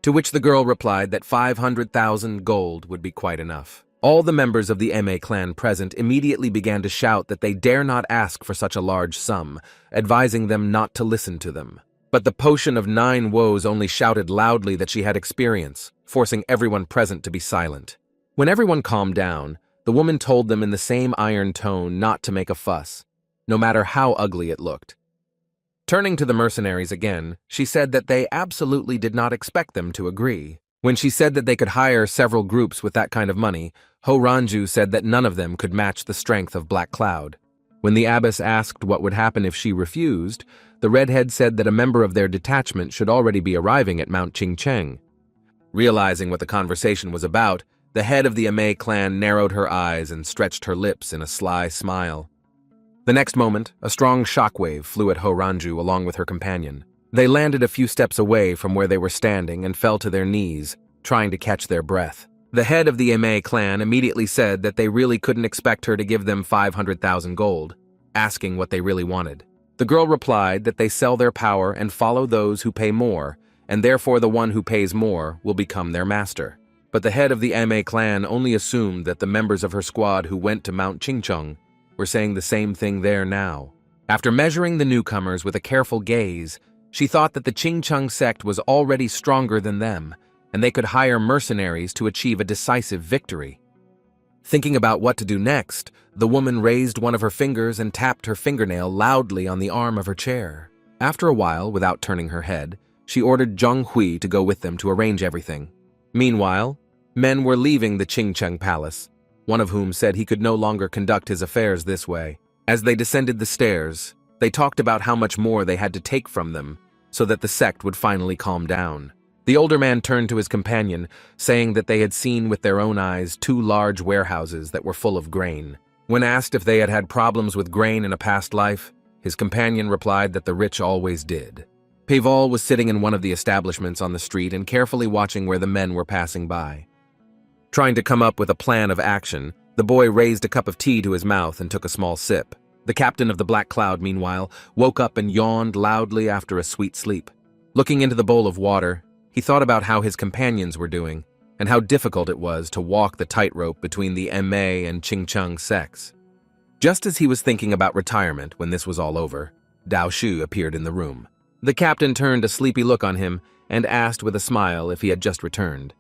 A: To which the girl replied that 500,000 gold would be quite enough. All the members of the MA clan present immediately began to shout that they dare not ask for such a large sum, advising them not to listen to them. But the potion of 9 woes only shouted loudly that she had experience, forcing everyone present to be silent. When everyone calmed down, the woman told them in the same iron tone not to make a fuss, no matter how ugly it looked. Turning to the mercenaries again, she said that they absolutely did not expect them to agree. When she said that they could hire several groups with that kind of money, Ho Ranju said that none of them could match the strength of Black Cloud. When the abbess asked what would happen if she refused, the redhead said that a member of their detachment should already be arriving at Mount Qingcheng. Realizing what the conversation was about, the head of the MA clan narrowed her eyes and stretched her lips in a sly smile. The next moment, a strong shockwave flew at Ho Ranju along with her companion. They landed a few steps away from where they were standing and fell to their knees, trying to catch their breath. The head of the MA clan immediately said that they really couldn't expect her to give them 500,000 gold, asking what they really wanted. The girl replied that they sell their power and follow those who pay more, and therefore the one who pays more will become their master. But the head of the MA clan only assumed that the members of her squad who went to Mount Qingcheng were saying the same thing there now. After measuring the newcomers with a careful gaze, she thought that the Qingcheng sect was already stronger than them, and they could hire mercenaries to achieve a decisive victory. Thinking about what to do next, the woman raised one of her fingers and tapped her fingernail loudly on the arm of her chair. After a while, without turning her head, she ordered Zhang Hui to go with them to arrange everything. Meanwhile, men were leaving the Qingcheng palace, one of whom said he could no longer conduct his affairs this way. As they descended the stairs, they talked about how much more they had to take from them so that the sect would finally calm down. The older man turned to his companion, saying that they had seen with their own eyes 2 large warehouses that were full of grain. When asked if they had had problems with grain in a past life, his companion replied that the rich always did. Pavel was sitting in one of the establishments on the street and carefully watching where the men were passing by. Trying to come up with a plan of action, the boy raised a cup of tea to his mouth and took a small sip. The captain of the Black Cloud, meanwhile, woke up and yawned loudly after a sweet sleep. Looking into the bowl of water, he thought about how his companions were doing and how difficult it was to walk the tightrope between the MA and Qingcheng sects. Just as he was thinking about retirement when this was all over, Dao Shu appeared in the room. The captain turned a sleepy look on him and asked with a smile if he had just returned.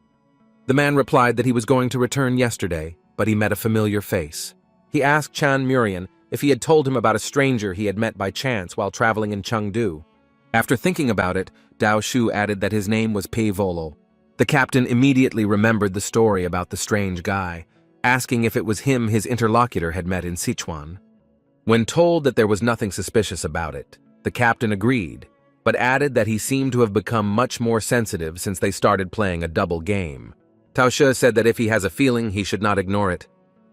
A: The man replied that he was going to return yesterday, but he met a familiar face. He asked Chan Murian if he had told him about a stranger he had met by chance while traveling in Chengdu. After thinking about it, Dao Shu added that his name was Pei Volo. The captain immediately remembered the story about the strange guy, asking if it was him his interlocutor had met in Sichuan. When told that there was nothing suspicious about it, the captain agreed, but added that he seemed to have become much more sensitive since they started playing a double game. Tao Shi said that if he has a feeling, he should not ignore it.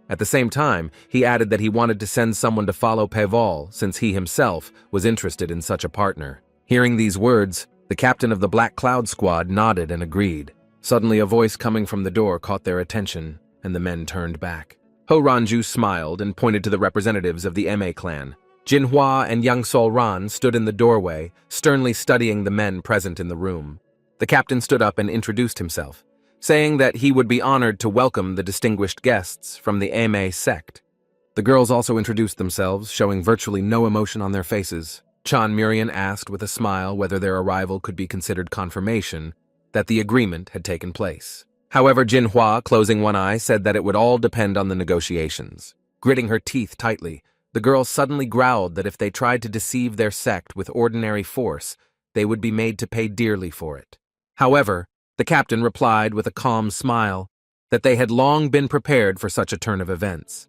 A: At the same time, he added that he wanted to send someone to follow Peval since he himself was interested in such a partner. Hearing these words, the captain of the Black Cloud Squad nodded and agreed. Suddenly a voice coming from the door caught their attention, and the men turned back. Ho Ranju smiled and pointed to the representatives of the MA clan. Jinhua and Yang Sol Ran stood in the doorway, sternly studying the men present in the room. The captain stood up and introduced himself, saying that he would be honored to welcome the distinguished guests from the MA sect. The girls also introduced themselves, showing virtually no emotion on their faces. Chan Murian asked with a smile whether their arrival could be considered confirmation that the agreement had taken place. However, Jinhua, closing one eye, said that it would all depend on the negotiations. Gritting her teeth tightly, the girl suddenly growled that if they tried to deceive their sect with ordinary force, they would be made to pay dearly for it. However, the captain replied with a calm smile that they had long been prepared for such a turn of events.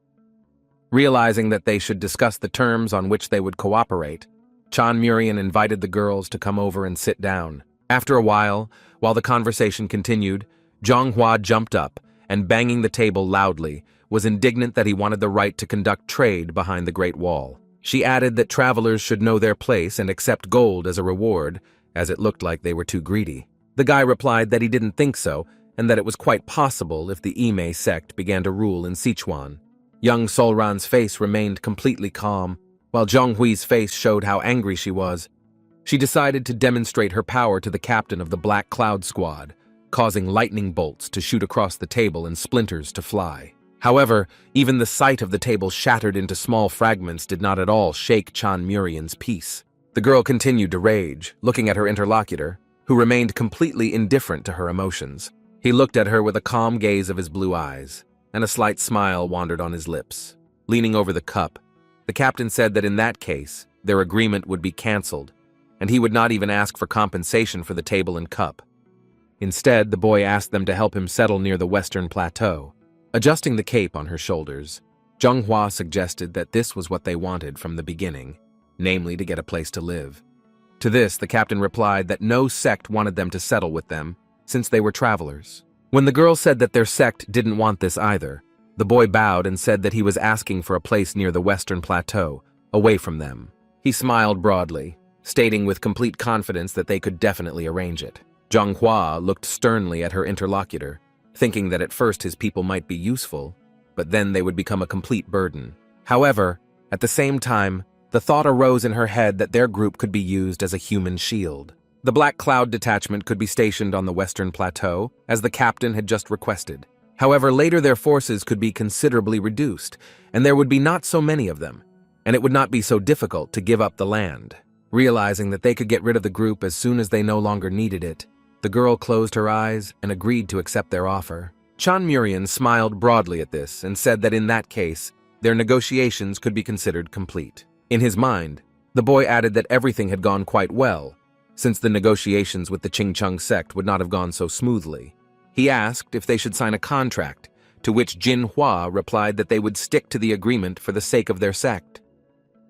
A: Realizing that they should discuss the terms on which they would cooperate, Chan Murian invited the girls to come over and sit down. After a while the conversation continued, Zhonghua jumped up and, banging the table loudly, was indignant that he wanted the right to conduct trade behind the Great Wall. She added that travelers should know their place and accept gold as a reward, as it looked like they were too greedy. The guy replied that he didn't think so, and that it was quite possible if the Ime sect began to rule in Sichuan. Young Solran's face remained completely calm, while Zhonghui's face showed how angry she was. She decided to demonstrate her power to the captain of the Black Cloud Squad, causing lightning bolts to shoot across the table and splinters to fly. However, even the sight of the table shattered into small fragments did not at all shake Chan Murian's peace. The girl continued to rage, looking at her interlocutor, who remained completely indifferent to her emotions. He looked at her with a calm gaze of his blue eyes, and a slight smile wandered on his lips. Leaning over the cup, the captain said that in that case, their agreement would be cancelled, and he would not even ask for compensation for the table and cup. Instead, the boy asked them to help him settle near the western plateau. Adjusting the cape on her shoulders, Zhonghua suggested that this was what they wanted from the beginning, namely to get a place to live. To this, the captain replied that no sect wanted them to settle with them, since they were travelers. When the girl said that their sect didn't want this either, the boy bowed and said that he was asking for a place near the western plateau, away from them. He smiled broadly, stating with complete confidence that they could definitely arrange it. Zhonghua looked sternly at her interlocutor, thinking that at first his people might be useful, but then they would become a complete burden. However, at the same time, the thought arose in her head that their group could be used as a human shield. The Black Cloud detachment could be stationed on the western plateau, as the captain had just requested. However, later their forces could be considerably reduced, and there would be not so many of them, and it would not be so difficult to give up the land. Realizing that they could get rid of the group as soon as they no longer needed it, the girl closed her eyes and agreed to accept their offer. Chan Murian smiled broadly at this and said that in that case, their negotiations could be considered complete. In his mind, the boy added that everything had gone quite well, since the negotiations with the Qingcheng sect would not have gone so smoothly. He asked if they should sign a contract, to which Jinhua replied that they would stick to the agreement for the sake of their sect.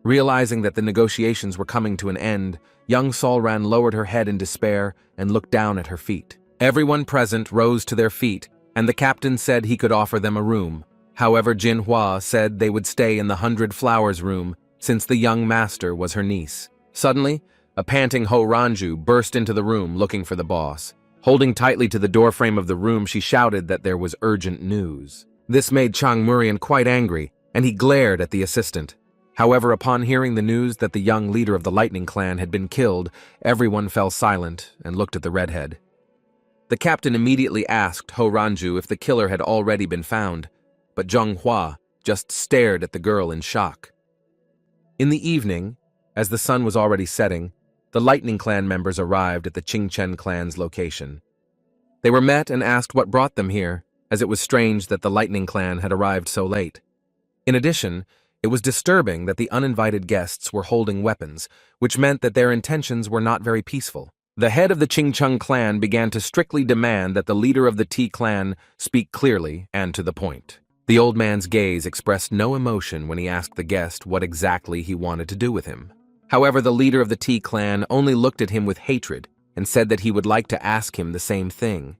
A: Realizing that the negotiations were coming to an end, young Solran lowered her head in despair and looked down at her feet. Everyone present rose to their feet, and the captain said he could offer them a room. However, Jinhua said they would stay in the 100 Flowers room, since the young master was her niece. Suddenly, a panting Ho Ranju burst into the room looking for the boss. Holding tightly to the doorframe of the room, she shouted that there was urgent news. This made Chan Murian quite angry, and he glared at the assistant. However, upon hearing the news that the young leader of the Lightning Clan had been killed, everyone fell silent and looked at the redhead. The captain immediately asked Ho Ranju if the killer had already been found, but Zhonghua just stared at the girl in shock. In the evening, as the sun was already setting, the Lightning Clan members arrived at the Qingchen clan's location. They were met and asked what brought them here, as it was strange that the Lightning Clan had arrived so late. In addition, it was disturbing that the uninvited guests were holding weapons, which meant that their intentions were not very peaceful. The head of the Ching-Chung clan began to strictly demand that the leader of the T clan speak clearly and to the point. The old man's gaze expressed no emotion when he asked the guest what exactly he wanted to do with him. However, the leader of the T clan only looked at him with hatred and said that he would like to ask him the same thing.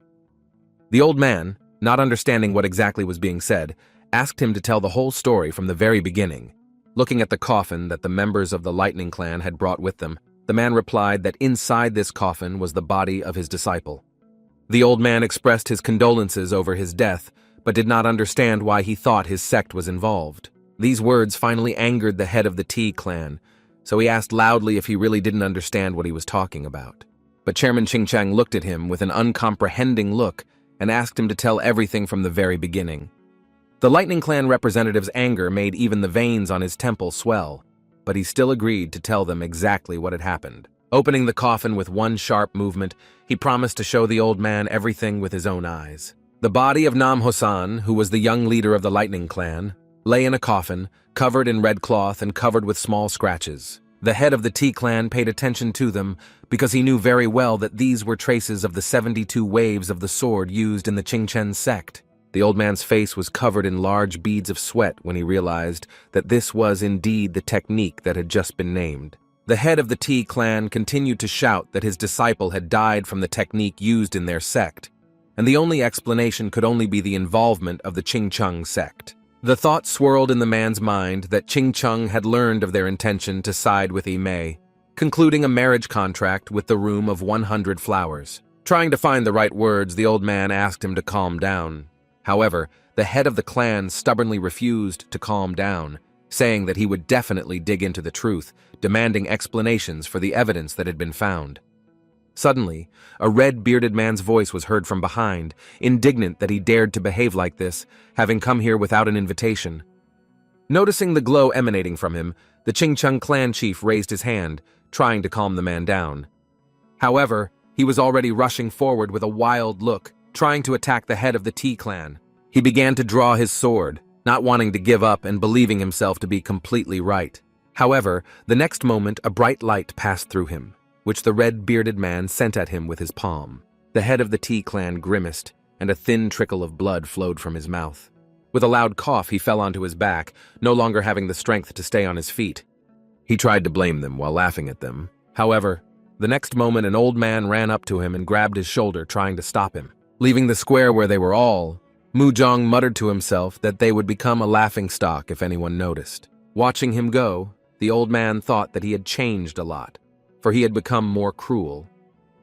A: The old man, not understanding what exactly was being said, asked him to tell the whole story from the very beginning. Looking at the coffin that the members of the Lightning Clan had brought with them, the man replied that inside this coffin was the body of his disciple. The old man expressed his condolences over his death, but did not understand why he thought his sect was involved. These words finally angered the head of the T clan, so he asked loudly if he really didn't understand what he was talking about. But Chairman Ching-Chang looked at him with an uncomprehending look and asked him to tell everything from the very beginning. The Lightning Clan representative's anger made even the veins on his temple swell, but he still agreed to tell them exactly what had happened. Opening the coffin with one sharp movement, he promised to show the old man everything with his own eyes. The body of Nam Hosan, who was the young leader of the Lightning Clan, lay in a coffin, covered in red cloth and covered with small scratches. The head of the T clan paid attention to them because he knew very well that these were traces of the 72 waves of the sword used in the Qingchen sect. The old man's face was covered in large beads of sweat when he realized that this was indeed the technique that had just been named. The head of the T clan continued to shout that his disciple had died from the technique used in their sect, and the only explanation could only be the involvement of the Qing-Chung sect. The thought swirled in the man's mind that Qing-Chung had learned of their intention to side with Yi-Mei, concluding a marriage contract with the Room of 100 Flowers. Trying to find the right words, the old man asked him to calm down. However, the head of the clan stubbornly refused to calm down, saying that he would definitely dig into the truth, demanding explanations for the evidence that had been found. Suddenly, a red-bearded man's voice was heard from behind, indignant that he dared to behave like this, having come here without an invitation. Noticing the glow emanating from him, the Qing-Chung clan chief raised his hand, trying to calm the man down. However, he was already rushing forward with a wild look, trying to attack the head of the T clan. He began to draw his sword, not wanting to give up and believing himself to be completely right. However, the next moment a bright light passed through him, which the red-bearded man sent at him with his palm. The head of the T clan grimaced, and a thin trickle of blood flowed from his mouth. With a loud cough, he fell onto his back, no longer having the strength to stay on his feet. He tried to blame them while laughing at them. However, the next moment an old man ran up to him and grabbed his shoulder, trying to stop him. Leaving the square where they were all, Mujong muttered to himself that they would become a laughingstock if anyone noticed. Watching him go, the old man thought that he had changed a lot, for he had become more cruel.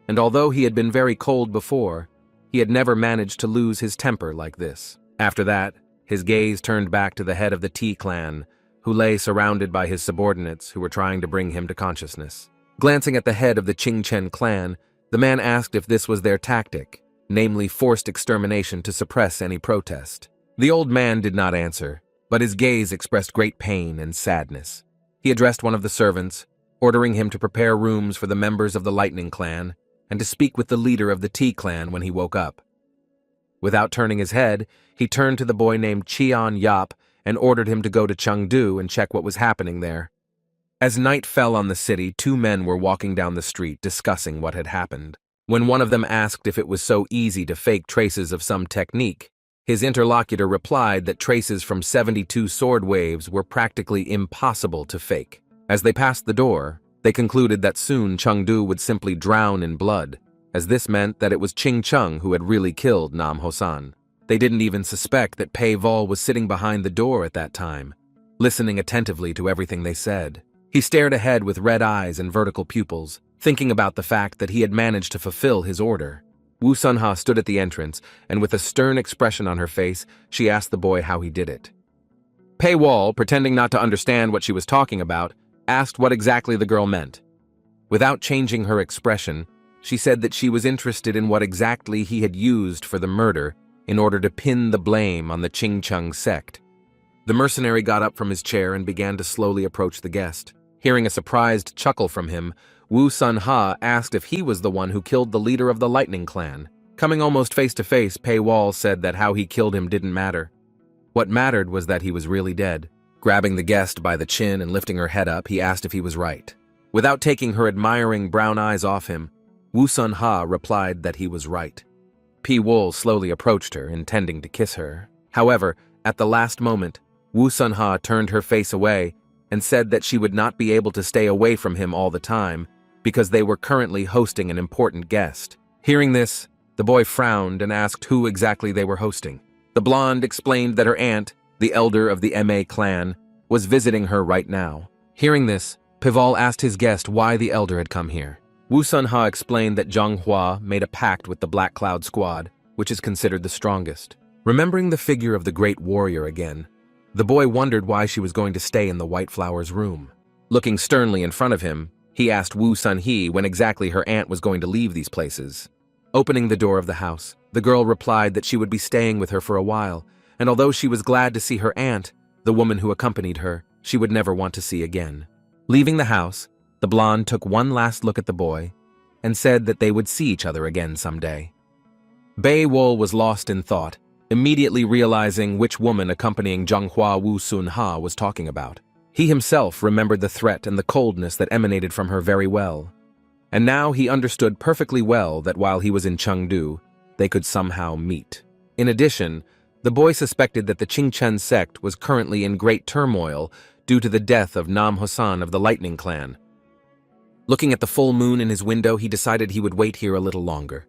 A: And although he had been very cold before, he had never managed to lose his temper like this. After that, his gaze turned back to the head of the T clan, who lay surrounded by his subordinates who were trying to bring him to consciousness. Glancing at the head of the Qingchen clan, the man asked if this was their tactic, namely forced extermination to suppress any protest. The old man did not answer, but his gaze expressed great pain and sadness. He addressed one of the servants, ordering him to prepare rooms for the members of the Lightning Clan and to speak with the leader of the T clan when he woke up. Without turning his head, he turned to the boy named Qian Yap and ordered him to go to Chengdu and check what was happening there. As night fell on the city, two men were walking down the street discussing what had happened. When one of them asked if it was so easy to fake traces of some technique, his interlocutor replied that traces from 72 sword waves were practically impossible to fake. As they passed the door, they concluded that soon Chengdu would simply drown in blood, as this meant that it was Ching Chung who had really killed Nam Hosan. They didn't even suspect that Pei Vol was sitting behind the door at that time, listening attentively to everything they said. He stared ahead with red eyes and vertical pupils, thinking about the fact that he had managed to fulfill his order. Wu Sunha stood at the entrance, and with a stern expression on her face, she asked the boy how he did it. Pei Wall, pretending not to understand what she was talking about, asked what exactly the girl meant. Without changing her expression, she said that she was interested in what exactly he had used for the murder in order to pin the blame on the Qing-Chung sect. The mercenary got up from his chair and began to slowly approach the guest. Hearing a surprised chuckle from him, Wu Sun Ha asked if he was the one who killed the leader of the Lightning Clan, Coming almost face to face, Pei Wall said that how he killed him didn't matter. What mattered was that he was really dead. Grabbing the guest by the chin and lifting her head up, he asked if he was right. Without taking her admiring brown eyes off him, Woo Sun Ha replied that he was right. Pei Wall slowly approached her, intending to kiss her. However, at the last moment, Woo Sun Ha turned her face away and said that she would not be able to stay away from him all the time because they were currently hosting an important guest. Hearing this, the boy frowned and asked who exactly they were hosting. The blonde explained that her aunt, the elder of the Ma clan, was visiting her right now. Hearing this, Pival asked his guest why the elder had come here. Woo Sun Ha explained that Zhang Hua made a pact with the Black Cloud Squad, which is considered the strongest. Remembering the figure of the great warrior again, the boy wondered why she was going to stay in the White Flower's room. Looking sternly in front of him, he asked Woo Sun Hee when exactly her aunt was going to leave these places. Opening the door of the house, the girl replied that she would be staying with her for a while, and although she was glad to see her aunt, the woman who accompanied her, she would never want to see again. Leaving the house, the blonde took one last look at the boy and said that they would see each other again someday. Bei Wol was lost in thought, immediately realizing which woman accompanying Zhanghua Woo Sun Ha was talking about. He himself remembered the threat and the coldness that emanated from her very well. And now he understood perfectly well that while he was in Chengdu, they could somehow meet. In addition, the boy suspected that the Qingchen sect was currently in great turmoil due to the death of Nam Hassan of the Lightning Clan. Looking at the full moon in his window, he decided he would wait here a little longer.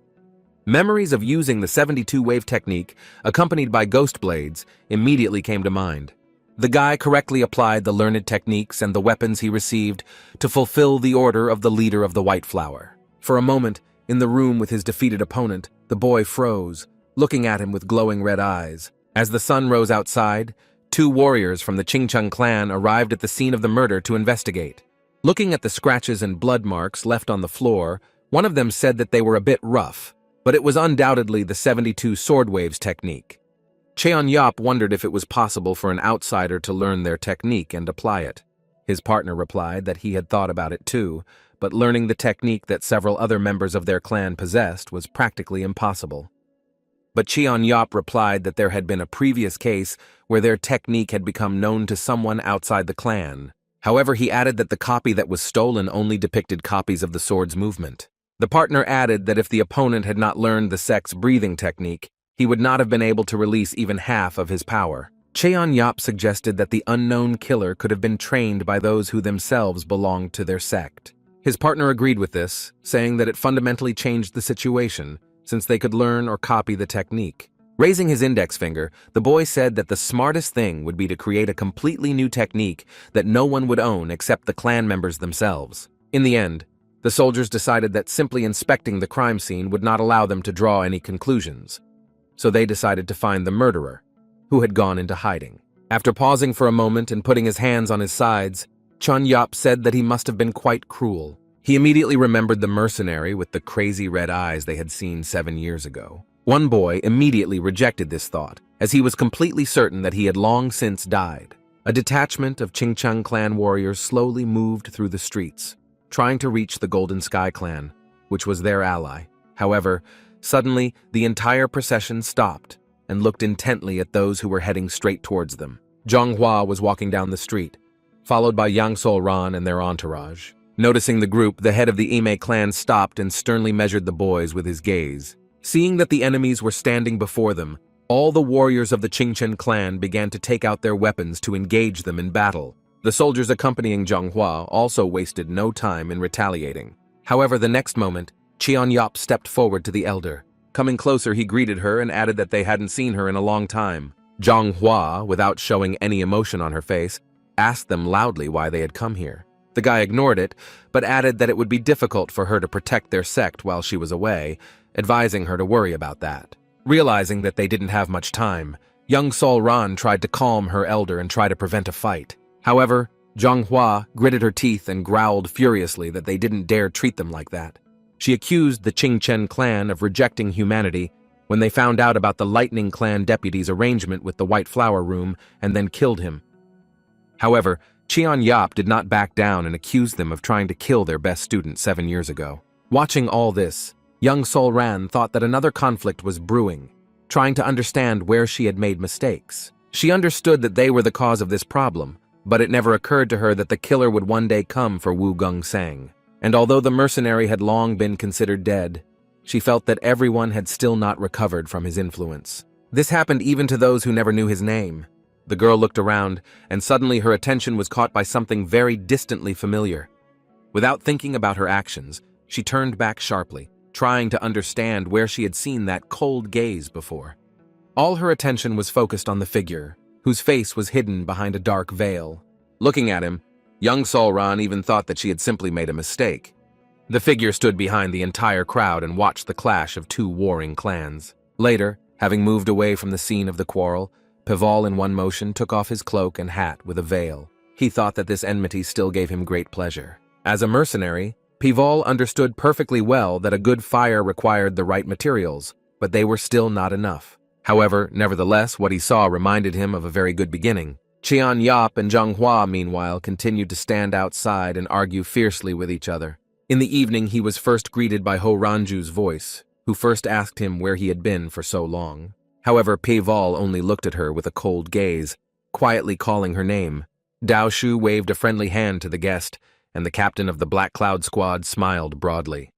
A: Memories of using the 72-wave technique, accompanied by ghost blades, immediately came to mind. The guy correctly applied the learned techniques and the weapons he received to fulfill the order of the leader of the White Flower. For a moment, in the room with his defeated opponent, the boy froze, looking at him with glowing red eyes. As the sun rose outside, 2 warriors from the Qingcheng clan arrived at the scene of the murder to investigate. Looking at the scratches and blood marks left on the floor, one of them said that they were a bit rough, but it was undoubtedly the 72 sword waves technique. Cheon Yop wondered if it was possible for an outsider to learn their technique and apply it. His partner replied that he had thought about it too, but learning the technique that several other members of their clan possessed was practically impossible. But Cheon Yop replied that there had been a previous case where their technique had become known to someone outside the clan. However, he added that the copy that was stolen only depicted copies of the sword's movement. The partner added that if the opponent had not learned the sect's breathing technique, he would not have been able to release even half of his power. Cheon Yop suggested that the unknown killer could have been trained by those who themselves belonged to their sect. His partner agreed with this, saying that it fundamentally changed the situation, since they could learn or copy the technique. Raising his index finger, the boy said that the smartest thing would be to create a completely new technique that no one would own except the clan members themselves. In the end, the soldiers decided that simply inspecting the crime scene would not allow them to draw any conclusions. So they decided to find the murderer, who had gone into hiding. After pausing for a moment and putting his hands on his sides, Chun Yop said that he must have been quite cruel. He immediately remembered the mercenary with the crazy red eyes they had seen 7 years ago. One boy immediately rejected this thought, as he was completely certain that he had long since died. A detachment of Qingcheng clan warriors slowly moved through the streets, trying to reach the Golden Sky clan, which was their ally. However, suddenly, the entire procession stopped and looked intently at those who were heading straight towards them. Zhang Hua was walking down the street, followed by Yang Sol Ran and their entourage. Noticing the group, the head of the Ime clan stopped and sternly measured the boys with his gaze. Seeing that the enemies were standing before them, all the warriors of the Qingchen clan began to take out their weapons to engage them in battle. The soldiers accompanying Zhang Hua also wasted no time in retaliating. However, the next moment, Cheon Yop stepped forward to the elder. Coming closer, he greeted her and added that they hadn't seen her in a long time. Zhang Hua, without showing any emotion on her face, asked them loudly why they had come here. The guy ignored it, but added that it would be difficult for her to protect their sect while she was away, advising her to worry about that. Realizing that they didn't have much time, young Sol Ran tried to calm her elder and try to prevent a fight. However, Zhang Hua gritted her teeth and growled furiously that they didn't dare treat them like that. She accused the Qingchen clan of rejecting humanity when they found out about the Lightning Clan deputy's arrangement with the White Flower Room and then killed him. However, Cheon Yop did not back down and accused them of trying to kill their best student 7 years ago. Watching all this, Young Sol Ran thought that another conflict was brewing, trying to understand where she had made mistakes. She understood that they were the cause of this problem, but it never occurred to her that the killer would one day come for Wu Gong Sang. And although the mercenary had long been considered dead, she felt that everyone had still not recovered from his influence. This happened even to those who never knew his name. The girl looked around, and suddenly her attention was caught by something very distantly familiar. Without thinking about her actions, she turned back sharply, trying to understand where she had seen that cold gaze before. All her attention was focused on the figure, whose face was hidden behind a dark veil. Looking at him, young Sol Ran even thought that she had simply made a mistake. The figure stood behind the entire crowd and watched the clash of two warring clans. Later, having moved away from the scene of the quarrel, Pival in one motion took off his cloak and hat with a veil. He thought that this enmity still gave him great pleasure. As a mercenary, Pival understood perfectly well that a good fire required the right materials, but they were still not enough. However, nevertheless, what he saw reminded him of a very good beginning. Qian Yap and Zhang Hua, meanwhile, continued to stand outside and argue fiercely with each other. In the evening, he was first greeted by Ho Ranju's voice, who first asked him where he had been for so long. However, Pival only looked at her with a cold gaze, quietly calling her name. Dao Shu waved a friendly hand to the guest, and the captain of the Black Cloud Squad smiled broadly.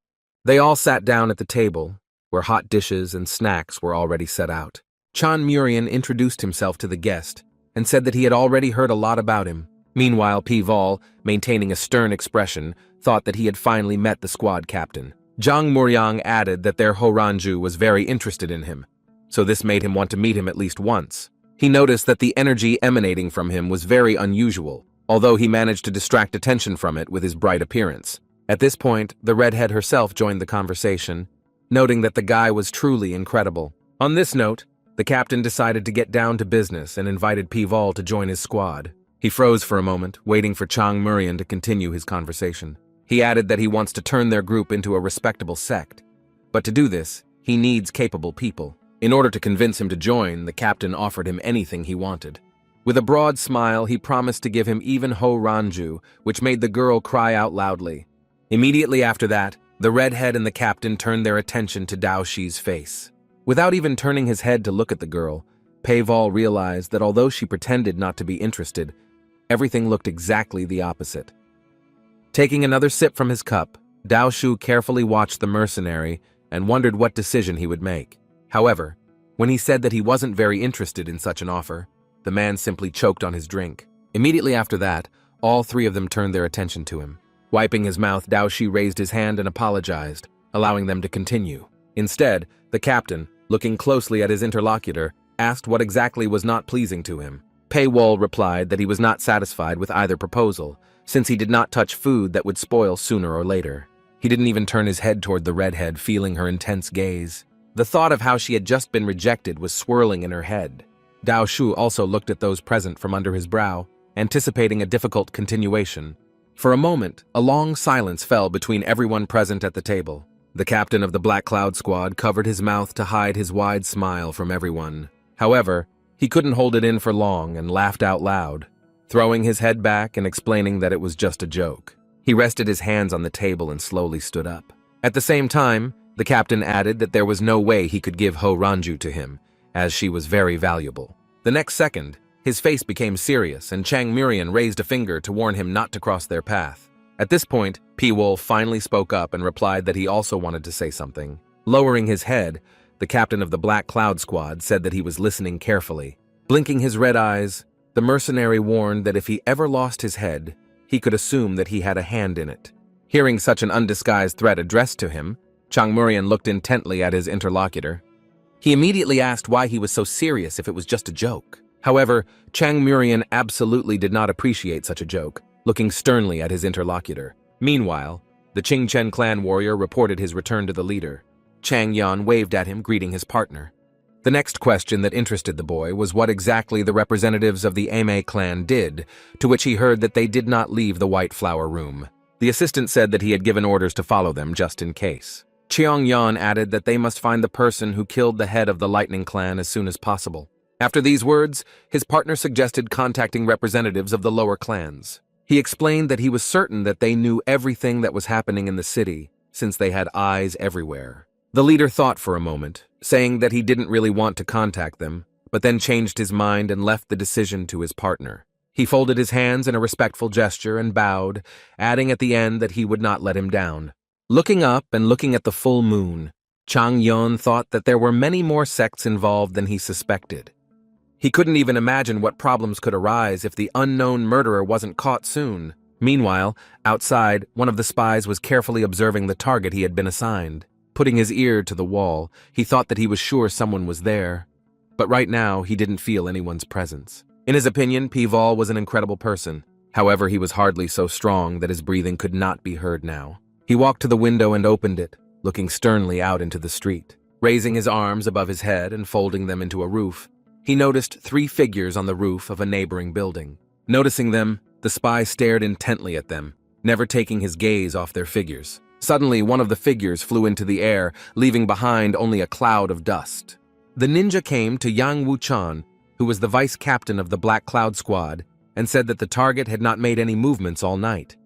A: They all sat down at the table, where hot dishes and snacks were already set out. Chan Murian introduced himself to the guest and said that he had already heard a lot about him. Meanwhile, Pival, maintaining a stern expression, thought that he had finally met the squad captain. Zhang Muryang added that their Horanju was very interested in him, so this made him want to meet him at least once. He noticed that the energy emanating from him was very unusual, although he managed to distract attention from it with his bright appearance. At this point, the redhead herself joined the conversation, noting that the guy was truly incredible. On this note, the captain decided to get down to business and invited Pival to join his squad. He froze for a moment, waiting for Chang Murian to continue his conversation. He added that he wants to turn their group into a respectable sect, but to do this, he needs capable people. In order to convince him to join, the captain offered him anything he wanted. With a broad smile, he promised to give him even Ho Ranju, which made the girl cry out loudly. Immediately after that, the redhead and the captain turned their attention to Dao Shi's face. Without even turning his head to look at the girl, Pival realized that although she pretended not to be interested, everything looked exactly the opposite. Taking another sip from his cup, Dao Shu carefully watched the mercenary and wondered what decision he would make. However, when he said that he wasn't very interested in such an offer, the man simply choked on his drink. Immediately after that, all three of them turned their attention to him. Wiping his mouth, Dao Shi raised his hand and apologized, allowing them to continue. Instead, the captain, looking closely at his interlocutor, asked what exactly was not pleasing to him. Pei Wol replied that he was not satisfied with either proposal, since he did not touch food that would spoil sooner or later. He didn't even turn his head toward the redhead, feeling her intense gaze. The thought of how she had just been rejected was swirling in her head. Dao Shu also looked at those present from under his brow, anticipating a difficult continuation. For a moment, a long silence fell between everyone present at the table. The captain of the Black Cloud Squad covered his mouth to hide his wide smile from everyone. However, he couldn't hold it in for long and laughed out loud, throwing his head back and explaining that it was just a joke. He rested his hands on the table and slowly stood up. At the same time, the captain added that there was no way he could give Ho Ranju to him, as she was very valuable. The next second, his face became serious and Chang Murian raised a finger to warn him not to cross their path. At this point, Piwol finally spoke up and replied that he also wanted to say something. Lowering his head, the captain of the Black Cloud Squad said that he was listening carefully. Blinking his red eyes, the mercenary warned that if he ever lost his head, he could assume that he had a hand in it. Hearing such an undisguised threat addressed to him, Chang Murian looked intently at his interlocutor. He immediately asked why he was so serious if it was just a joke. However, Chang Murian absolutely did not appreciate such a joke, looking sternly at his interlocutor. Meanwhile, the Qingchen clan warrior reported his return to the leader. Chang Yan waved at him, greeting his partner. The next question that interested the boy was what exactly the representatives of the Ame clan did, to which he heard that they did not leave the White Flower Room. The assistant said that he had given orders to follow them just in case. Cheong Yan added that they must find the person who killed the head of the Lightning clan as soon as possible. After these words, his partner suggested contacting representatives of the lower clans. He explained that he was certain that they knew everything that was happening in the city, since they had eyes everywhere. The leader thought for a moment, saying that he didn't really want to contact them, but then changed his mind and left the decision to his partner. He folded his hands in a respectful gesture and bowed, adding at the end that he would not let him down. Looking up and looking at the full moon, Chang Yon thought that there were many more sects involved than he suspected. He couldn't even imagine what problems could arise if the unknown murderer wasn't caught soon. Meanwhile, outside, one of the spies was carefully observing the target he had been assigned. Putting his ear to the wall, he thought that he was sure someone was there. But right now, he didn't feel anyone's presence. In his opinion, Pival was an incredible person. However, he was hardly so strong that his breathing could not be heard now. He walked to the window and opened it, looking sternly out into the street. Raising his arms above his head and folding them into a roof, he noticed 3 figures on the roof of a neighboring building. Noticing them, the spy stared intently at them, never taking his gaze off their figures. Suddenly, one of the figures flew into the air, leaving behind only a cloud of dust. The ninja came to Yang Wuchan, who was the vice captain of the Black Cloud Squad, and said that the target had not made any movements all night.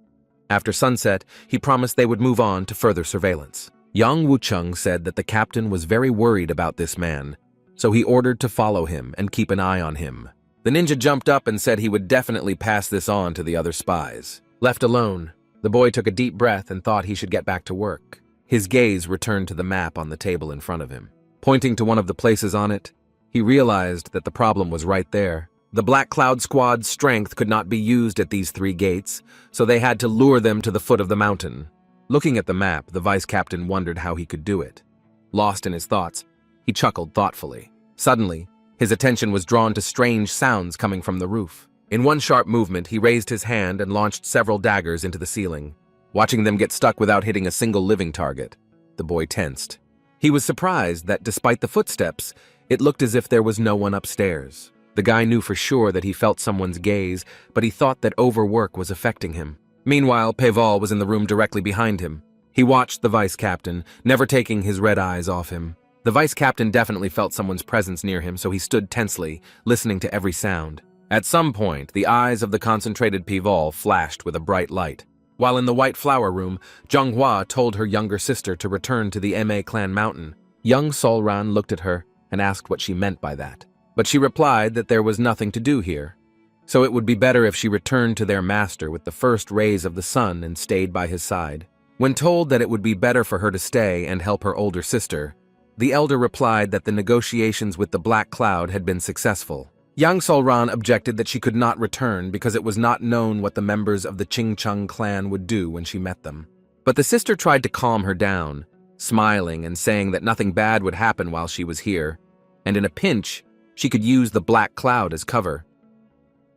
A: After sunset, he promised they would move on to further surveillance. Yang Wucheng said that the captain was very worried about this man, so he ordered to follow him and keep an eye on him. The ninja jumped up and said he would definitely pass this on to the other spies. Left alone, the boy took a deep breath and thought he should get back to work. His gaze returned to the map on the table in front of him. Pointing to one of the places on it, he realized that the problem was right there. The Black Cloud Squad's strength could not be used at these 3 gates, so they had to lure them to the foot of the mountain. Looking at the map, the vice captain wondered how he could do it. Lost in his thoughts, he chuckled thoughtfully. Suddenly, his attention was drawn to strange sounds coming from the roof. In one sharp movement, he raised his hand and launched several daggers into the ceiling. Watching them get stuck without hitting a single living target, the boy tensed. He was surprised that despite the footsteps, it looked as if there was no one upstairs. The guy knew for sure that he felt someone's gaze, but he thought that overwork was affecting him. Meanwhile, Pival was in the room directly behind him. He watched the vice captain, never taking his red eyes off him. The vice captain definitely felt someone's presence near him, so he stood tensely, listening to every sound. At some point, the eyes of the concentrated Pival flashed with a bright light. While in the White Flower Room, Zhenghua told her younger sister to return to the Ma Clan Mountain. Young Solran looked at her and asked what she meant by that. But she replied that there was nothing to do here, so it would be better if she returned to their master with the first rays of the sun and stayed by his side. When told that it would be better for her to stay and help her older sister, the elder replied that the negotiations with the Black Cloud had been successful. Yang Solran objected that she could not return because it was not known what the members of the Qingcheng clan would do when she met them. But the sister tried to calm her down, smiling and saying that nothing bad would happen while she was here, and in a pinch, she could use the Black Cloud as cover.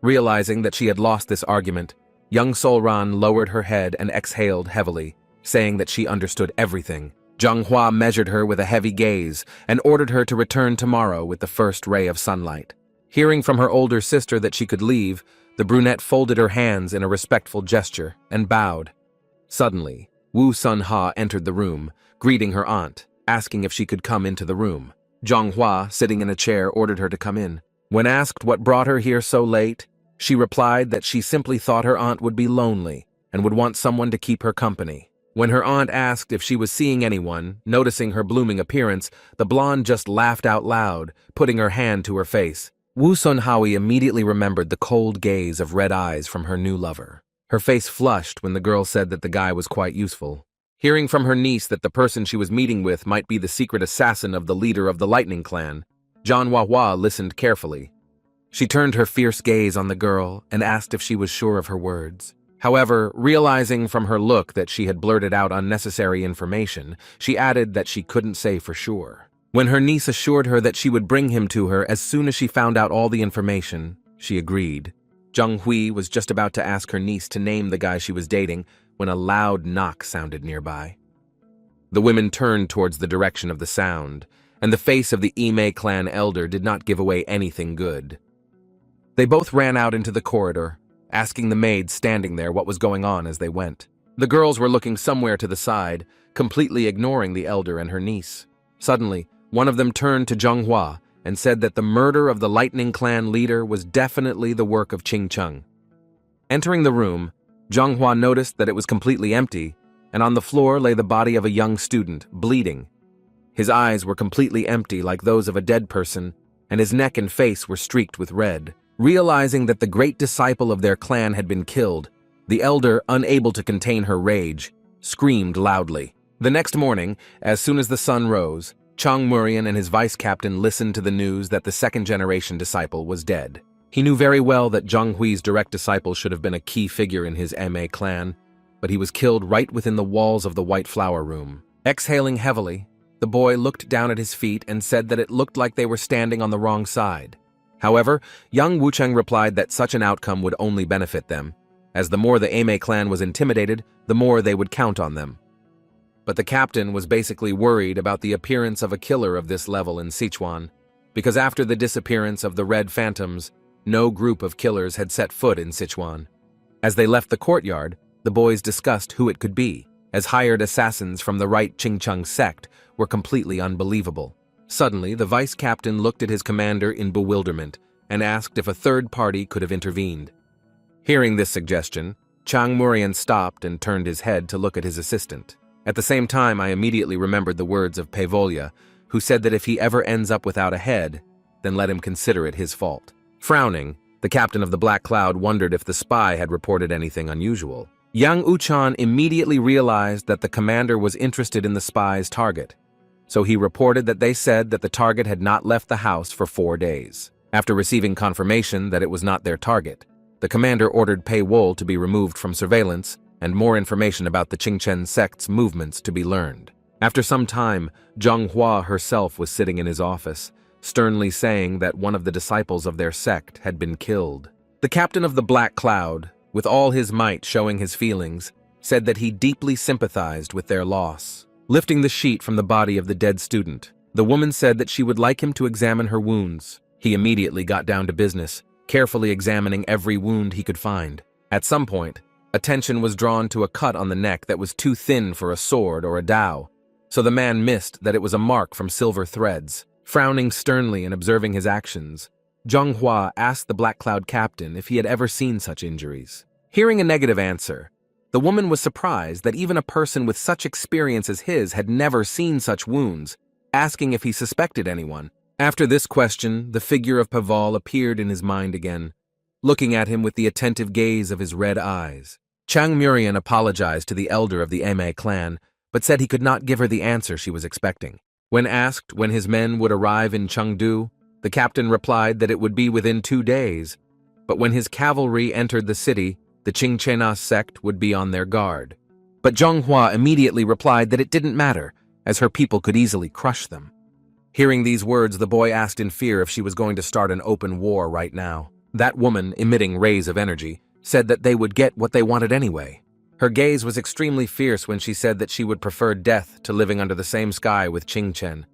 A: Realizing that she had lost this argument, young Solran lowered her head and exhaled heavily, saying that she understood everything. Zhenghua measured her with a heavy gaze and ordered her to return tomorrow with the first ray of sunlight. Hearing from her older sister that she could leave, the brunette folded her hands in a respectful gesture and bowed. Suddenly, Wu Sunha entered the room, greeting her aunt, asking if she could come into the room. Zhenghua, sitting in a chair, ordered her to come in. When asked what brought her here so late, she replied that she simply thought her aunt would be lonely and would want someone to keep her company. When her aunt asked if she was seeing anyone, noticing her blooming appearance, the blonde just laughed out loud, putting her hand to her face. Wu Sunhawi immediately remembered the cold gaze of red eyes from her new lover. Her face flushed when the girl said that the guy was quite useful. Hearing from her niece that the person she was meeting with might be the secret assassin of the leader of the Lightning Clan, Zhanhua listened carefully. She turned her fierce gaze on the girl and asked if she was sure of her words. However, realizing from her look that she had blurted out unnecessary information, she added that she couldn't say for sure. When her niece assured her that she would bring him to her as soon as she found out all the information, she agreed. Zheng Hui was just about to ask her niece to name the guy she was dating when a loud knock sounded nearby. The women turned towards the direction of the sound, and the face of the Ime clan elder did not give away anything good. They both ran out into the corridor, asking the maids standing there what was going on as they went. The girls were looking somewhere to the side, completely ignoring the elder and her niece. Suddenly, one of them turned to Zhenghua and said that the murder of the Lightning Clan leader was definitely the work of Qingcheng. Entering the room, Zhenghua noticed that it was completely empty, and on the floor lay the body of a young student, bleeding. His eyes were completely empty like those of a dead person, and his neck and face were streaked with red. Realizing that the great disciple of their clan had been killed, the elder, unable to contain her rage, screamed loudly. The next morning, as soon as the sun rose, Chang Murian and his vice-captain listened to the news that the second-generation disciple was dead. He knew very well that Zhang Hui's direct disciple should have been a key figure in his MA clan, but he was killed right within the walls of the White Flower Room. Exhaling heavily, the boy looked down at his feet and said that it looked like they were standing on the wrong side. However, young Wucheng replied that such an outcome would only benefit them, as the more the Ame clan was intimidated, the more they would count on them. But the captain was basically worried about the appearance of a killer of this level in Sichuan, because after the disappearance of the Red Phantoms, no group of killers had set foot in Sichuan. As they left the courtyard, the boys discussed who it could be, as hired assassins from the right Qingcheng sect were completely unbelievable. Suddenly, the vice-captain looked at his commander in bewilderment and asked if a third party could have intervened. Hearing this suggestion, Chang Murian stopped and turned his head to look at his assistant. At the same time, I immediately remembered the words of Peivolya, who said that if he ever ends up without a head, then let him consider it his fault. Frowning, the captain of the Black Cloud wondered if the spy had reported anything unusual. Yang Uchan immediately realized that the commander was interested in the spy's target, so he reported that they said that the target had not left the house for 4 days. After receiving confirmation that it was not their target, the commander ordered Pei Wol to be removed from surveillance and more information about the Qingchen sect's movements to be learned. After some time, Zhang Hua herself was sitting in his office, sternly saying that one of the disciples of their sect had been killed. The captain of the Black Cloud, with all his might showing his feelings, said that he deeply sympathized with their loss. Lifting the sheet from the body of the dead student, the woman said that she would like him to examine her wounds. He immediately got down to business, carefully examining every wound he could find. At some point, attention was drawn to a cut on the neck that was too thin for a sword or a dao, so the man missed that it was a mark from silver threads. Frowning sternly and observing his actions, Zhang Hua asked the Black Cloud captain if he had ever seen such injuries. Hearing a negative answer, the woman was surprised that even a person with such experience as his had never seen such wounds, asking if he suspected anyone. After this question, the figure of Paval appeared in his mind again, looking at him with the attentive gaze of his red eyes. Chang Murian apologized to the elder of the Ame clan, but said he could not give her the answer she was expecting. When asked when his men would arrive in Chengdu, the captain replied that it would be within 2 days, but when his cavalry entered the city, the Qingchena sect would be on their guard. But Zhang Hua immediately replied that it didn't matter, as her people could easily crush them. Hearing these words, the boy asked in fear if she was going to start an open war right now. That woman, emitting rays of energy, said that they would get what they wanted anyway. Her gaze was extremely fierce when she said that she would prefer death to living under the same sky with Qingchen.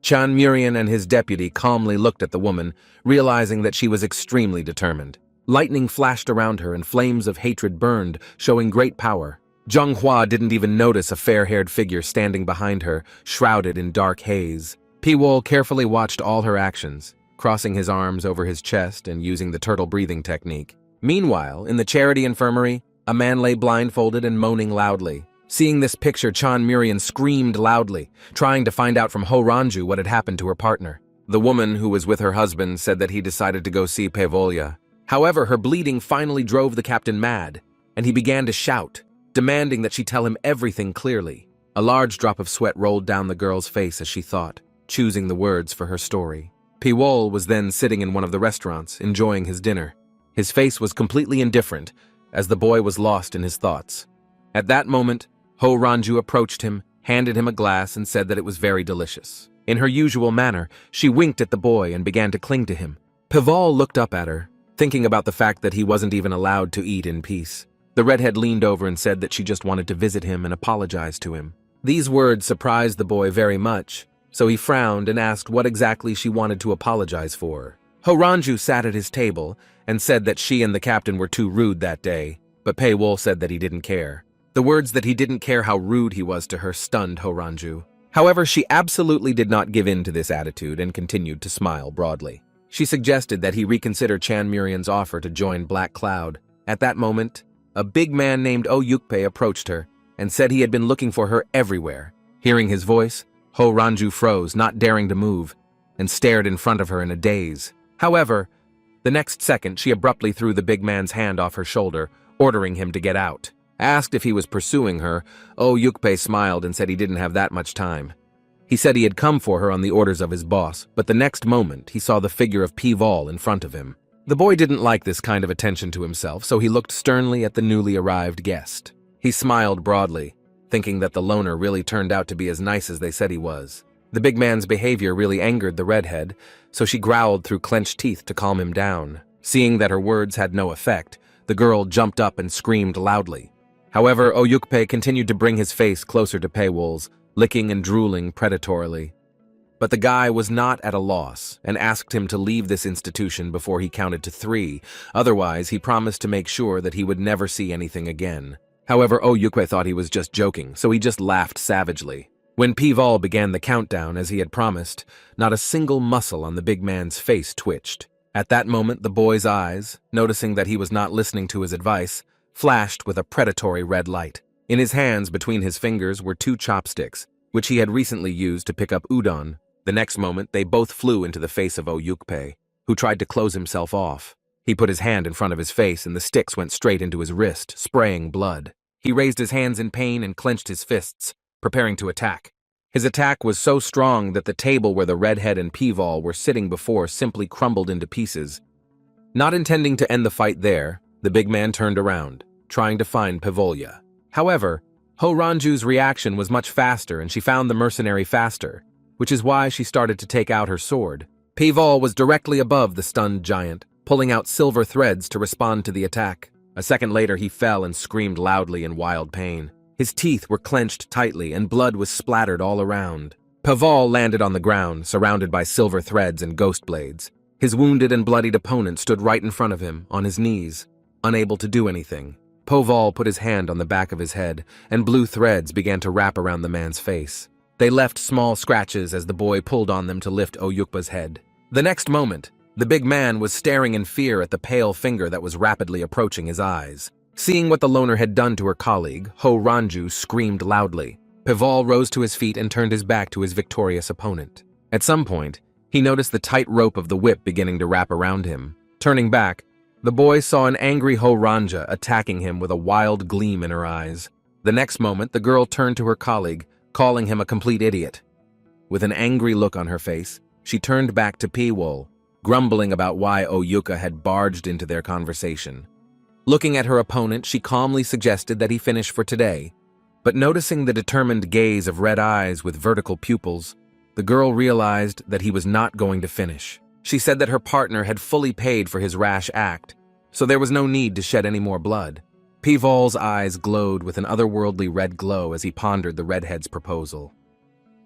A: Chan Murian and his deputy calmly looked at the woman, realizing that she was extremely determined. Lightning flashed around her and flames of hatred burned, showing great power. Zhang Hua didn't even notice a fair-haired figure standing behind her, shrouded in dark haze. Pi Wol carefully watched all her actions, crossing his arms over his chest and using the turtle breathing technique. Meanwhile, in the charity infirmary, a man lay blindfolded and moaning loudly. Seeing this picture, Chan Murian screamed loudly, trying to find out from Ho Ranju what had happened to her partner. The woman who was with her husband said that he decided to go see Peivolya. However, her bleeding finally drove the captain mad, and he began to shout, demanding that she tell him everything clearly. A large drop of sweat rolled down the girl's face as she thought, choosing the words for her story. Pi Wol was then sitting in one of the restaurants, enjoying his dinner. His face was completely indifferent, as the boy was lost in his thoughts. At that moment, Ho Ranju approached him, handed him a glass, and said that it was very delicious. In her usual manner, she winked at the boy and began to cling to him. Paval looked up at her, thinking about the fact that he wasn't even allowed to eat in peace. The redhead leaned over and said that she just wanted to visit him and apologize to him. These words surprised the boy very much, so he frowned and asked what exactly she wanted to apologize for. Ho Ranju sat at his table and said that she and the captain were too rude that day, but Pei Wol said that he didn't care. The words that he didn't care how rude he was to her stunned Ho Ranju. However, she absolutely did not give in to this attitude and continued to smile broadly. She suggested that he reconsider Chan Murian's offer to join Black Cloud. At that moment, a big man named Oh Yukpei approached her and said he had been looking for her everywhere. Hearing his voice, Ho Ranju froze, not daring to move, and stared in front of her in a daze. However, the next second she abruptly threw the big man's hand off her shoulder, ordering him to get out. Asked if he was pursuing her, Yukpe smiled and said he didn't have that much time. He said he had come for her on the orders of his boss, but the next moment he saw the figure of Pival in front of him. The boy didn't like this kind of attention to himself, so he looked sternly at the newly arrived guest. He smiled broadly, thinking that the loner really turned out to be as nice as they said he was. The big man's behavior really angered the redhead, so she growled through clenched teeth to calm him down. Seeing that her words had no effect, the girl jumped up and screamed loudly. However, Oyukpe continued to bring his face closer to Paywol's, licking and drooling predatorily. But the guy was not at a loss and asked him to leave this institution before he counted to 3, otherwise he promised to make sure that he would never see anything again. However, Oyukpe thought he was just joking, so he just laughed savagely. When Pival began the countdown as he had promised, not a single muscle on the big man's face twitched. At that moment, the boy's eyes, noticing that he was not listening to his advice, flashed with a predatory red light. In his hands between his fingers were 2 chopsticks, which he had recently used to pick up udon. The next moment, they both flew into the face of Oyukpe, who tried to close himself off. He put his hand in front of his face and the sticks went straight into his wrist, spraying blood. He raised his hands in pain and clenched his fists, preparing to attack. His attack was so strong that the table where the redhead and Pival were sitting before simply crumbled into pieces. Not intending to end the fight there, the big man turned around, trying to find Pivolya. However, Ho Ranju's reaction was much faster and she found the mercenary faster, which is why she started to take out her sword. Pival was directly above the stunned giant, pulling out silver threads to respond to the attack. A second later, he fell and screamed loudly in wild pain. His teeth were clenched tightly and blood was splattered all around. Pival landed on the ground, surrounded by silver threads and ghost blades. His wounded and bloodied opponent stood right in front of him, on his knees, unable to do anything. Pival put his hand on the back of his head, and blue threads began to wrap around the man's face. They left small scratches as the boy pulled on them to lift Oyukpa's head. The next moment, the big man was staring in fear at the pale finger that was rapidly approaching his eyes. Seeing what the loner had done to her colleague, Ho Ranju screamed loudly. Pival rose to his feet and turned his back to his victorious opponent. At some point, he noticed the tight rope of the whip beginning to wrap around him. Turning back, the boy saw an angry Ho Ranja attacking him with a wild gleam in her eyes. The next moment, the girl turned to her colleague, calling him a complete idiot. With an angry look on her face, she turned back to Piwol, grumbling about why Oyuka had barged into their conversation. Looking at her opponent, she calmly suggested that he finish for today, but noticing the determined gaze of red eyes with vertical pupils, the girl realized that he was not going to finish. She said that her partner had fully paid for his rash act, so there was no need to shed any more blood. Pival's eyes glowed with an otherworldly red glow as he pondered the redhead's proposal.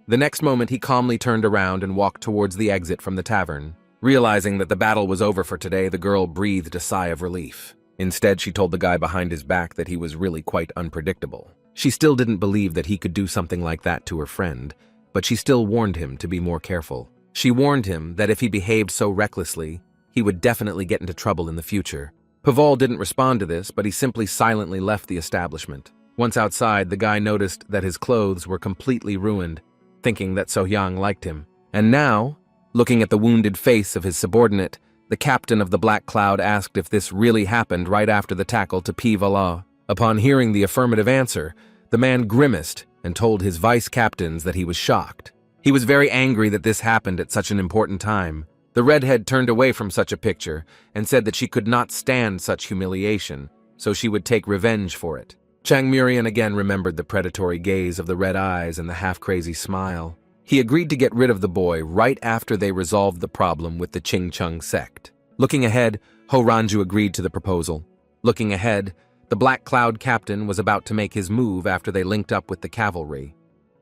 A: The next moment, he calmly turned around and walked towards the exit from the tavern. Realizing that the battle was over for today, the girl breathed a sigh of relief. Instead, she told the guy behind his back that he was really quite unpredictable. She still didn't believe that he could do something like that to her friend, but she still warned him to be more careful. She warned him that if he behaved so recklessly, he would definitely get into trouble in the future. Pival didn't respond to this, but he simply silently left the establishment. Once outside, the guy noticed that his clothes were completely ruined, thinking that So-hyang liked him. And now, looking at the wounded face of his subordinate, the captain of the Black Cloud asked if this really happened right after the tackle to Pivala. Upon hearing the affirmative answer, the man grimaced and told his vice-captains that he was shocked. He was very angry that this happened at such an important time. The redhead turned away from such a picture and said that she could not stand such humiliation, so she would take revenge for it. Chang Murian again remembered the predatory gaze of the red eyes and the half-crazy smile. He agreed to get rid of the boy right after they resolved the problem with the Ching Chung sect. Looking ahead, Ho Ranju agreed to the proposal. Looking ahead, the Black Cloud captain was about to make his move after they linked up with the cavalry.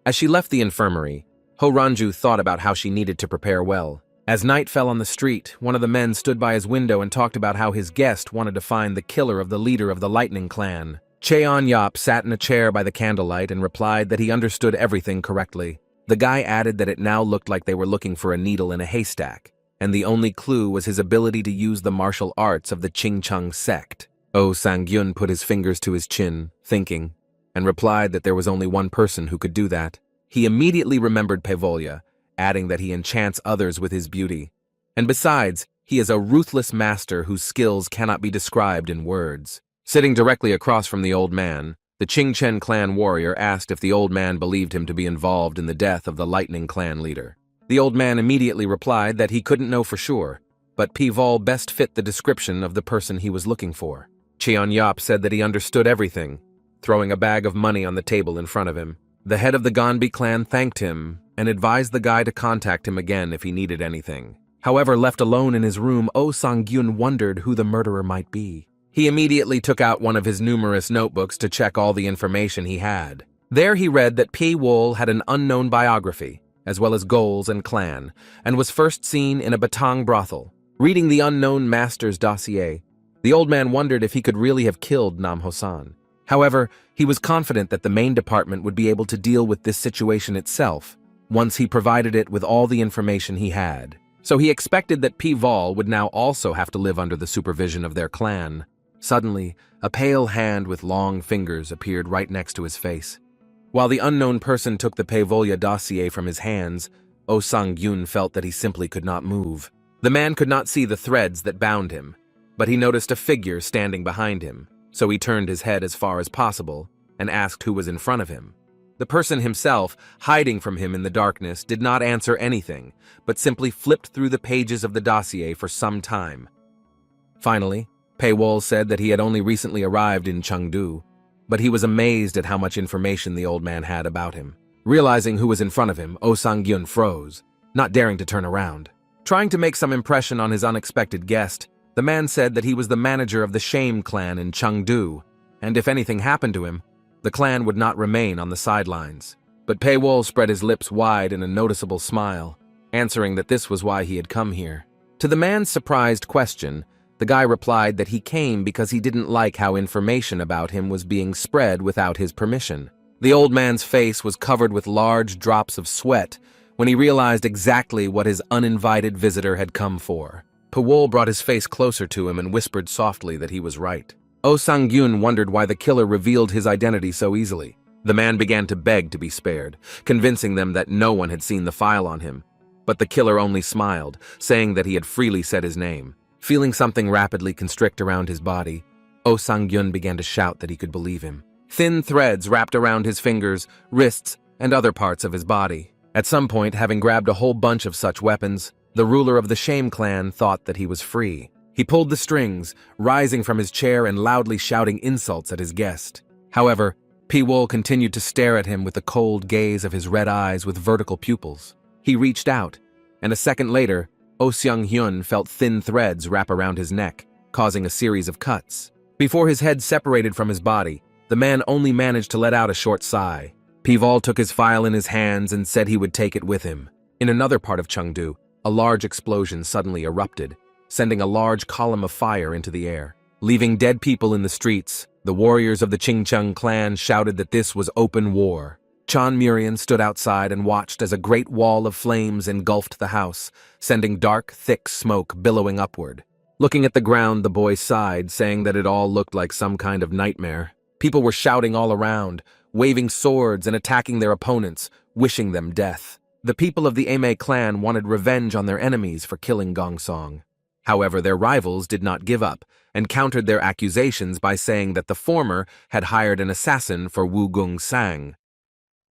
A: As she left the infirmary, Ho Ranju thought about how she needed to prepare well. As night fell on the street, one of the men stood by his window and talked about how his guest wanted to find the killer of the leader of the Lightning Clan. Cheon Yap sat in a chair by the candlelight and replied that he understood everything correctly. The guy added that it now looked like they were looking for a needle in a haystack, and the only clue was his ability to use the martial arts of the Ching Chung sect. Oh Sang-gyun put his fingers to his chin, thinking, and replied that there was only one person who could do that. He immediately remembered Pavolya, adding that he enchants others with his beauty. And besides, he is a ruthless master whose skills cannot be described in words. Sitting directly across from the old man, the Qingchen clan warrior asked if the old man believed him to be involved in the death of the Lightning clan leader. The old man immediately replied that he couldn't know for sure, but Pivol best fit the description of the person he was looking for. Cheon Yop said that he understood everything, throwing a bag of money on the table in front of him. The head of the Ganbi clan thanked him and advised the guy to contact him again if he needed anything. However, left alone in his room, Oh Sang-gyun wondered who the murderer might be. He immediately took out one of his numerous notebooks to check all the information he had. There he read that Pi-wol had an unknown biography, as well as goals and clan, and was first seen in a Batang brothel. Reading the unknown master's dossier, the old man wondered if he could really have killed Nam Hosan. However, he was confident that the main department would be able to deal with this situation itself, once he provided it with all the information he had. So he expected that Pi-vol would now also have to live under the supervision of their clan. Suddenly, a pale hand with long fingers appeared right next to his face. While the unknown person took the Pavolya dossier from his hands, Oh Sang-gyun felt that he simply could not move. The man could not see the threads that bound him, but he noticed a figure standing behind him, so he turned his head as far as possible and asked who was in front of him. The person himself, hiding from him in the darkness, did not answer anything, but simply flipped through the pages of the dossier for some time. Finally, Paywol said that he had only recently arrived in Chengdu, but he was amazed at how much information the old man had about him. Realizing who was in front of him, Oh Sang-gyun froze, not daring to turn around. Trying to make some impression on his unexpected guest, the man said that he was the manager of the Shame clan in Chengdu, and if anything happened to him, the clan would not remain on the sidelines. But Paywol spread his lips wide in a noticeable smile, answering that this was why he had come here. To the man's surprised question, the guy replied that he came because he didn't like how information about him was being spread without his permission. The old man's face was covered with large drops of sweat when he realized exactly what his uninvited visitor had come for. Paywol brought his face closer to him and whispered softly that he was right. Oh Sang-gyun wondered why the killer revealed his identity so easily. The man began to beg to be spared, convincing them that no one had seen the file on him. But the killer only smiled, saying that he had freely said his name. Feeling something rapidly constrict around his body, Oh Sang-gyun began to shout that he could believe him. Thin threads wrapped around his fingers, wrists, and other parts of his body. At some point, having grabbed a whole bunch of such weapons, the ruler of the Shame clan thought that he was free. He pulled the strings, rising from his chair and loudly shouting insults at his guest. However, Pi-wol continued to stare at him with the cold gaze of his red eyes with vertical pupils. He reached out, and a second later, Oh Seung-hyun felt thin threads wrap around his neck, causing a series of cuts. Before his head separated from his body, the man only managed to let out a short sigh. Pi-wol took his file in his hands and said he would take it with him. In another part of Chengdu, a large explosion suddenly erupted, sending a large column of fire into the air. Leaving dead people in the streets, the warriors of the Qingcheng clan shouted that this was open war. Chan Murian stood outside and watched as a great wall of flames engulfed the house, sending dark, thick smoke billowing upward. Looking at the ground, the boy sighed, saying that it all looked like some kind of nightmare. People were shouting all around, waving swords and attacking their opponents, wishing them death. The people of the Ame clan wanted revenge on their enemies for killing Gong Song. However, their rivals did not give up and countered their accusations by saying that the former had hired an assassin for Wu Gung Sang.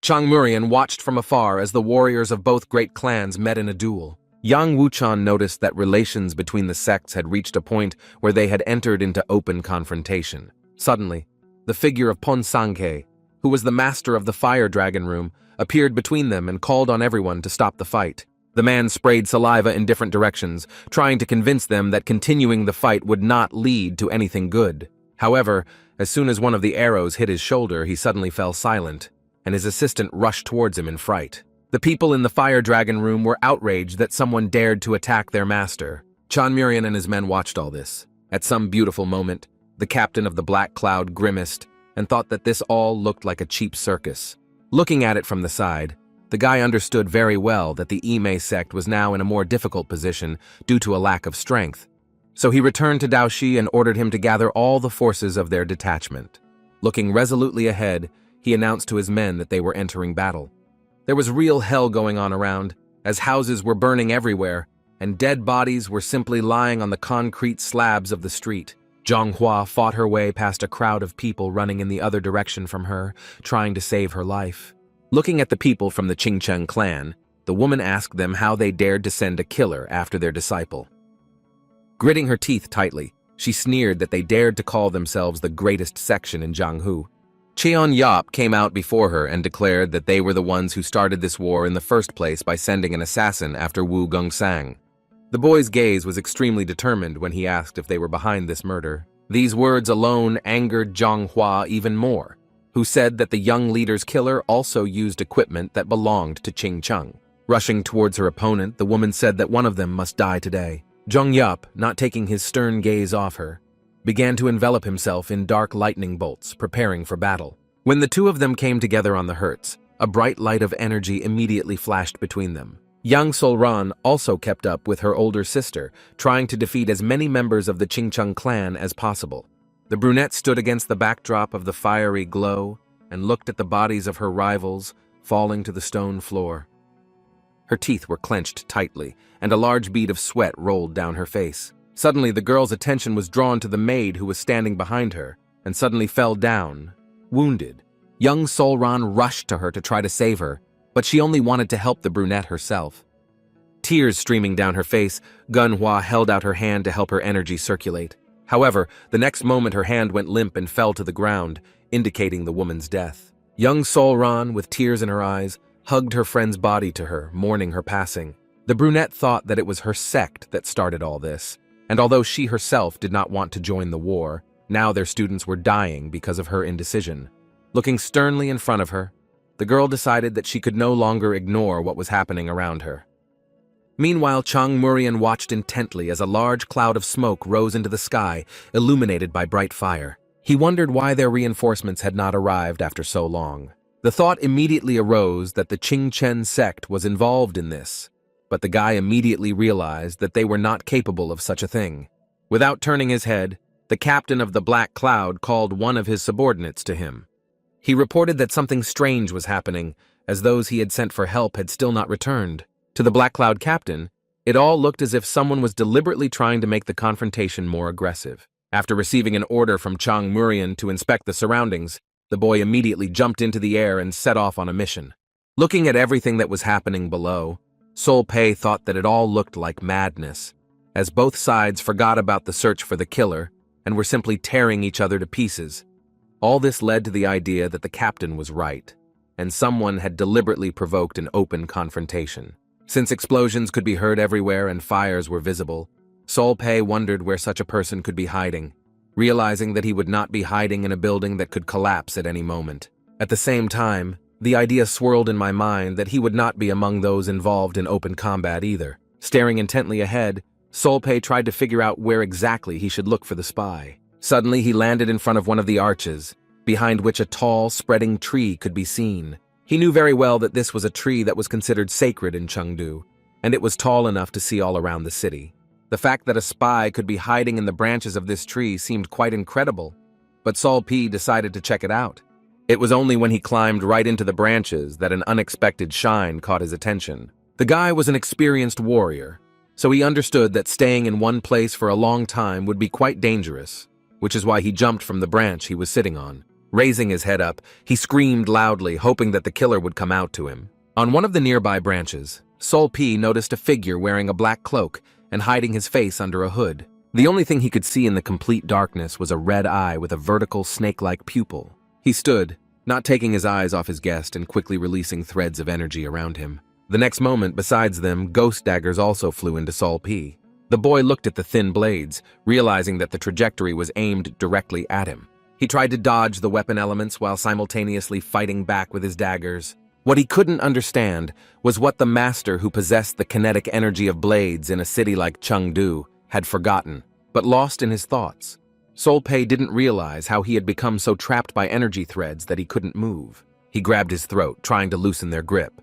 A: Chang Murian watched from afar as the warriors of both great clans met in a duel. Yang Wuchan noticed that relations between the sects had reached a point where they had entered into open confrontation. Suddenly, the figure of Pon Sangke, who was the master of the Fire Dragon Room, appeared between them and called on everyone to stop the fight. The man sprayed saliva in different directions, trying to convince them that continuing the fight would not lead to anything good. However, as soon as one of the arrows hit his shoulder, he suddenly fell silent, and his assistant rushed towards him in fright. The people in the Fire Dragon Room were outraged that someone dared to attack their master. Chan Murian and his men watched all this. At some beautiful moment, the captain of the Black Cloud grimaced and thought that this all looked like a cheap circus. Looking at it from the side, the guy understood very well that the Ime sect was now in a more difficult position due to a lack of strength. So he returned to Daoshi and ordered him to gather all the forces of their detachment. Looking resolutely ahead, he announced to his men that they were entering battle. There was real hell going on around, as houses were burning everywhere, and dead bodies were simply lying on the concrete slabs of the street. Zhonghua fought her way past a crowd of people running in the other direction from her, trying to save her life. Looking at the people from the Qingcheng clan, the woman asked them how they dared to send a killer after their disciple. Gritting her teeth tightly, she sneered that they dared to call themselves the greatest section in Jianghu. Cheon Yop came out before her and declared that they were the ones who started this war in the first place by sending an assassin after Wu Gongsang. The boy's gaze was extremely determined when he asked if they were behind this murder. These words alone angered Zhonghua even more, who said that the young leader's killer also used equipment that belonged to Qingcheng. Rushing towards her opponent, the woman said that one of them must die today. Zhong Yup, not taking his stern gaze off her, began to envelop himself in dark lightning bolts, preparing for battle. When the two of them came together on the Hertz, a bright light of energy immediately flashed between them. Young Solran also kept up with her older sister, trying to defeat as many members of the Qingcheng clan as possible. The brunette stood against the backdrop of the fiery glow and looked at the bodies of her rivals falling to the stone floor. Her teeth were clenched tightly, and a large bead of sweat rolled down her face. Suddenly, the girl's attention was drawn to the maid who was standing behind her, and suddenly fell down, wounded. Young Solran rushed to her to try to save her, but she only wanted to help the brunette herself. Tears streaming down her face, Gunhua held out her hand to help her energy circulate. However, the next moment her hand went limp and fell to the ground, indicating the woman's death. Young Solran, with tears in her eyes, hugged her friend's body to her, mourning her passing. The brunette thought that it was her sect that started all this, and although she herself did not want to join the war, now their students were dying because of her indecision. Looking sternly in front of her, the girl decided that she could no longer ignore what was happening around her. Meanwhile, Chang Murian watched intently as a large cloud of smoke rose into the sky, illuminated by bright fire. He wondered why their reinforcements had not arrived after so long. The thought immediately arose that the Qingchen sect was involved in this, but the guy immediately realized that they were not capable of such a thing. Without turning his head, the captain of the Black Cloud called one of his subordinates to him. He reported that something strange was happening, as those he had sent for help had still not returned. To the Black Cloud captain, it all looked as if someone was deliberately trying to make the confrontation more aggressive. After receiving an order from Chang Murian to inspect the surroundings, the boy immediately jumped into the air and set off on a mission. Looking at everything that was happening below, Sol Pei thought that it all looked like madness, as both sides forgot about the search for the killer and were simply tearing each other to pieces. All this led to the idea that the captain was right, and someone had deliberately provoked an open confrontation. Since explosions could be heard everywhere and fires were visible, Sol Pei wondered where such a person could be hiding, realizing that he would not be hiding in a building that could collapse at any moment. At the same time, the idea swirled in my mind that he would not be among those involved in open combat either. Staring intently ahead, Sol Pei tried to figure out where exactly he should look for the spy. Suddenly, he landed in front of one of the arches, behind which a tall, spreading tree could be seen. He knew very well that this was a tree that was considered sacred in Chengdu, and it was tall enough to see all around the city. The fact that a spy could be hiding in the branches of this tree seemed quite incredible, but Sol P decided to check it out. It was only when he climbed right into the branches that an unexpected shine caught his attention. The guy was an experienced warrior, so he understood that staying in one place for a long time would be quite dangerous, which is why he jumped from the branch he was sitting on. Raising his head up, he screamed loudly, hoping that the killer would come out to him. On one of the nearby branches, Sol P noticed a figure wearing a black cloak and hiding his face under a hood. The only thing he could see in the complete darkness was a red eye with a vertical snake-like pupil. He stood, not taking his eyes off his guest and quickly releasing threads of energy around him. The next moment, besides them, ghost daggers also flew into Sol P. The boy looked at the thin blades, realizing that the trajectory was aimed directly at him. He tried to dodge the weapon elements while simultaneously fighting back with his daggers. What he couldn't understand was what the master who possessed the kinetic energy of blades in a city like Chengdu had forgotten, but lost in his thoughts. Sol Pei didn't realize how he had become so trapped by energy threads that he couldn't move. He grabbed his throat, trying to loosen their grip.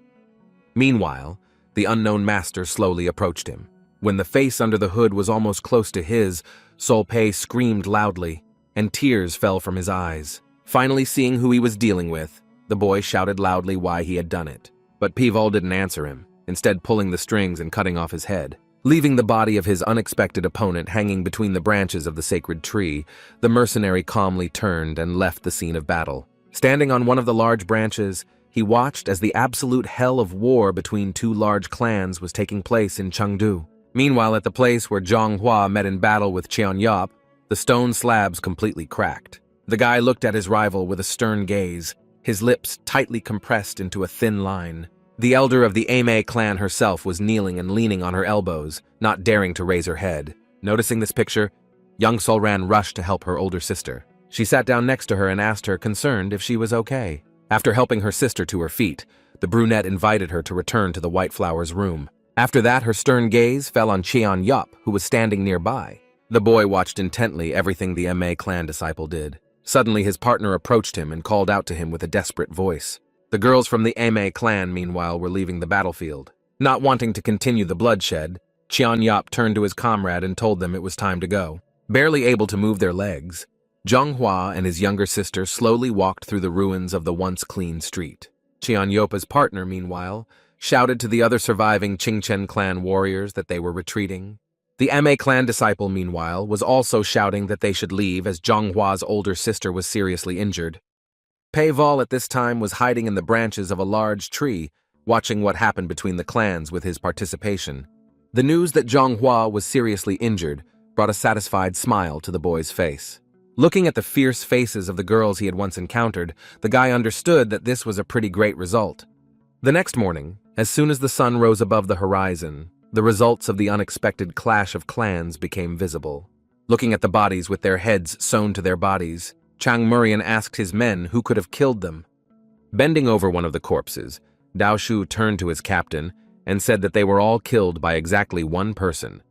A: Meanwhile, the unknown master slowly approached him. When the face under the hood was almost close to his, Sol Pei screamed loudly, and tears fell from his eyes. Finally seeing who he was dealing with, the boy shouted loudly why he had done it. But Pival didn't answer him, instead pulling the strings and cutting off his head. Leaving the body of his unexpected opponent hanging between the branches of the sacred tree, the mercenary calmly turned and left the scene of battle. Standing on one of the large branches, he watched as the absolute hell of war between two large clans was taking place in Chengdu. Meanwhile, at the place where Zhonghua met in battle with Qianyop, the stone slabs completely cracked. The guy looked at his rival with a stern gaze, his lips tightly compressed into a thin line. The elder of the Ame clan herself was kneeling and leaning on her elbows, not daring to raise her head. Noticing this picture, young Solran rushed to help her older sister. She sat down next to her and asked her, concerned, if she was okay. After helping her sister to her feet, the brunette invited her to return to the White Flower's room. After that, her stern gaze fell on Qianyop, who was standing nearby. The boy watched intently everything the Ame clan disciple did. Suddenly, his partner approached him and called out to him with a desperate voice. The girls from the Ame clan, meanwhile, were leaving the battlefield. Not wanting to continue the bloodshed, Qianyop turned to his comrade and told them it was time to go. Barely able to move their legs, Zhonghua and his younger sister slowly walked through the ruins of the once clean street. Qianyopa's partner, meanwhile, shouted to the other surviving Qingchen clan warriors that they were retreating. The Ame clan disciple, meanwhile, was also shouting that they should leave as Zhonghua's older sister was seriously injured. Pival at this time was hiding in the branches of a large tree, watching what happened between the clans with his participation. The news that Zhonghua was seriously injured brought a satisfied smile to the boy's face. Looking at the fierce faces of the girls he had once encountered, the guy understood that this was a pretty great result. The next morning, as soon as the sun rose above the horizon, the results of the unexpected clash of clans became visible. Looking at the bodies with their heads sewn to their bodies, Chang Murian asked his men who could have killed them. Bending over one of the corpses, Dao Shu turned to his captain and said that they were all killed by exactly one person.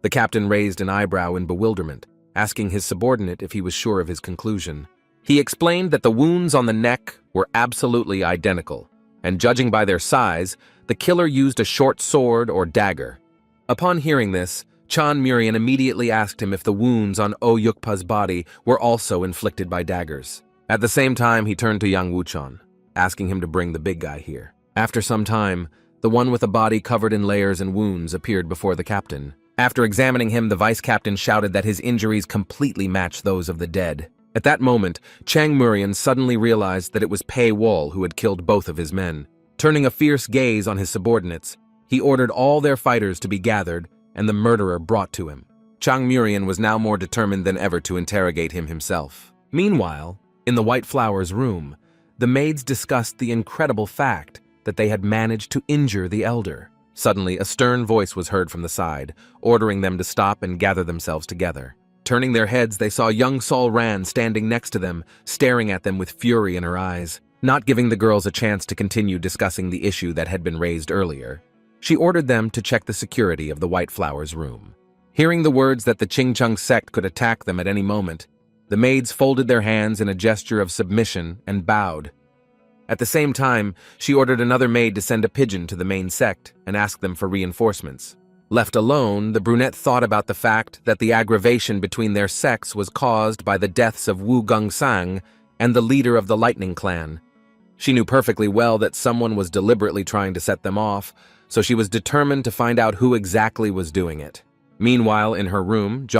A: The captain raised an eyebrow in bewilderment, asking his subordinate if he was sure of his conclusion. He explained that the wounds on the neck were absolutely identical, and judging by their size, the killer used a short sword or dagger. Upon hearing this, Chan Murian immediately asked him if the wounds on O Yukpa's body were also inflicted by daggers. At the same time, he turned to Yang Wuchan, asking him to bring the big guy here. After some time, the one with a body covered in layers and wounds appeared before the captain. After examining him, the vice-captain shouted that his injuries completely matched those of the dead. At that moment, Chang Murian suddenly realized that it was Pei Wall who had killed both of his men. Turning a fierce gaze on his subordinates, he ordered all their fighters to be gathered and the murderer brought to him. Chang Murian was now more determined than ever to interrogate him himself. Meanwhile, in the White Flower's room, the maids discussed the incredible fact that they had managed to injure the elder. Suddenly, a stern voice was heard from the side, ordering them to stop and gather themselves together. Turning their heads, they saw young Sol Ran standing next to them, staring at them with fury in her eyes. Not giving the girls a chance to continue discussing the issue that had been raised earlier, she ordered them to check the security of the White Flower's room. Hearing the words that the Qingcheng sect could attack them at any moment, the maids folded their hands in a gesture of submission and bowed. At the same time, she ordered another maid to send a pigeon to the main sect and ask them for reinforcements. Left alone, the brunette thought about the fact that the aggravation between their sects was caused by the deaths of Wu Gongsan and the leader of the Lightning Clan. She knew perfectly well that someone was deliberately trying to set them off, so she was determined to find out who exactly was doing it. Meanwhile, in her room,